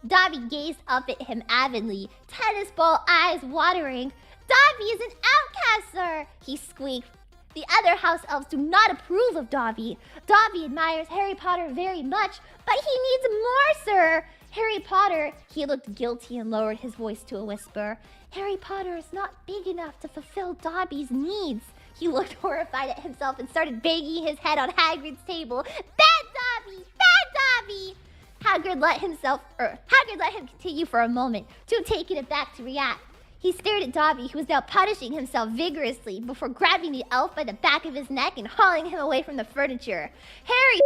Dobby gazed up at him avidly, tennis ball eyes watering. "Dobby is an outcast, sir," he squeaked. The other house elves do not approve of Dobby. Dobby admires Harry Potter very much, but he needs more, sir. Harry Potter, he looked guilty and lowered his voice to a whisper. Harry Potter is not big enough to fulfill Dobby's needs. He looked horrified at himself and started banging his head on Hagrid's table. "Bad Dobby! Bad Dobby!" Hagrid let him continue for a moment, too taken aback to react. He stared at Dobby, who was now punishing himself vigorously before grabbing the elf by the back of his neck and hauling him away from the furniture. "Harry,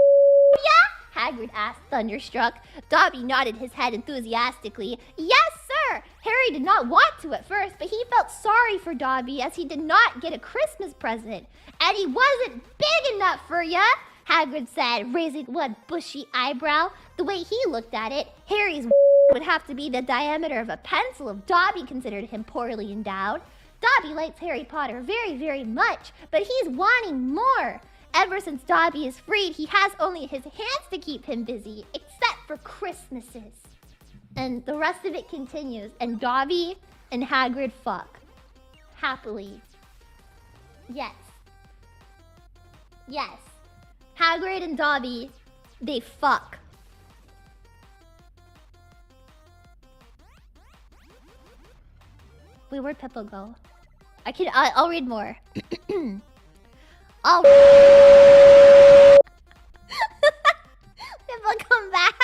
yeah? Hagrid asked, thunderstruck. Dobby nodded his head enthusiastically. Yes, sir! Harry did not want to at first, but he felt sorry for Dobby as he did not get a Christmas present. And he wasn't big enough for ya, Hagrid said, raising one bushy eyebrow. The way he looked at it, Harry's would have to be the diameter of a pencil if Dobby considered him poorly endowed. Dobby likes Harry Potter very, very much, but he's wanting more. Ever since Dobby is freed, he has only his hands to keep him busy, except for Christmases. And the rest of it continues, and Dobby and Hagrid fuck. Happily. Yes. Yes. Hagrid and Dobby, they fuck. Wait, where'd Pippa go? I'll read more. Pippa, come back.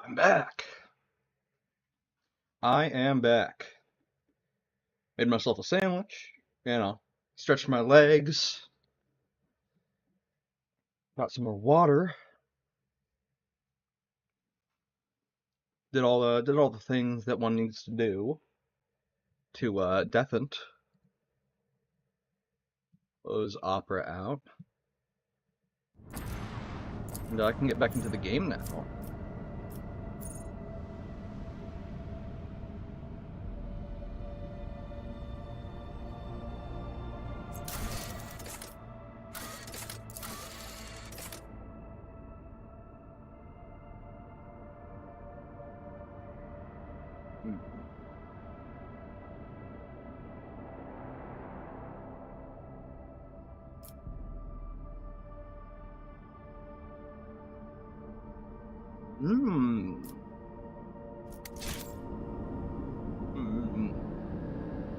I'm back. I am back. Made myself a sandwich, stretched my legs. Got some more water. Did all the things that one needs to do to deafen close opera out. And I can get back into the game now.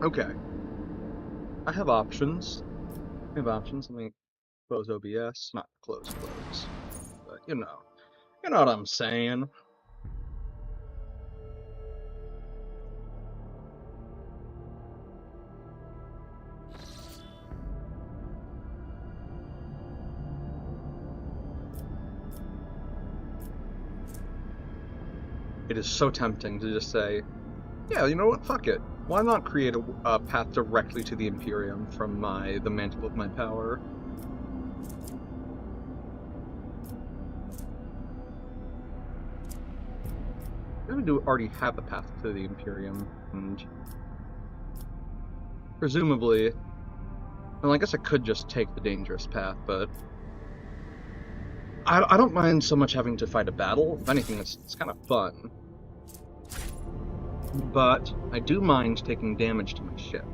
Okay. I have options. Let me close OBS. Not close. But you know what I'm saying. It is so tempting to just say, yeah, you know what, fuck it. Why not create a path directly to the Imperium from the mantle of my power? I do already have a path to the Imperium, and presumably, well, I guess I could just take the dangerous path, but I don't mind so much having to fight a battle. If anything, it's kind of fun. But I do mind taking damage to my ship.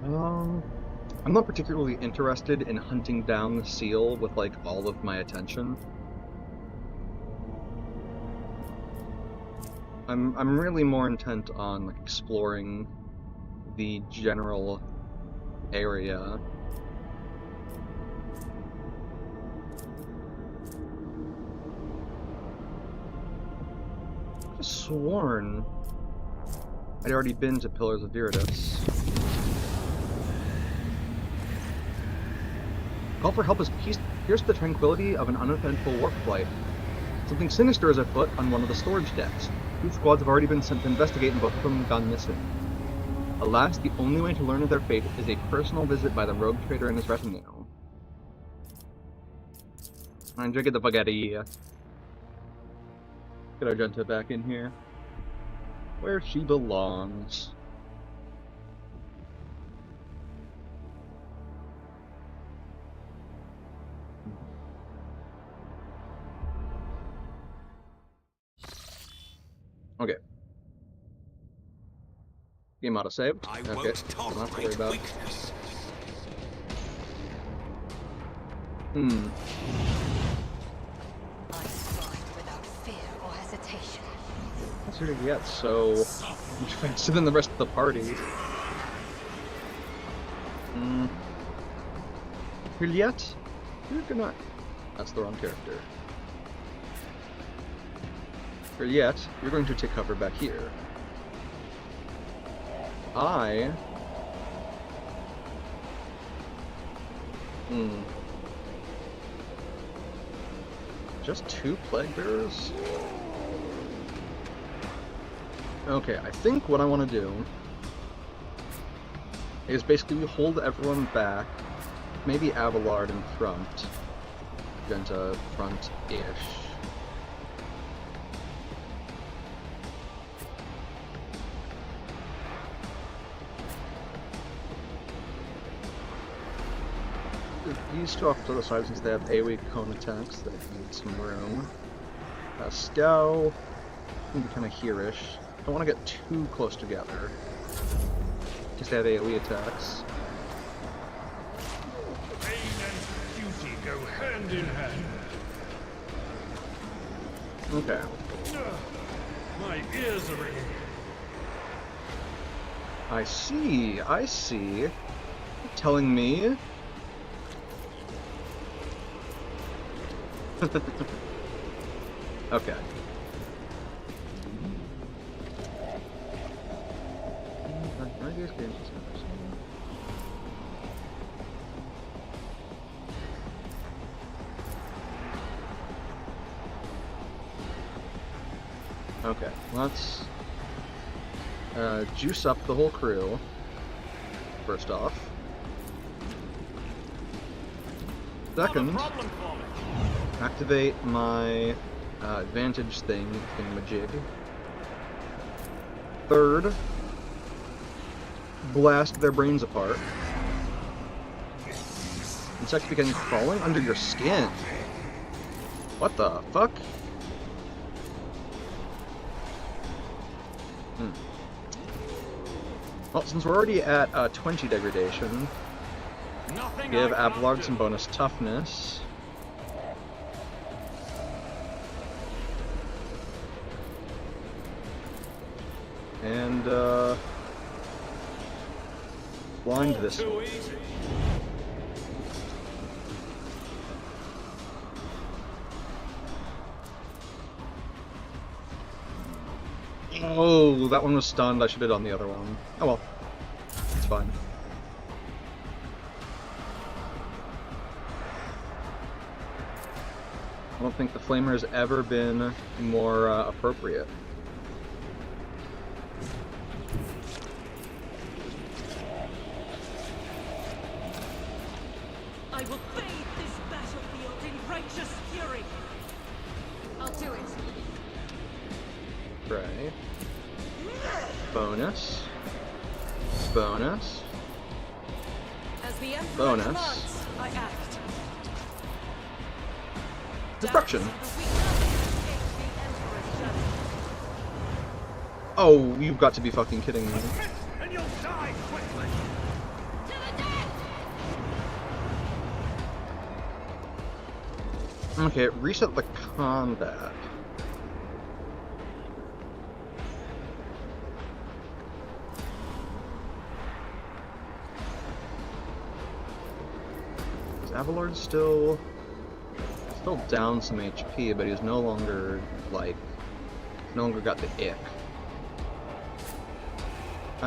I'm not particularly interested in hunting down the seal with, like, all of my attention. I'm really more intent on, like, exploring the general area. I could have sworn I'd already been to Pillars of Viridis. Call for help has pierced the tranquility of an uneventful warp flight. Something sinister is afoot on one of the storage decks. 2 squads have already been sent to investigate, and both of them have gone missing. Alas, the only way to learn of their fate is a personal visit by the rogue trader and his retinue. I'm gonna get the fuck out of here. Get Argenta back in here. Where she belongs. Okay. Game auto saved. I Okay. won't Don't have to worry tolerate about. weakness. Hmm. I strike without fear or hesitation. That's what you get. So much faster than the rest of the party. Hmm. Juliet, you're gonna. That's the wrong character. Juliet, you're going to take cover back here. Just 2 plague bearers? Okay, I think what I want to do is basically hold everyone back, maybe Abelard in front, Genta front-ish. These two off to the side since they have AoE cone attacks that need some room. Scow can be kind of here-ish. Don't want to get too close together because they have AoE attacks. Pain and beauty go hand in hand. Okay. My ears are ringing. I see. You're telling me? Okay. Okay, let's juice up the whole crew, first off. Second, activate my advantage thingamajig. Third, blast their brains apart. Insects begin crawling under your skin. What the fuck? Well, since we're already at 20 degradation, give Abelard some bonus toughness. And, blind this one. Oh, that one was stunned. I should have done the other one. Oh well. It's fine. I don't think the Flamer has ever been more appropriate. I will bathe this battlefield in righteous fury. I'll do it. Right. Bonus. Bonus. As the Emperor Bonus. commands, I act. Destruction. The weakness escapes the Emperor's shadow. Oh, you've got to be fucking kidding me. And you'll die quickly. Okay, reset the combat. Is Abelard still down some HP, but he's no longer, like, no longer got the ick.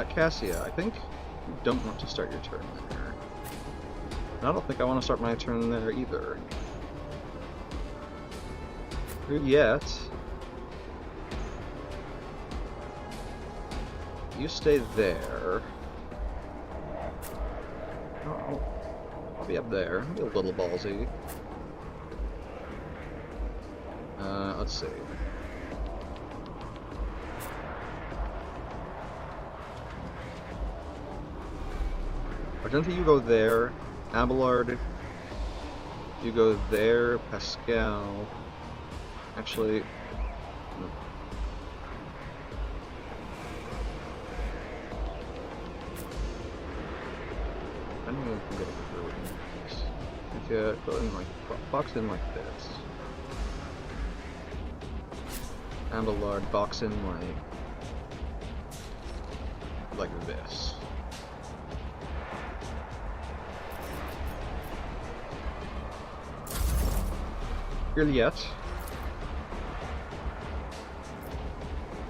Cassia, I think you don't want to start your turn there. And I don't think I want to start my turn there either. Yet. You stay there. Oh, I'll be up there. I'll be a little ballsy. Let's see. Argenta, you go there. Abelard, you go there. Pascal. Actually, even forget what we're doing. If you put in like box in like this, and a large box in like this. Really yet.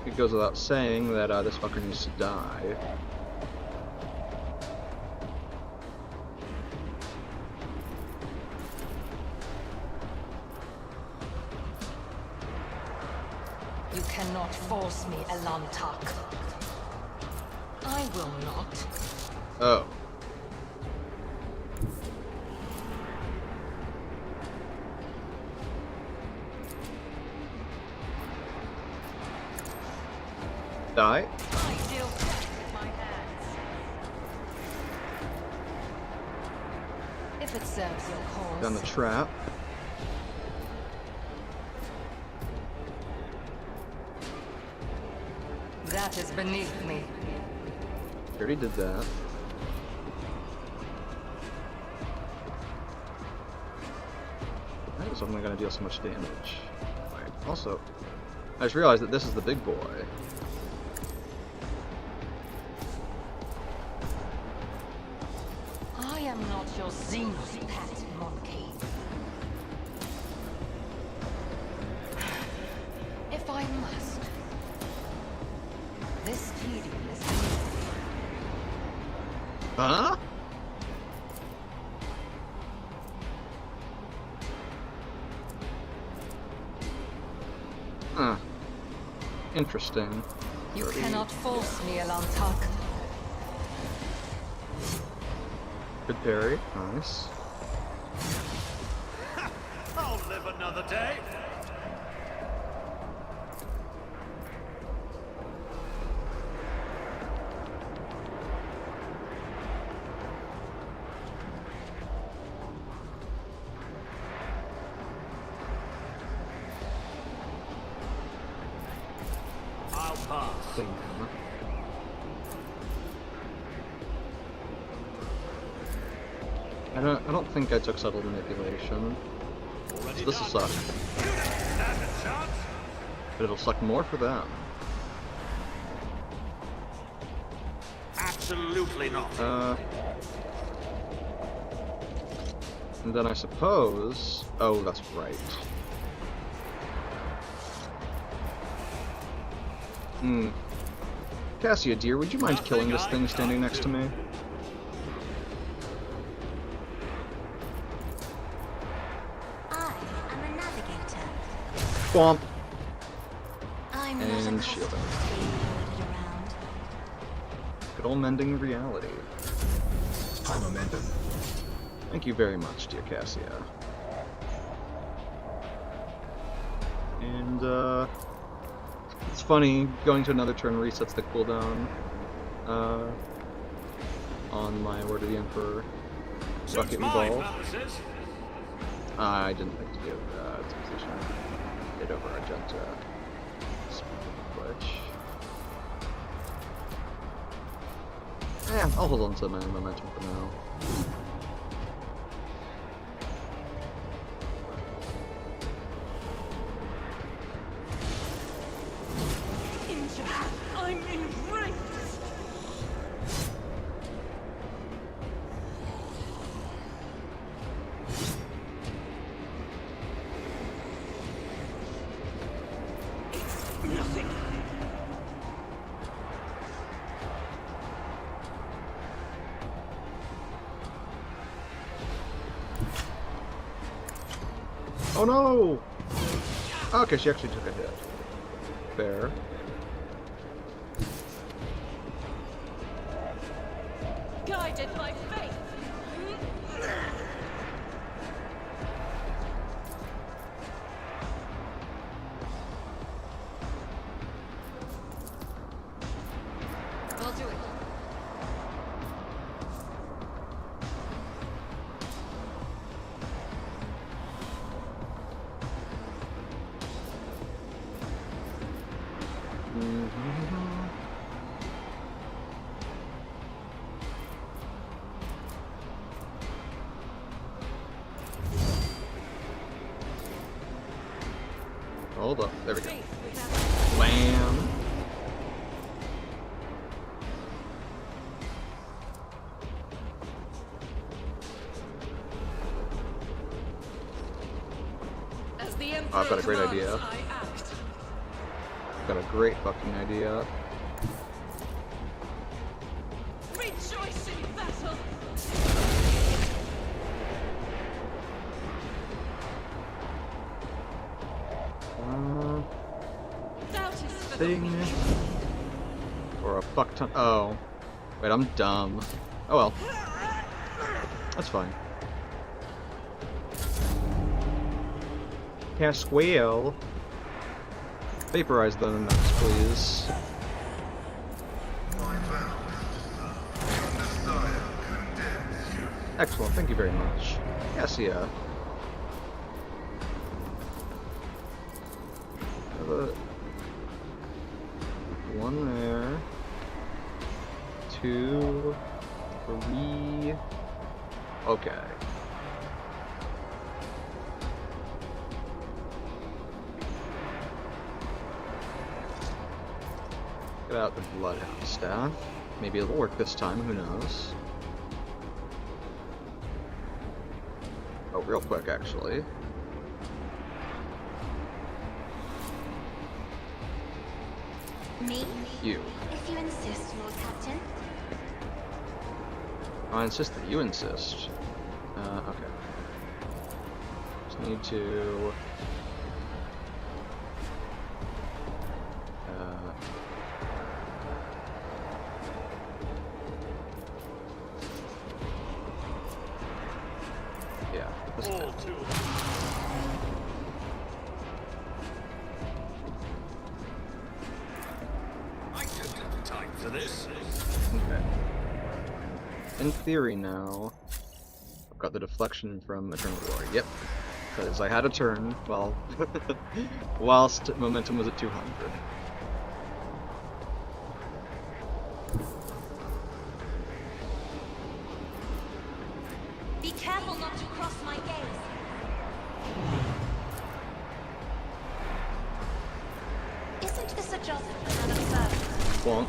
It goes without saying that this fucker needs to die. You cannot force me, Elantak. I will not. Oh. Die. I deal death with my hands. If it serves your cause. Down the trap. That is beneath me. Already did that. That is only gonna deal so much damage. Right. Also, I just realized that this is the big boy. I am not your Xenos pet, monkey. If I must. This tedium is Huh? Huh. Interesting. You cannot force me, Elantak. Good parry. Nice. I'll live another day. I'll pass. I don't think I took subtle manipulation. So this will suck. But it'll suck more for them. Absolutely not. And then I suppose... Oh, that's right. Cassia, dear, would you mind killing this thing standing next to me? I am a navigator. Swamp. I'm And not accustomed shielding. to being ordered around. Good old mending reality. High momentum. Thank you very much, dear Cassia. And, it's funny, going to another turn resets the cooldown, on my Word of the Emperor Bucket and Ball. I didn't think to give, position it over Argenta. Which... Yeah, I'll hold on to my momentum for now. I'm enraged! It's nothing. Oh no! Okay, she actually took a hit. Fair. Guided by faith. I'll do it. hold up. There we go. Wham! Oh, I've got a great idea. I've got a great fucking idea. Rejoice in battle. Thing. Or a fuck ton. Oh. Wait, I'm dumb. Oh well. That's fine. Cast whale. Vaporize them, please. Excellent, thank you very much. Yes, yeah. One there. 2, 3. Okay. Get out the Bloodhound staff. Maybe it'll work this time, who knows. Oh, real quick, actually. Me? You. If you insist, Lord Captain. I insist that you insist. Okay. Just need to... yeah, this is it. I don't have time for this. Okay. In theory now, I've got the deflection from Eternal Glory. Yep. Because I had a turn, well, whilst momentum was at 200. Be careful not to cross my gaze. Isn't this a job an observer? Bonk.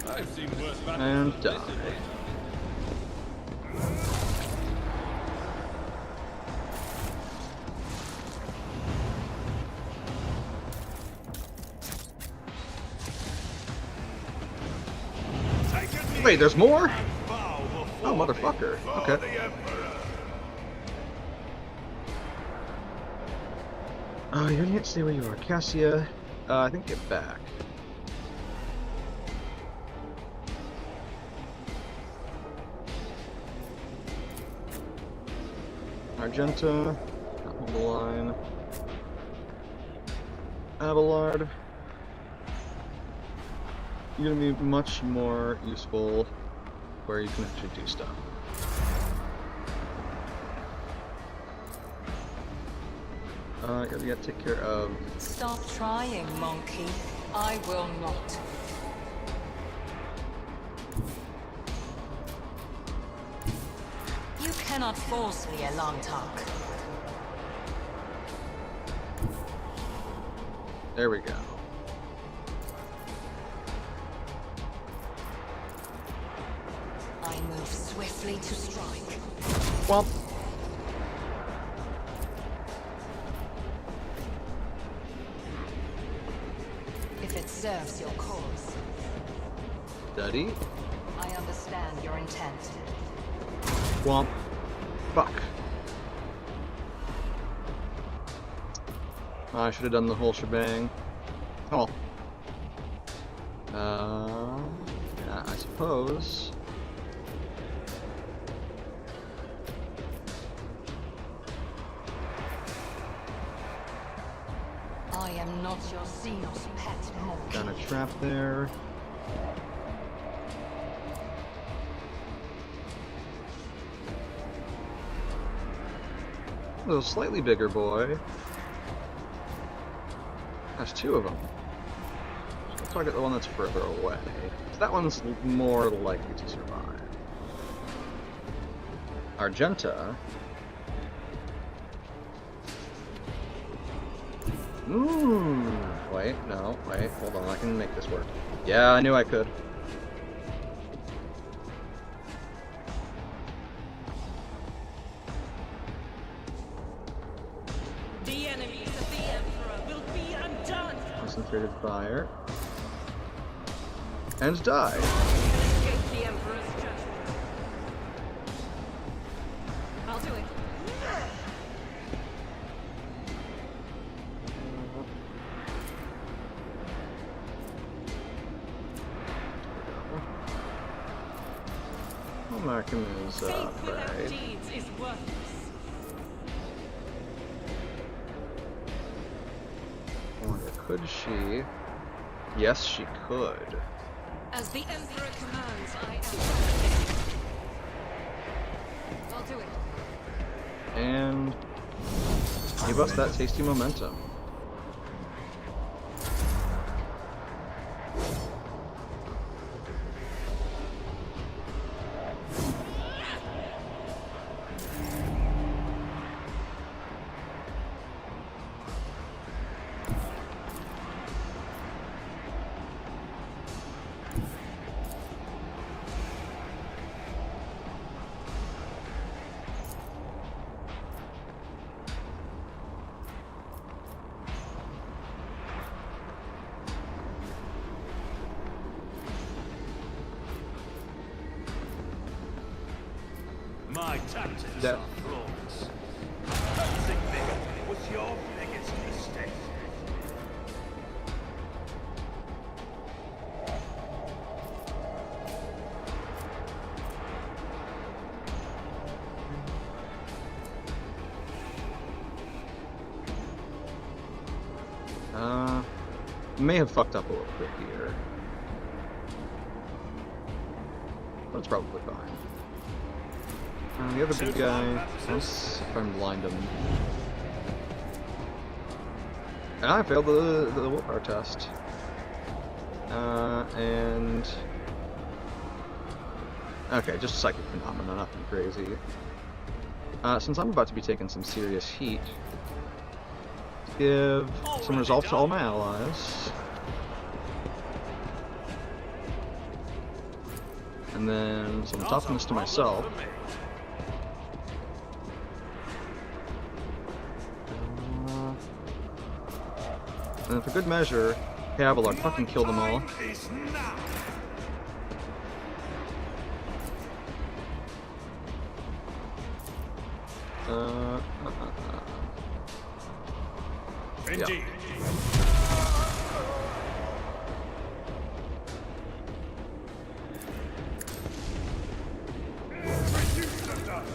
I've seen worse battles And than die. this. Wait, there's more? Oh, motherfucker. Okay. Oh, you can't stay where you are. Cassia, I think get back. Argenta, hold the line. Abelard. You're gonna be much more useful where you can actually do stuff. You gotta take care of... Stop trying, monkey. I will not. You cannot force me, Owlcat. There we go. I move swiftly to strike. Well, If it serves your cause, Daddy. I understand your intent. Womp. Fuck. I should have done the whole shebang. Oh. Yeah, I suppose. I am not your Xenos pet, monkey. Got a trap there. A slightly bigger boy. There's two of them. Let's target the one that's further away. So that one's more likely to survive. Argenta. Wait, no, wait, hold on, I can make this work. Yeah, I knew I could. The enemies of the Emperor will be undone. Concentrated fire. And die. Escape the Emperor's judgment. I'll do it. Well, Markham is, Faith without right. deeds is worthless. Or could she? Yes, she could. As the Emperor commands, I act. I'll do it. And give us that tasty momentum. My tactics That- are flawless. Something bigger was your biggest mistake. May have fucked up a little bit here. But it's probably fine. The other big guy, let's try and blind him. And I failed the willpower test. And... Okay, just psychic phenomena, nothing crazy. Since I'm about to be taking some serious heat, give some resolve to all my allies. And then some toughness to myself. And for good measure, Abelard, fucking kill them all. Indeed. Yeah. Reduce the dust.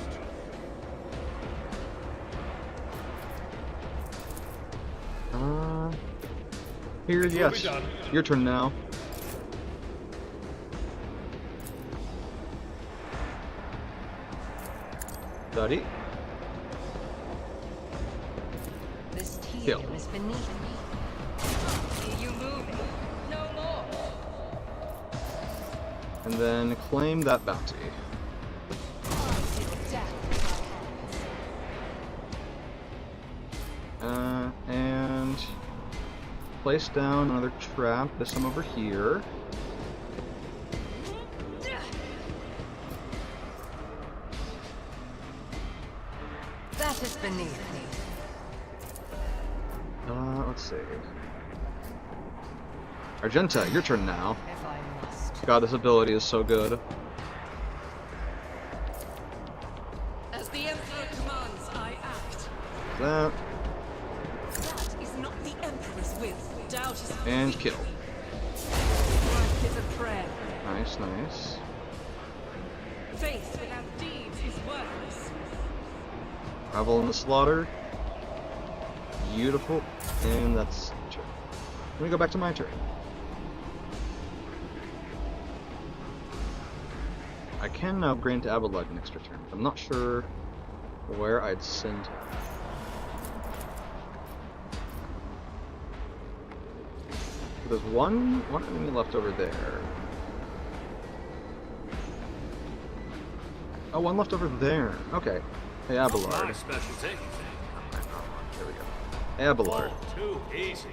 Here, It will yes. be done. Your turn now. Buddy. This Kill. team is beneath me. See you moving. No more. And then claim that bounty. And place down another trap, this one over here. That is beneath me. Let's see. Argenta, your turn now. If I must. God, this ability is so good. As the Emperor commands, I act. That, That is not the Emperor's will. Doubt is and kill. Life is a prayer. Nice, nice. Faith without deeds is worthless. Revel in the slaughter. Beautiful. And that's turn. Let me go back to my turn. I can now grant Abelard an extra turn, but I'm not sure where I'd send him. There's one enemy left over there. Oh, one left over there. Okay. Hey, Abelard. My specialty. There we go. Abelard. Oh, too easy.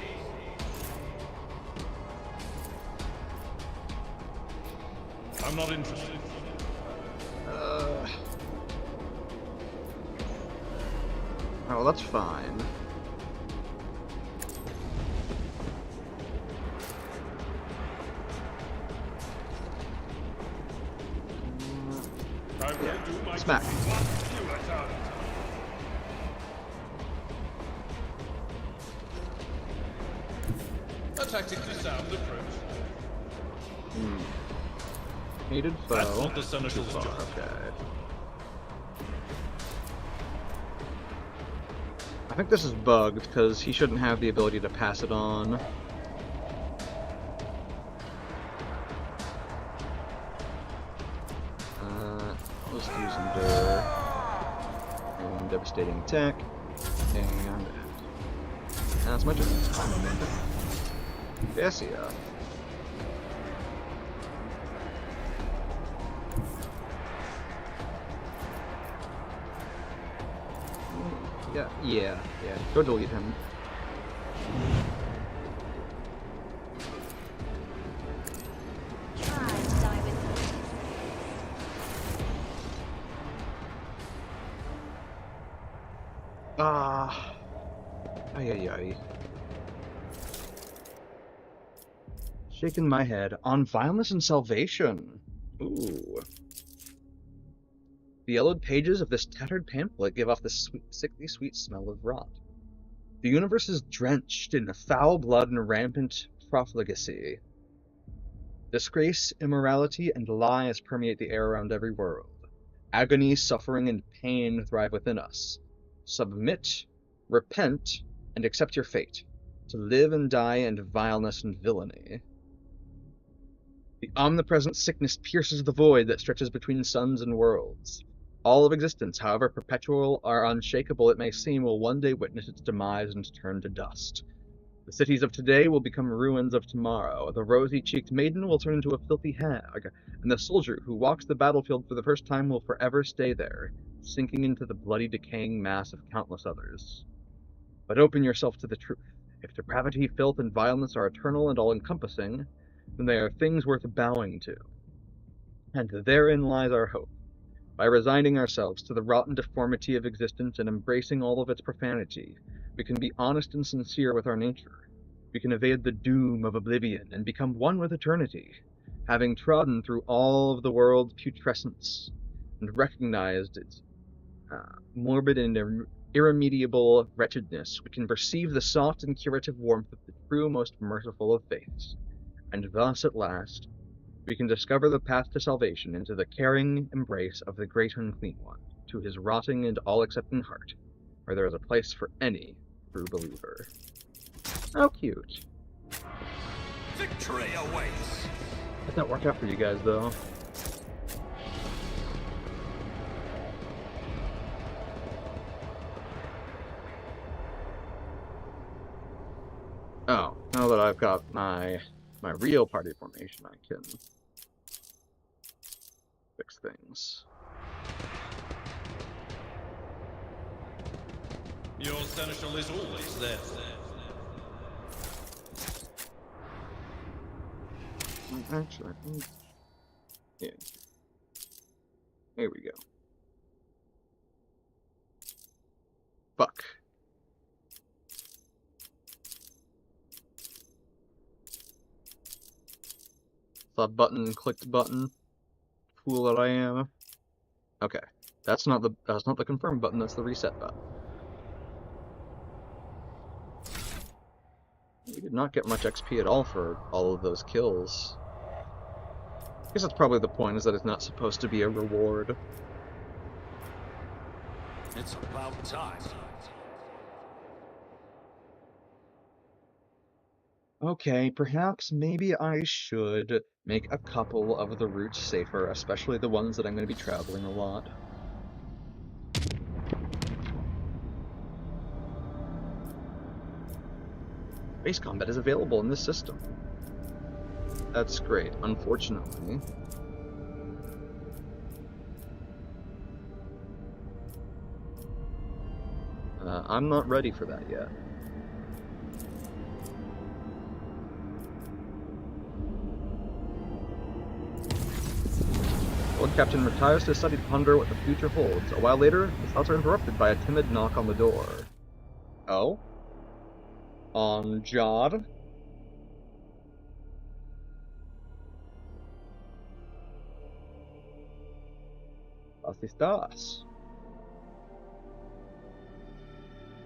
I'm not interested. Oh, that's fine. I will do my Smack. You let out. A tactically sound approach. Hated foe. That's not the Seneschal's Too far, job. okay. I think this is bugged because he shouldn't have the ability to pass it on. Let's use Endure. And Devastating Attack. And that's my turn. Yes, yeah. Yeah. Go delete him. Ay. Shaking my head on violence and salvation. Ooh. The yellowed pages of this tattered pamphlet give off the sickly sweet smell of rot. The universe is drenched in foul blood and rampant profligacy. Disgrace, immorality, and lies permeate the air around every world. Agony, suffering, and pain thrive within us. Submit, repent, and accept your fate, to live and die in vileness and villainy. The omnipresent sickness pierces the void that stretches between suns and worlds. All of existence, however perpetual or unshakable it may seem, will one day witness its demise and turn to dust. The cities of today will become ruins of tomorrow. The rosy-cheeked maiden will turn into a filthy hag, and the soldier who walks the battlefield for the first time will forever stay there, sinking into the bloody, decaying mass of countless others. But open yourself to the truth. If depravity, filth, and violence are eternal and all-encompassing, then they are things worth bowing to. And therein lies our hope. By resigning ourselves to the rotten deformity of existence and embracing all of its profanity, we can be honest and sincere with our nature. We can evade the doom of oblivion and become one with eternity, having trodden through all of the world's putrescence and recognized its morbid and irremediable wretchedness. We can perceive the soft and curative warmth of the true, most merciful of faiths, and thus, at last, we can discover the path to salvation into the caring embrace of the great unclean one, to his rotting and all-accepting heart, where there is a place for any true believer. How cute. Victory awaits. How'd that work out for you guys, though? Oh, now that I've got my real party formation, I can fix things. Your seneschal is always there. Actually, I think... Yeah. There we go. Fuck. That button, clicked button. Fool that I am. Okay. That's not the confirm button, that's the reset button. We did not get much XP at all for all of those kills. I guess that's probably the point, is that it's not supposed to be a reward. It's about time. Okay, perhaps maybe I should make a couple of the routes safer, especially the ones that I'm going to be traveling a lot. Base combat is available in this system. That's great. Unfortunately, I'm not ready for that yet. Lord Captain retires to study to ponder what the future holds. A while later, his thoughts are interrupted by a timid knock on the door. Oh? On Jod? ¿Así estás?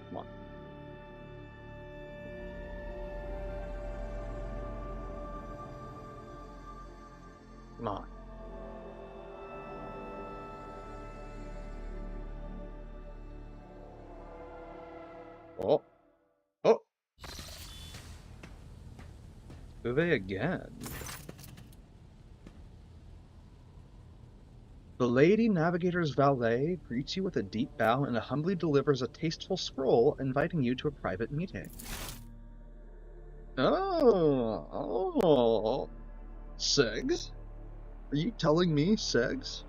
Come on. Come on. Oh. Oh! Do they again? The Lady Navigator's valet greets you with a deep bow and humbly delivers a tasteful scroll inviting you to a private meeting. Oh. Segs? Are you telling me, Segs?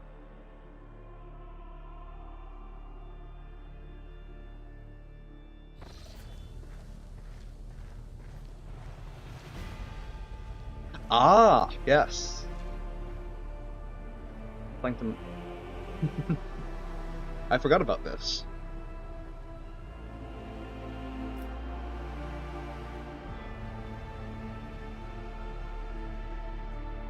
Ah, yes. Plankton. I forgot about this.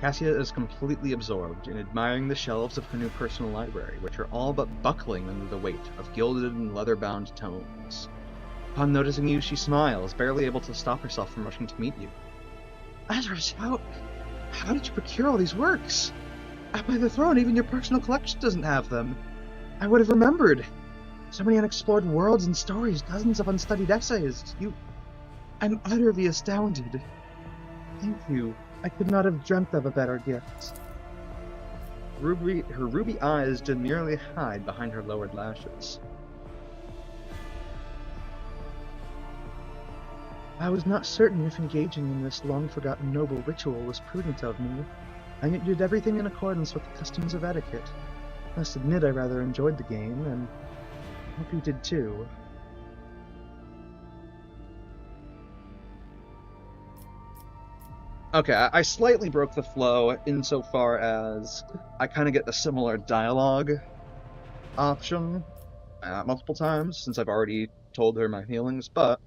Cassia is completely absorbed in admiring the shelves of her new personal library, which are all but buckling under the weight of gilded and leather-bound tomes. Upon noticing you, she smiles, barely able to stop herself from rushing to meet you. Azarus, how did you procure all these works? By the throne, even your personal collection doesn't have them. I would have remembered. So many unexplored worlds and stories, dozens of unstudied essays. I'm utterly astounded. Thank you. I could not have dreamt of a better gift. Her ruby eyes demurely hide behind her lowered lashes. I was not certain if engaging in this long-forgotten noble ritual was prudent of me, and yet did everything in accordance with the customs of etiquette. I must admit I rather enjoyed the game, and I hope you did too. Okay, I slightly broke the flow insofar as I kind of get the similar dialogue option multiple times since I've already told her my feelings, but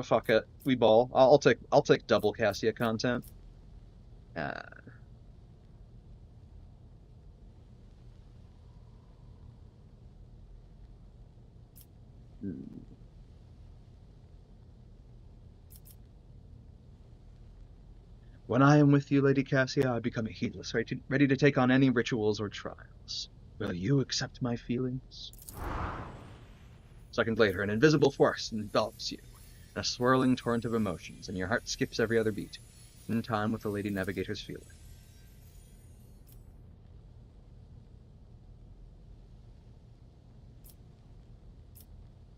fuck it, we ball. I'll take double Cassia content. When I am with you, Lady Cassia, I become heedless, ready to take on any rituals or trials. Will you accept my feelings? Second later, an invisible force envelops you in a swirling torrent of emotions, and your heart skips every other beat, in time with the Lady Navigator's feeling.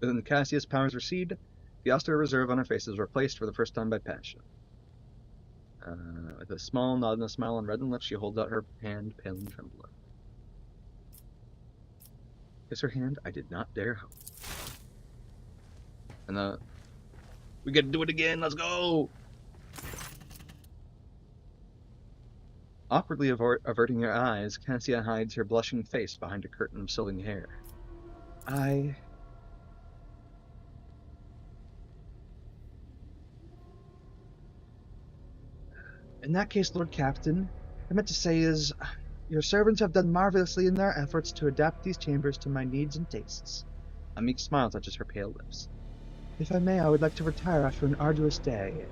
Within Cassia's powers recede, the austere reserve on her face is replaced for the first time by passion. With a small nod and a smile on reddened lips, she holds out her hand, pale and trembling. Kiss her hand, I did not dare hope. And we get to do it again, let's go! Awkwardly averting her eyes, Cassia hides her blushing face behind a curtain of silvering hair. In that case, Lord Captain, what I meant to say is, your servants have done marvelously in their efforts to adapt these chambers to my needs and tastes. A meek smile touches her pale lips. If I may, I would like to retire after an arduous day.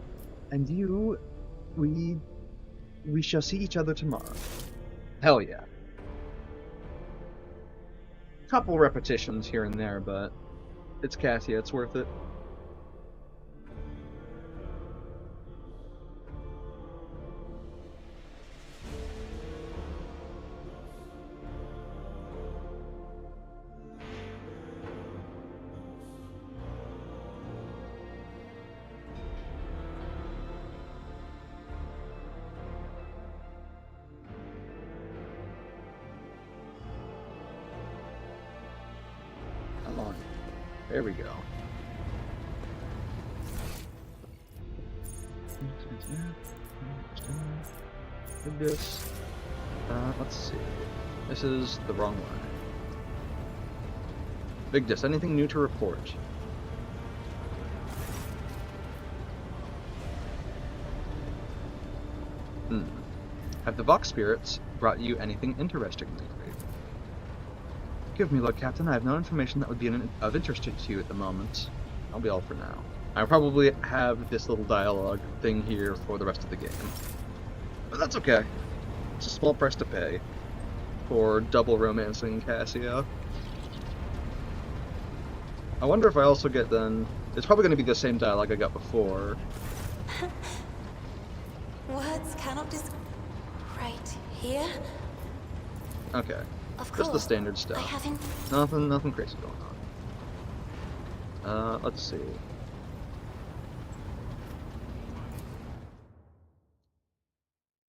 And you, we shall see each other tomorrow. Hell yeah. Couple repetitions here and there, but it's Cassia, it's worth it. There we go. This. Let's see. This is the wrong one. Big Dis, anything new to report? Have the Vox spirits brought you anything interesting lately? Give me, Lord Captain. I have no information that would be of interest to you at the moment. I'll be all for now. I probably have this little dialogue thing here for the rest of the game. But that's okay. It's a small price to pay for double romancing Cassia. I wonder if I also get then... It's probably going to be the same dialogue I got before. Words cannot describe. Right here? Okay. Of course. Just the standard I stuff. haven't. Nothing crazy going on. Let's see.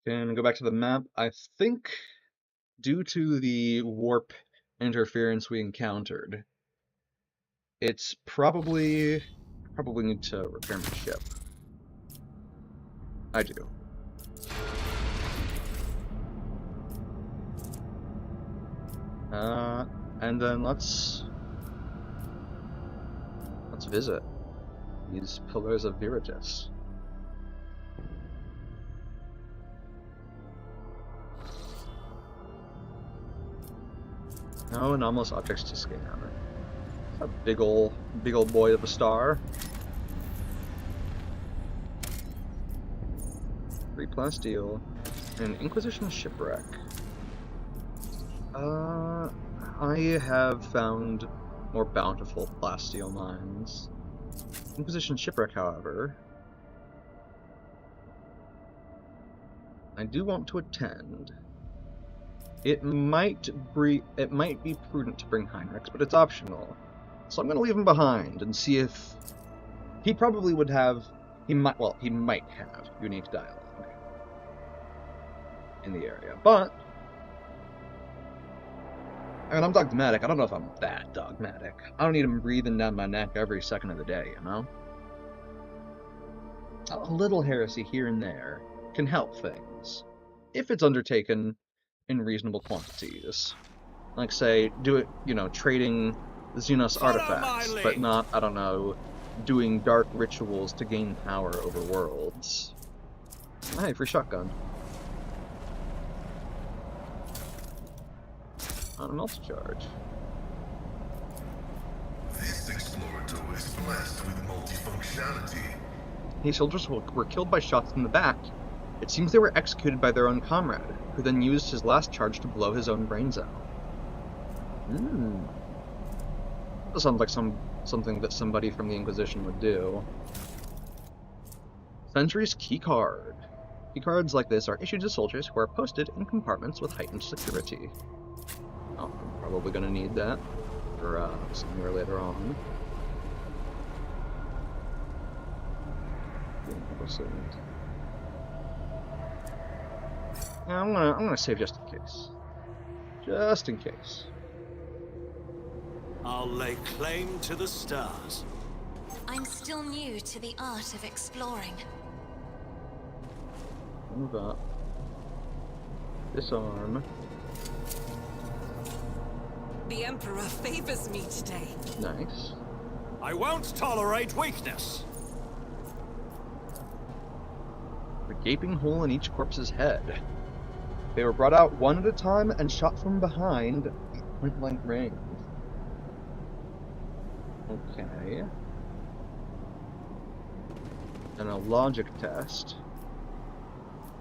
Can go back to the map. I think due to the warp interference we encountered, it's probably need to repair my ship. I do. And then let's visit these pillars of Viritus. No anomalous objects to scan. It's a big ol' boy of a star. 3 plasteel. An Inquisition shipwreck. I have found more bountiful plasteel mines. Inquisition shipwreck, however, I do want to attend. It might be prudent to bring Heinrichs, but it's optional. So I'm going to leave him behind and see if he probably would have. He might have unique dialogue in the area, but. I mean, I'm dogmatic. I don't know if I'm that dogmatic. I don't need him breathing down my neck every second of the day, you know? A little heresy here and there can help things, if it's undertaken in reasonable quantities. Like, say, trading Xenos artifacts, but not, I don't know, doing dark rituals to gain power over worlds. Hey, free shotgun. On a multi-charge. This Explorator is blessed with multifunctionality. These soldiers were killed by shots in the back. It seems they were executed by their own comrade, who then used his last charge to blow his own brains out. That sounds like something that somebody from the Inquisition would do. Sentry's keycard. Keycards like this are issued to soldiers who are posted in compartments with heightened security. Oh, I'm probably going to need that for somewhere later on. I'm gonna save just in case. Just in case. I'll lay claim to the stars. I'm still new to the art of exploring. Move up. Disarm. The Emperor favors me today. Nice. I won't tolerate weakness. A gaping hole in each corpse's head. They were brought out one at a time and shot from behind at point-blank range. Okay. And a logic test.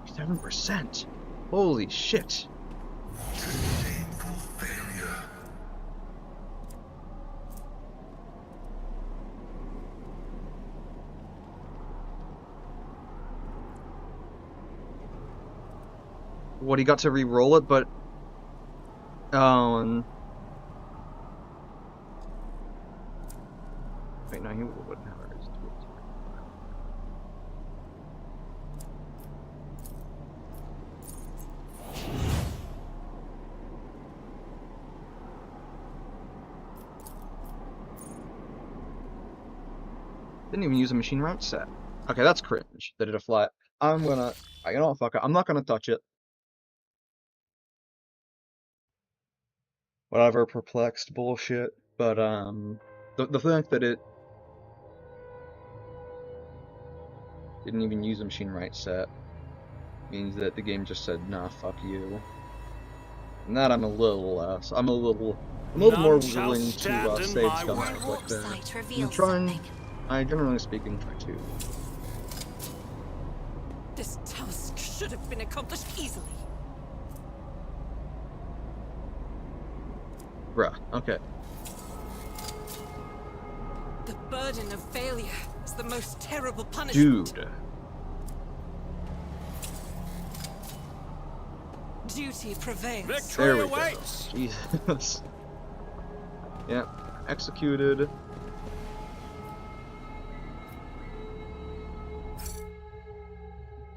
7%. Holy shit. Shameful failure. What, he got to re-roll it, but... Oh, wait, no, he wouldn't have ours. Didn't even use a machine route set. Okay, that's cringe. They did a flat. You know what, fuck it. I'm not gonna touch it. Whatever, perplexed bullshit. But, the fact that it didn't even use a machine right set means that the game just said, nah, fuck you. And that I'm a little more willing to save scumbags like that. I'm trying, I generally speaking try to. This task should have been accomplished easily. Bruh, okay. The burden of failure is the most terrible punishment. Dude. Duty prevails. There we go. Jesus. Yeah, executed.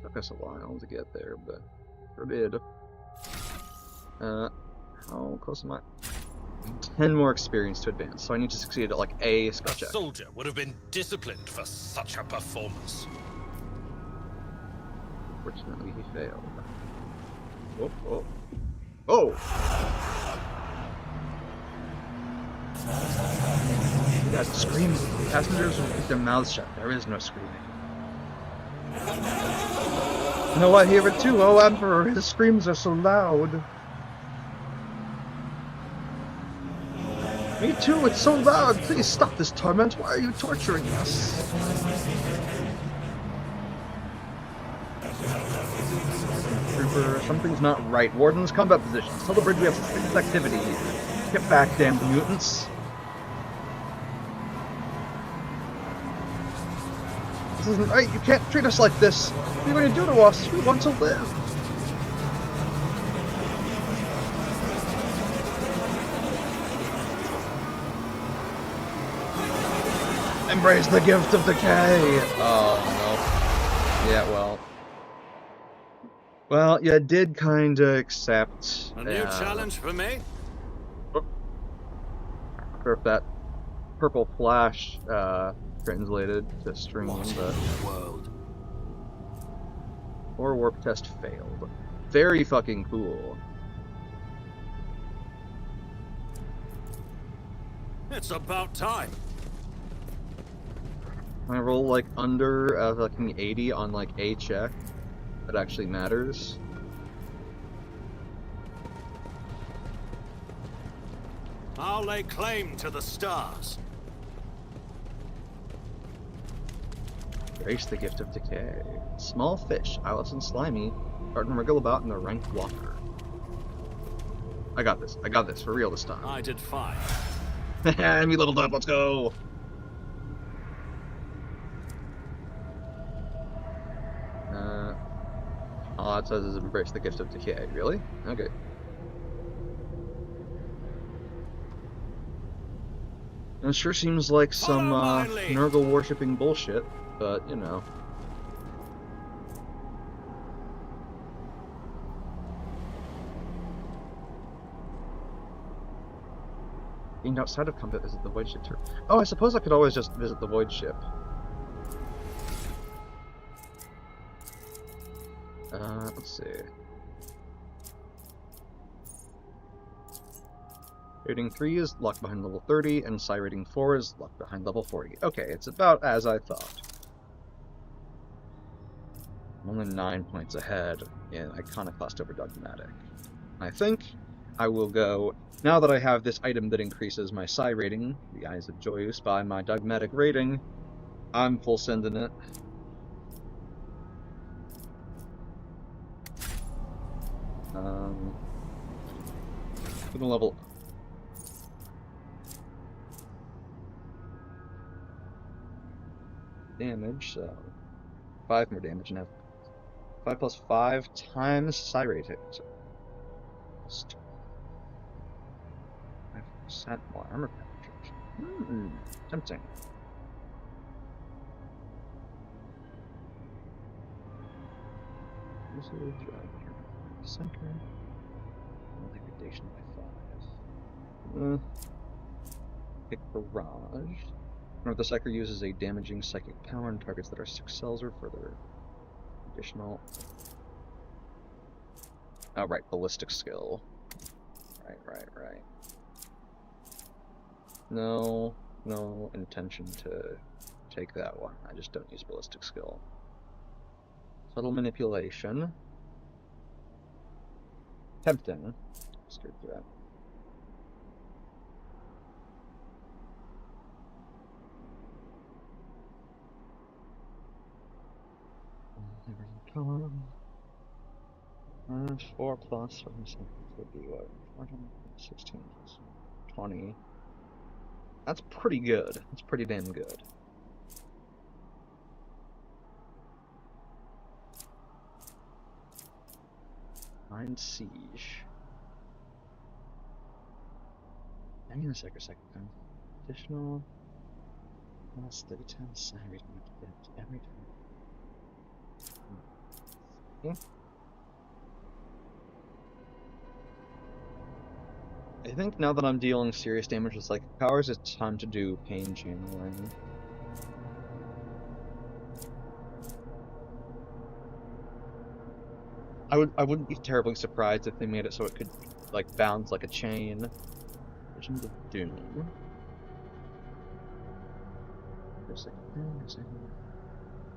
Took us a while to get there, but sure did. How close am I? 10 more experience to advance, so I need to succeed at like a skill check. A soldier would have been disciplined for such a performance. Fortunately, he failed. Oh, oh. Oh! That scream. Passengers will keep their mouths shut. There is no screaming. You know, I hear it too. Oh, Emperor, his screams are so loud. Me too, it's so loud. Please stop this torment. Why are you torturing us? Trooper, something's not right. Warden's combat position. Tell the bridge we have suspicious activity. Get back, damned mutants. This isn't right. You can't treat us like this. What are you going to do to us? We want to live. Embrace the gift of decay! Oh, no. Yeah, well. Well, you did kinda accept... A new challenge for me? Or if that purple flash, translated to stream, but... Or warp test failed. Very fucking cool. It's about time. I roll like under fucking 80 on like a check that actually matters. I'll lay claim to the stars. Grace the gift of decay. Small fish, eyeless and slimy, starting to wriggle about in the ranked water. I got this for real this time. I did fine. Me little dot, let's go! All it says is embrace the gift of decay. Really? Okay. It sure seems like some Nurgle worshipping bullshit, but you know. Being outside of combat, visit the void ship. Oh, I suppose I could always just visit the void ship. Let's see. Rating 3 is locked behind level 30, and Psi rating 4 is locked behind level 40. Okay, it's about as I thought. I'm only 9 points ahead in Iconoclast over Dogmatic. I think I will go, now that I have this item that increases my Psi rating, the Eyes of Joyous, by my Dogmatic rating, I'm full sending it. Gonna level damage, so 5 more damage and have 5 plus 5 times Psi rating. So 5% more armor penetration. Tempting. Usage of PSYKER. Degradation by 5. Pick Barrage. Whenever the Psyker uses a damaging psychic power on targets that are 6 cells or further. Additional. Oh, right, ballistic skill. Right. No intention to take that one. I just don't use ballistic skill. Subtle manipulation. Tempting. Scared through that. Minus 4 plus, would be what? 16 plus 20. That's pretty good. That's pretty damn good. Mind Siege. I mean, the second. Additional. Plus 30 times every time. Yeah. I think now that I'm dealing serious damage with psychic powers, it's time to do pain channeling. I wouldn't be terribly surprised if they made it so it could like bounce like a chain. Visions of Doom.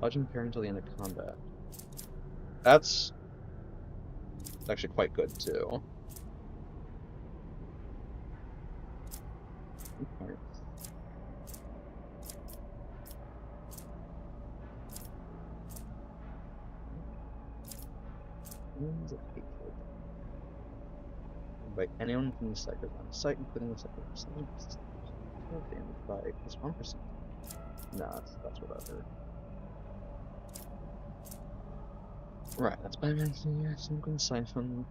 Bludgeon parry until the end of combat. That's actually quite good too. Okay. By anyone from the Psyker on site, including the Psyker, damage by plus 1%. Nah, that's whatever. Right, that's by making a single siphon.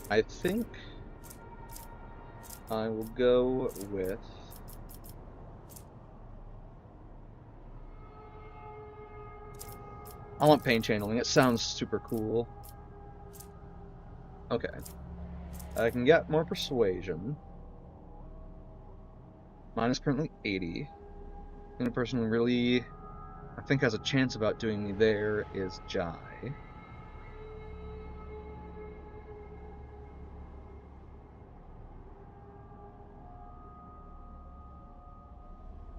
I think I will go with I want pain channeling. It sounds super cool. Okay. I can get more persuasion. Mine is currently 80. And a person who really, I think, has a chance about doing me there is Jai.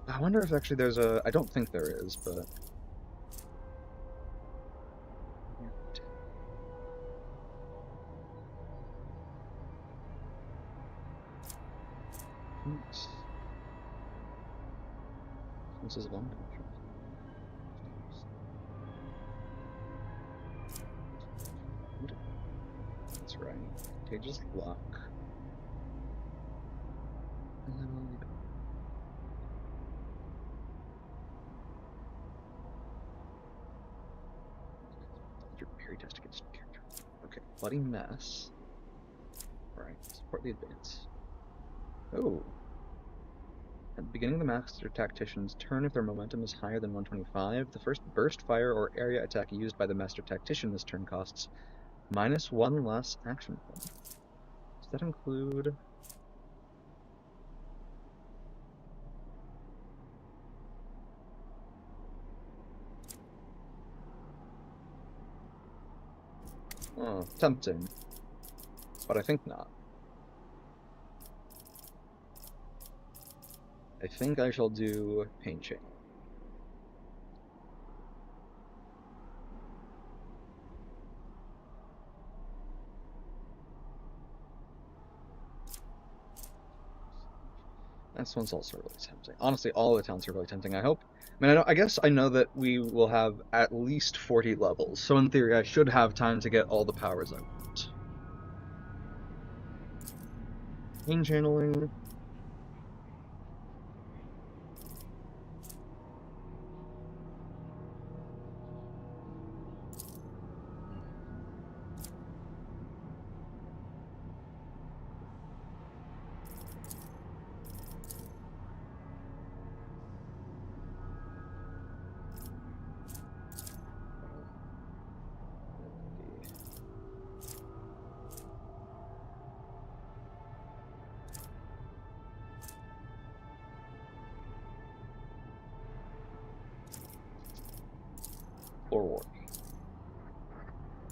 I wonder if actually there's a... I don't think there is, but... This is a long contract. That's right. Contagious Luck. Your parry test against character. Okay, Bloody Mess. Right, support the advance. Oh. At the beginning of the Master Tactician's turn, if their momentum is higher than 125, the first burst, fire, or area attack used by the Master Tactician this turn costs -1 less action point. Does that include... Oh, tempting. But I think not. I think I shall do Pain Chain. This one's also really tempting. Honestly, all the towns are really tempting, I hope. I mean, I guess I know that we will have at least 40 levels, so in theory I should have time to get all the powers I want. Pain channeling.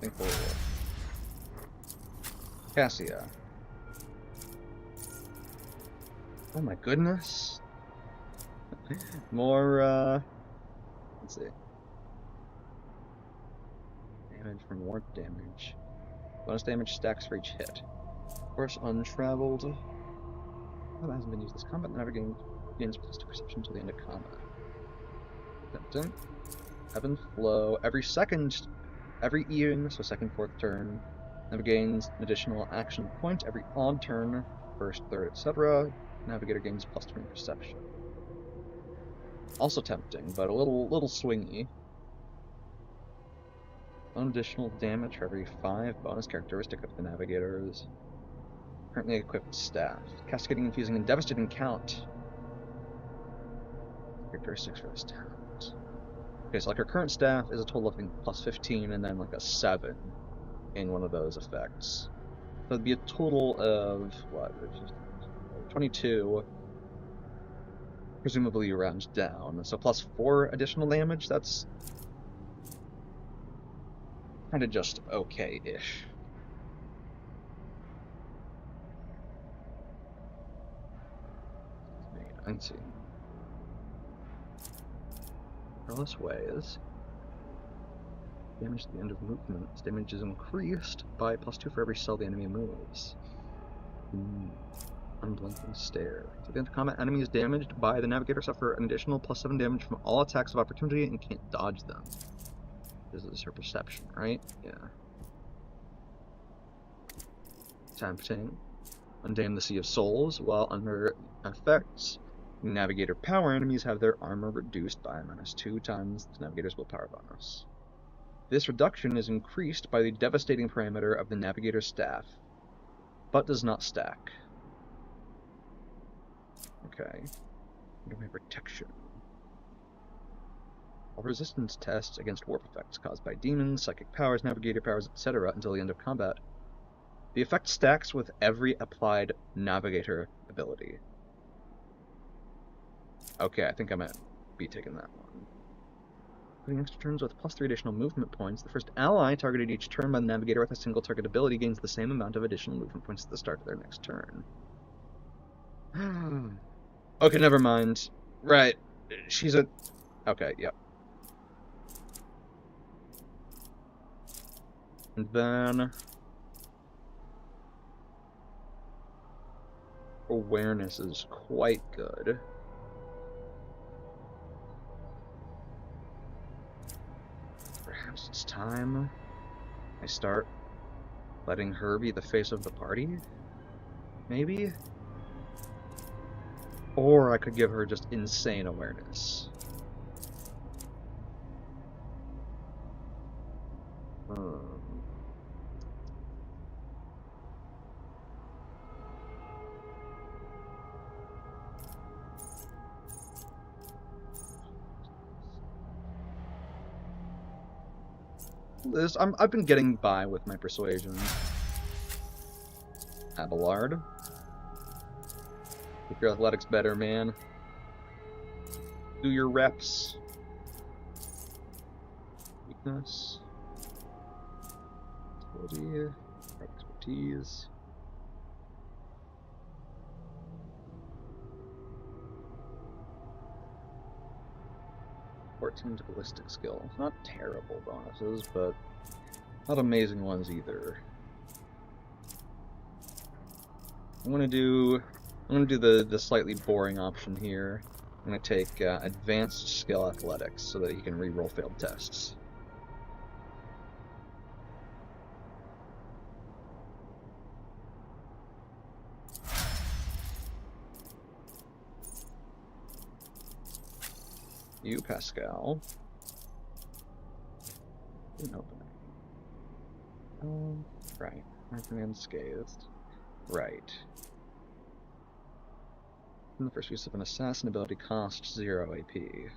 Thankful. Cassia. Oh my goodness. More, let's see. Damage from warp damage. Bonus damage stacks for each hit. Course untraveled. That hasn't been used this combat. Never gains plus 2 perception until the end of combat. Tempting. Ebb and flow. Every even, so second, fourth turn. Never gains an additional action point. Every odd turn, first, third, etc. Navigator gains plus 20 perception. Also tempting, but a little swingy. One additional damage for every 5 bonus characteristic of the Navigator's currently equipped staff. Cascading, infusing, and devastating count. Characteristics for this talent. Okay, so like our current staff is a total of I think, plus 15 and then like a 7 in one of those effects. So it'd be a total of what? 22. Presumably round down. So plus 4 additional damage, that's kind of just okay-ish. I see. Careless ways. Damage at the end of movement. This damage is increased by plus 2 for every cell the enemy moves. Unblinking stare. At the end of combat, enemies damaged by the Navigator suffer an additional plus 7 damage from all attacks of opportunity and can't dodge them. This is her perception, right? Yeah. Tempting. Undam the Sea of Souls. While under effects, Navigator power enemies have their armor reduced by -2 times the Navigator's willpower bonus. This reduction is increased by the devastating parameter of the Navigator's staff, but does not stack. Okay. Enemy protection. All resistance tests against warp effects caused by demons, psychic powers, navigator powers, etc. until the end of combat. The effect stacks with every applied navigator ability. Okay, I think I might be taking that one. Putting extra turns with plus 3 additional movement points. The first ally targeted each turn by the navigator with a single target ability gains the same amount of additional movement points at the start of their next turn. Okay, never mind. Right. She's a... Okay, yep. And then... awareness is quite good. Perhaps it's time I start letting her be the face of the party? Maybe? Or I could give her just insane awareness. I've been getting by with my persuasion. Abelard. Make your athletics better, man. Do your reps. Weakness. Ability. Expertise. To ballistic skill. Not terrible bonuses, but not amazing ones either. I'm gonna do the slightly boring option here. I'm gonna take advanced skill athletics so that you can re-roll failed tests. You, Pascal. Right. Marking unscathed. Right. And the first use of an assassin ability costs 0 AP.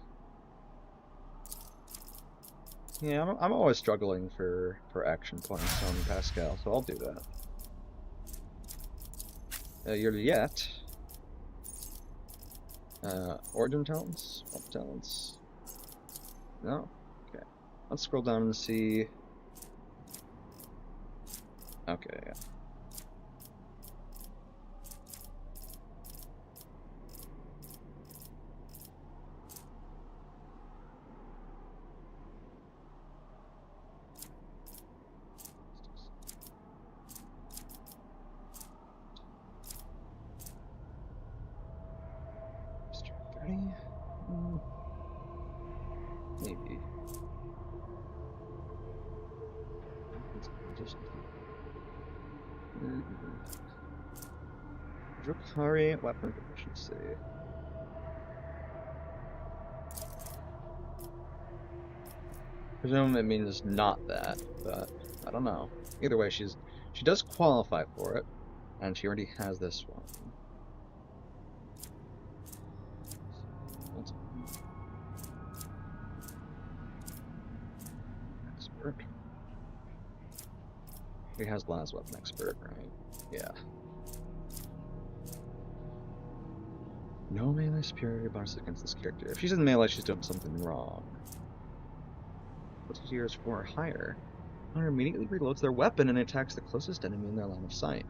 Yeah, I'm always struggling for action points on Pascal, so I'll do that. You're yet. Origin talents? What talents? No? Okay. Let's scroll down and see Okay, yeah. Maybe. Drukari weapon proficiency. Presume it means not that, but I don't know. Either way, she does qualify for it, and she already has this one. Expert. He has last weapon expert, right? Yeah. No melee superiority bonus against this character. If she's in melee, she's doing something wrong. What's tiers 4 or higher? Hunter immediately reloads their weapon and attacks the closest enemy in their line of sight.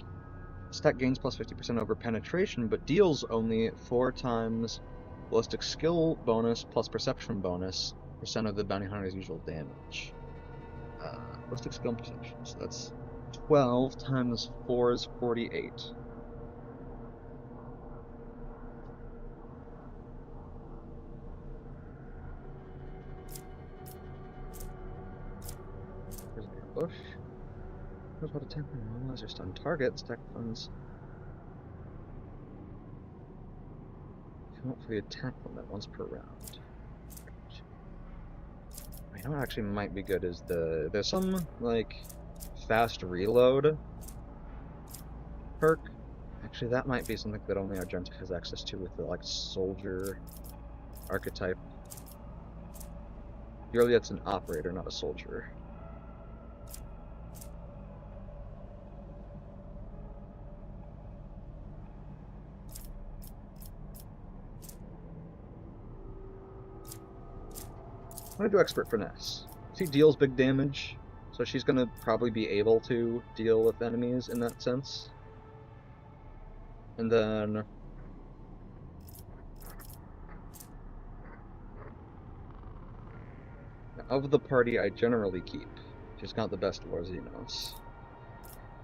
Stat gains plus 50% over penetration, but deals only 4 times ballistic skill bonus plus perception bonus % of the bounty hunter's usual damage. Ballistic skill and perception, so that's 12 times 4 is 48. There's an ambush. Knows how to attack when are stun targets. Attack funds. Count for the attack limit once per round. You know what actually might be good is there's some like fast reload perk. Actually, that might be something that only Argenta has access to with the like soldier archetype. Purely, it's an operator, not a soldier. I'm gonna do Expert Finesse. She deals big damage, so she's gonna probably be able to deal with enemies in that sense. And then of the party I generally keep, she's got the best War Xenos.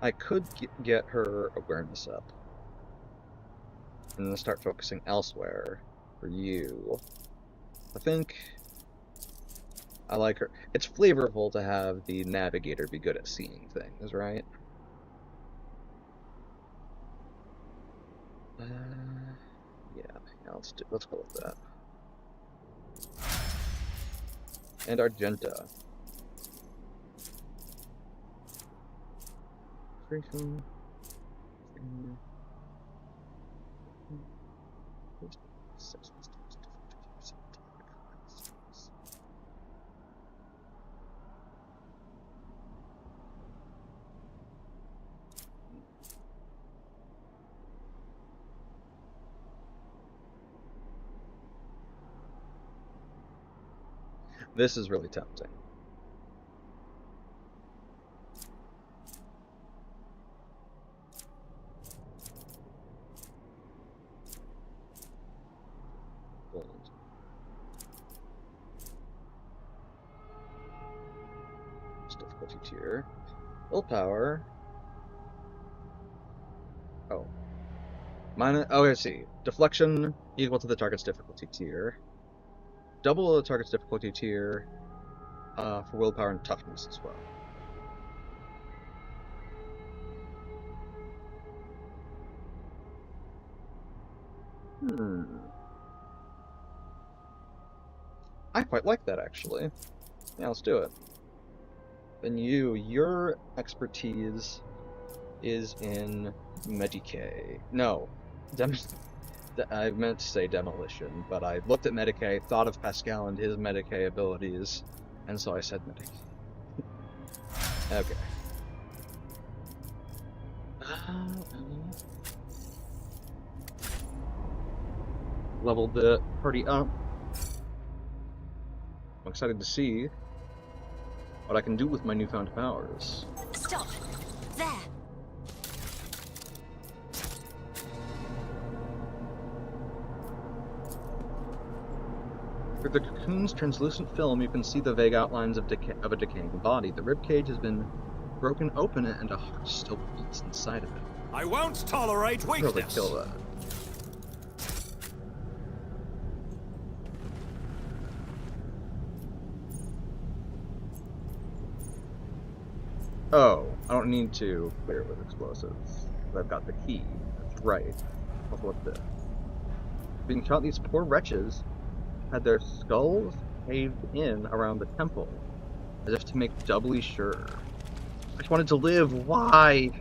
I could get her awareness up and then start focusing elsewhere for you. I think I like her. It's flavorful to have the navigator be good at seeing things, right? Yeah, let's go with that. And Argenta. This is really tempting. Difficulty tier. Willpower. Oh. Oh, I see. Deflection equal to the target's difficulty tier. Double the target's difficulty tier for willpower and toughness as well. I quite like that, actually. Yeah, let's do it. Then your expertise is in Medicae. No, I meant to say demolition, but I looked at Medicae, thought of Pascal and his Medicae abilities, and so I said Medicae. Okay. Leveled the party up. I'm excited to see what I can do with my newfound powers. Stop! There. Through the cocoon's translucent film, you can see the vague outlines of a decaying body. The ribcage has been broken open, and a heart still beats inside of it. I won't tolerate weakness. Really kill that. Oh, I don't need to clear it with explosives. I've got the key. That's right. Also, what's this? Being shot, these poor wretches had their skulls caved in around the temple, as if to make doubly sure. I just wanted to live. Why?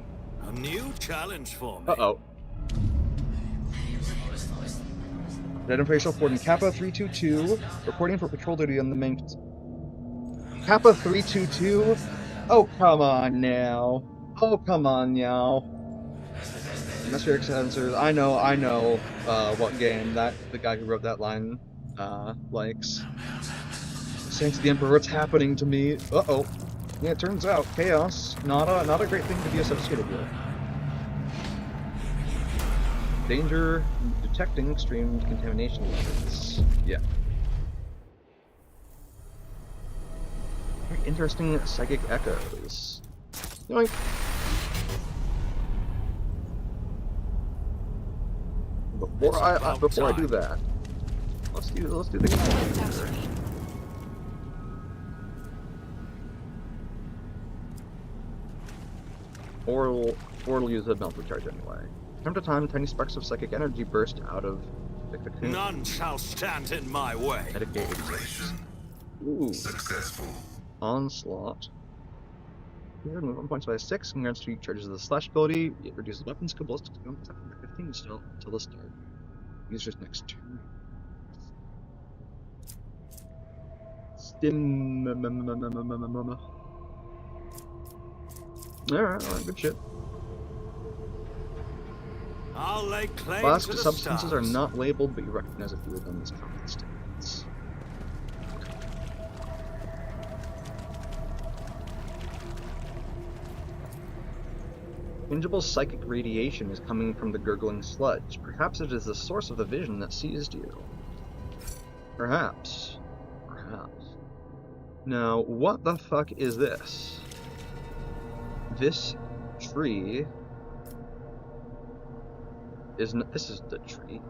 A new challenge for me. Uh-oh. Identification reporting Kappa 322, reporting for patrol duty on the main... Kappa 322? Oh, come on now. Oh, come on now. Atmospheric sensors. I know, what game that the guy who wrote that line, likes. Thanks to the Emperor, what's happening to me? Uh-oh. Yeah, it turns out, chaos, not a great thing to be associated with. Danger, detecting extreme contamination levels. Yeah. Very interesting psychic echoes. Yoink. Before I do that, let's do the container. Or we'll use the melter charge anyway. Time to time, tiny sparks of psychic energy burst out of the cocoon. None shall stand in my way. Medicated. Ooh. Successful. Onslaught. Here, move 1 points by 6, and grants 3 charges of the slash ability. It reduces weapons, skill, ballistic, skill, attack under 15 still until the start. User's next turn. Alright, good shit. I'll lay claim Blast to the substances stars. are not labeled, but you recognize a few of them as common statements. Tangible psychic radiation is coming from the gurgling sludge. Perhaps it is the source of the vision that seized you. Perhaps. Perhaps. Now, what the fuck is this? This tree isn't. This is the tree.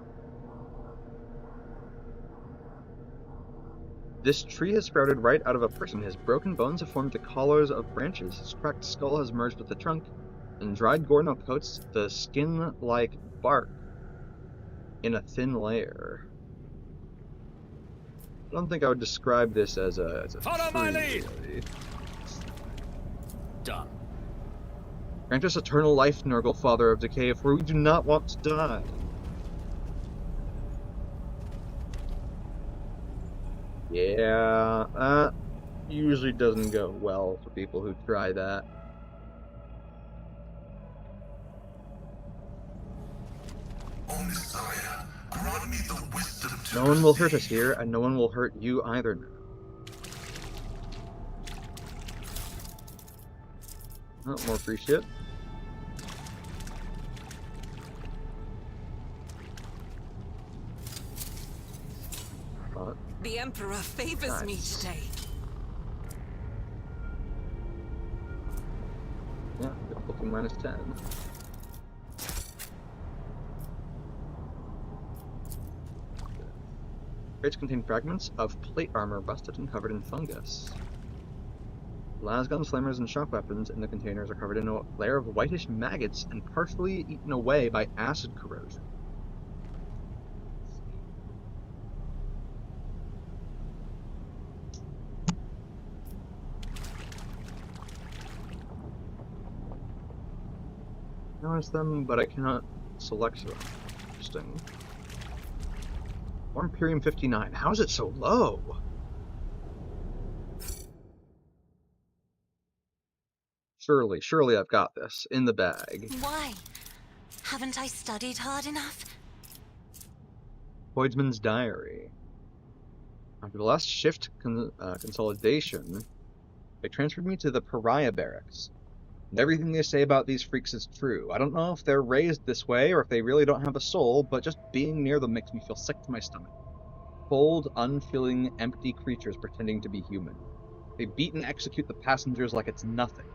This tree has sprouted right out of a person. His broken bones have formed the collars of branches. His cracked skull has merged with the trunk, and dried gore now coats the skin-like bark in a thin layer. I don't think I would describe this as a Follow tree, my lead. really. Done. Grant us eternal life, Nurgle, Father of Decay, for we do not want to die. Yeah, that usually doesn't go well for people who try that. O Messiah, grant me the wisdom to No one will hurt us here, and no one will hurt you either now. Oh, more free shit. The Emperor favors me today. Yeah, difficulty -10. Crates contain fragments of plate armor rusted and covered in fungus. Lasguns, flamers, and shock weapons in the containers are covered in a layer of whitish maggots and partially eaten away by acid corrosion. Notice them, but I cannot select them. Interesting. Or Imperium 59. How is it so low? Surely I've got this in the bag. Why? Haven't I studied hard enough? Hoidsman's diary. After the last shift consolidation, they transferred me to the pariah barracks. And everything they say about these freaks is true. I don't know if they're raised this way or if they really don't have a soul, but just being near them makes me feel sick to my stomach. Cold, unfeeling, empty creatures pretending to be human. They beat and execute the passengers like it's nothing.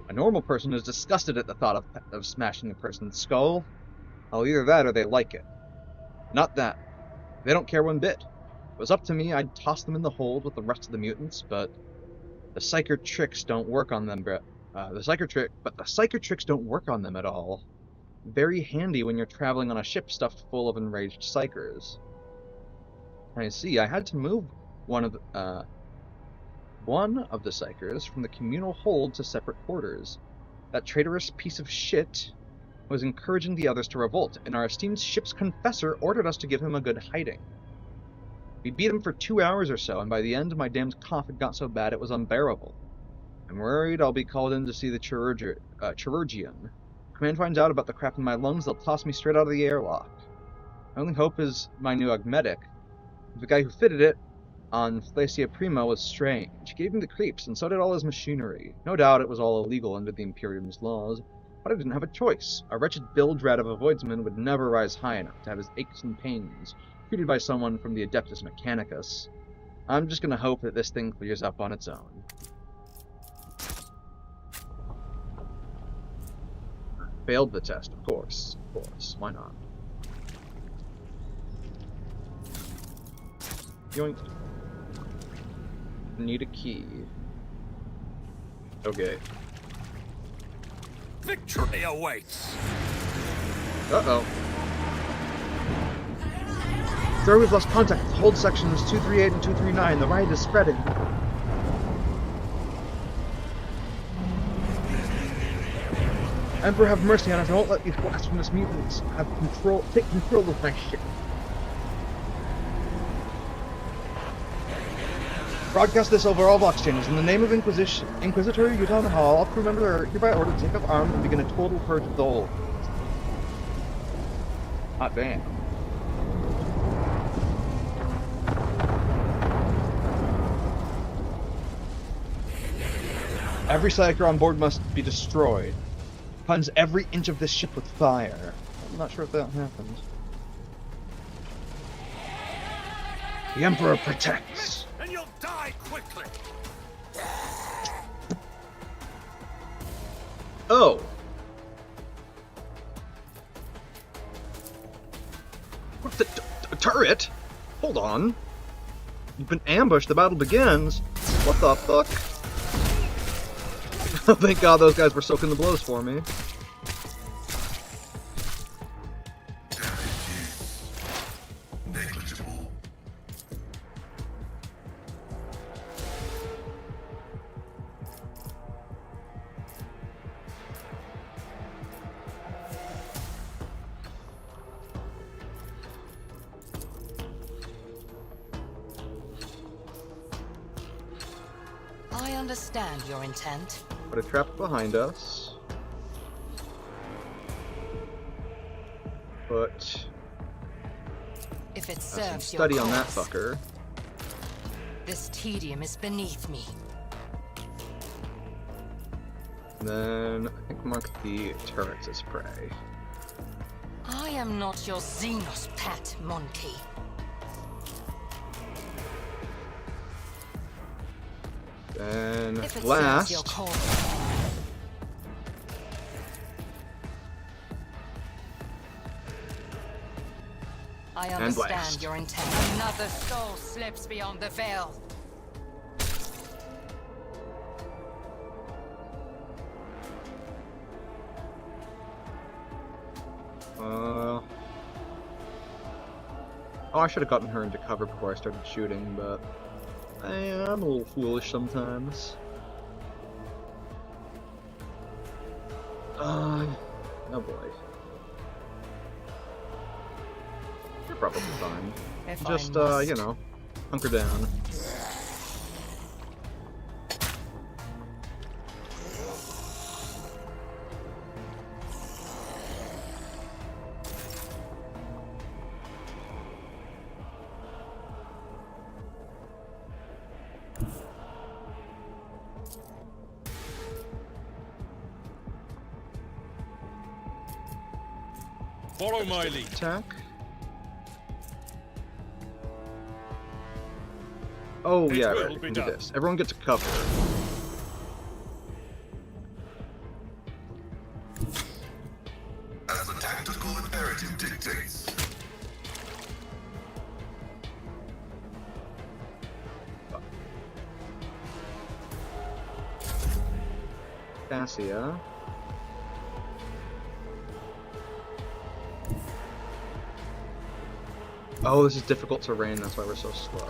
A normal person is disgusted at the thought of smashing a person's skull. Well, either that or they like it. Not that. They don't care one bit. If it was up to me, I'd toss them in the hold with the rest of the mutants, but the PSYKER tricks don't work on them, the PSYKER tricks don't work on them at all. Very handy when you're traveling on a ship stuffed full of enraged PSYKERs. I see, I had to move one of the PSYKERs from the communal hold to separate quarters. That traitorous piece of shit was encouraging the others to revolt, and our esteemed ship's confessor ordered us to give him a good hiding. We beat him for 2 hours or so, and by the end my damned cough had got so bad it was unbearable. I'm worried I'll be called in to see the chirurgeon. Command finds out about the crap in my lungs, they'll toss me straight out of the airlock. My only hope is my new augmetic. The guy who fitted it on Flacia Primo was strange. He gave me the creeps, and so did all his machinery. No doubt it was all illegal under the Imperium's laws, but I didn't have a choice. A wretched bilge-rat of a voidsman would never rise high enough to have his aches and pains treated by someone from the Adeptus Mechanicus. I'm just gonna hope that this thing clears up on its own. Failed the test, of course. Of course. Why not? Yoink. Need a key. Okay. Victory awaits! Uh-oh. Sir, we've lost contact with hold sections 238 and 239. The riot is spreading. Emperor, have mercy on us. I won't let these blasphemous mutants take control of my ship. Broadcast this over all box channels. In the name of Inquisitor Uton Hall, all crew members are hereby ordered to take up arms and begin a total purge of the whole. Hot damn. Every PSYKER on board must be destroyed. Puns every inch of this ship with fire. I'm not sure if that happened. The Emperor protects. And you'll die quickly! Oh. What the turret? Hold on. You've been ambushed. The battle begins. What the fuck? Thank God those guys were soaking the blows for me. Negligible. I understand your intent. Put a trap behind us. Put If it some serves your study on that cause, fucker. this tedium is beneath me. Then I think mark the turrets as prey. I am not your Xenos pet, monkey. Then If it serves last, your cause. I And understand blast. your intent. Another soul slips beyond the veil. oh, I should have gotten her into cover before I started shooting, but I'm a little foolish sometimes. Oh boy. You're probably fine. If Just, I must. you know, hunker down. Follow my lead. Attack. Oh It yeah, will right. be We can do done. this. Everyone gets a cover. As the tactical imperative dictates. Cassia. Oh, this is difficult terrain, that's why we're so slow.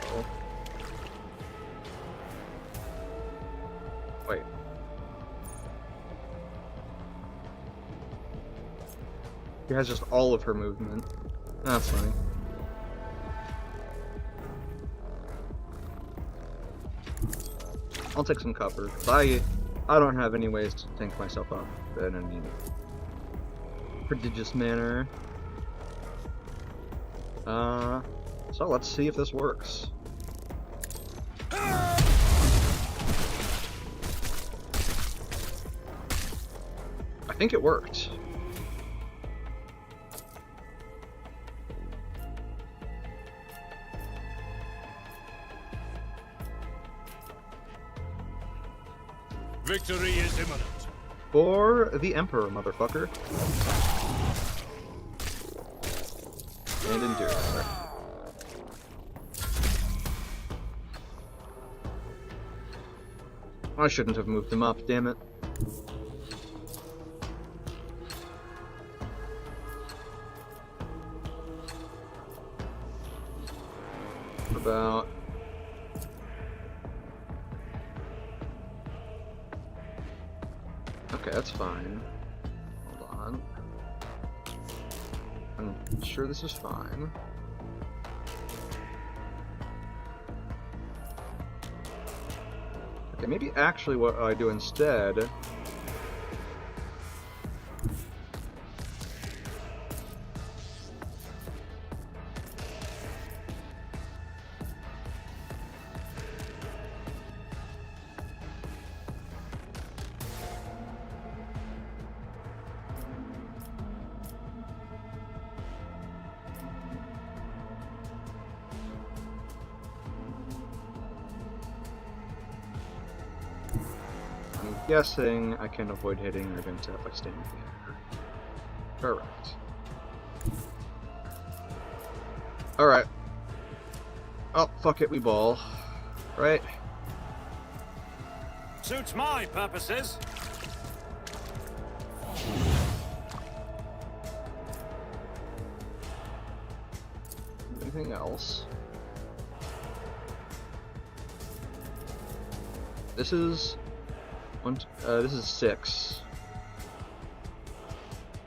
Wait. She has just all of her movement. That's funny. I'll take some cover. I don't have any ways to tank myself up in any prodigious manner. So let's see if this works. I think it worked. Victory is imminent. For the Emperor, motherfucker. And endure. I shouldn't have moved him up, damn it. About... Okay, that's fine. Hold on. I'm sure this is fine. Okay, maybe actually what I do instead... Guessing I can avoid hitting Argenta if I stay in the air. Correct. Alright. Oh, fuck it, we ball. Right? Suits my purposes. Anything else? This is... this is 6.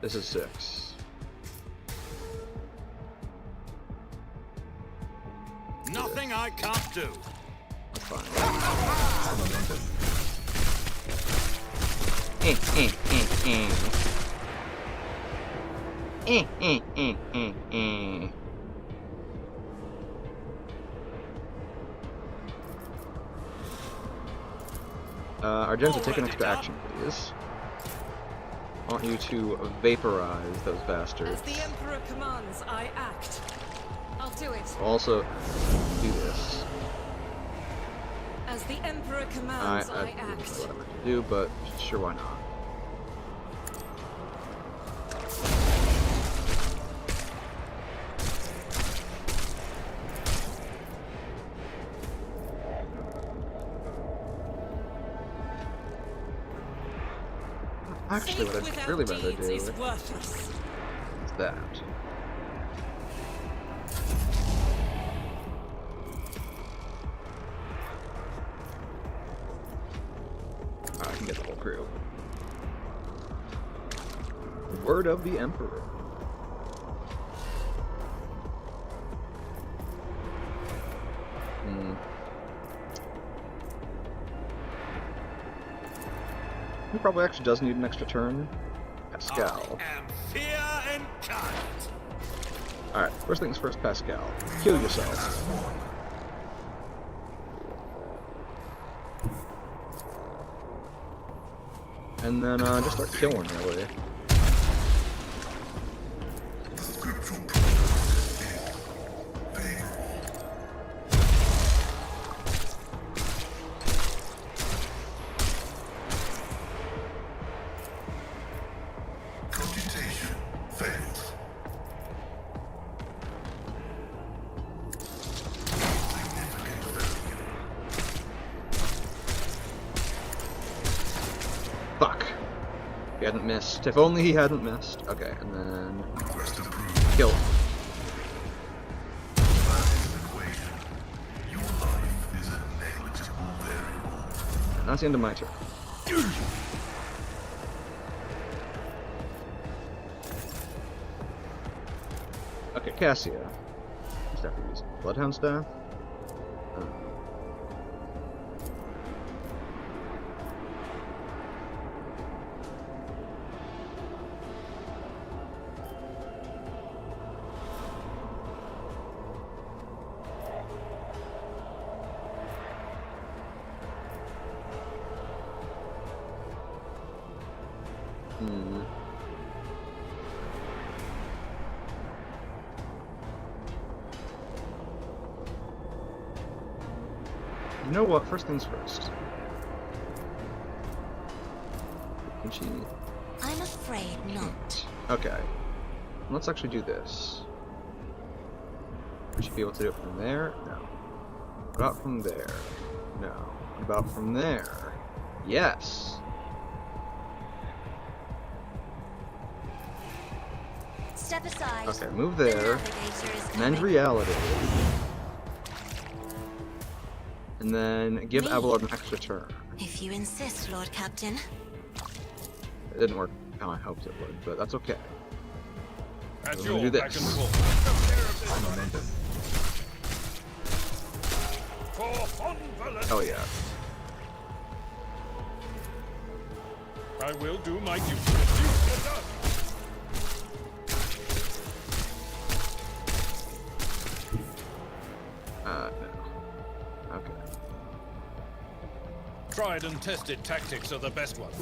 This is 6. Nothing I can't do. Fine. Argenta, take an extra action, please. I want you to vaporize those bastards. As the Emperor commands, I act. I'll do it. Also, do this. As the Emperor commands, I don't know act. what I'm going to do, but sure, why not? Actually, what I'd really rather do is that. I can get the whole crew. Word of the Emperor. He probably actually does need an extra turn. Pascal. I am fear incarnate. Alright, first things first, Pascal. Kill yourself. And then just start killing, really. your prognosis is favorable. Computation fails. Significant failure. Fuck. He hadn't missed. If only he hadn't missed. Okay, and then Request approved. kill. That is an equation. Your life is a negligible variable. And that's the end of my turn. Okay, Cassia. What's that for using? Bloodhound staff? You know what? First things first. Can she? I'm afraid not. Okay. Let's actually do this. Would she be able to do it from there? No. What about from there? No. What about from there? Yes. Step aside. Okay, move The there. navigator is Mend coming. reality. And then give Me? Abelard an extra turn. If you insist, Lord Captain. It didn't work how I hoped it would, but that's okay. At We're your gonna do back and this. forth. Take care of this Momentum. for Von Valentine. Oh yeah. I will do my duty. You get up. No. Okay. Tried and tested tactics are the best ones.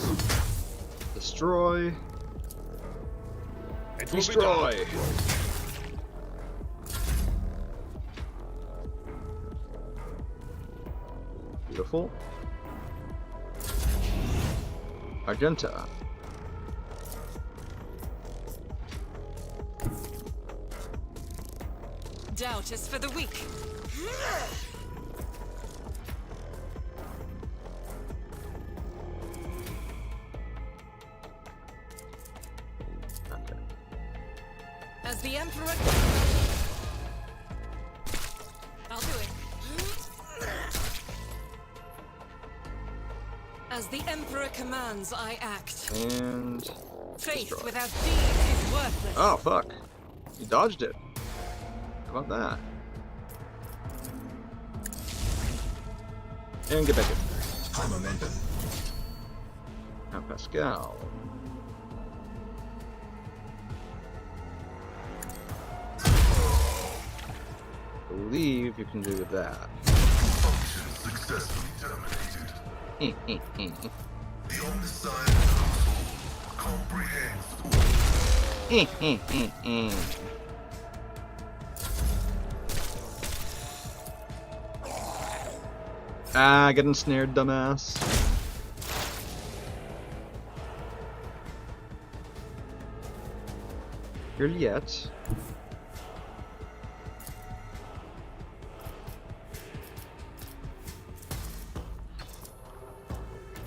Destroy. It will Destroy. be done. Beautiful. Argenta. Doubt is for the weak. Okay. As the Emperor... I'll do it. As the Emperor commands, I act. And Faith destroy. without deeds is worthless. Oh fuck. You dodged it. How about that? And get back in there. High momentum. Now Pascal. Believe you can do that. Function successfully terminated. The omniscient household comprehends all. Ah, get ensnared, dumbass. Here yet.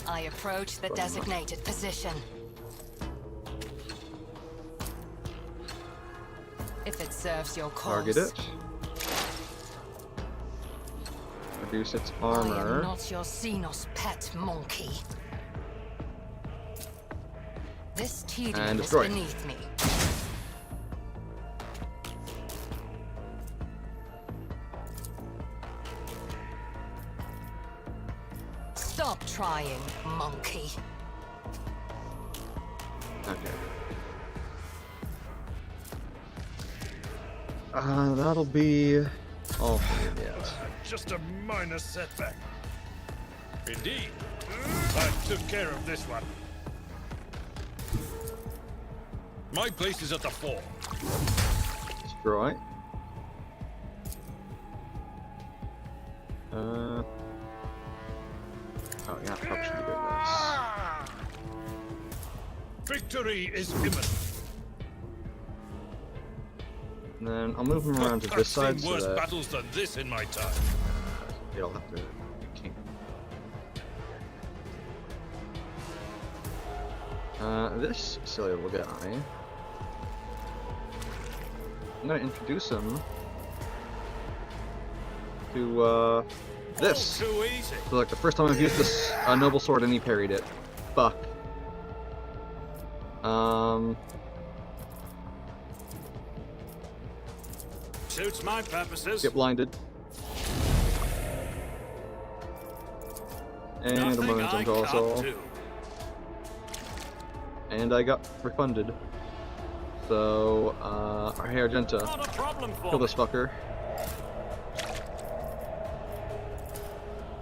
I approach the designated position. If it serves your cause. Target it. Reduce its I am armor. not your Xenos pet monkey. This tedium And is destroy. beneath me. Stop trying, monkey. Okay. That'll be all for you yet. Just a minor setback. Indeed. I took care of this one. My place is at the fore. Destroy. Oh yeah, probably should be doing this. Victory is imminent. And then I'll move him around to this side I've seen so worse that battles than this in my time. they'll have to king. This silly little guy. I'm gonna introduce him to this. Too easy. So like the first time I've used this noble sword and he parried it. Fuck. Suits my purposes. Get blinded. And a Nothing momentum I also. can't do. And I got refunded. So, hey Argenta, Not a problem for kill me. this fucker.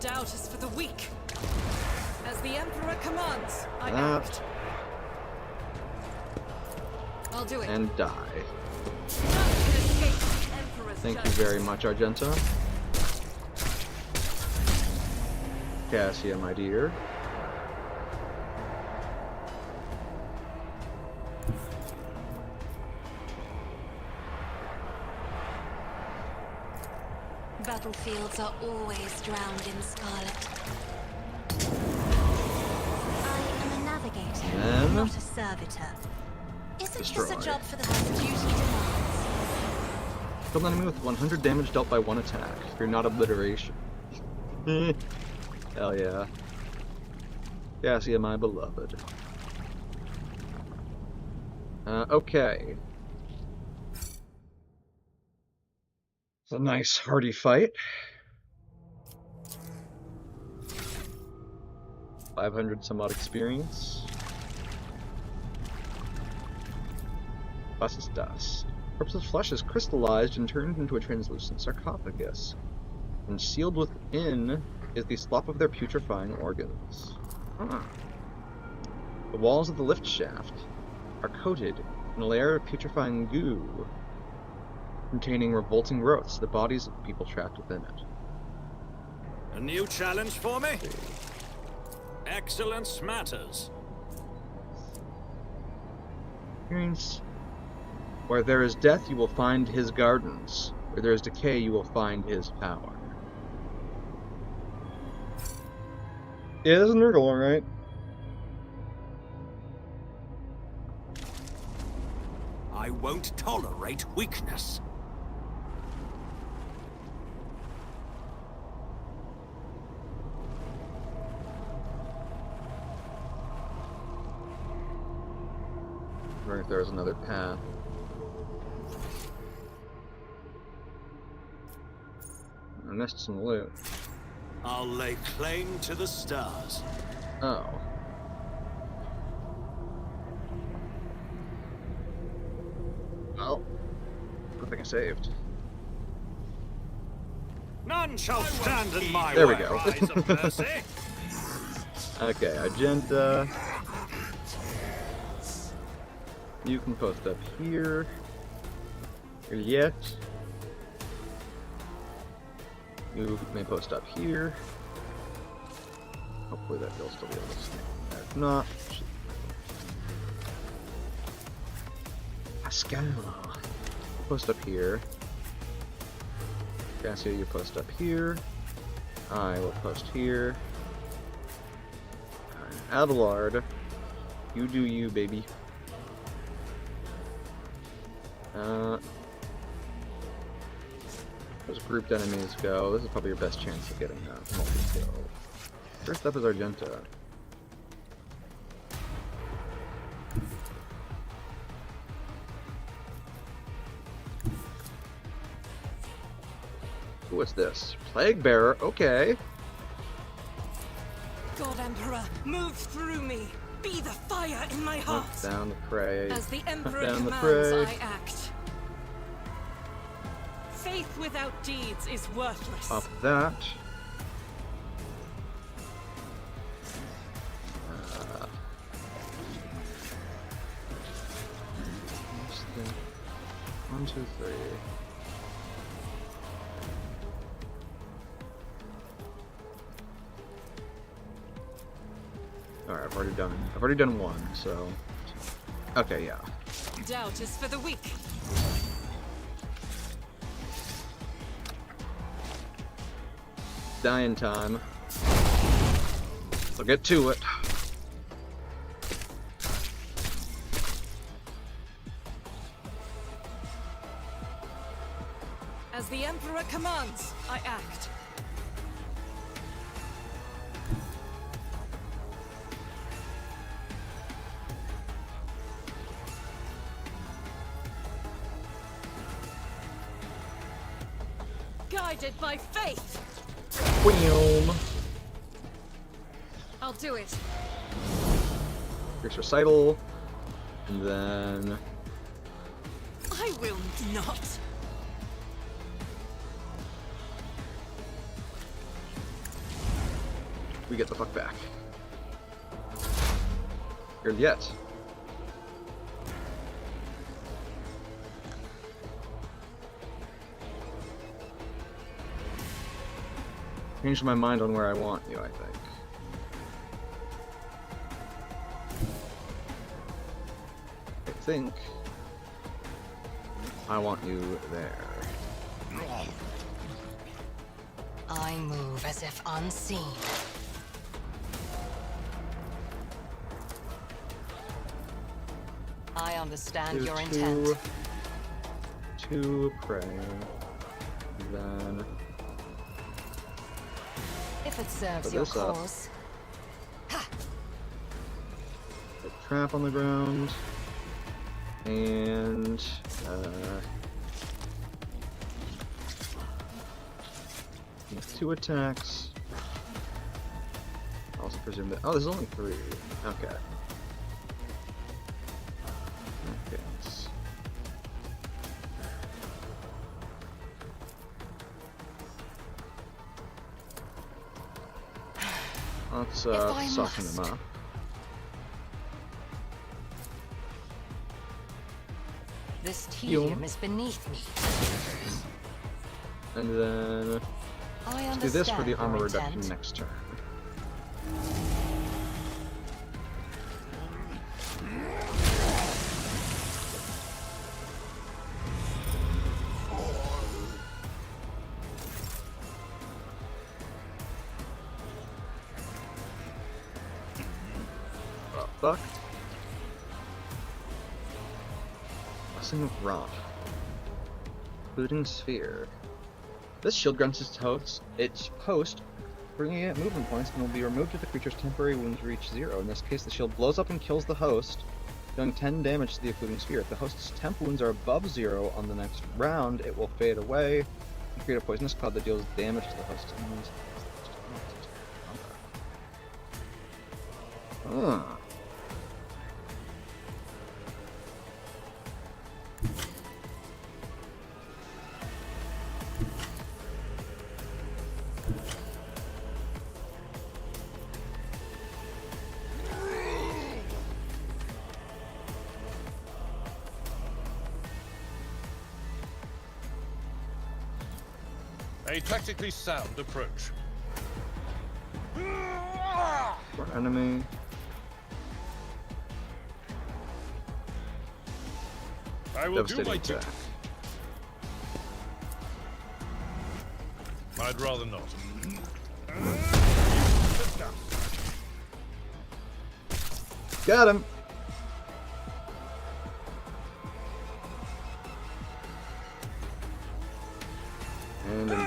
Doubt is for the weak. As the Emperor commands, I That. act. I'll do it. And die. None can escape the Emperor's Thank you justice. very much, Argenta. Cassia, my dear. Battlefields are always drowned in scarlet. I am a navigator, Then- not a servitor. Isn't this Destroy. a job for the house duty demands? Kill an enemy with 100 damage dealt by one attack. If you're not obliteration. Hell yeah. Cassia, my beloved. Okay. It's a nice hearty fight. 500 some odd experience. Plus dust. Corpse's flesh is crystallized and turned into a translucent sarcophagus. And sealed within is the slop of their putrefying organs. Huh. The walls of the lift shaft are coated in a layer of putrefying goo containing revolting growths, the bodies of the people trapped within it. A new challenge for me? Excellence matters. Experience. Where there is death, you will find his gardens. Where there is decay, you will find his power. Yeah, that's a nerdle, alright. I won't tolerate weakness. I wonder if there's another path. I missed some loot. I'll lay claim to the stars. Oh. Well, good thing I saved. None shall stand in my There we way. go. Rise of mercy. Okay, Argenta. You can post up here. Or yet. You may post up here. Hopefully that will still be able to stay. If not, Pascal. Post up here. Cassia, you post up here. I will post here. Abelard, you do you, baby. As grouped enemies go, this is probably your best chance of getting a multi-kill. First up is Argenta. What's this? Plague Bearer, okay. God Emperor, move through me. Be the fire in my heart. Down the prey. As the Emperor Down the commands, prey. I act. Faith without deeds is worthless. Up that. 1, 2, 3. Alright, I've already done one, so. Okay, yeah. Doubt is for the weak. Dying time. So get to it. As the Emperor commands, I act. Guided by faith. Wheelm. I'll do it. Here's recital. And then. I will not. We get the fuck back. Here yet. Changed my mind on where I want you, I think. I want you there. I move as if unseen. I understand your intent. Two praying. Then if it serves put your this up. cause. Put a trap on the ground. And make 2 attacks. I also presume that. Oh, there's only 3. Okay. Okay. Let's soften them up. This tedium is beneath me. And then let's do this for the armor reduction next turn. Oh, fuck. Blessing of Rot. Including Sphere. This shield grants its host bringing it movement points and will be removed if the creature's temporary wounds reach 0. In this case, the shield blows up and kills the host, doing 10 damage to the occluding sphere. If the host's temp wounds are above 0 on the next round, it will fade away and create a poisonous cloud that deals damage to the host's enemies. A tactically sound approach. For enemy. I will do my Devastating duty. I'd rather not. Got him! And endure.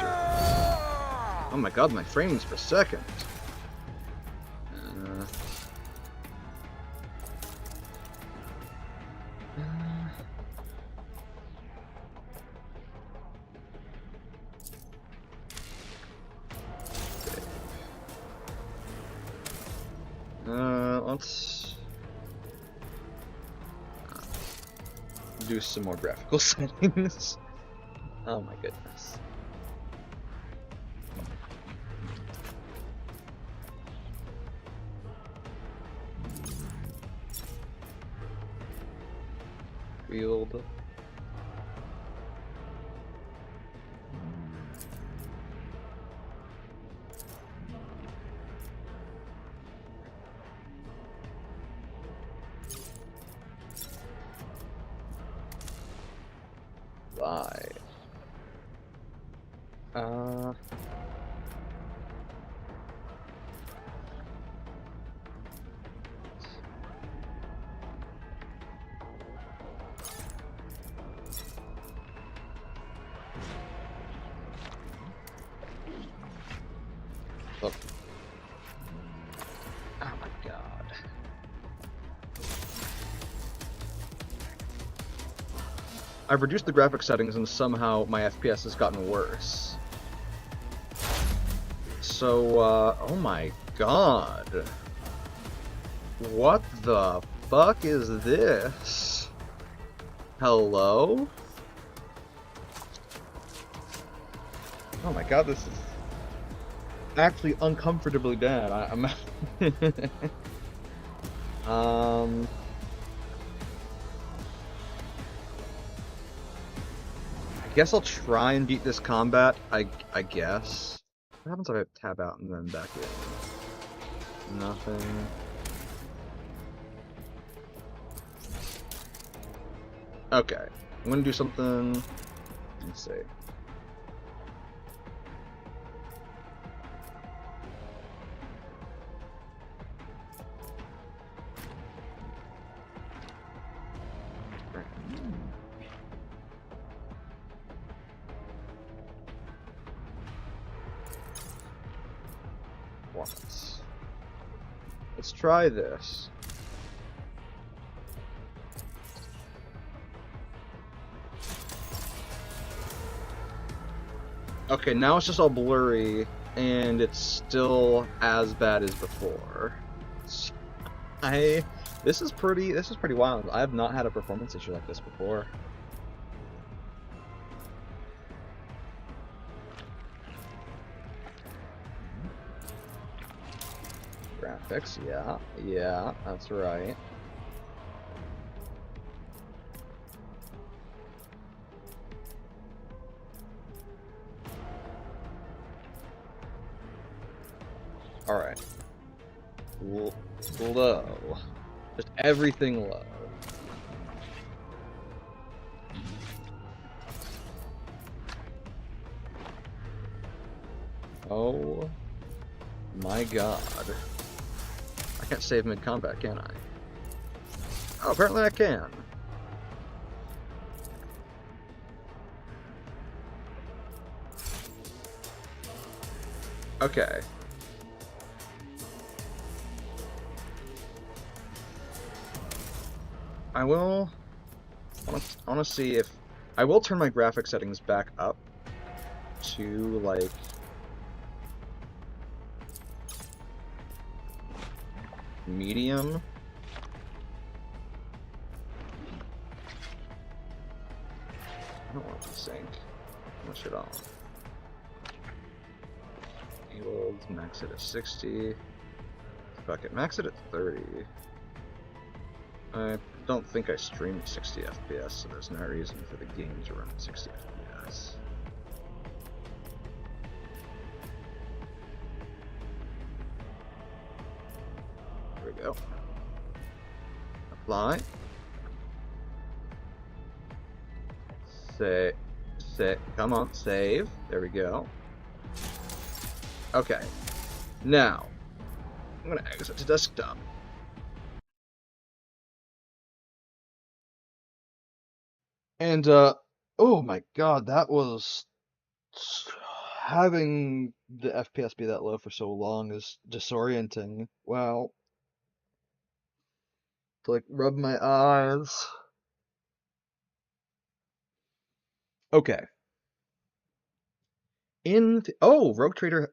Oh my god, my frames per second. Let's do some more graphical settings. Oh my goodness. Field. 5. Look. Oh my god. I've reduced the graphic settings and somehow my FPS has gotten worse. So, oh my god. What the fuck is this? Hello? Oh my god, this is actually uncomfortably bad. I'm I guess I'll try and beat this combat, I guess. What happens if I tab out and then back in? Nothing. Okay, I'm gonna do something. Let's see. Let's try this. Okay, now it's just all blurry, and it's still as bad as before. This is pretty wild. I have not had a performance issue like this before. Graphics, yeah, that's right. Alright. Low. Just everything low. Oh my god. I can't save mid-combat, can I? Oh, apparently I can. Okay. I want to see if I will turn my graphic settings back up to like medium. I don't want to sync much at all. Enabled, max it at 60. Fuck it, max it at 30. I don't think I stream at 60 FPS, so there's no reason for the game to run at 60 FPS. There we go. Apply. Come on, save. There we go. Okay. Now, I'm gonna exit to desktop. And, oh my god, that was... Having the FPS be that low for so long is disorienting. Wow. To, like, rub my eyes. Okay. Oh, Rogue Trader...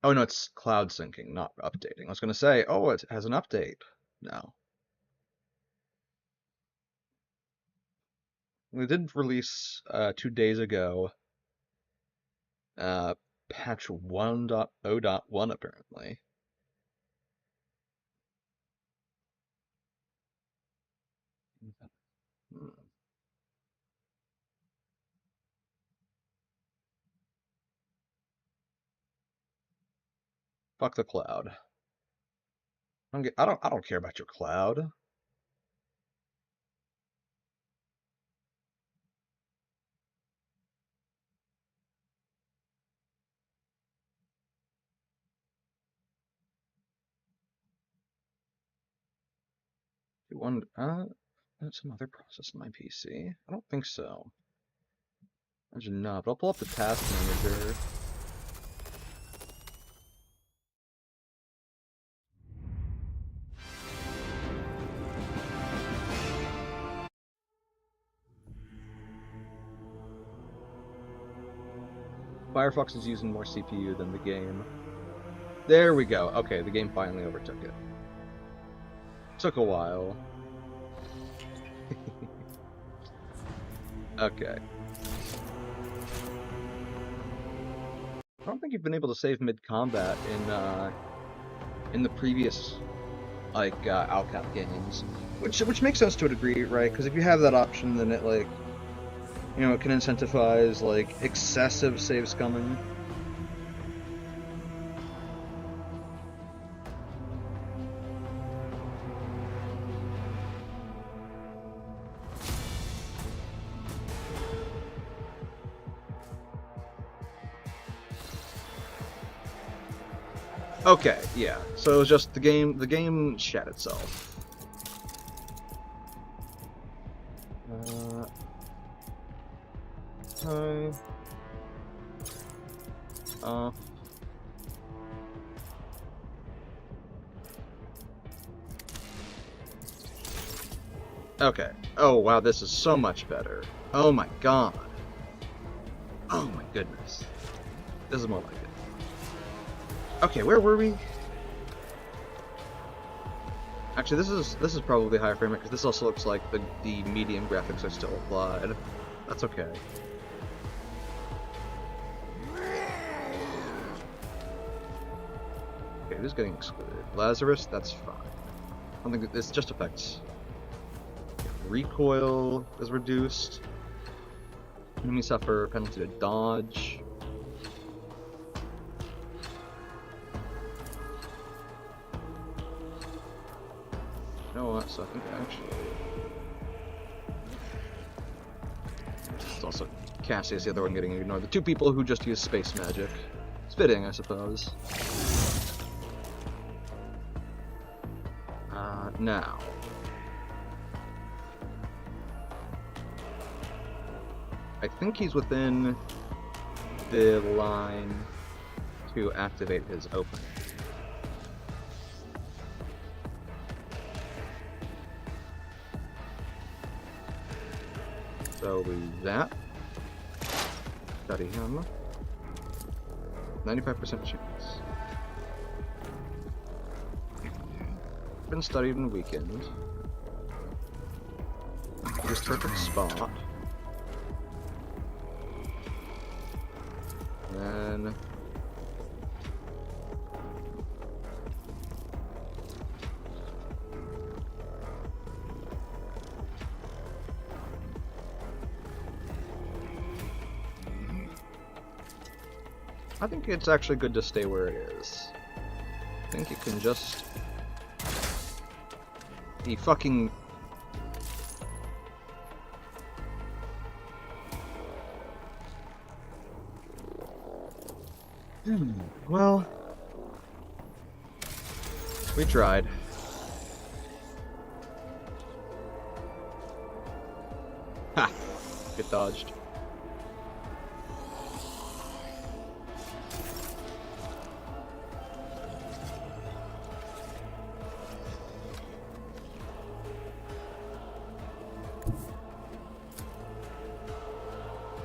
Oh, no, it's cloud syncing, not updating. I was gonna say, oh, it has an update now. We did release, 2 days ago, patch 1.0.1 apparently. Fuck the cloud. I don't care about your cloud. One, that's some other process in my PC. I don't think so. Imagine not, but I'll pull up the task manager. Firefox is using more CPU than the game. There we go. Okay, the game finally overtook it. Took a while. Okay. I don't think you've been able to save mid-combat in the previous Owlcat games, which makes sense to a degree, right? Because if you have that option, then it like, you know, it can incentivize like excessive save scumming. Okay, yeah. So it was just the game shat itself. Hi. Okay. Oh wow, this is so much better. Oh my god. Oh my goodness. This is more like it. Okay, where were we? Actually, this is probably higher frame rate because this also looks like the medium graphics are still applied. That's okay. Okay, who's getting excluded? Lazarus, that's fine. I don't think that this just affects. Recoil is reduced. Enemies suffer penalty to dodge. You know what? So I think actually, it's also Cassie is the other one getting ignored. The two people who just use space magic. It's fitting, I suppose. Now. I think he's within the line to activate his opening. So we that. Study him. 95% chance. Been studied in the weekend. Just perfect spot. Then I think it's actually good to stay where it is. I think it can just be fucking well, we tried. Ha! Get dodged.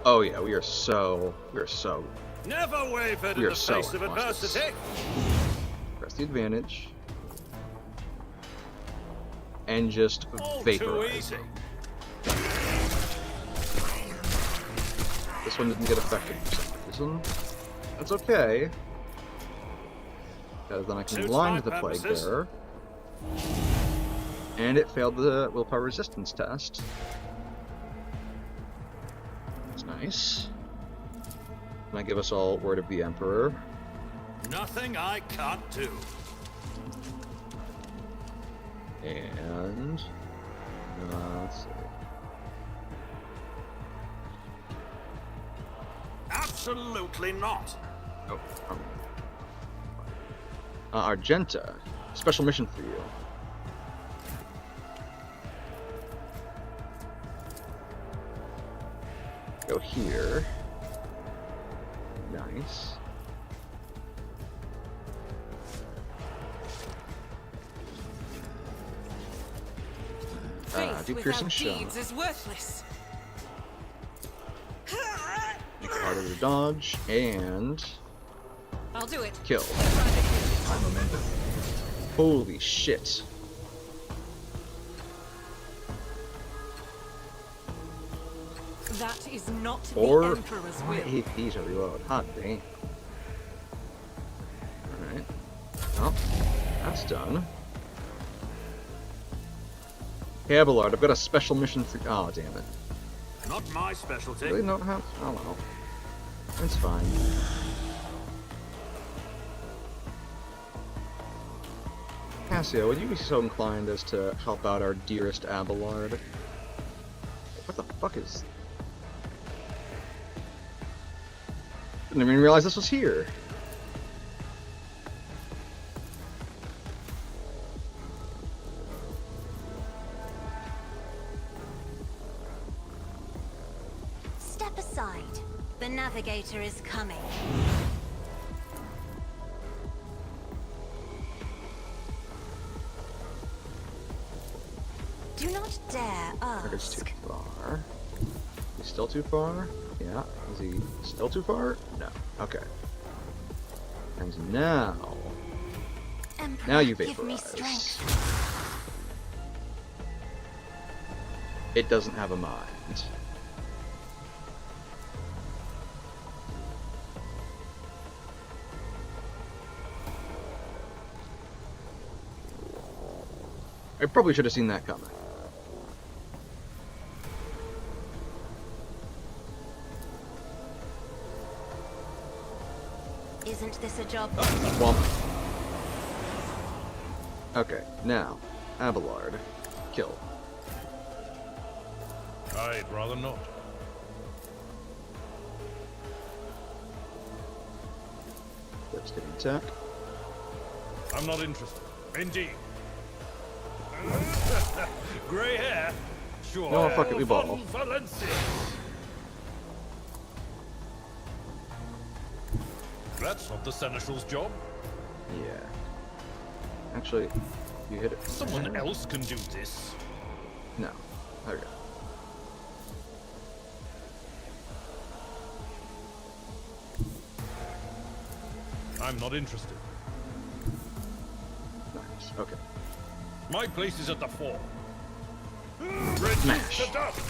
Oh yeah, we are so Never wavered in the face of adversity. Press the advantage. And just vaporize them. This one didn't get affected for some reason. That's okay. Because then I can blind the plague bearer. And it failed the willpower resistance test. That's nice. Can I give us all word of the Emperor? Nothing I can't do. And let's see. Absolutely not. Oh, Argenta, special mission for you. Go here. Nice. Do piercing shot. Is worthless. Make it harder to dodge, and I'll do it. kill. Holy shit. That is not Or the Emperor's will. AP to reload. Hot damn. Alright. Well, that's done. Hey, Abelard, I've got a special mission for. Oh, damn it. Not my specialty. Really don't have. Oh well. It's fine. Cassio, would you be so inclined as to help out our dearest Abelard? What the fuck is. Didn't even realize this was here. Step aside. The navigator is coming. Do not dare It's too ask. far. He's still too far? Yeah. Is he still too far? No. Okay. And now. Emperor, Now you give me vaporize. strength. It doesn't have a mind. I probably should have seen that coming. Isn't this a job? Well. Okay, now, Abelard, kill. I'd rather not. Let's get an attack. I'm not interested. Indeed. Grey hair? Sure. No, fuck it, we ball. Valencia. That's not the Seneschal's job. Yeah. Actually, you hit it. Someone else can do this. No. Okay. I'm not interested. Nice. Okay. My place is at the fore. Smash. To dust.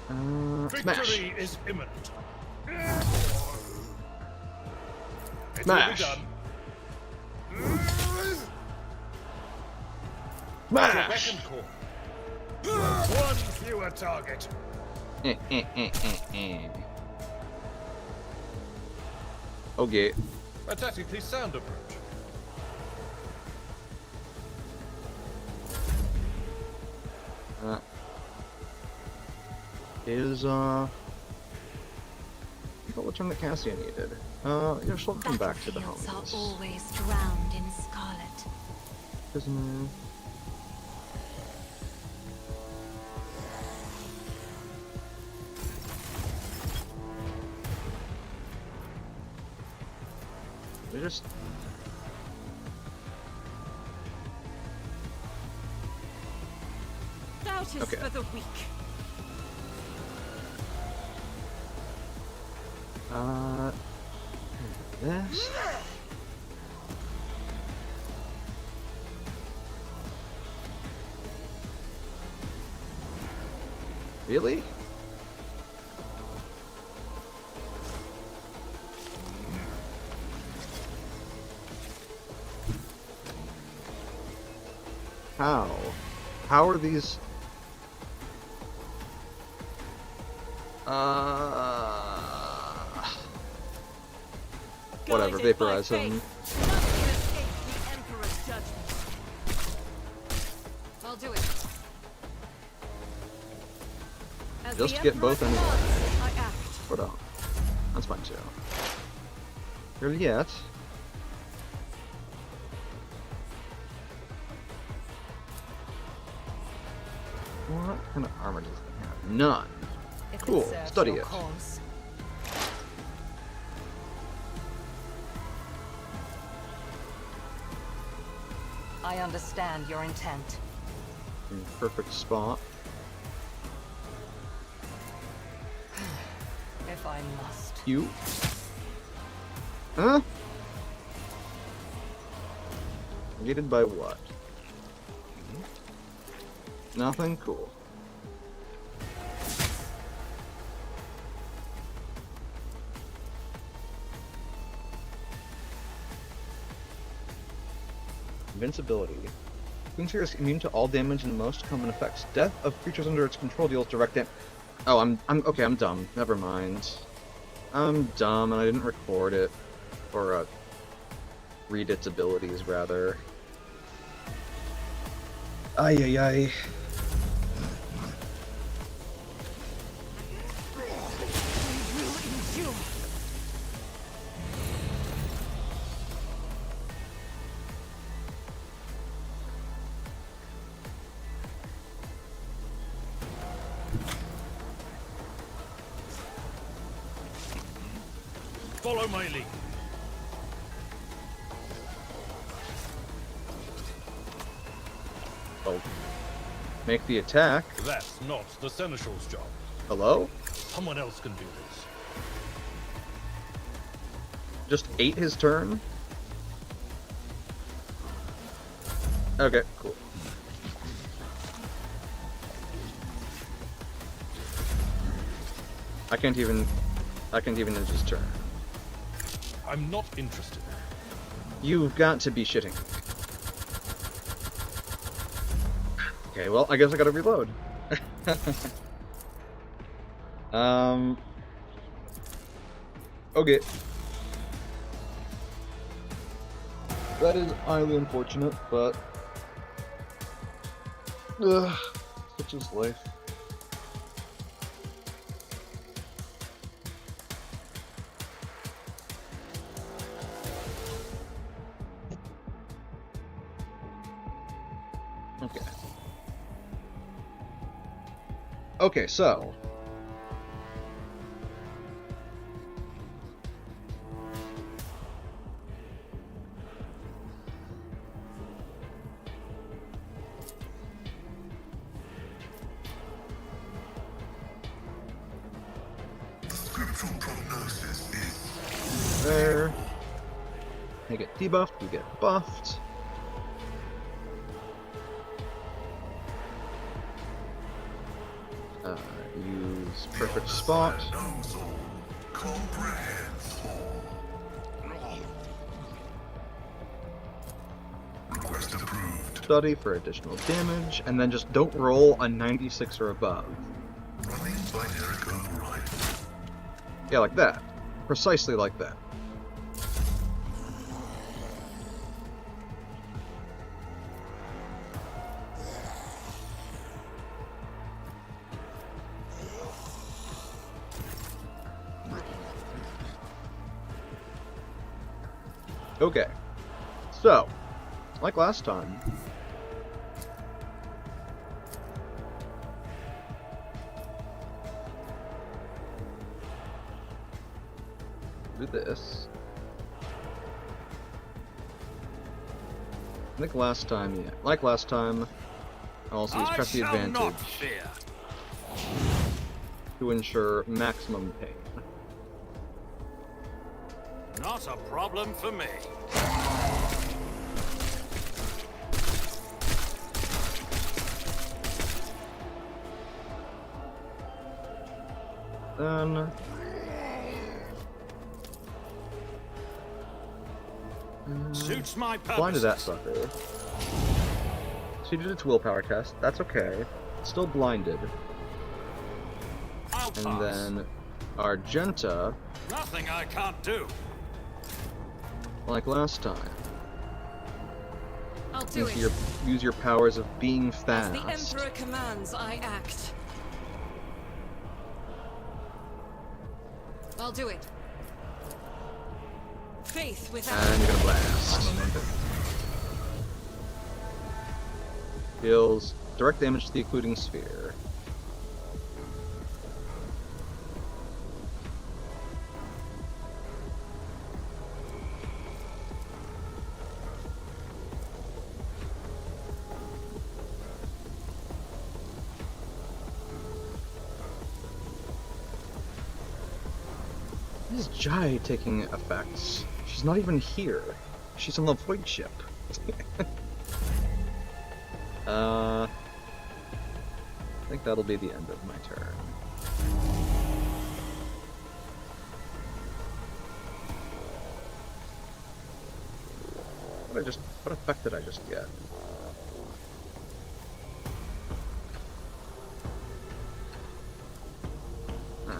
Smash. Victory is imminent. It Smash. will be done. Smash. Second call. One fewer target. Okay. A tactically sound approach. What the turn that Cassia needed? Yeah, she'll come back to the Battlefields are homies. always drowned in scarlet. Prisoner. They just. Doubt is Okay. for the weak. This. Really? How? How are these? Whatever, Guided by vaporize him. faith, nothing escapes the Emperor's judgment. I'll do it. As Just the get Emperor both anyway. commands, I act. Hold on. That's fine too. Here yet. What kind of armor does it have? None. If Cool, serves study your it. cause. I understand your intent. In perfect spot. If I must. You. Huh? Gated by what? Nothing? Cool. Invincibility. Queensphere is immune to all damage and most common effects. Death of creatures under its control deals direct damage. Oh, I'm okay, I'm dumb. Never mind. I'm dumb and I didn't record it. Or read its abilities, rather. Ay ay ay. Follow my lead. Oh. Make the attack. That's not the Seneschal's job. Hello? Someone else can do this. Just ate his turn? Okay, cool. I can't even end his turn. I'm not interested. You've got to be shitting. Okay, well, I guess I gotta reload. Okay. That is highly unfortunate, but... such is life. Okay. Okay, so... Scriptural prognosis is there. You get debuffed, you get buffed. Use perfect spot. knows all, comprehends all. Request approved. Study for additional damage, and then just don't roll a 96 or above. Running binary override. Yeah, like that. Precisely like that. Okay. So, like last time, do this. I think last time, yeah. Like last time, I'll also use press the advantage to ensure maximum pain. Not a problem for me. Then... Suits my purpose. blinded that sucker. So he did its willpower test. That's okay. Still blinded. I'll And pass. then Argenta, Nothing I can't do. like last time. I'll do it. Use your powers of being As fast. the Emperor commands, I act. I'll do it. Faith without... And you're gonna blast. Heals Direct damage to the occluding sphere. Is Jai taking effects? She's not even here. She's on the void ship. I think that'll be the end of my turn. What effect did I just get? Huh.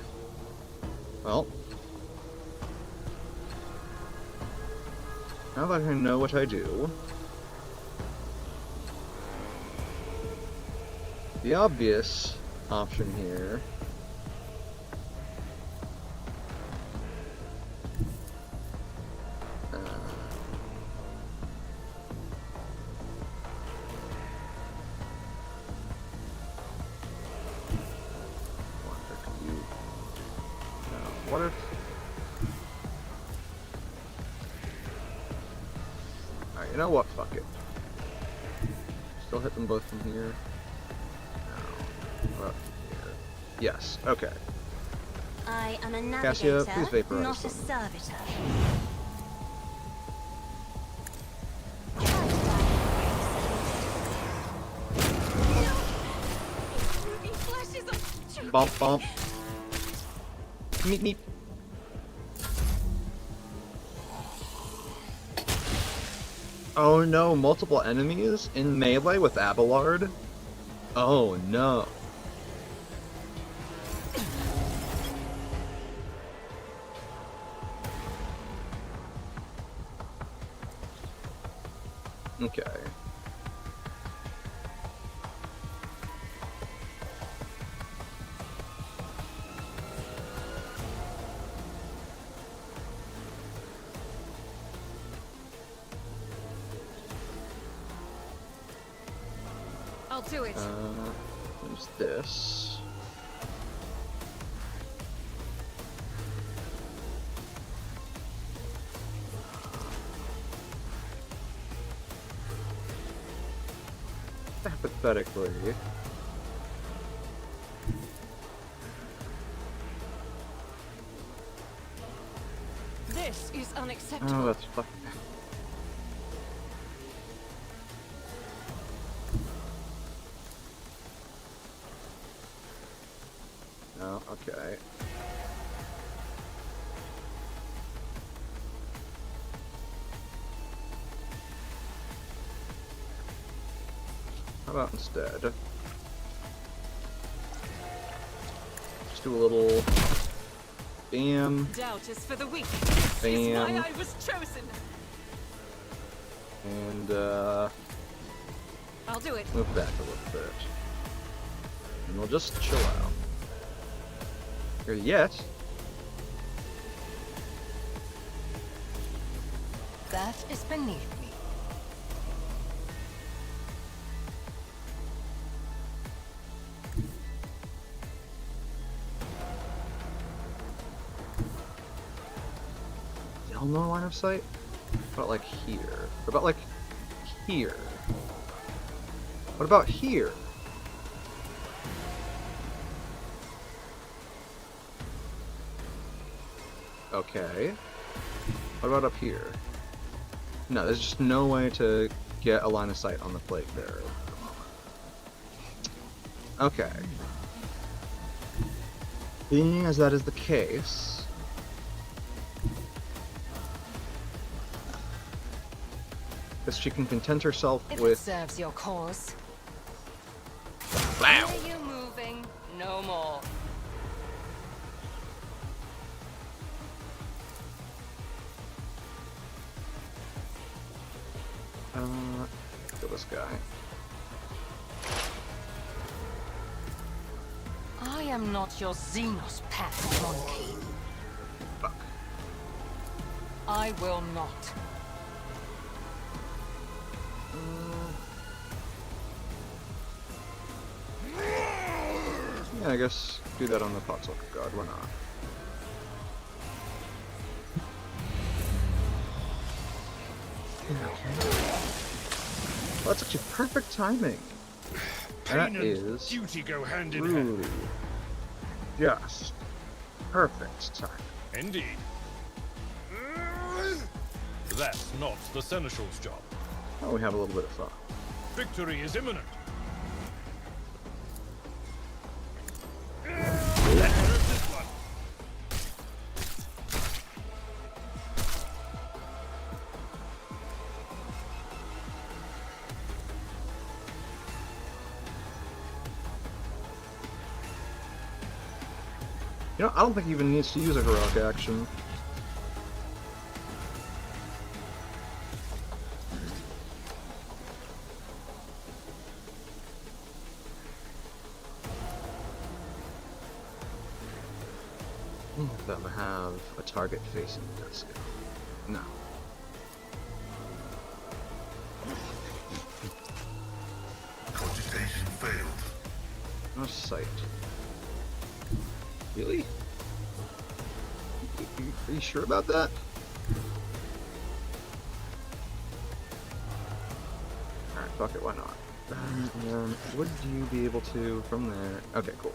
Well. Now that I know what I do, the obvious option here what if alright, you know what? Fuck it. Still hit them both from here. No. Up here. Yes, okay. I am a Cassia, navigator, please vaporize not a them. servitor. Bump, bump. Meep, meep. Oh no, multiple enemies in melee with Abelard? Oh no. Okay. I'll do it. There's this. Hypothetically. This is unacceptable. Oh, that's fucking. No, okay. How about instead? Just do a little bam, Doubt is for the weak. bam, Why I was chosen. and I'll do it. move back a little bit. And we'll just chill out. Here yet. That is beneath me. Y'all know line of sight? What about like here? What about like here? What about here? Okay. What about up here? No, there's just no way to get a line of sight on the plate there. Okay. Being as that is the case, guess she can content herself If it with. serves your cause. Wow. Are you moving? No more. Kill this guy. I am not your Xenos pet monkey. Fuck. I will not. Yeah, I guess do that on the Potsylk God, why not? Well, that's actually perfect timing. That Pain is and duty go hand in hand. truly just perfect timing. Indeed. That's not the Seneschal's job. Oh, we have a little bit of fun. Victory is imminent. You know, I don't think he even needs to use a heroic action. That would have a target facing Disco. No. Cogitation failed. No sight. Really? Are you sure about that? Alright, fuck it, why not? Would you be able to from there? Okay, cool.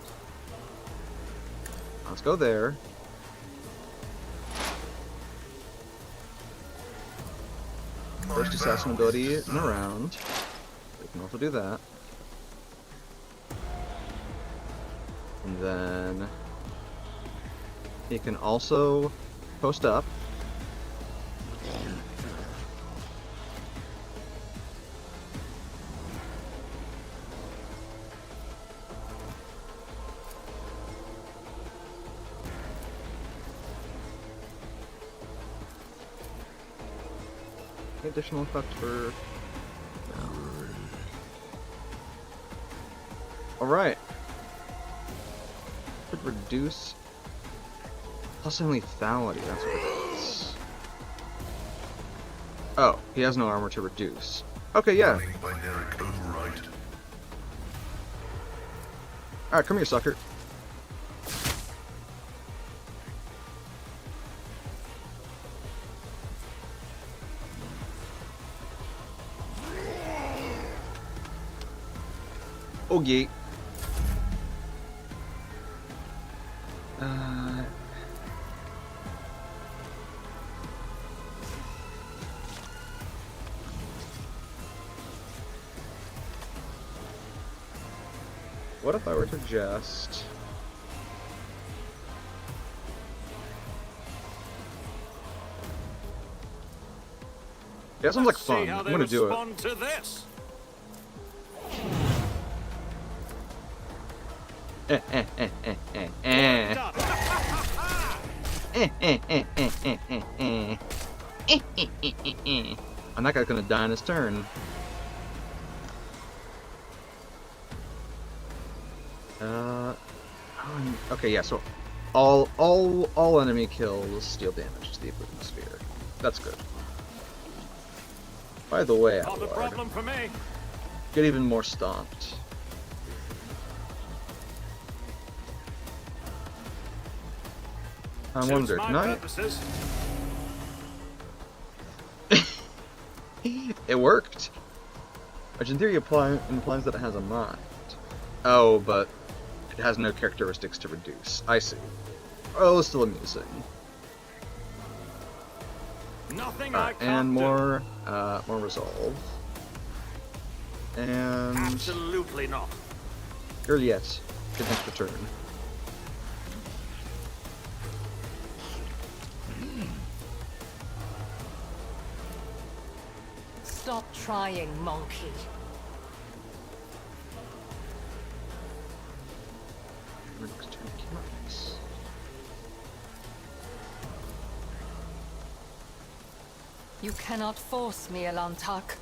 Let's go there. First assassin ability in a round. We can also do that. And then he can also post up. Additional effect for... Alright. Could reduce... Plus any lethality, that's what it is. Oh, he has no armor to reduce. Okay, yeah. Alright, come here, sucker. Okay. What if I were to just... Yeah, that sounds like fun. I'm gonna do it. To this. And that guy's gonna die in his turn. Okay, yeah, so all enemy kills deal damage to the equipment sphere. That's good. By the way, Not a problem for me. Get even more stomped. I wonder, can I? It worked! Which in theory implies that it has a mind. Oh, but it has no characteristics to reduce. I see. Oh, it's still amusing. Nothing I can't and more resolve. And... Absolutely not. Early yet. Get next return. Stop trying, monkey. You cannot force me, Elantak.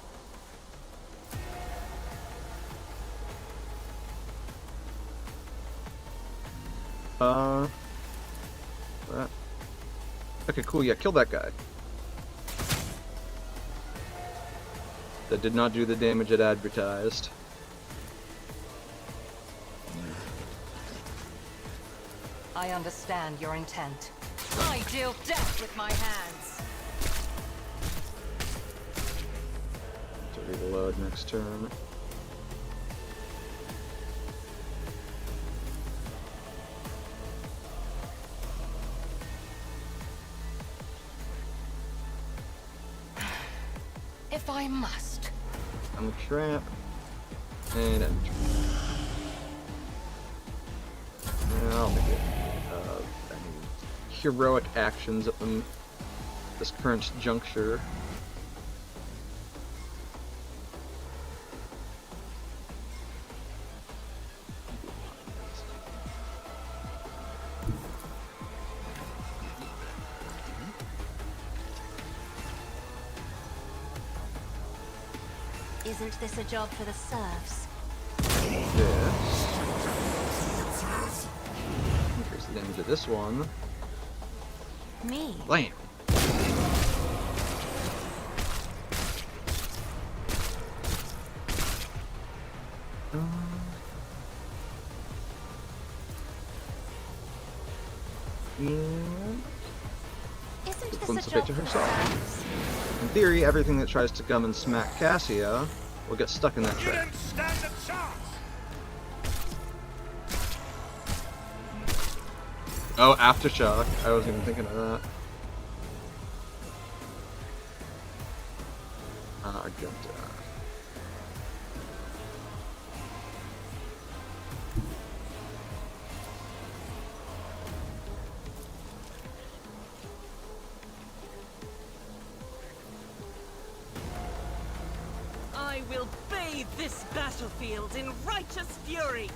Okay, cool, yeah, kill that guy. That did not do the damage it advertised. I understand your intent. I deal death with my hands. To reload next turn. If I must. I'm a trap. And I'm a trap. Yeah, I'll make it. Any heroic actions at this current juncture. Isn't this a job for the serfs? This. Increase the damage of this one. Me? Blam! Isn't Flips this a a bit job to for the herself. serfs? In theory, everything that tries to come and smack Cassia will get stuck in that You trap. didn't stand a chance! Oh, Aftershock. I wasn't even thinking of that. Argenta. I will bathe this battlefield in righteous fury.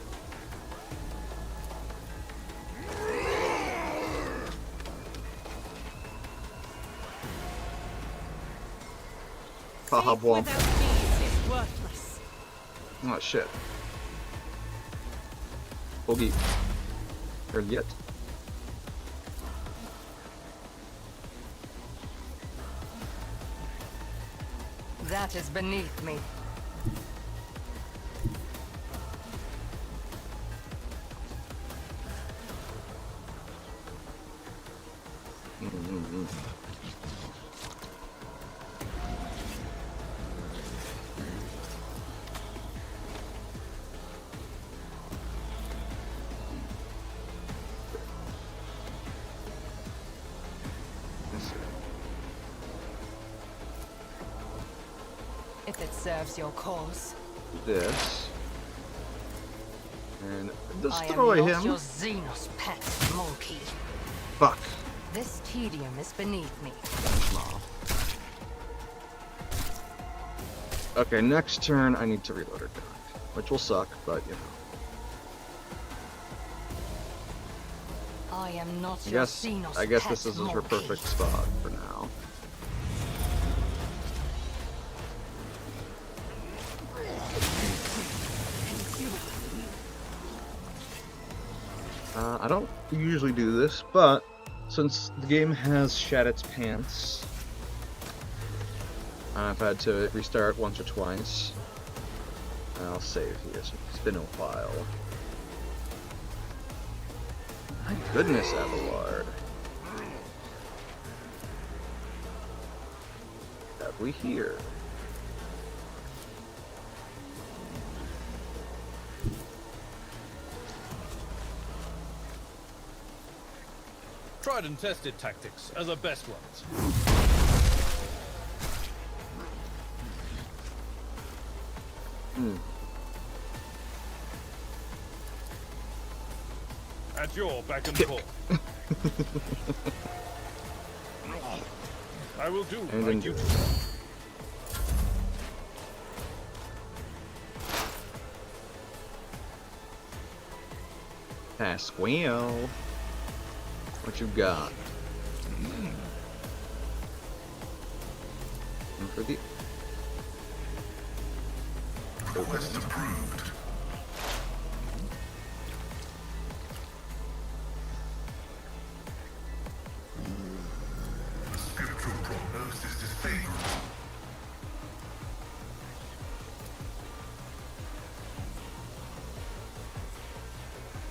Haha, Faith bwomp. without deeds is worthless. Oh shit. Boogie. Or yet. That is beneath me. If it serves your cause. This. And I destroy am not him. your Xenos pet, monkey. Fuck. This tedium is beneath me. Okay, next turn I need to reload her gun. Which will suck, but you know. I am not I your guess Xenos this pet, is her monkey. perfect spot for now. I don't usually do this, but since the game has shat its pants, I've had to restart once or twice. I'll save here, so it's been a while. My goodness, Abelard. What have we here? Tried and tested tactics are the best ones. At your beck and call. I will do And my then duty. Pasquale. What you got? And for the Request approved. The spiritual prognosis is favorable.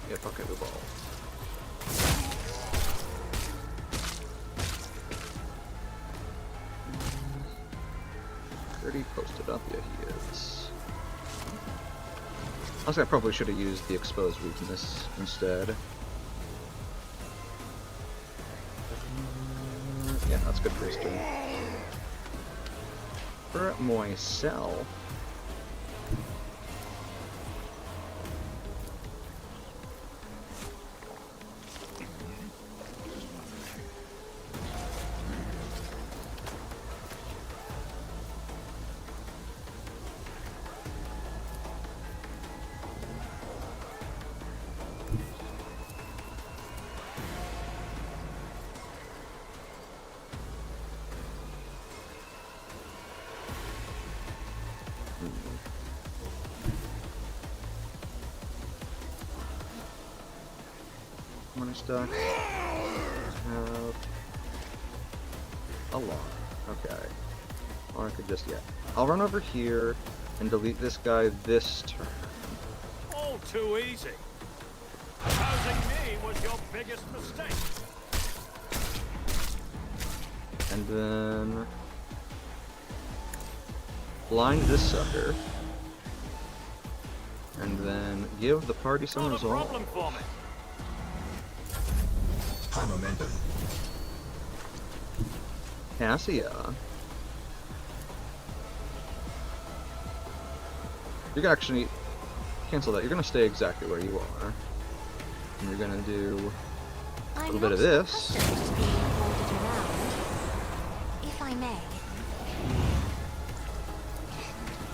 yeah, fuck it, the ball. stuff? Yeah, he is. Honestly, I probably should have used the exposed weakness instead. Yeah, that's good for his turn. For myself... Money stock. Have a lot. Okay. Or I could just, yeah. I'll run over here and delete this guy this turn. All too easy. Housing me was your biggest mistake. And then blind this sucker. And then give the party some Not a resolve. problem for me. High momentum. Cassia. You can actually cancel that. You're gonna stay exactly where you are. And you're gonna do a little bit of this. If I may.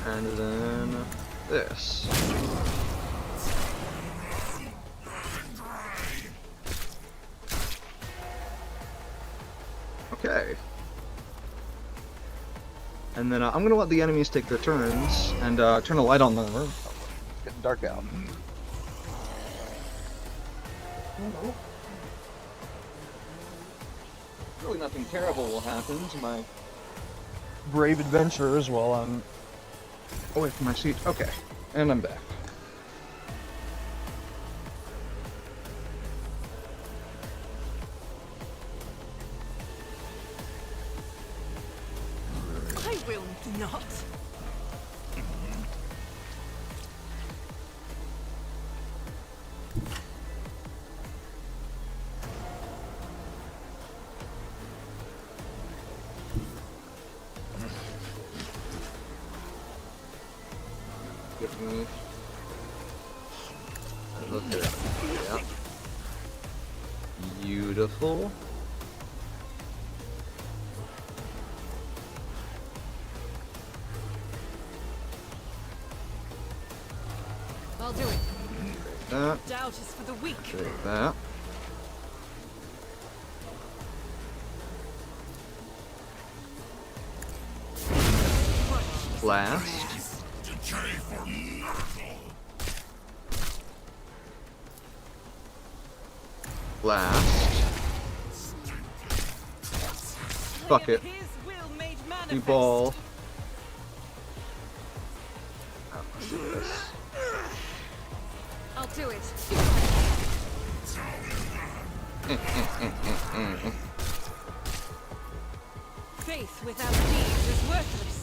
And then this. Okay. And then I'm gonna let the enemies take their turns and turn the light on the room. It's getting dark out. Really nothing terrible will happen to my brave adventurers while I'm away from my seat. Okay, and I'm back. I will not. Give me. Look at that. Yeah. Beautiful. I'll do it. That. Doubt is for the weak. Take that. Blast. Blast. Fuck it. We ball. Oh, let's do this. I'll do it. Faith without deeds is worthless.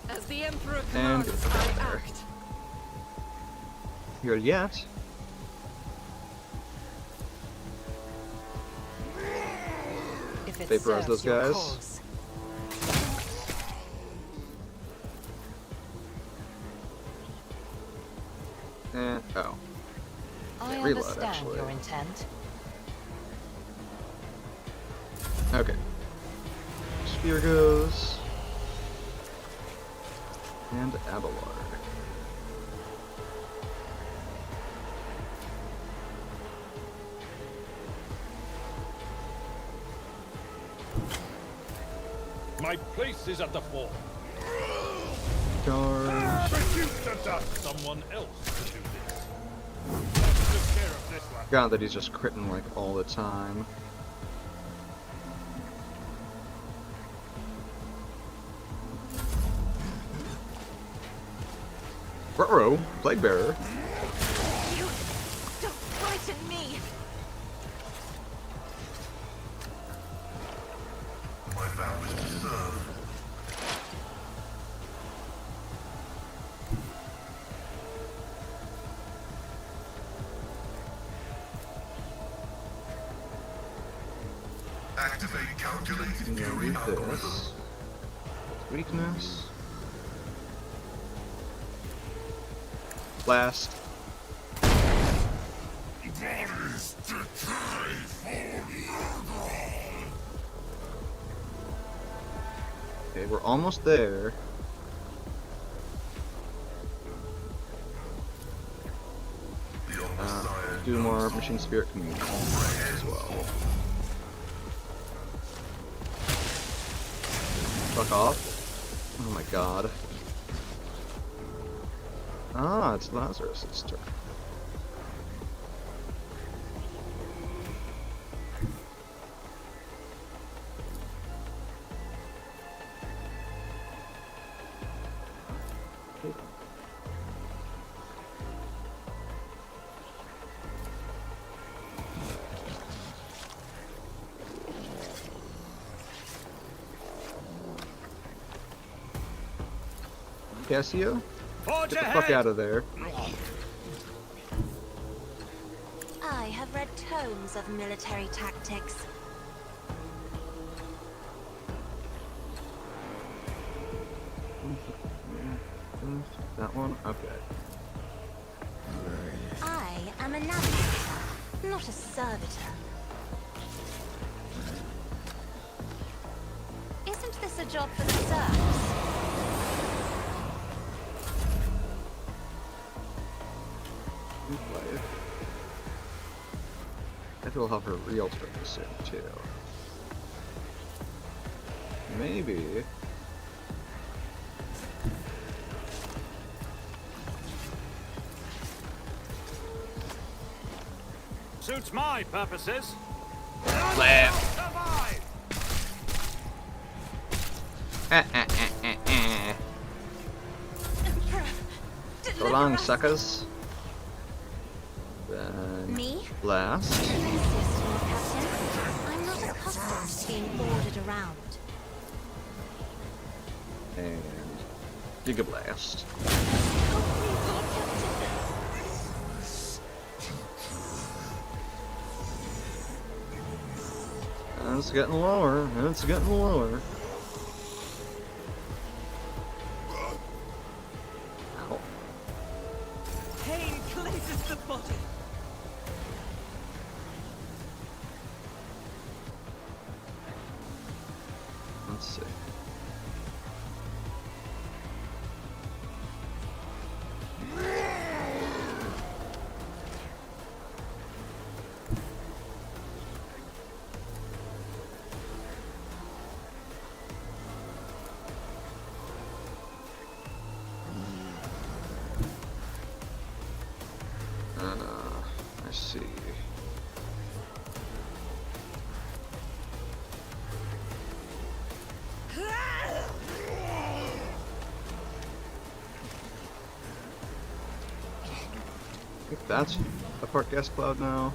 As the Emperor And commands, I act. here yet. If it Vaporize serves those your guys. cause. And oh. I Yeah, reload, understand actually. your intent. Okay. Spear goes. And Abelard. My place is at the fore. Charge. Reduce to dust. Someone else to do this. I took care of this one. God, that he's just critting like all the time. Ruh-roh, Plague Bearer. You don't frighten me. My vow is to serve. Activate calculated fury algorithm. This. Weakness. Blast. Okay, we're almost there. Do more machine spirit communion as well. Fuck off. Oh my god. Ah, it's Lazarus's turn. Cassio? Get the fuck out of there. I have read tomes of military tactics. That one? Okay. I am a navigator, not a servitor. Isn't this a job for the serfs? I think we'll have her real turn soon, too. Maybe. Suits my purposes. Slap. Survive. So long, suckers. Then Me? blast. Yes, Lord Captain. I'm not accustomed to being ordered around. And Giga Blast. And it's getting lower, and it's getting lower. Ow. Pain cleanses the body. Let's see. I see. I think that's a part gas cloud now.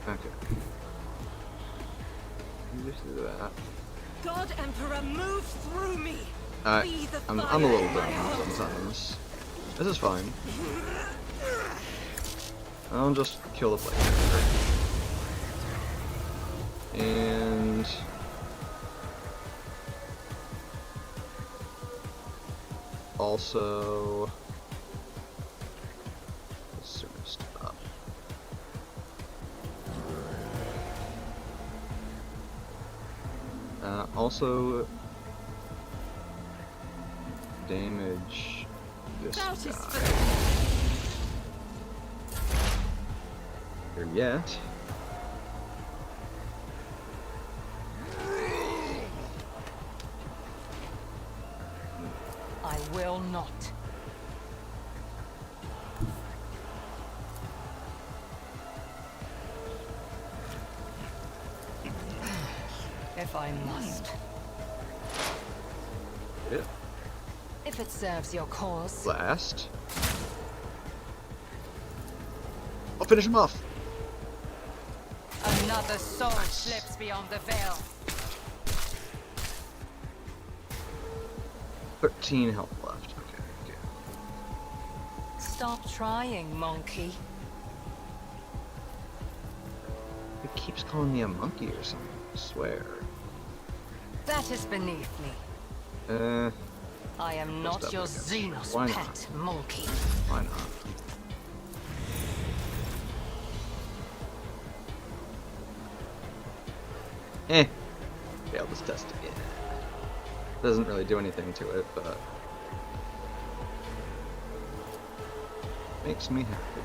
Okay. Just do that. God Emperor, move through me. Be the I'm a fire little in my dumb heart. sometimes. This is fine. I'll just kill the player. And also stop. Also damage this guy. Here yet. I will not. If I must. Yeah. If it serves your cause. Blast. I'll finish him off. Another soul slips beyond the veil. 13 health left. Okay. Stop trying, monkey. It keeps calling me a monkey or something, I swear. That is beneath me. I am not your Xenos pet, monkey. Why not? Failed this test again. Doesn't really do anything to it, but makes me happy.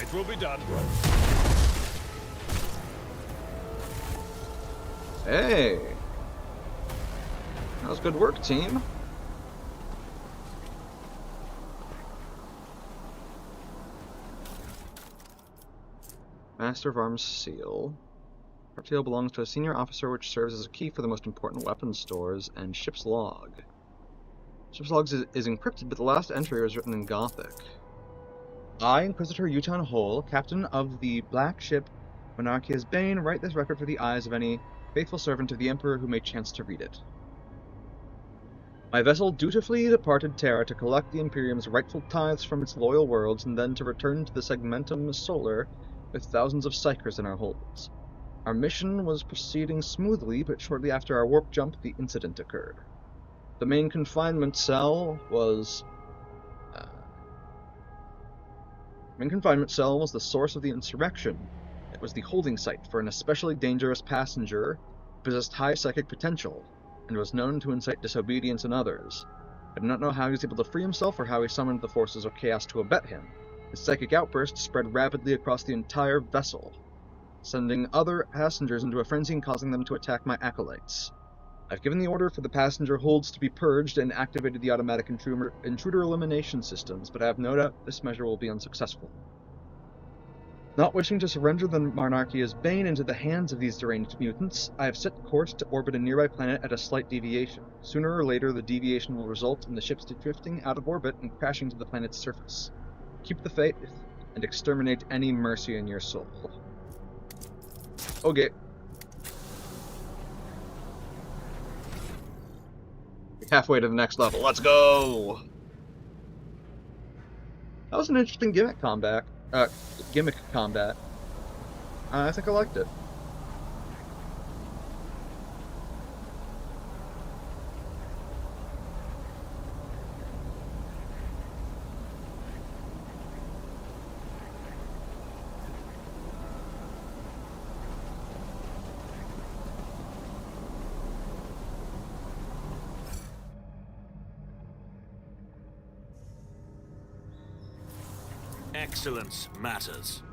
It will be done. Hey! That was good work, team. Master of Arms Seal. Our seal belongs to a senior officer which serves as a key for the most important weapon stores and ship's log. Ship's log is encrypted, but the last entry was written in Gothic. I, Inquisitor Uton Hole, captain of the black ship Monarchia's Bane, write this record for the eyes of any faithful servant of the Emperor who may chance to read it. My vessel dutifully departed Terra to collect the Imperium's rightful tithes from its loyal worlds, and then to return to the Segmentum Solar with thousands of Psykers in our holds. Our mission was proceeding smoothly, but shortly after our warp jump, the incident occurred. The main confinement cell was the source of the insurrection. It was the holding site for an especially dangerous passenger who possessed high psychic potential, and was known to incite disobedience in others. I do not know how he was able to free himself or how he summoned the forces of chaos to abet him. His psychic outburst spread rapidly across the entire vessel, sending other passengers into a frenzy and causing them to attack my acolytes. I've given the order for the passenger holds to be purged and activated the automatic intruder elimination systems, but I have no doubt this measure will be unsuccessful. Not wishing to surrender the Monarchia's Bane into the hands of these deranged mutants, I have set course to orbit a nearby planet at a slight deviation. Sooner or later, the deviation will result in the ships drifting out of orbit and crashing to the planet's surface. Keep the faith, and exterminate any mercy in your soul. Okay. Halfway to the next level. Let's go! That was an interesting gimmick combat. I think I liked it. Excellence matters.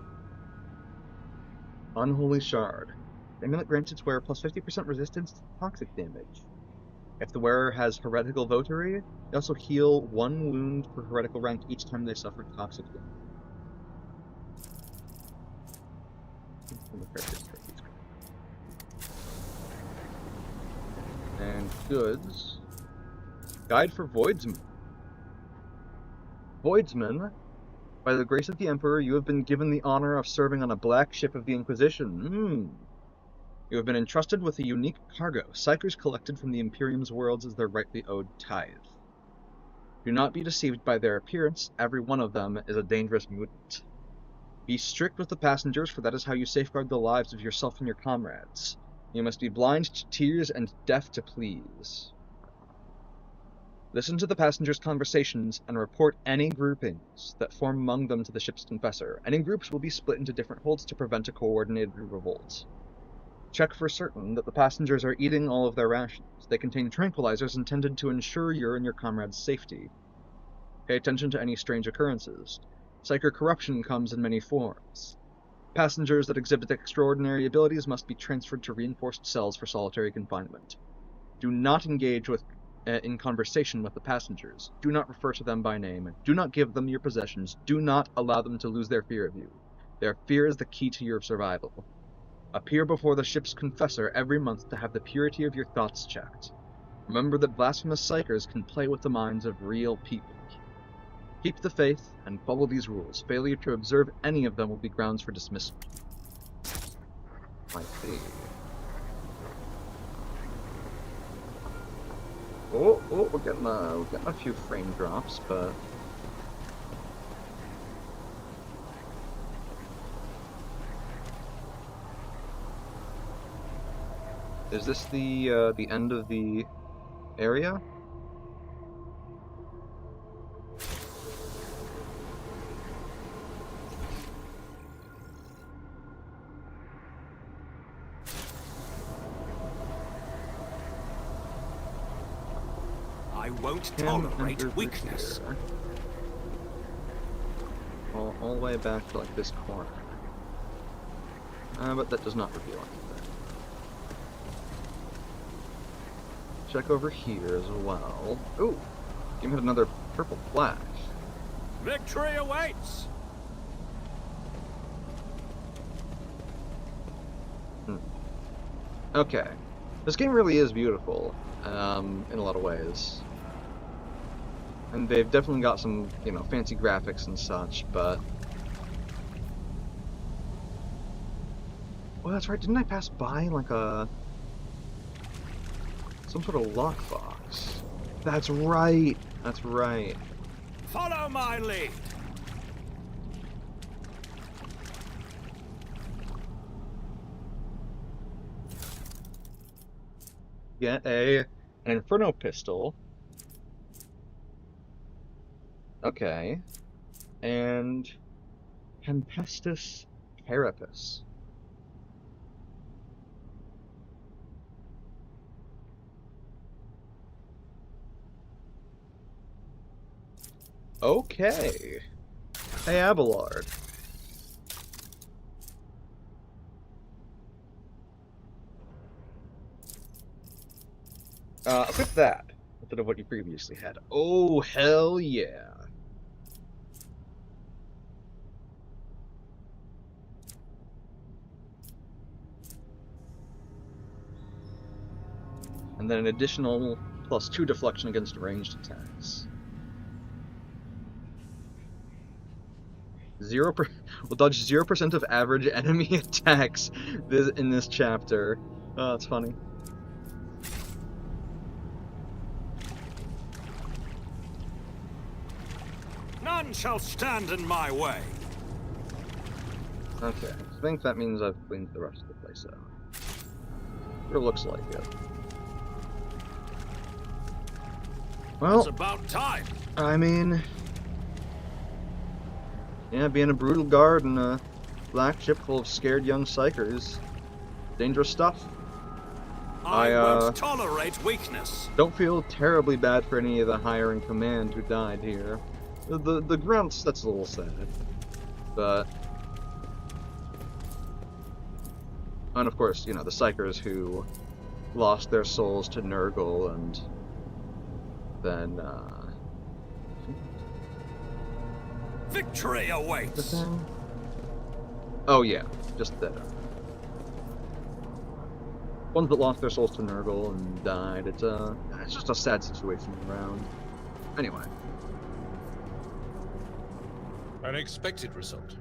Unholy Shard. The amulet grants its wearer plus 50% resistance to toxic damage. If the wearer has Heretical Votary, they also heal 1 wound per heretical rank each time they suffer toxic damage. And goods. Guide for Voidsmen. Voidsmen. By the grace of the Emperor, you have been given the honor of serving on a black ship of the Inquisition. You have been entrusted with a unique cargo, Psykers collected from the Imperium's worlds as their rightly owed tithe. Do not be deceived by their appearance, every one of them is a dangerous mutant. Be strict with the passengers, for that is how you safeguard the lives of yourself and your comrades. You must be blind to tears and deaf to pleas. Listen to the passengers' conversations and report any groupings that form among them to the ship's confessor. Any groups will be split into different holds to prevent a coordinated revolt. Check for certain that the passengers are eating all of their rations. They contain tranquilizers intended to ensure your and your comrades' safety. Pay attention to any strange occurrences. Psyker corruption comes in many forms. Passengers that exhibit extraordinary abilities must be transferred to reinforced cells for solitary confinement. Do not engage in conversation with the passengers. Do not refer to them by name. Do not give them your possessions. Do not allow them to lose their fear of you. Their fear is the key to your survival. Appear before the ship's confessor every month to have the purity of your thoughts checked. Remember that blasphemous psykers can play with the minds of real people. Keep the faith and follow these rules. Failure to observe any of them will be grounds for dismissal. I see. Oh, we're getting a few frame drops, but is this the end of the area? I won't tolerate weakness. All the way back to like this corner. But that does not reveal anything. Check over here as well. Ooh, give it another purple flash. Victory awaits! Okay. This game really is beautiful, in a lot of ways. And they've definitely got some, you know, fancy graphics and such, but... Well, that's right, didn't I pass by, like, some sort of lockbox? That's right! That's right. Follow my lead! Get an Inferno pistol. Okay. And Tempestus Carapace. Okay. Hey, Abelard. Equip that instead of what you previously had. Oh, hell yeah. And then an additional +2 deflection against ranged attacks. Will dodge 0% of average enemy attacks in this chapter. Oh, that's funny. None shall stand in my way. Okay, I think that means I've cleaned the rest of the place out. It looks like it. Well, It's about time. I mean, yeah, being a brutal guard in a black ship full of scared young psykers, dangerous stuff. I won't tolerate weakness. Don't feel terribly bad for any of the higher in command who died here. The grunts, that's a little sad, but... And of course, you know, the psykers who lost their souls to Nurgle and then, Victory awaits! Oh yeah, just that. Ones that lost their souls to Nurgle and died, it's just a sad situation around. Anyway. An expected result.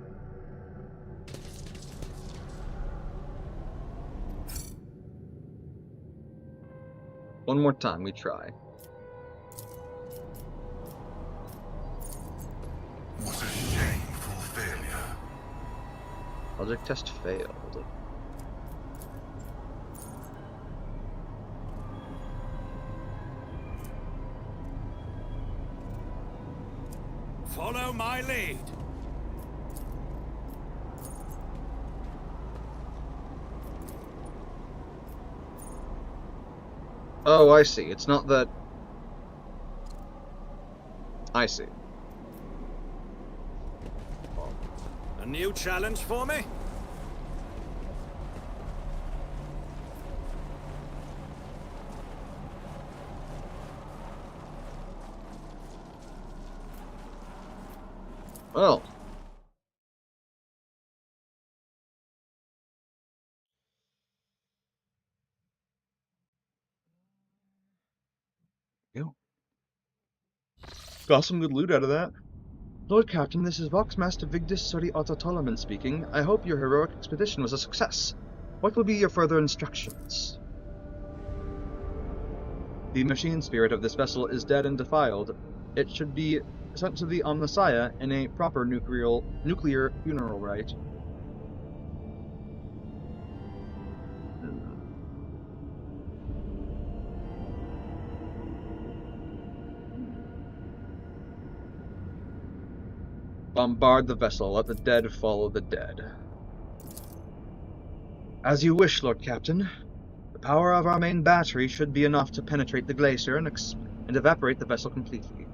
One more time, we try. What a shameful failure. Logic test failed. Follow my lead. Oh, I see. It's not that... I see. A new challenge for me? Well. Got some good loot out of that. Lord Captain, this is Voxmaster Vigdis Suri Autotolaman speaking. I hope your heroic expedition was a success. What will be your further instructions? The machine spirit of this vessel is dead and defiled. It should be sent to the Omnissiah in a proper nuclear funeral rite. Bombard the vessel. Let the dead follow the dead. As you wish, Lord Captain. The power of our main battery should be enough to penetrate the glacier and evaporate the vessel completely.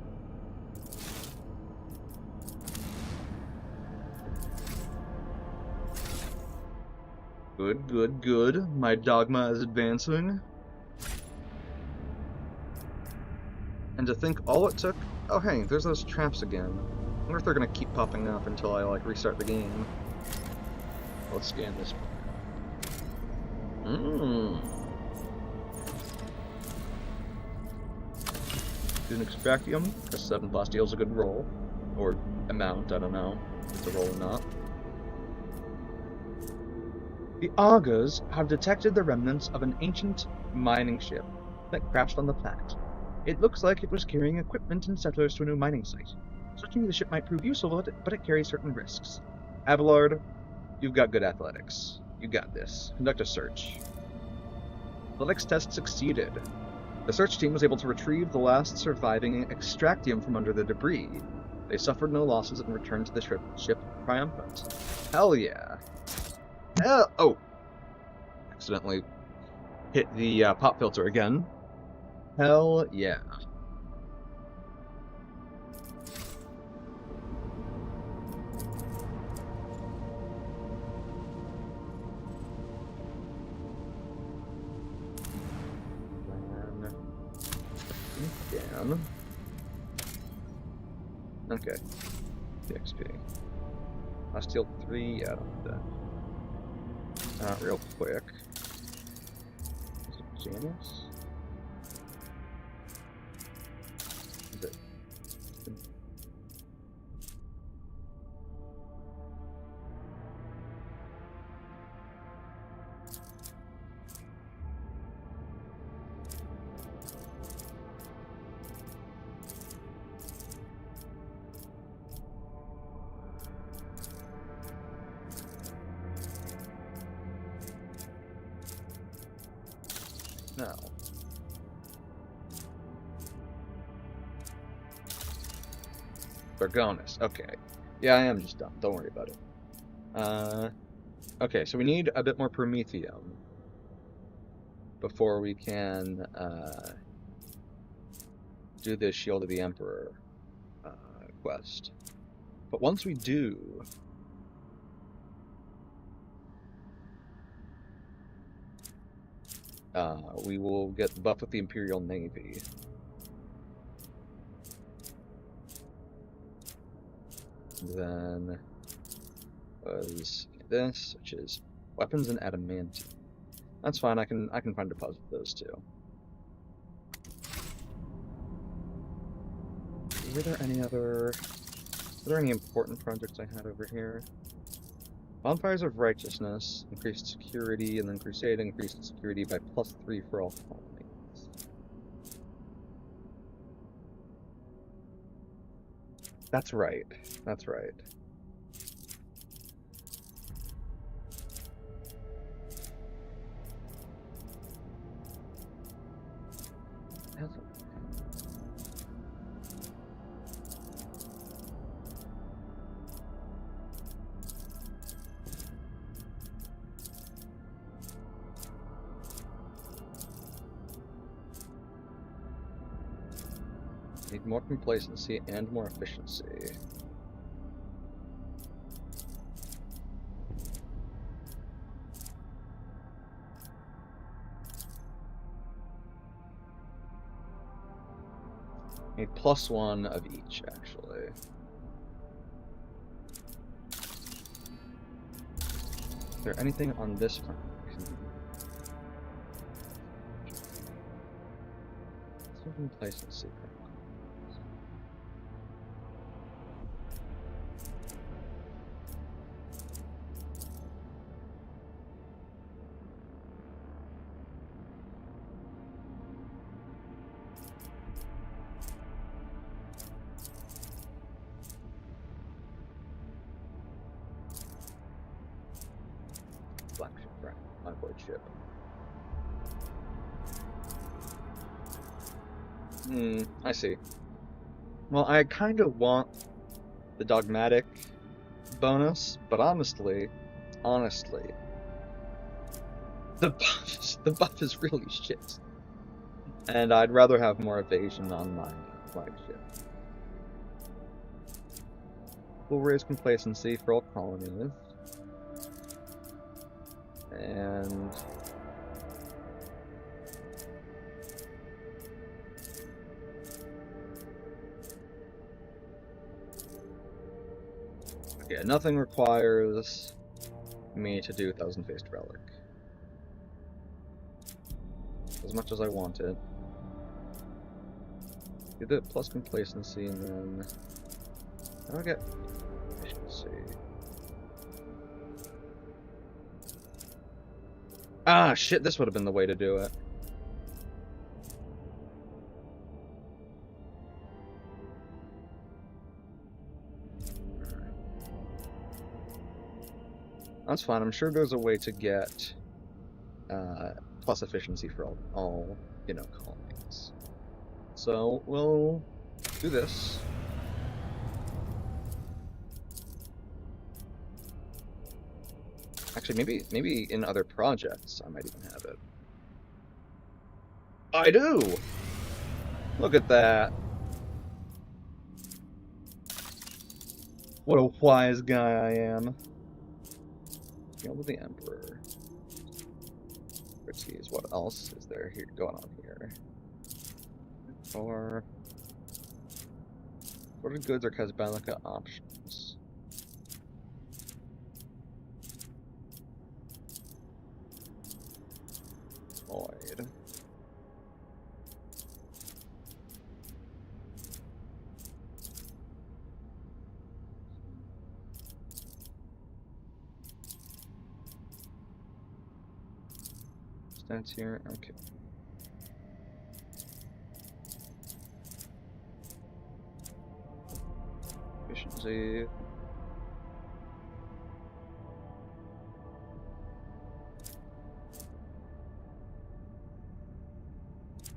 Good, good, good. My dogma is advancing. And to think all it took... Oh, hey, there's those traps again. I wonder if they're gonna keep popping up until I, like, restart the game. Let's scan this. Do an extractium, because 7 plasteel is a good roll. Or amount, I don't know if it's a roll or not. The Augurs have detected the remnants of an ancient mining ship that crashed on the planet. It looks like it was carrying equipment and settlers to a new mining site. Searching the ship might prove useful, but it carries certain risks. Abelard, you've got good athletics. You got this. Conduct a search. Athletics test succeeded. The search team was able to retrieve the last surviving extractium from under the debris. They suffered no losses and returned to the ship triumphant. Hell yeah. Oh! Accidentally hit the pop filter again. Hell yeah. Down. Okay. XP. I steal 3 out of that. Real quick. Is it Janice? Is it? No. Bergonus. Okay. Yeah, I am just dumb. Don't worry about it. Okay, so we need a bit more Promethium before we can do this Shield of the Emperor quest. But once we do, we will get the buff with the Imperial Navy. Then was this, which is weapons and adamantium. That's fine. I can find deposit those too. Were there any important projects I had over here? Bonfires of Righteousness, increased security, and then Crusade increased security by +3 for all colonies. That's right. That's right. Need more complacency and more efficiency. Need +1 of each, actually. Is there anything on this front? Complacency. bad boy ship. I see. Well, I kind of want the dogmatic bonus, but honestly, the buff is really shit. And I'd rather have more evasion on my flagship. We'll raise complacency for all colonies. And yeah, nothing requires me to do Thousand-Faced Relic. As much as I want it. Get it plus complacency, and then I'll get efficiency. Ah, shit, this would have been the way to do it. That's fine. I'm sure there's a way to get plus efficiency for all you know, colonies. So we'll do this. Actually, maybe in other projects I might even have it. I do! Look at that. What a wise guy I am. Deal with the Emperor. Let's see, what else is there here going on here? Or what are goods or Casbalica options? Void. Stats here, okay. Efficiency.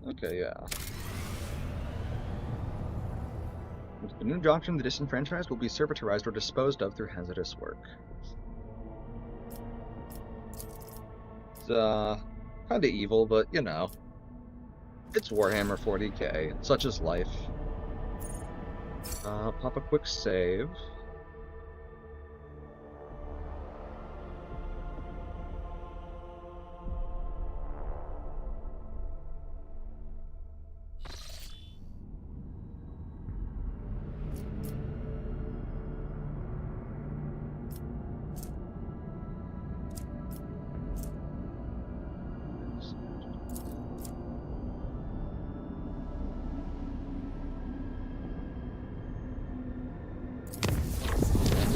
Okay, yeah. The new doctrine, the disenfranchised will be servitorized or disposed of through hazardous work. It's, kinda evil, but, you know. It's Warhammer 40k, such is life. Pop a quick save.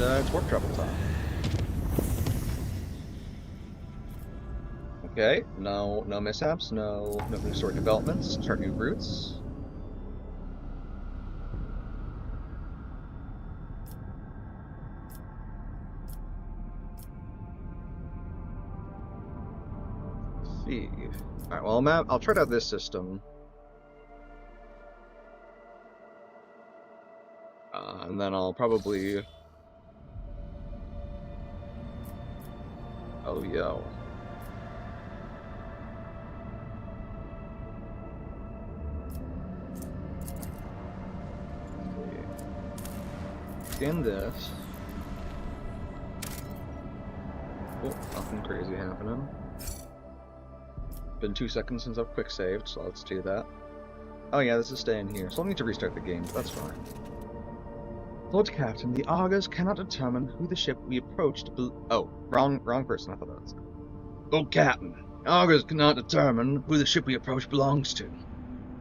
It's warp travel time. Okay, no mishaps, no historic developments, chart new routes. Let's see. Alright, well I'll try out this system. And then I'll probably... Oh, yo. Scan this. Oh, nothing crazy happening. Been 2 seconds since I've quick saved, so let's do that. Oh yeah, this is staying here, so I'll need to restart the game, but that's fine. Lord Captain, the Augurs cannot determine who the ship we approached. Oh, wrong person. I thought that was. Lord Captain, Augurs cannot determine who the ship we approached belongs to.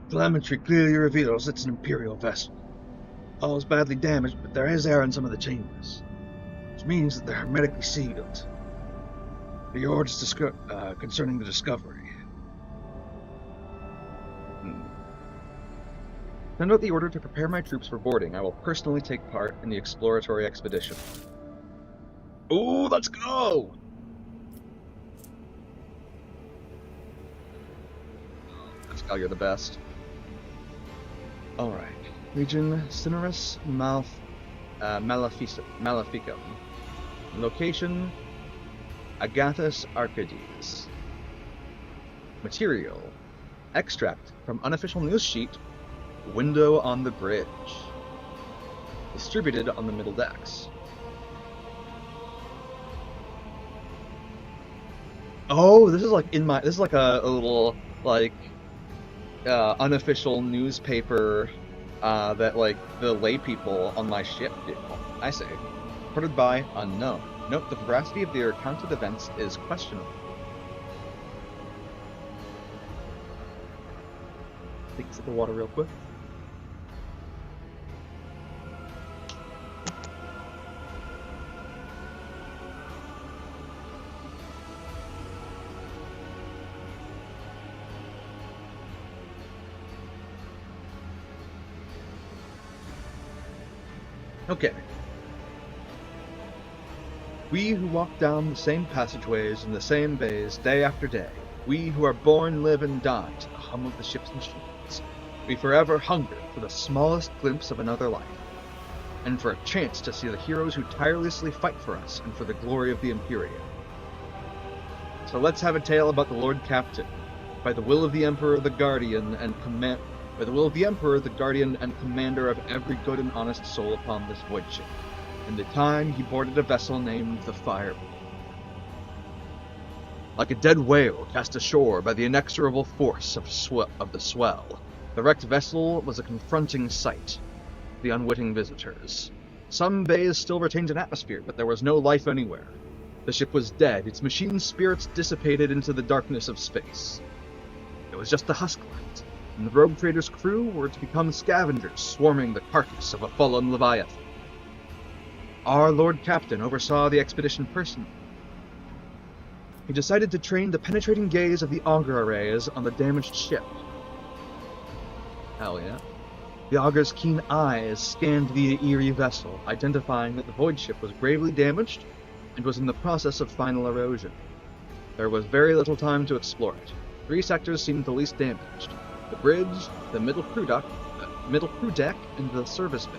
Telemetry clearly reveals it's an Imperial vessel. All is badly damaged, but there is air in some of the chambers, which means that they're hermetically sealed. The orders concerning the discovery. Send out the order to prepare my troops for boarding. I will personally take part in the exploratory expedition. Ooh, let's go! Pascal, you're the best. Alright. Region Cinerus Maleficum. Location Agathis Arcades. Material extract from unofficial news sheet, window on the bridge. Distributed on the middle decks. Oh, this is like this is like a little like unofficial newspaper that like the lay people on my ship do. I say, reported by unknown. Note the veracity of their accounted events is questionable. Take a sip of water real quick. Okay. We who walk down the same passageways in the same bays day after day, we who are born, live, and die to the hum of the ship's machines, we forever hunger for the smallest glimpse of another life, and for a chance to see the heroes who tirelessly fight for us and for the glory of the Imperium. So let's have a tale about the Lord Captain, by the will of the Emperor, the Guardian, and By the will of the Emperor, the guardian and commander of every good and honest soul upon this void ship, in the time he boarded a vessel named the Fireball. Like a dead whale cast ashore by the inexorable force of the swell, the wrecked vessel was a confronting sight to the unwitting visitors. Some bays still retained an atmosphere, but there was no life anywhere. The ship was dead, its machine spirits dissipated into the darkness of space. It was just the husk left, and the rogue trader's crew were to become scavengers swarming the carcass of a fallen Leviathan. Our Lord Captain oversaw the expedition personally. He decided to train the penetrating gaze of the auger arrays on the damaged ship. Hell yeah. The auger's keen eyes scanned the eerie vessel, identifying that the void ship was gravely damaged and was in the process of final erosion. There was very little time to explore it. 3 sectors seemed the least damaged: the bridge, the middle crew deck, and the service bay.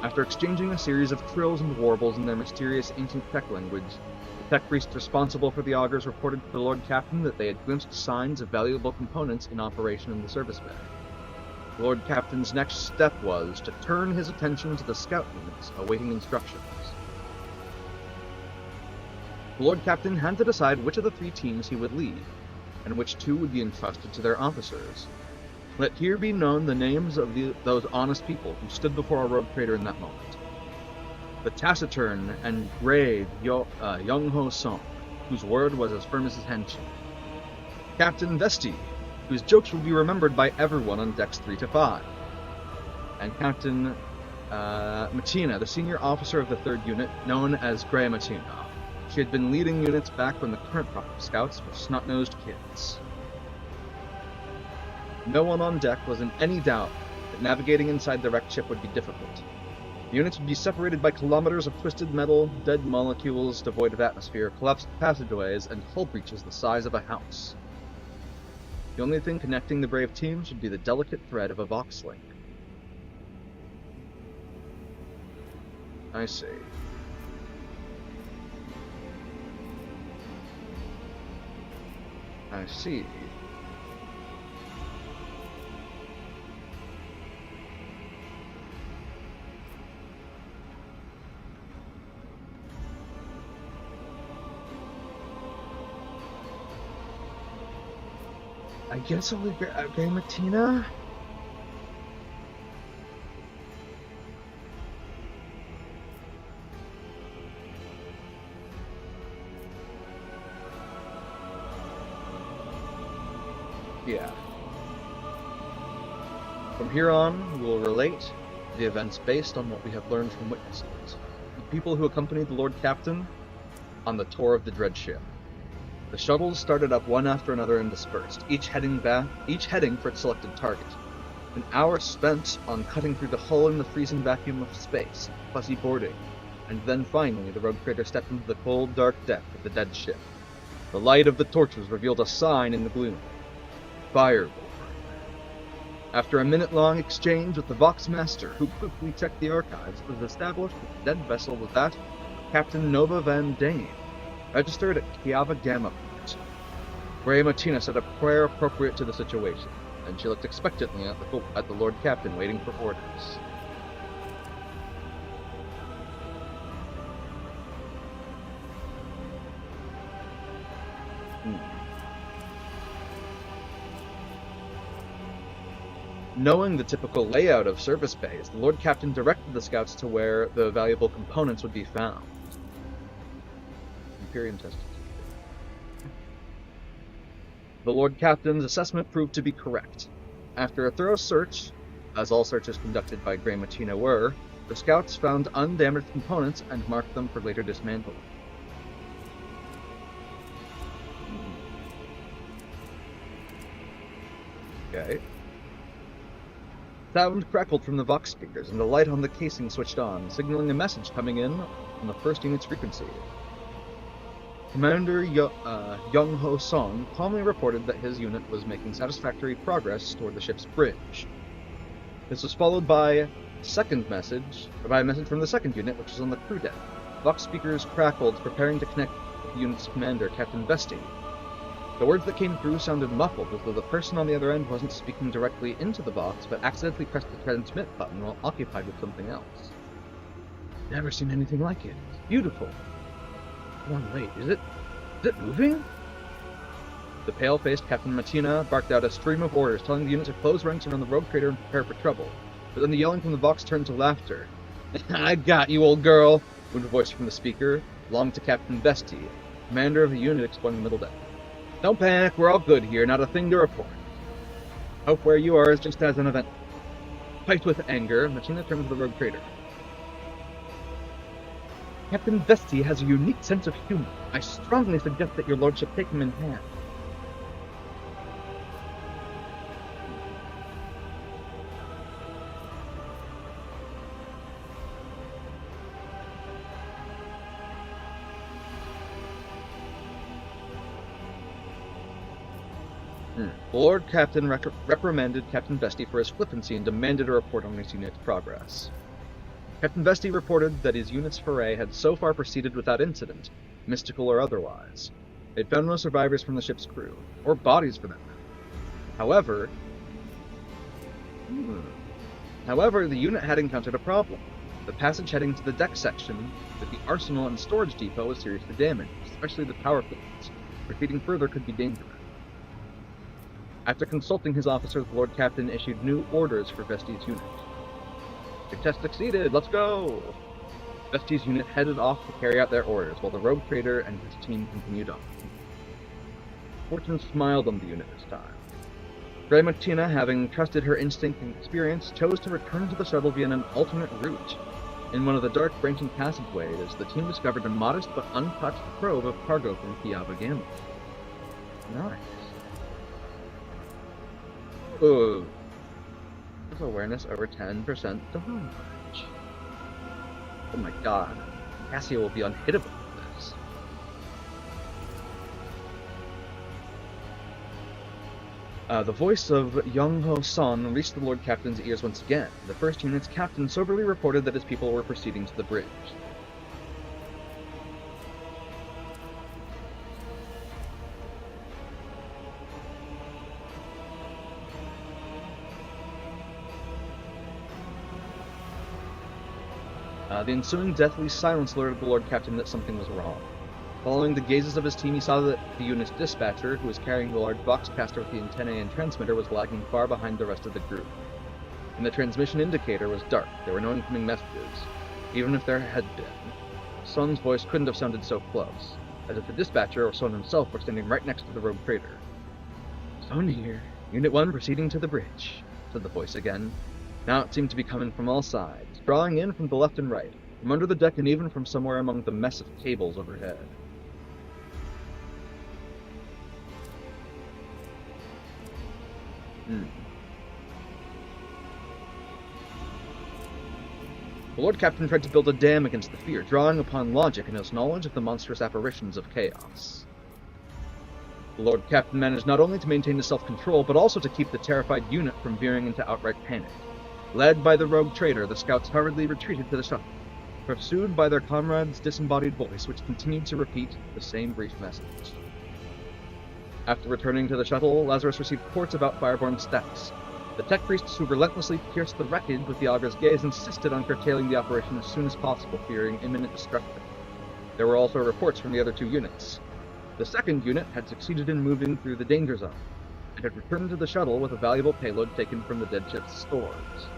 After exchanging a series of trills and warbles in their mysterious ancient tech language, the tech priest responsible for the augers reported to the Lord Captain that they had glimpsed signs of valuable components in operation in the service bay. The Lord Captain's next step was to turn his attention to the scout units awaiting instructions. The Lord Captain had to decide which of the 3 teams he would lead, and which 2 would be entrusted to their officers. Let here be known the names of those honest people who stood before our rogue trader in that moment. The taciturn and grave Young Ho Song, whose word was as firm as his handshake. Captain Vesti, whose jokes will be remembered by everyone on decks 3 to 5. And Captain Matina, the senior officer of the 3rd unit, known as Grey Matina. She had been leading units back when the current crop of scouts were snot-nosed kids. No one on deck was in any doubt that navigating inside the wrecked ship would be difficult. The units would be separated by kilometers of twisted metal, dead molecules devoid of atmosphere, collapsed passageways, and hull breaches the size of a house. The only thing connecting the brave teams would be the delicate thread of a Vox link. I see. I see. I guess only Grey Matina? Yeah. From here on, we will relate the events based on what we have learned from witnesses, the people who accompanied the Lord Captain on the tour of the dread ship. The shuttles started up one after another and dispersed, each heading for its selected target. An hour spent on cutting through the hull in the freezing vacuum of space, fussy boarding, and then finally the rogue trader stepped into the cold, dark deck of the dead ship. The light of the torches revealed a sign in the gloom: Fireball. After a minute-long exchange with the Vox Master, who quickly checked the archives, it was established that the dead vessel was that of Captain Nova Van Dane, registered at Kiava Gamma Port. Gray Martina said a prayer appropriate to the situation, and she looked expectantly at the Lord Captain, waiting for orders. Knowing the typical layout of service bays, the Lord Captain directed the scouts to where the valuable components would be found. Imperium tested. The Lord Captain's assessment proved to be correct. After a thorough search, as all searches conducted by Gray Martina were, the scouts found undamaged components and marked them for later dismantling. Okay. Sound crackled from the Vox speakers, and the light on the casing switched on, signaling a message coming in on the first unit's frequency. Commander Young-Ho Song calmly reported that his unit was making satisfactory progress toward the ship's bridge. This was followed by a message from the second unit, which was on the crew deck. Vox speakers crackled, preparing to connect with the unit's commander, Captain Vesti. The words that came through sounded muffled, as though the person on the other end wasn't speaking directly into the Vox, but accidentally pressed the transmit button while occupied with something else. Never seen anything like it. It's beautiful. Hold on, wait, is it moving? The pale-faced Captain Martina barked out a stream of orders, telling the unit to close ranks around the rogue trader and prepare for trouble. But then the yelling from the Vox turned to laughter. "I got you, old girl," went a voice from the speaker, belonged to Captain Vesti, commander of the unit exploring the middle deck. "Don't panic, we're all good here, not a thing to report. Hope where you are is just as an event." Piped with anger, Martina turned to the rogue trader. "Captain Vesti has a unique sense of humor. I strongly suggest that your lordship take him in hand." The Lord Captain reprimanded Captain Vesti for his flippancy and demanded a report on his unit's progress. Captain Vesti reported that his unit's foray had so far proceeded without incident, mystical or otherwise. They'd found no survivors from the ship's crew, or bodies for them. However, the unit had encountered a problem. The passage heading to the deck section with the arsenal and storage depot was seriously damaged, especially the power fields. Retreating further could be dangerous. After consulting his officers, the Lord Captain issued new orders for Vesti's unit. "Your test succeeded, let's go!" Vesti's unit headed off to carry out their orders, while the rogue trader and his team continued on. Fortune smiled on the unit this time. Gray Martina, having trusted her instinct and experience, chose to return to the shuttle via an alternate route. In one of the dark branching passageways, the team discovered a modest but untouched trove of cargo from Kiava Gamma. Nice. Ooh. With awareness over 10% damage. Oh my god. Cassia will be unhittable with this. The voice of Young-Ho Son reached the Lord Captain's ears once again. The first unit's captain soberly reported that his people were proceeding to the bridge. The ensuing deathly silence alerted the Lord Captain that something was wrong. Following the gazes of his team, he saw that the unit's dispatcher, who was carrying the large boxcaster with the antennae and transmitter, was lagging far behind the rest of the group. And the transmission indicator was dark. There were no incoming messages, even if there had been. Son's voice couldn't have sounded so close, as if the dispatcher or Son himself were standing right next to the rogue trader. "Son here. Unit 1 proceeding to the bridge," said the voice again. Now it seemed to be coming from all sides, drawing in from the left and right, from under the deck and even from somewhere among the mess of cables overhead. The Lord Captain tried to build a dam against the fear, drawing upon logic and his knowledge of the monstrous apparitions of chaos. The Lord Captain managed not only to maintain his self-control, but also to keep the terrified unit from veering into outright panic. Led by the rogue traitor, the scouts hurriedly retreated to the shuttle, pursued by their comrade's disembodied voice, which continued to repeat the same brief message. After returning to the shuttle, Lazarus received reports about Fireborn's status. The tech priests who relentlessly pierced the wreckage with the Auger's gaze insisted on curtailing the operation as soon as possible, fearing imminent destruction. There were also reports from the other two units. The second unit had succeeded in moving through the danger zone, and had returned to the shuttle with a valuable payload taken from the dead ship's stores.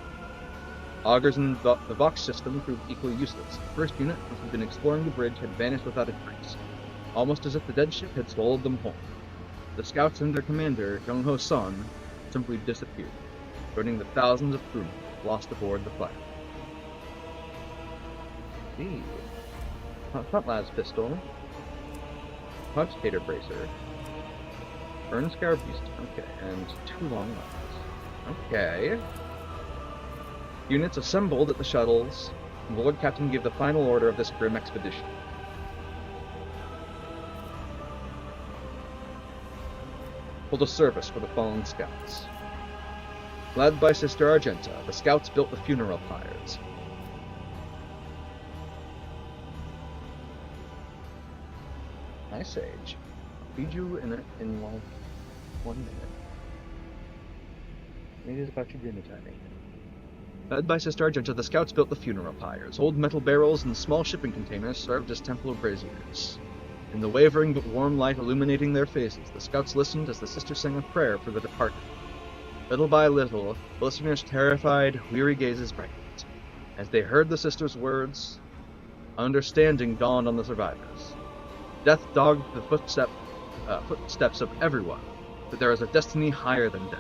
Augers in the Vox system proved equally useless. The first unit, which had been exploring the bridge, had vanished without a trace, almost as if the dead ship had swallowed them whole. The scouts and their commander, Young-Ho Sun, simply disappeared, joining the thousands of crewmen lost aboard the fighter. See. Front lab's pistol. Punch-tater bracer. Burn scar beast. Okay, and 2 long rifles. Okay. Units assembled at the shuttles, and the Lord Captain gave the final order of this grim expedition. Hold a service for the fallen scouts. Led by Sister Argenta, the scouts built the funeral pyres. Hi, Sage. I'll feed you in 1 minute. Maybe it's about your dinner time. Led by Sister Argenta, the scouts built the funeral pyres. Old metal barrels and small shipping containers served as temple braziers. In the wavering but warm light illuminating their faces, the scouts listened as the sister sang a prayer for the departed. Little by little, the listeners' terrified, weary gazes brightened. As they heard the sister's words, understanding dawned on the survivors. Death dogged the footsteps of everyone, but there is a destiny higher than death.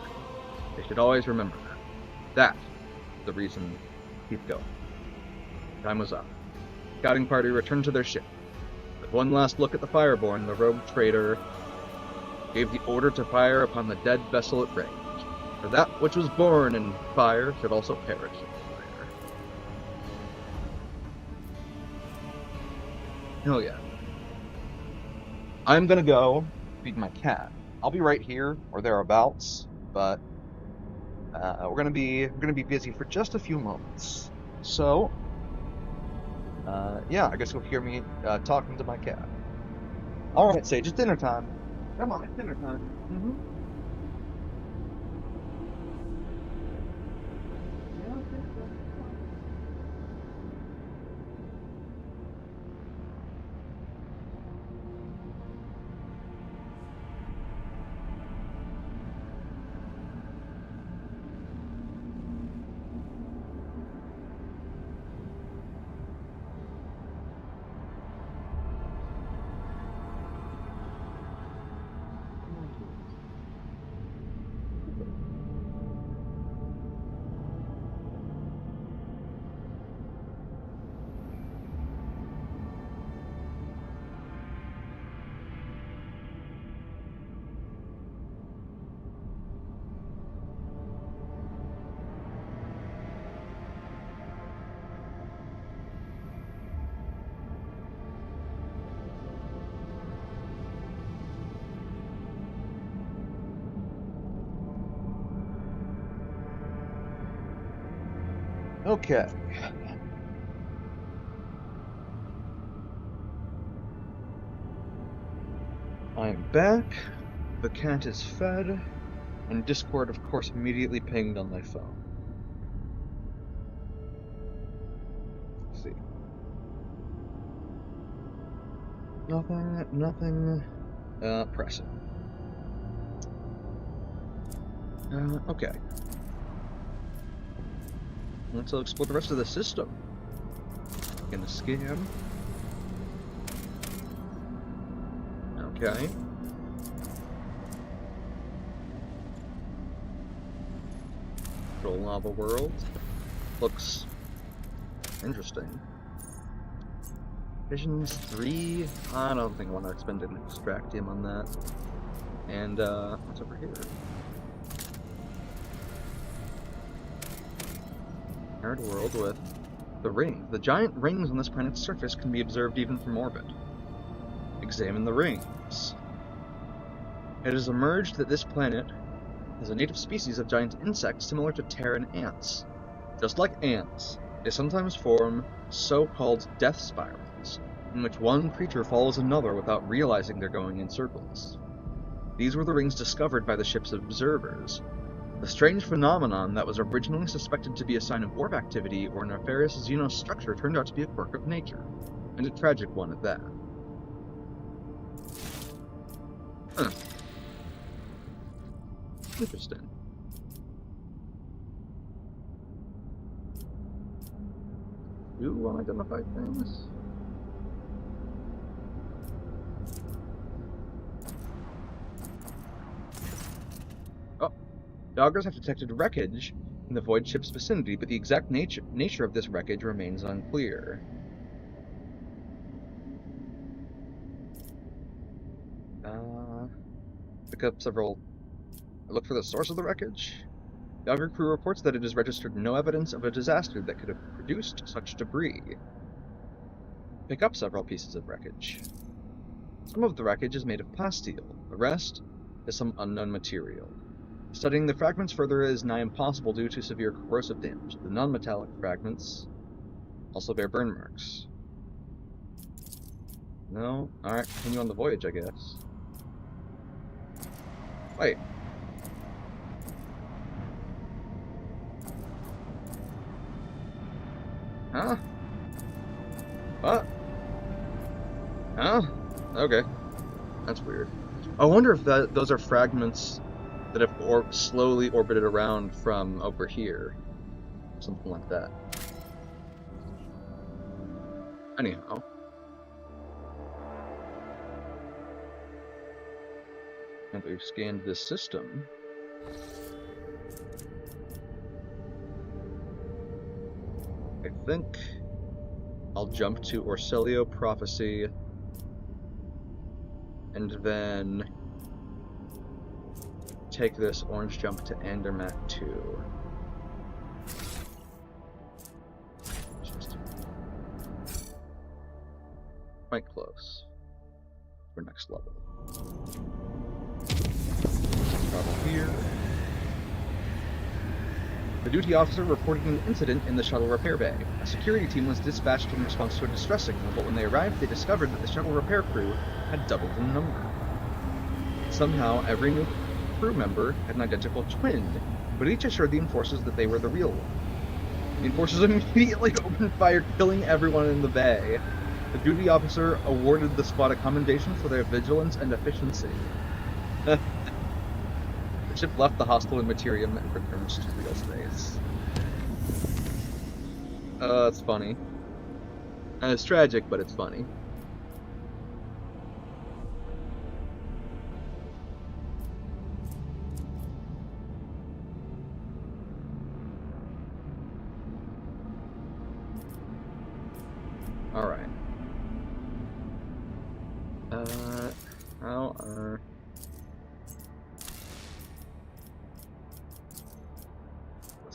They should always remember that. That is the reason to keep going. Time was up. The scouting party returned to their ship. With one last look at the Fireborn, the rogue traitor gave the order to fire upon the dead vessel at range. For that which was born in fire should also perish in fire. Hell yeah. I'm gonna go feed my cat. I'll be right here or thereabouts, but we're gonna be busy for just a few moments. So yeah, I guess you'll hear me talking to my cat. All right, Sage, it's dinner time. Come on, it's dinner time. Mm-hmm. Okay. I'm back, the cat is fed, and Discord, of course, immediately pinged on my phone. Let's see. Nothing pressing. Okay. Let's explore the rest of the system. Gonna scan. Okay. Control lava world. Looks interesting. Visions 3. I don't think I want to expend an extractium on that. And what's over here? Hard world with the rings. The giant rings on this planet's surface can be observed even from orbit. Examine the rings. It has emerged that this planet is a native species of giant insects similar to Terran ants. Just like ants, they sometimes form so-called death spirals, in which one creature follows another without realizing they're going in circles. These were the rings discovered by the ship's observers. The strange phenomenon that was originally suspected to be a sign of warp activity or nefarious Xenos structure turned out to be a quirk of nature, and a tragic one at that. Huh. Interesting. Do unidentified things? Oh. Doggers have detected wreckage in the void ship's vicinity, but the exact nature of this wreckage remains unclear. Pick up several... Look for the source of the wreckage. The Auger crew reports that it has registered no evidence of a disaster that could have produced such debris. Pick up several pieces of wreckage. Some of the wreckage is made of plasteel, the rest is some unknown material. Studying the fragments further is nigh impossible due to severe corrosive damage. The non-metallic fragments also bear burn marks. No? Alright, continue on the voyage, I guess. Wait. Huh? What? Huh? Okay. That's weird. I wonder if those are fragments that have slowly orbited around from over here. Something like that. Anyhow. And we've scanned this system. I think I'll jump to Orselio Prophecy and then take this orange jump to Andermatt 2. Just quite close for next level. Travel here. The duty officer reported an incident in the shuttle repair bay. A security team was dispatched in response to a distress signal, but when they arrived, they discovered that the shuttle repair crew had doubled in number. Somehow, every new crew member had an identical twin, but each assured the enforcers that they were the real one. The enforcers immediately opened fire, killing everyone in the bay. The duty officer awarded the squad a commendation for their vigilance and efficiency. The ship left the hostile Immaterium and returned to real space. That's funny. And it's tragic, but it's funny. Alright.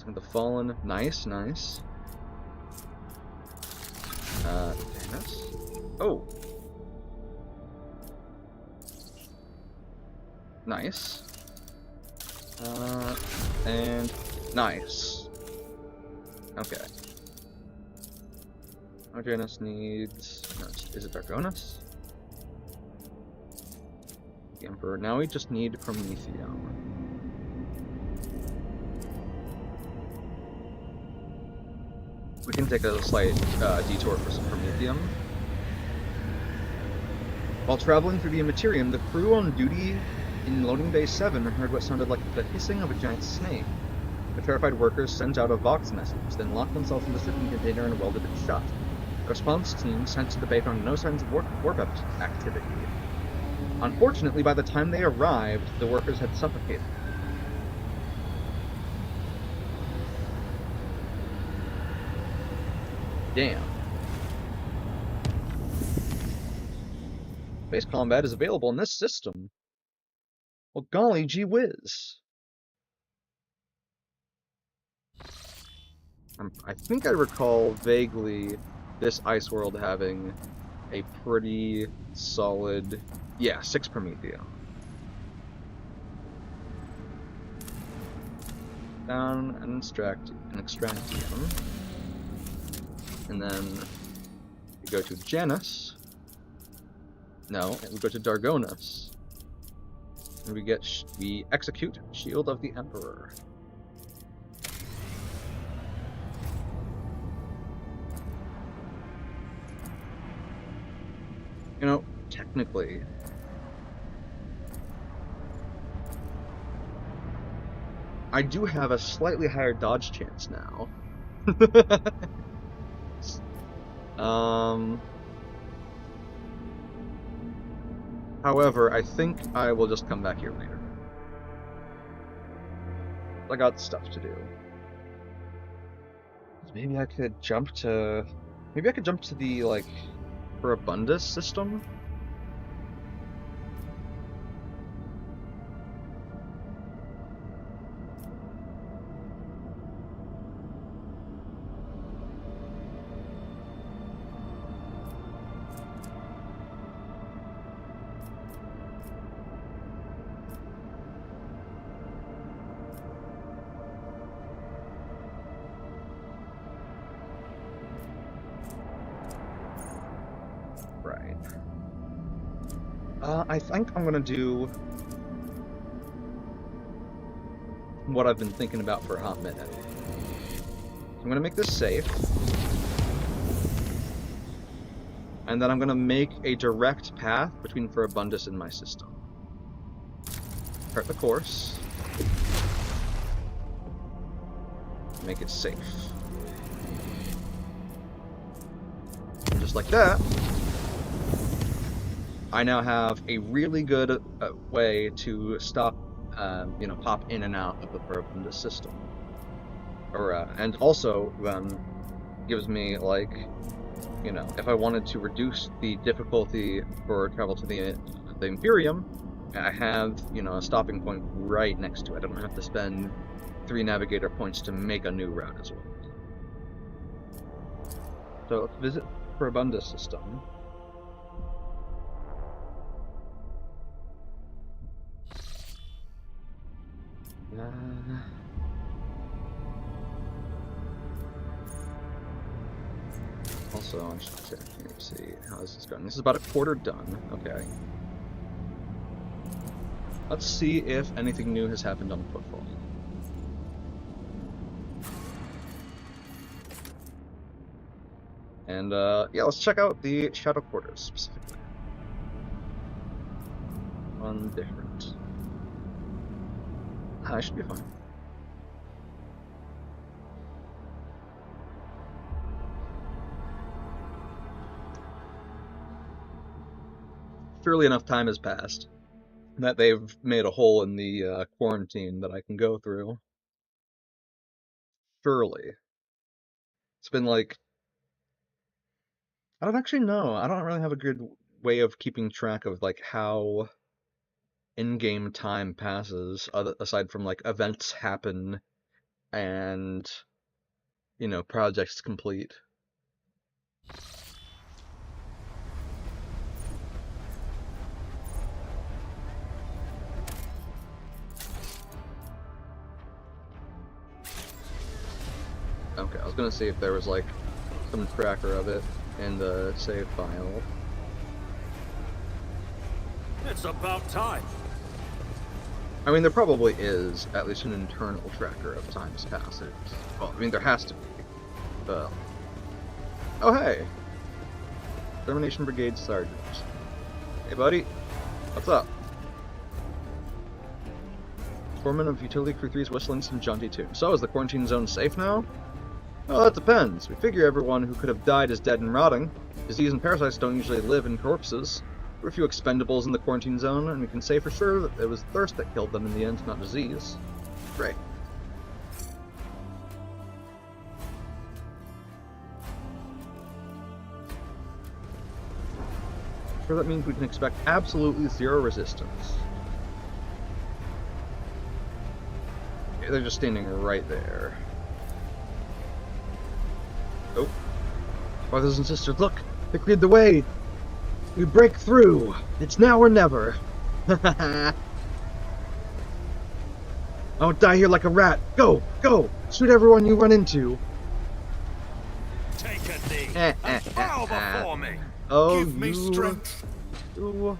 The Fallen, nice. Dennis. Oh. Nice. And nice. Okay. Janus needs... No, is it Dargonus? The Emperor. Now we just need Prometheum. We can take a slight detour for some Prometheum. While traveling through the Immaterium, the crew on duty in Loading Bay 7 heard what sounded like the hissing of a giant snake. The terrified workers sent out a Vox message, then locked themselves in the shipping container and welded it shut. The response team sent to the bay found no signs of warp activity. Unfortunately, by the time they arrived, the workers had suffocated. Damn. Base combat is available in this system. Well, golly gee whiz. I think I recall vaguely this ice world having a pretty solid... Yeah, 6 Prometheum. down and extractium. And then we go to Janus. No, we go to Dargonus. And we execute Shield of the Emperor. You know, technically, I do have a slightly higher dodge chance now. However, I think I will just come back here later. I got stuff to do. Maybe I could jump to the, like, Furibundus system? Right. I think I'm gonna do what I've been thinking about for a hot minute. I'm gonna make this safe. And then I'm gonna make a direct path between Furibundus and my system. Start the course. Make it safe. And just like that, I now have a really good way to stop, pop in and out of the Furibundus system. And also, gives me, like, if I wanted to reduce the difficulty for travel to the Imperium, I have, a stopping point right next to it. I don't have to spend 3 navigator points to make a new route as well. So let's visit Furibundus system. Also, I should check here to see how this is going. This is about a quarter done. Okay. Let's see if anything new has happened on the footfall. And, yeah, let's check out the Shadow Quarters, specifically. One different. I should be fine. Surely enough time has passed that they've made a hole in the quarantine that I can go through. Surely. It's been like... I don't actually know. I don't really have a good way of keeping track of, like, how in-game time passes, aside from, like, events happen and, projects complete. Okay, I was gonna see if there was, like, some tracker of it in the save file. It's about time. I mean, there probably is at least an internal tracker of time's passage. Well, I mean, there has to be. Oh, hey! Termination Brigade Sergeant. Hey, buddy. What's up? Foreman of Utility Crew 3's whistling some jaunty tune. So, is the quarantine zone safe now? Well, that depends. We figure everyone who could have died is dead and rotting. Disease and parasites don't usually live in corpses. There were a few expendables in the quarantine zone, and we can say for sure that it was thirst that killed them in the end, not disease. Great. So that means we can expect absolutely zero resistance. Okay, they're just standing right there. Oh. Brothers and sisters, look! They cleared the way! We break through! It's now or never! Don't die here like a rat. Go! Go! Shoot everyone you run into. Take a knee and bow before me. Oh, Give me strength. You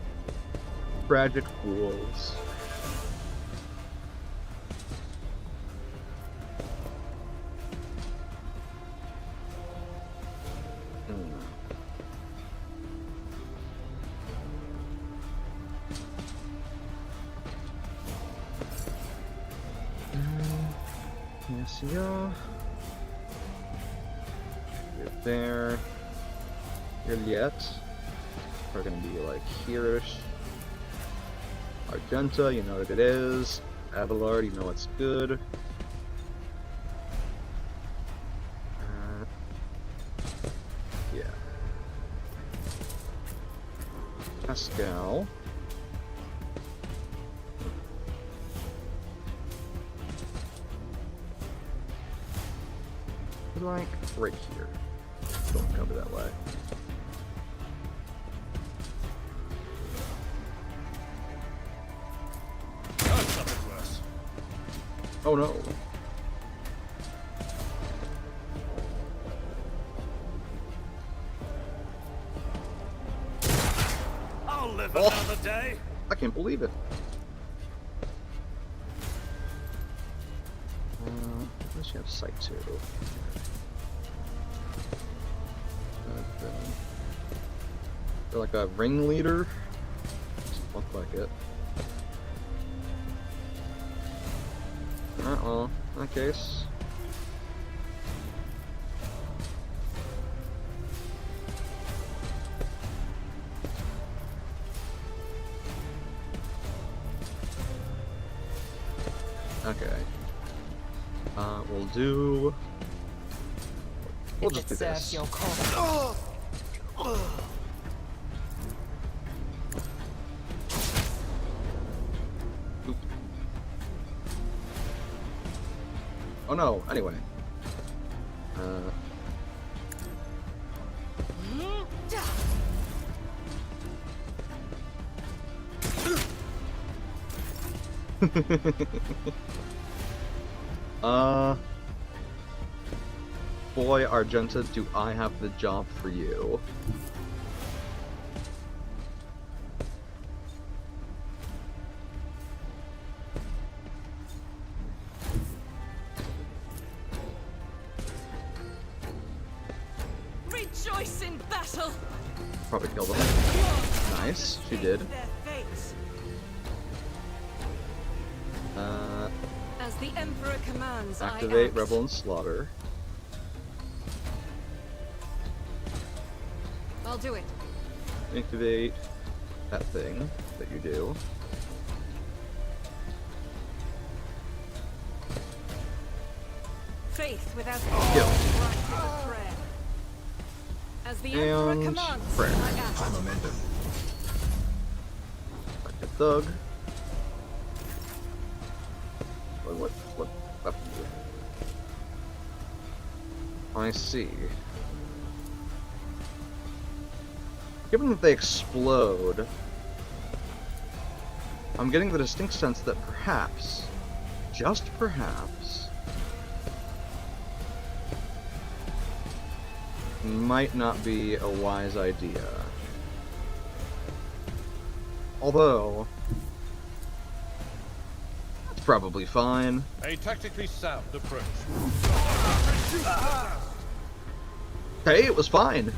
tragic fools. Yes, yeah. You're there. Juliet. We're gonna be like here-ish. Argenta, you know what it is. Abelard, you know what's good. Yeah. Pascal. Like right here. Don't cover that way. That's something worse. Oh no. I'll live another day. I can't believe it. Unless you have sight too. They're like a ringleader. Doesn't look like it. Well, in that case. Okay. We'll do. We'll just do this. Your cause. Oh no, anyway. Boy, Argenta, do I have the job for you. Rejoice in battle. Probably killed him. Nice, she did. As the Emperor commands, Activate Rebel and Slaughter. I'll do it. Activate that thing that you do. Faith without Kill. prayer. As the Emperor And commands, prayer. I act. Like a thug. What weapon do you have? I see. Given that they explode, I'm getting the distinct sense that perhaps, just perhaps, might not be a wise idea. Although, it's probably fine. A tactically sound approach. Hey, it was fine.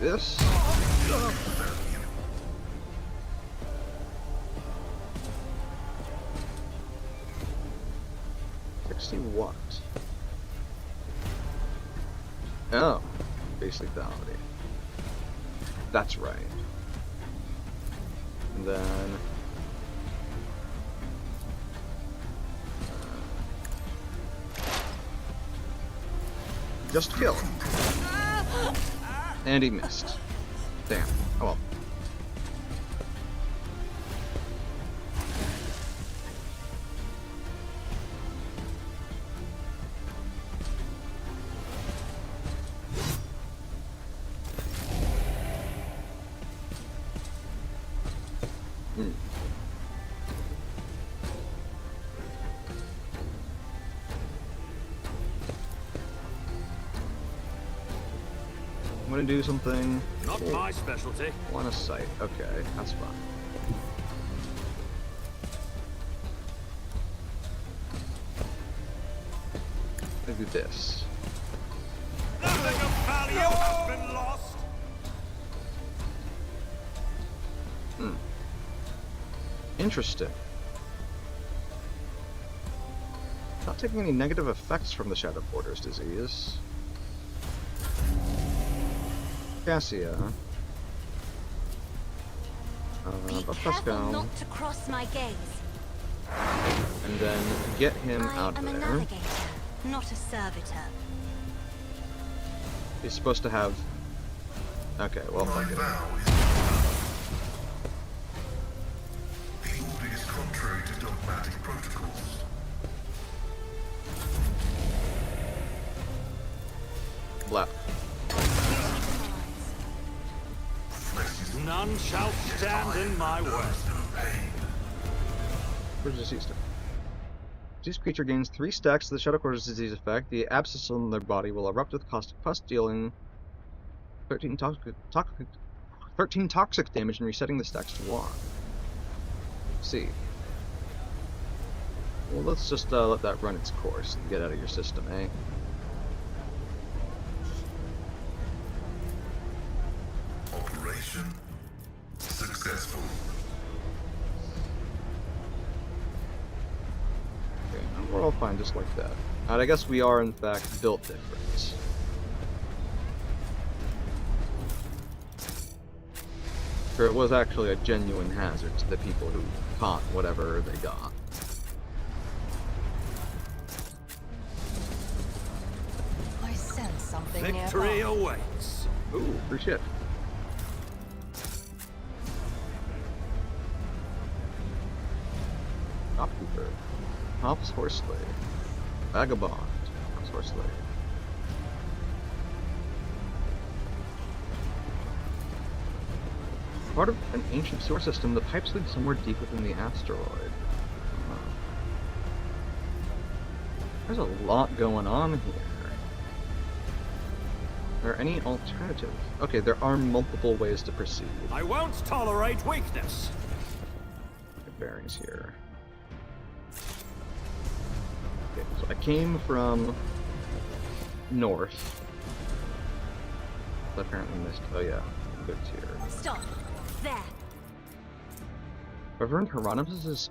This. 60 what? Oh, base lethality. That's right. And then just kill him. And he missed. Damn. Oh well. I'm gonna do something. Not my specialty. Line of sight. Okay, that's fine. I'm gonna do this. Nothing of value has been lost. Interesting. Not taking any negative effects from the Shadow Porter's disease. Cassia. Be careful not to cross my gaze. And then get him out of I am a there. navigator, not a servitor. He's supposed to have... Okay, well, fuck it. The order is contrary to dogmatic protocols. Blah. None shall stand in my way. Where's the disease stuff? This creature gains 3 stacks of the Shadow Quarter's disease effect. The abscess on their body will erupt with caustic pus, dealing 13 toxic damage and resetting the stacks to 1. Let's see. Well, let's just let that run its course and get out of your system, eh? Operation successful. Okay, we're all fine just like that. And I guess we are, in fact, built different. Or it was actually a genuine hazard to the people who caught whatever they got. I sense something Victory nearby. awaits. Ooh, free shit. Shopkeeper. Hops Horse Slave. Vagabond. Hops Horse Slave. Part of an ancient sewer system, the pipes lead somewhere deep within the asteroid. There's a lot going on here. Are there any alternatives? Okay, there are multiple ways to proceed. I won't tolerate weakness. Get bearings here. Okay, so I came from north. I apparently missed. Oh yeah, goods here. Stop. There. Reverend Hieronymus'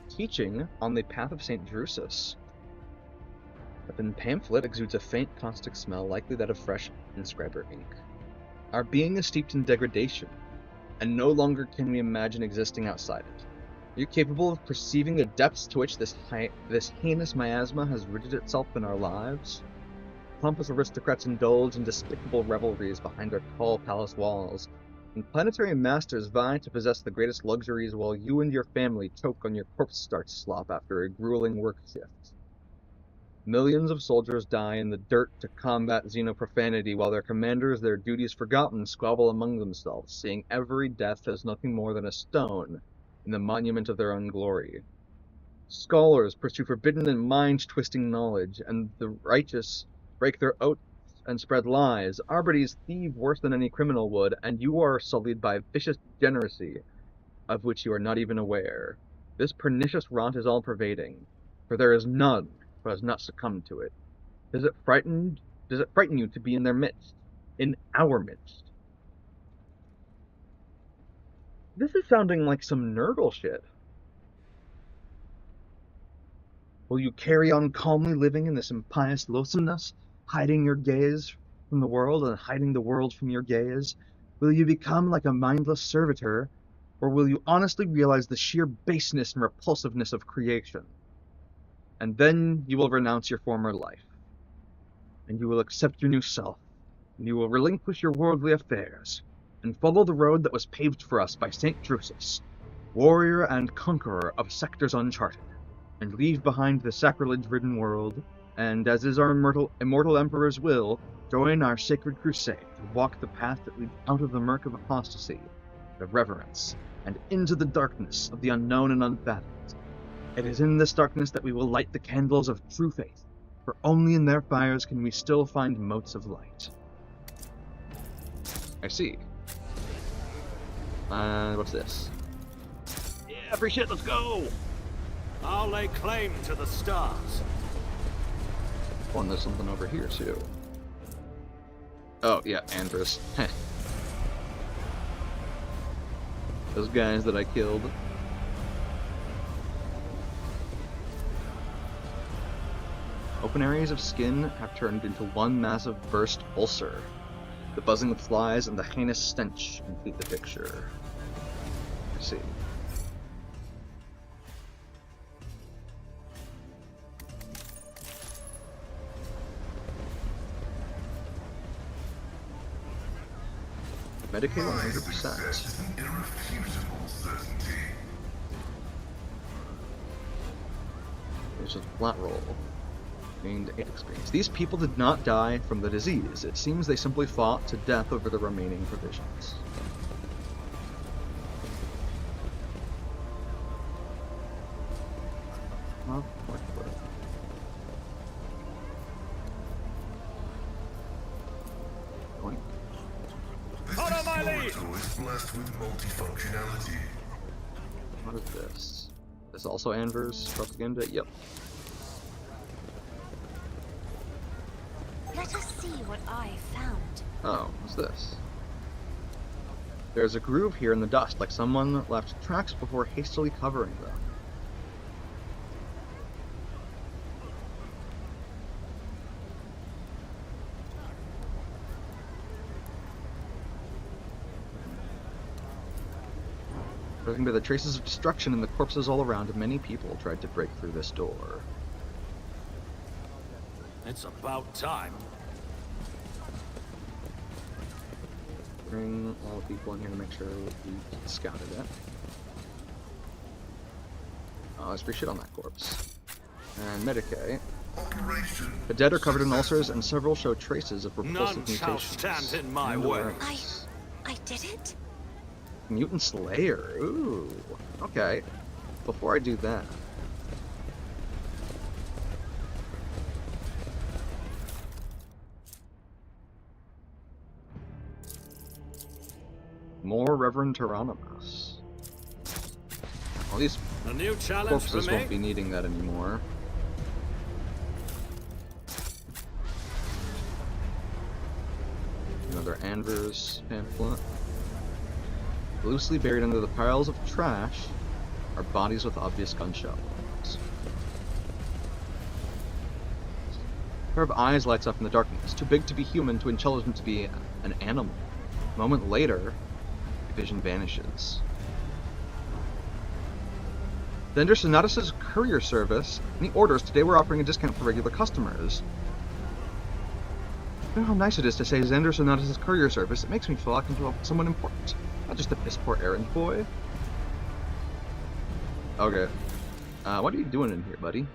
teaching on the path of St. Drusus. The pamphlet exudes a faint caustic smell, likely that of fresh inscriber ink. Our being is steeped in degradation, and no longer can we imagine existing outside it. Are you capable of perceiving the depths to which this heinous miasma has rooted itself in our lives? Pompous aristocrats indulge in despicable revelries behind our tall palace walls, and planetary masters vie to possess the greatest luxuries while you and your family choke on your corpse starch slop after a grueling work shift. Millions of soldiers die in the dirt to combat xenoprofanity, while their commanders, their duties forgotten, squabble among themselves, seeing every death as nothing more than a stone in the monument of their own glory. Scholars pursue forbidden and mind-twisting knowledge, and the righteous break their oaths and spread lies. Arbiters thieve worse than any criminal would, and you are sullied by vicious degeneracy, of which you are not even aware. This pernicious rot is all-pervading, for there is none who has not succumbed to it. Does it frighten you to be in their midst? In our midst? This is sounding like some Nurgle shit. Will you carry on calmly living in this impious loathsomeness, hiding your gaze from the world and hiding the world from your gaze? Will you become like a mindless servitor, or will you honestly realize the sheer baseness and repulsiveness of creation? And then you will renounce your former life, and you will accept your new self, and you will relinquish your worldly affairs, and follow the road that was paved for us by St. Drusus, warrior and conqueror of sectors uncharted, and leave behind the sacrilege-ridden world, and, as is our immortal Emperor's will, join our sacred crusade to walk the path that leads out of the murk of apostasy, of reverence, and into the darkness of the unknown and unfathomed. It is in this darkness that we will light the candles of true faith, for only in their fires can we still find motes of light. I see. What's this? Yeah, free shit, let's go! I'll lay claim to the stars. Oh, and there's something over here, too. Oh, yeah, Andrus. Those guys that I killed. Open areas of skin have turned into one massive burst ulcer. The buzzing of flies and the heinous stench complete the picture. I see. Medicate 100%. There's a flat roll. Gained 8 experience. These people did not die from the disease. It seems they simply fought to death over the remaining provisions. Well, what? Follow my lead! Is blessed with multifunctionality. What is this? Is also Anver's propaganda? Yep. Let us see what I found. Oh, what's this? There's a groove here in the dust, like someone left tracks before hastily covering them. Judging by the traces of destruction and the corpses all around, many people tried to break through this door. It's about time. Bring all the people in here to make sure we scouted it. Oh, there's free shit on that corpse. And Medicaid. The dead are covered in ulcers, and several show traces of repulsive None shall mutations. stand in my way. I did it? Mutant Slayer. Ooh. Okay. Before I do that. More Reverend Tyrannomus. All these A new challenge corpses for me? won't be needing that anymore. Another Anver's pamphlet. Loosely buried under the piles of trash are bodies with obvious gunshot wounds. A pair of eyes lights up in the darkness, too big to be human, too intelligent to be an animal. A moment later, the vision vanishes. Zender Sonatus' courier service. Any orders? Today we're offering a discount for regular customers. You know how nice it is to say Zender Sonatus' courier service? It makes me feel like I'm someone important. Not just a piss poor errand boy. Okay. What are you doing in here, buddy?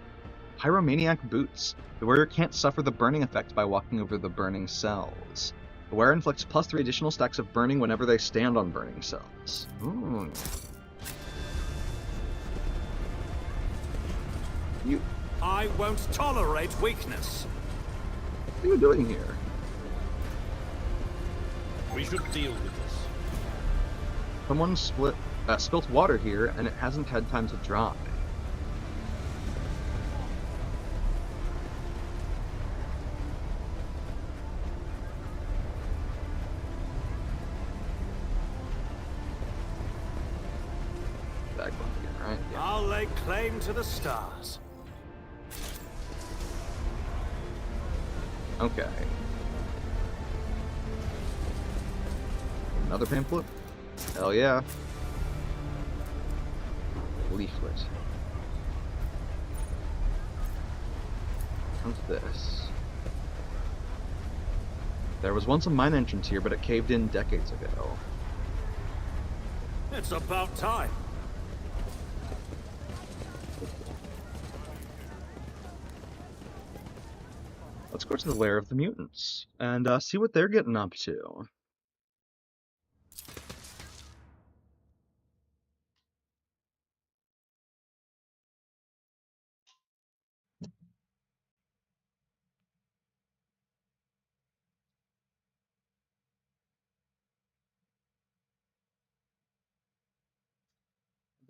Pyromaniac boots. The wearer can't suffer the burning effect by walking over the burning cells. The wearer inflicts +3 additional stacks of burning whenever they stand on burning cells. Ooh. I won't tolerate weakness. What are you doing here? We should deal with this. Someone spilt water here, and it hasn't had time to dry. Back one again, right? Yeah. I'll lay claim to the stars. Okay. Another pamphlet? Hell yeah. Leaflet. What's this? There was once a mine entrance here, but it caved in decades ago. It's about time. Let's go to the lair of the mutants and see what they're getting up to.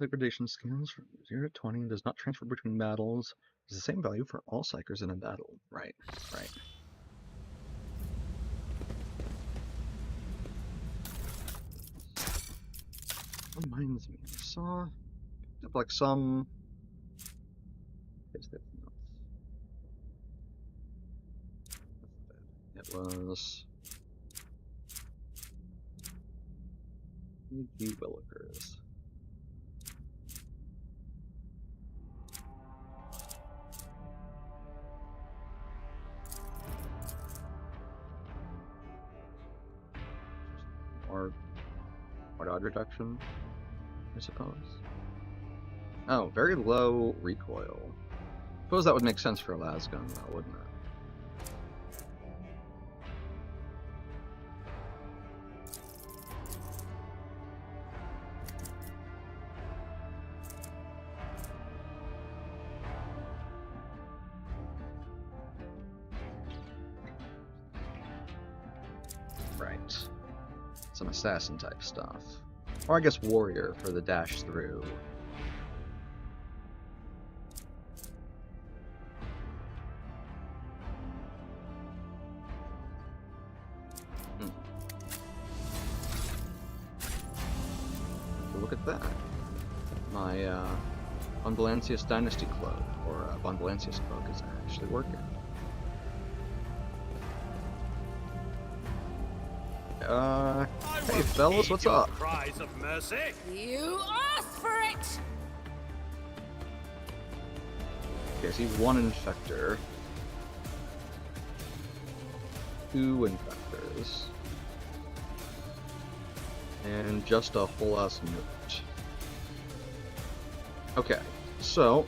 Degradation scales from 0 to 20 does not transfer between battles. It's the same value for all psykers in a battle. Right, right. Reminds me, I saw like some. It was the Willikers. Or dodge reduction, I suppose. Oh, very low recoil. Suppose that would make sense for a lasgun, though, wouldn't it? Right. Some assassin type stuff. Or I guess warrior for the dash through. Look at that. My Von Valancius Dynasty Cloak, or Von Valancius Cloak, is actually working. Hey fellas, what's up? Cries of mercy. You asked for it! Okay, I see one infector. 2 infectors. And just a whole ass note. Okay, so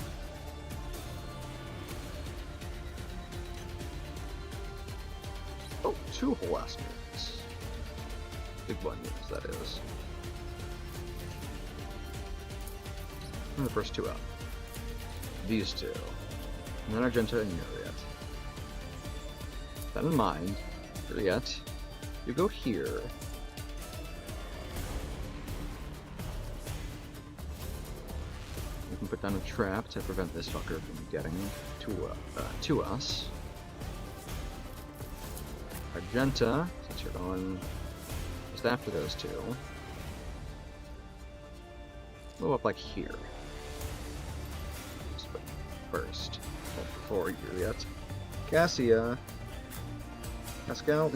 oh, 2 whole ass notes. Big one news, that is. And the first 2 up. These 2. And then Argenta and Uriet. That in mind, Uriet, you go here. You can put down a trap to prevent this fucker from getting to us. Argenta, since you're going just after those 2, go up like here. Just first, before Uriet. Cassia, Pascal,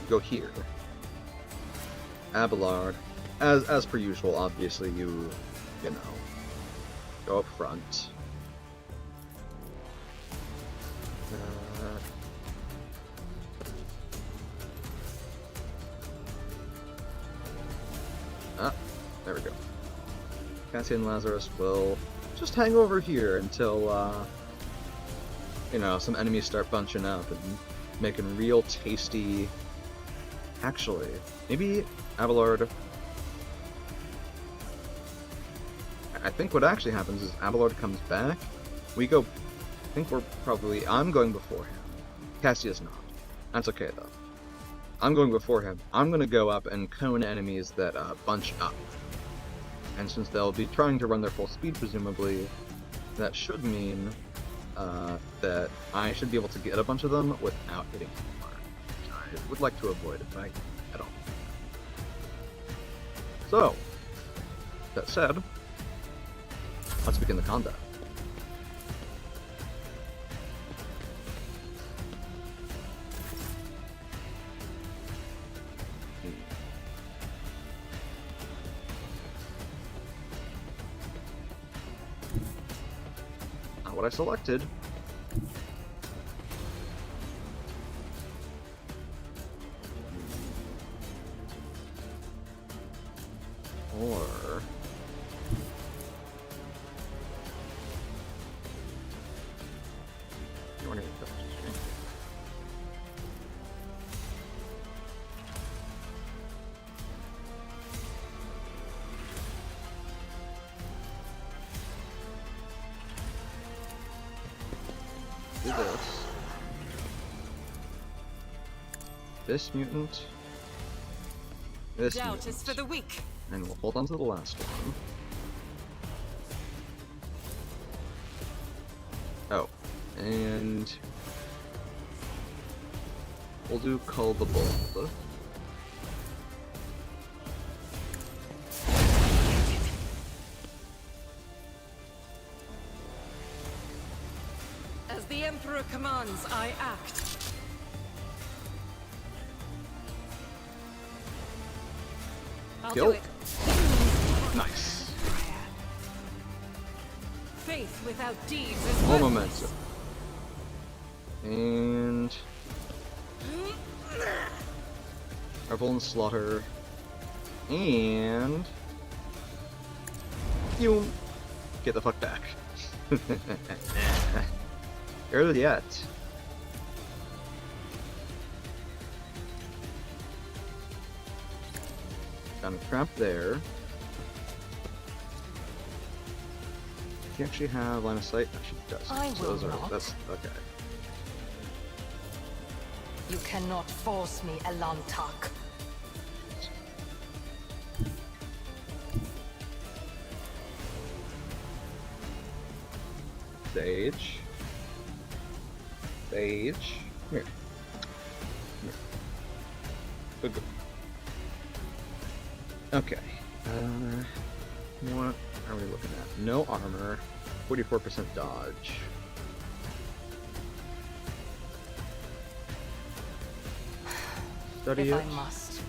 go here. Abelard, as per usual, obviously you know, go up front. There we go. Cassie and Lazarus will just hang over here until, you know, some enemies start bunching up and making real tasty... Actually, maybe Abelard... I think what actually happens is Abelard comes back, we go... I think we're probably... I'm going before him. Cassia's not. That's okay, though. I'm going before him. I'm gonna go up and cone enemies that bunch up. And since they'll be trying to run their full speed, presumably, that should mean that I should be able to get a bunch of them without hitting them hard. I would like to avoid if I can at all. So, that said, let's begin the combat. What I selected. Or... You want to get that? Do this. This mutant. This Doubt mutant. is for the weak. And we'll hold on to the last one. Oh, and we'll do Cull the Bold. As the Emperor commands, I act. I'll Kill. do it. Nice. Faith without deeds is More worthless. momentum. And Revel and Slaughter. And you get the fuck back. Early yet. Got a trap there. She actually have line of sight? No, she does. I So will those are, not. that's okay. You cannot force me, Elantak. Sage. Sage. Come here. Come here. Good, good. Okay. What are we looking at? No armor. 44% dodge. Study If it. I must.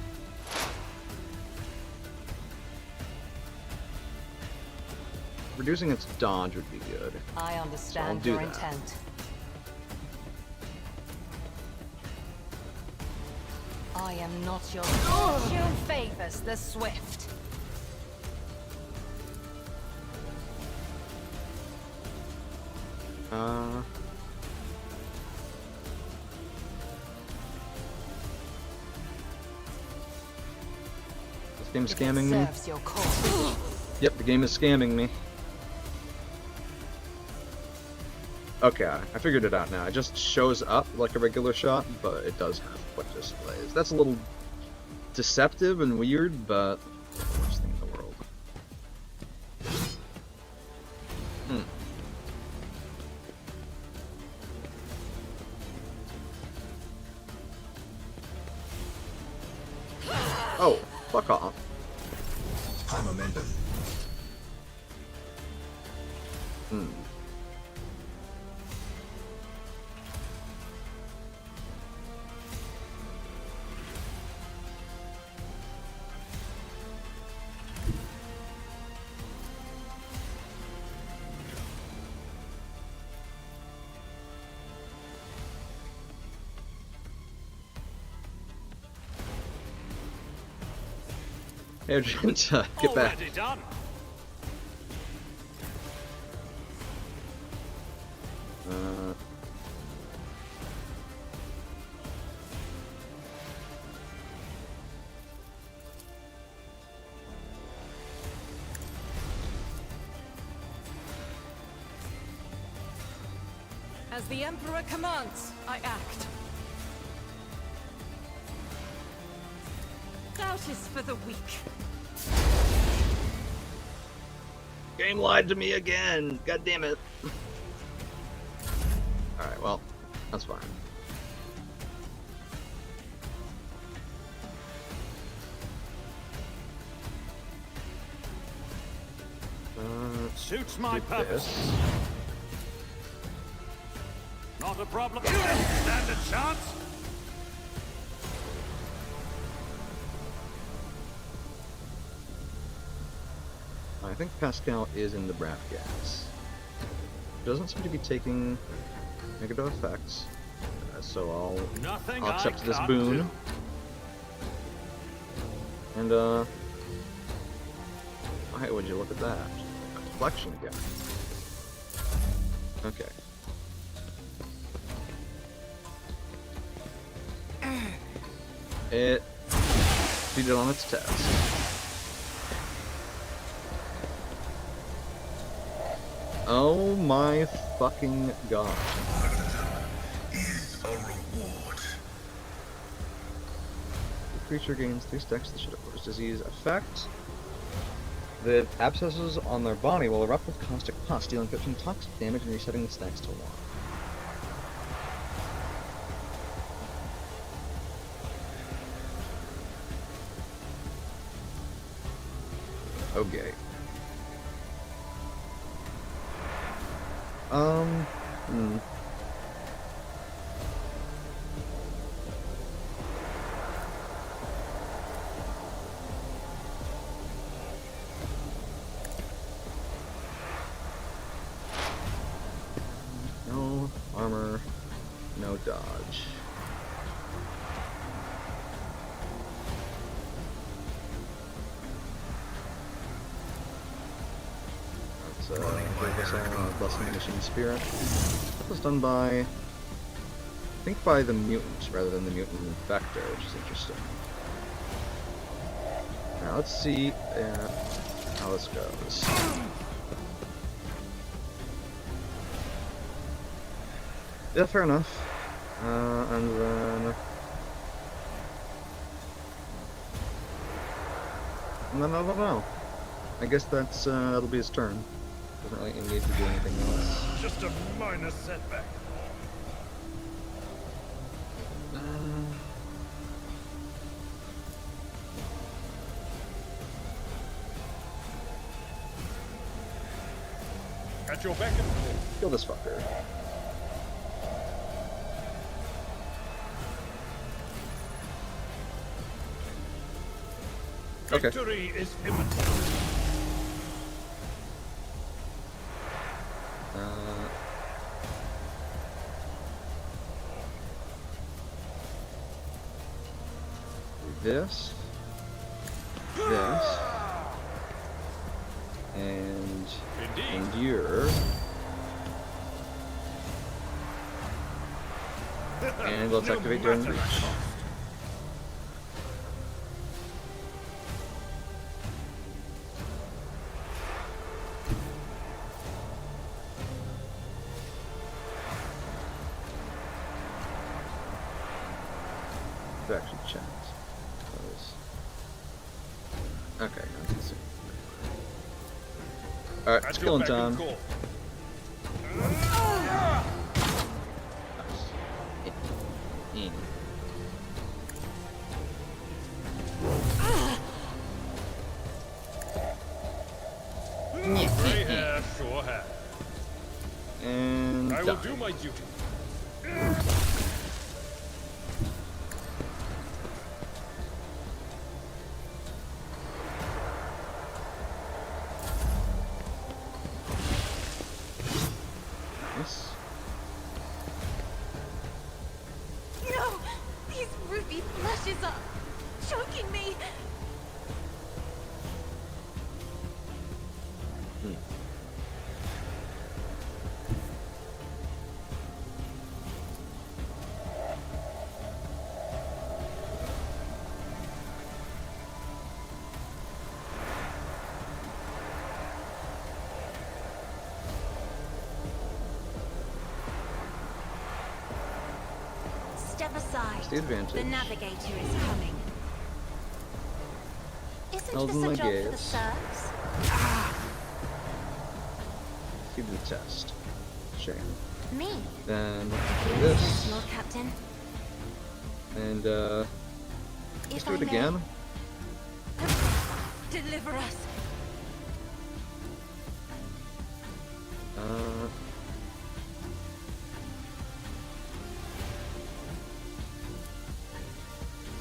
Reducing its dodge would be good. I I'll understand do your that. intent. I am not your fortune favors the swift. This game's If scamming it me. serves your cause. Yep, the game is scamming me. Okay, I figured it out now. It just shows up like a regular shot, but it does have what displays. That's a little deceptive and weird, but it's the worst thing in the world. Oh, fuck off. High momentum. Hey, Urgent, get back. Already done. As the Emperor commands, I act. Doubt is for the weak. Game lied to me again. God damn it. Alright, well, that's fine. Suits my do purpose. this. Not a problem. You don't stand a chance. I think Pascal is in the Braff gas. Doesn't seem to be taking negative effects, so Nothing I'll accept I this can't boon. do. And Why would you look at that? Reflection again. Okay. It succeeded on its test. Oh my fucking god. Is a reward. The creature gains 3 stacks of the Shadow Force disease effect. The abscesses on their body will erupt with caustic pus, dealing 15 toxic damage and resetting the stacks to 1. Okay. No armor, no dodge. Blessing the Machine Spirit. That was done by, I think, by the mutant rather than the mutant infector, which is interesting. Now let's see how this goes. Yeah, fair enough. And then I don't know. I guess that's that'll be his turn. Doesn't really need to do anything else. Just a minor setback. At your beck and call. Kill this fucker. Okay. Victory is imminent. This, and endure, and let's activate during reach. Actually checked. Okay, that's the alright, it's killing time. Gray hair sure has. And I will do my duty. No! These ruby flashes are choking me! Step aside. The advantage. The navigator is coming. Isn't Held this in a my job for the gaze. serfs? Give the test. Shame. Me. Then Yes, this. Lord Captain. And let's If do I it may. again. Deliver us!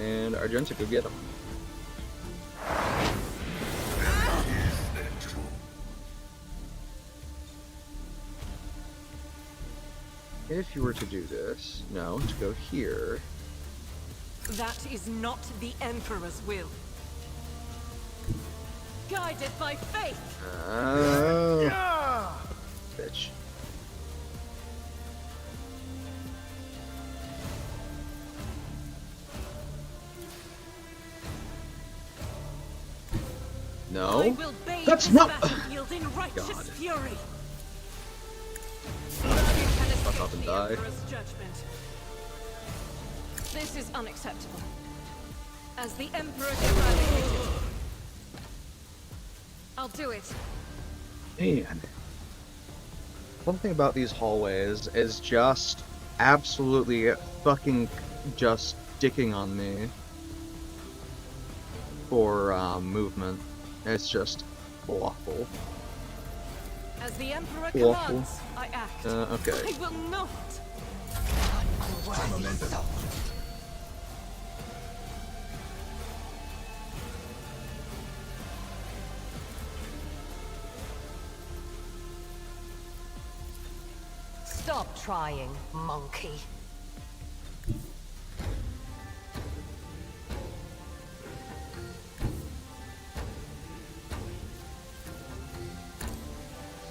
And Argenta could get him. If you were to do this, no, to go here. That is not the Emperor's will. Guided by faith. Bitch. No. I will bathe That's this not. battlefield in righteous God. fury. Fuck off and die. Judgment. This is unacceptable. As the Emperor eradicated. I'll do it. Man. One thing about these hallways is just absolutely fucking just dicking on me for movement. It's just awful. As the Emperor Awful. commands, I act. Okay. I will not. Stop trying, monkey.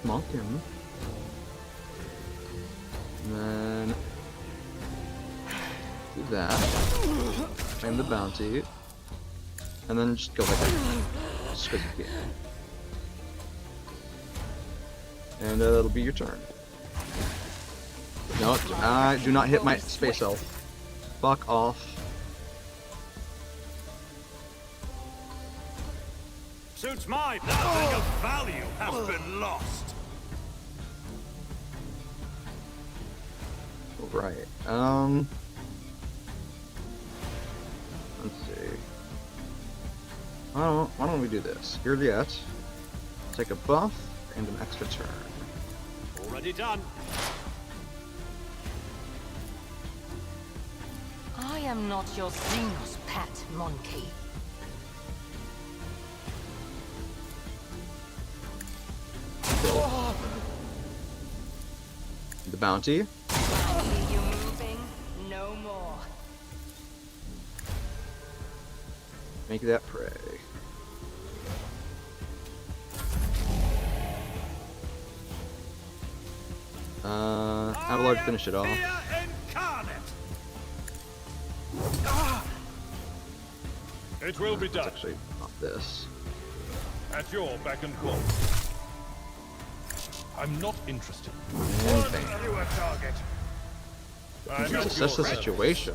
Smoke him. And then do that. Claim the bounty. And then just go like that. Just because you can. And that'll be your turn. No, do not hit my space elf. Fuck off. Suits my nothing of value has been lost. Right. Let's see. Why don't we do this? Here yet. Take a buff and an extra turn. Already done. I am not your Xenos pet, monkey. The bounty. I see you moving. No more. Make that prey. Abelard, finish it off. It will be done. It's actually not this. At your beck and call. I'm not interested. Okay. You a target. I'm Let's at assess your the service. situation.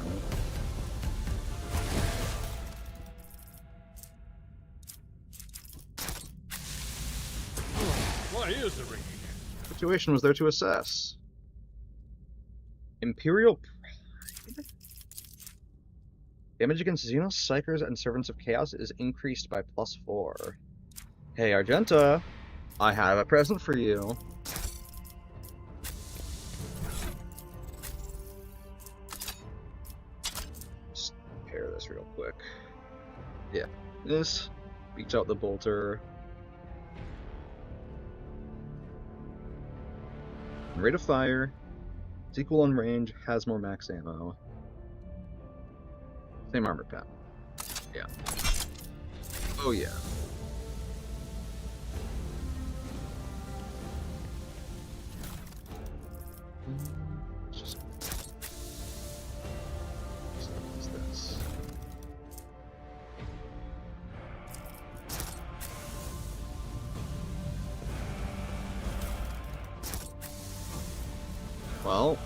My ears are ringing. Situation was there to assess. Imperial Pride? Damage against Xenos, Psykers, and Servants of Chaos is increased by +4. Hey, Argenta, I have a present for you. Just pair this real quick. Yeah, this beats out the bolter. Rate of fire, it's equal in range, has more max ammo. Same armor pattern. Yeah. Oh yeah. Let's just use this. Well,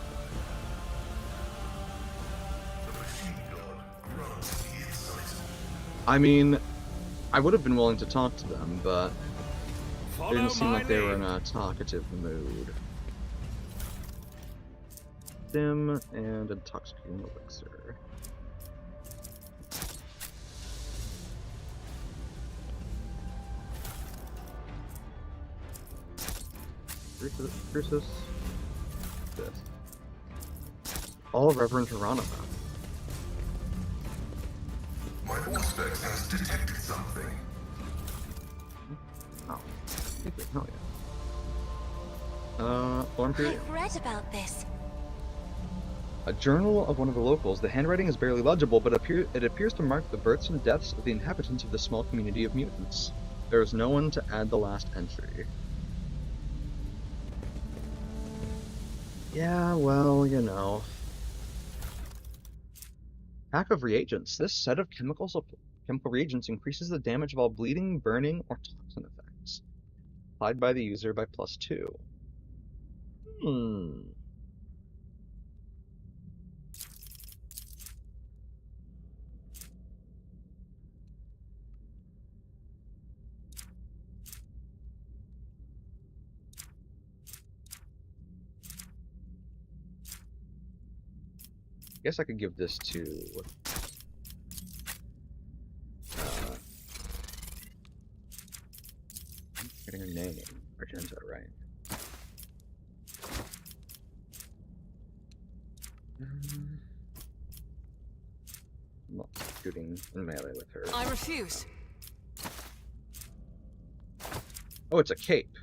I mean, I would have been willing to talk to them, but they didn't seem like they were in a talkative mood. Dim and intoxicating elixir. Crucis. This. All Reverend Hieronyma. My Auspex has detected something. Oh. Hell yeah. Form period. I've read about this. A journal of one of the locals. The handwriting is barely legible, but it appears to mark the births and deaths of the inhabitants of the small community of mutants. There's no one to add the last entry. Yeah, well, you know. Pack of reagents. This set of chemical reagents increases the damage of all bleeding, burning, or toxin effects. Applied by the user by +2. I guess I could give this to I'm forgetting her name. Argenta, right? I'm not shooting in melee with her. I refuse. Oh, it's a cape.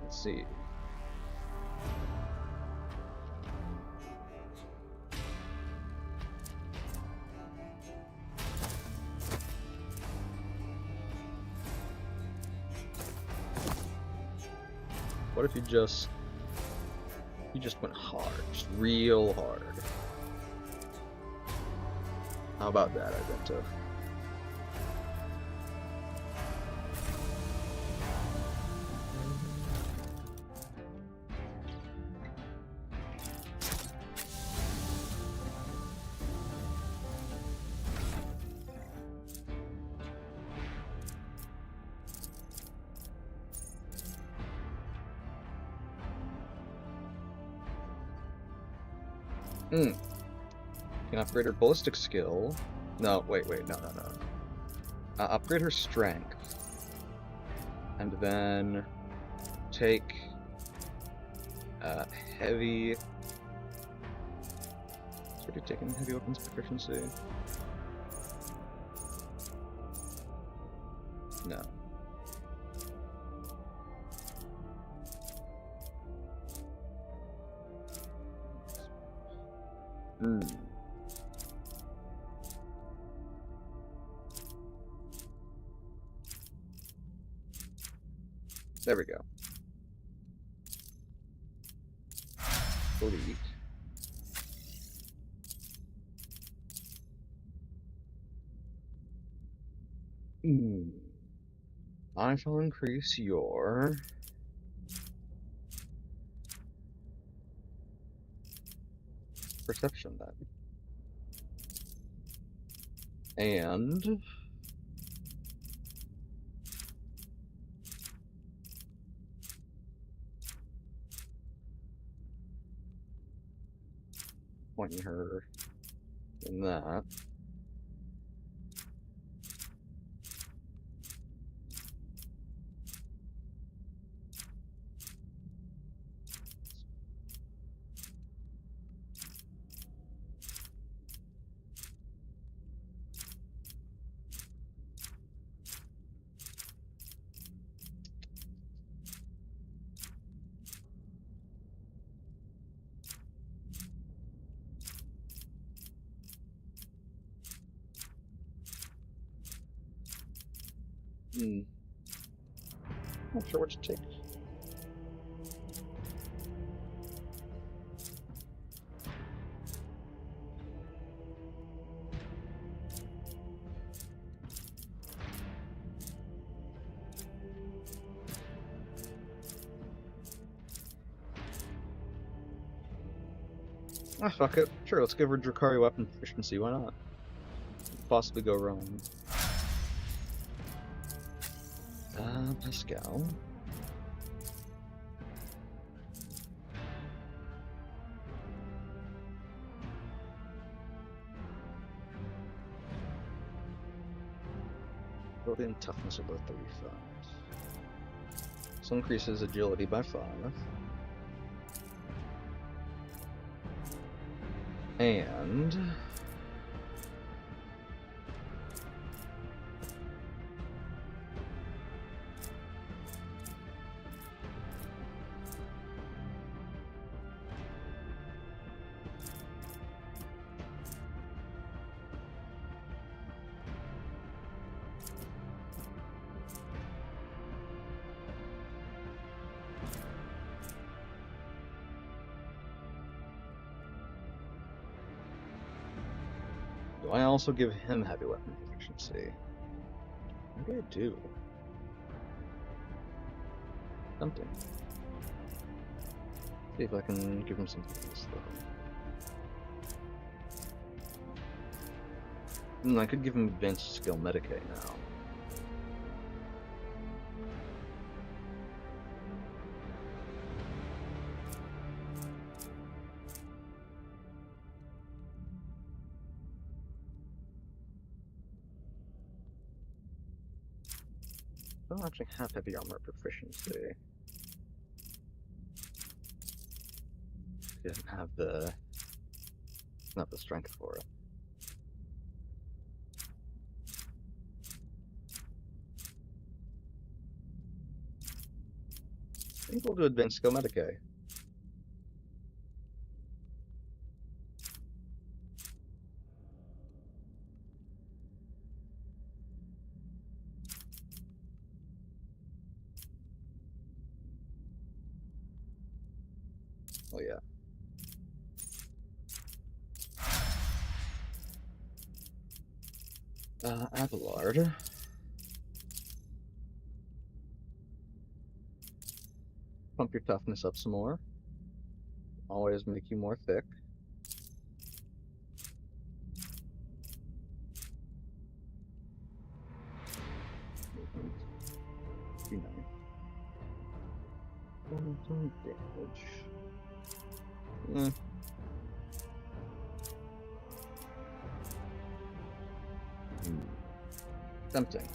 Let's see. What if you just went hard, just real hard? How about that, Argenta? Can upgrade her ballistic skill. No, wait, no. Upgrade her strength. And then take heavy. It's already taken heavy weapons proficiency. No. There we go. Elite. I shall increase your perception then. And pointing her in that. Not sure what to take. Ah, fuck it. Sure, let's give her Drakari weapon proficiency. Why not? Possibly go wrong. Pascal. Ability and toughness are both 35. So increases agility by 5. And Do I also give him heavy weapon proficiency? Maybe I do. Something. See if I can give him something else, though. I could give him advanced skill Medicaid now. I don't actually have heavy armor proficiency. He doesn't have the strength for it. I think we'll do advanced skill Medicaid. Oh yeah. Abelard. Pump your toughness up some more. Always make you more thick. Be nice. Some damage. Tempting.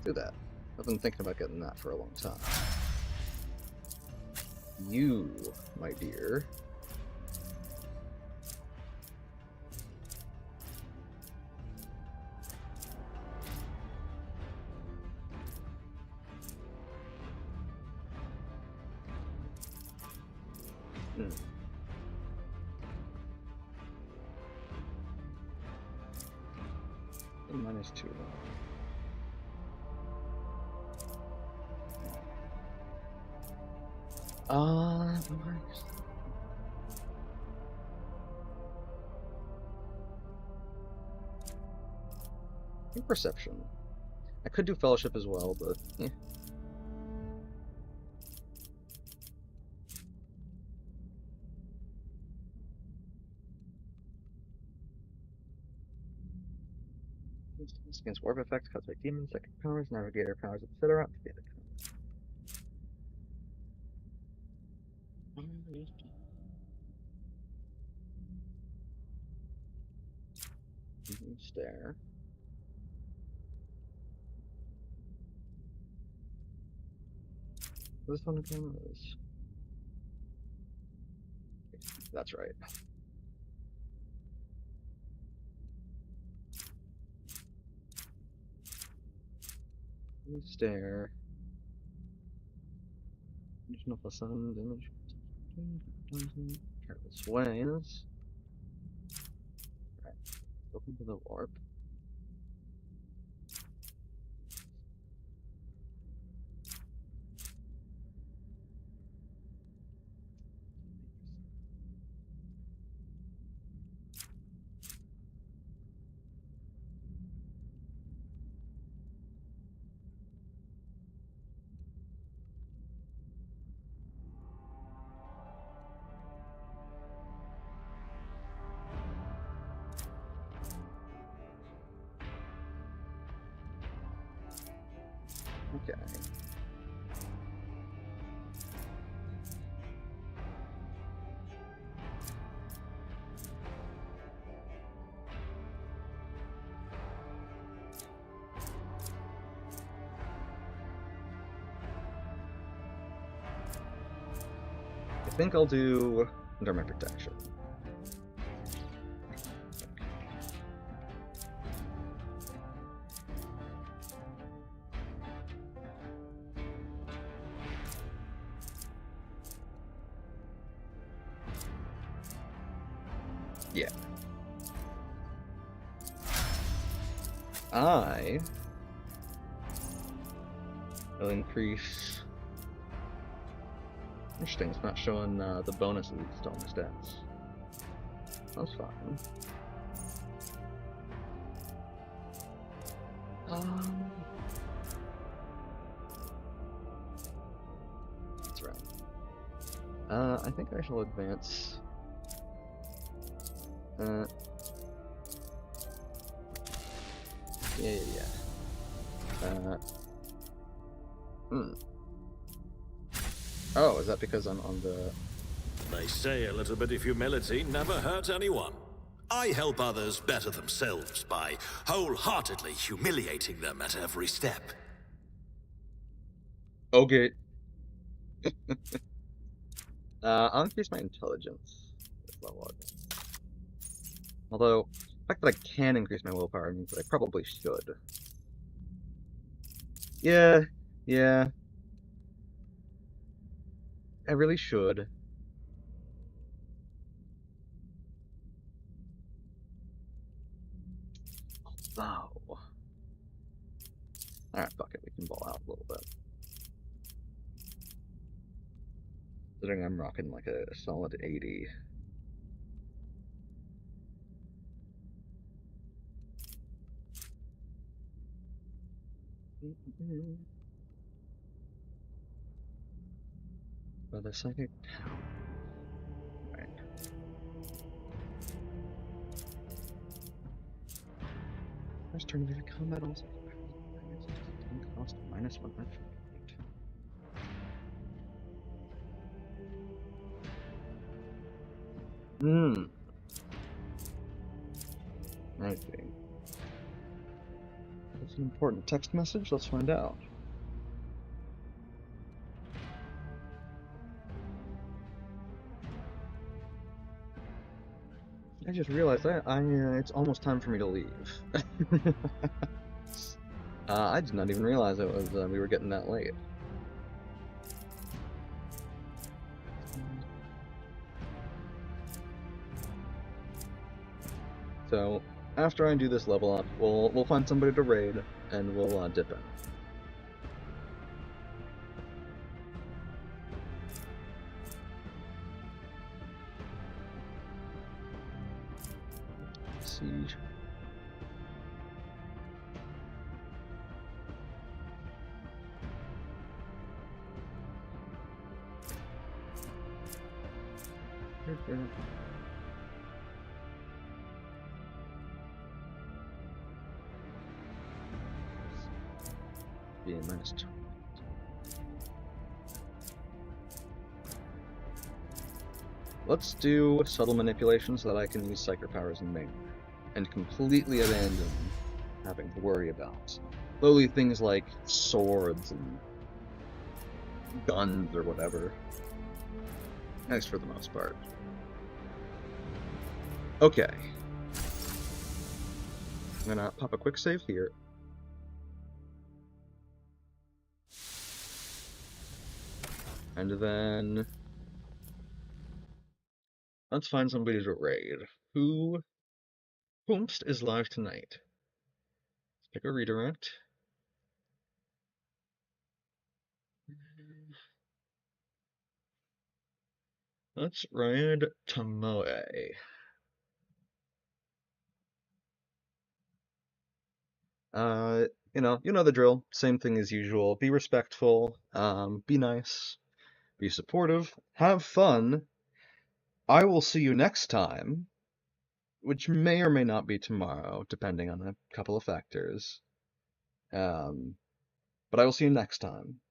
Do that. I've been thinking about getting that for a long time. You, my dear. -2. Nice. Perception. I could do fellowship as well, but yeah. Against warp effects caused by demons, psychic powers, navigator powers, etc. Stare. This one again is. That's right. Stare. Additional +7 damage. Careless ways. Right. Open to the warp. think I'll do under my protection. Yeah. I will increase. Interesting, it's not showing the bonuses to all my stats. That's fine. That's right. I think I shall advance. Yeah. Oh, is that because I'm on the... They say a little bit of humility never hurt anyone. I help others better themselves by wholeheartedly humiliating them at every step. Okay. I'll increase my intelligence with level up. Although, the fact that I can increase my willpower means that I probably should. Yeah. I really should. Oh. Alright, fuck it, we can ball out a little bit. Considering I'm rocking like a solid 80. By the psychic town. Right. First turn of combat also cost minus 100. I see. That's an important text message. Let's find out. I just realized it's almost time for me to leave. I did not even realize it was we were getting that late. So after I do this level up, we'll find somebody to raid and we'll dip in. Siege. Yeah, -2. Let's do subtle manipulation so that I can use PSYKER powers in main, and completely abandon having to worry about lowly things like swords and guns or whatever. Nice for the most part. Okay. I'm gonna pop a quick save here. And then let's find somebody to raid. Whomst is live tonight? Let's pick a redirect. Let's raid Tomoe. You know the drill. Same thing as usual. Be respectful. Be nice. Be supportive. Have fun. I will see you next time, which may or may not be tomorrow, depending on a couple of factors. But I will see you next time.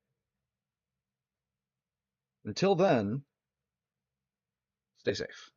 Until then, stay safe.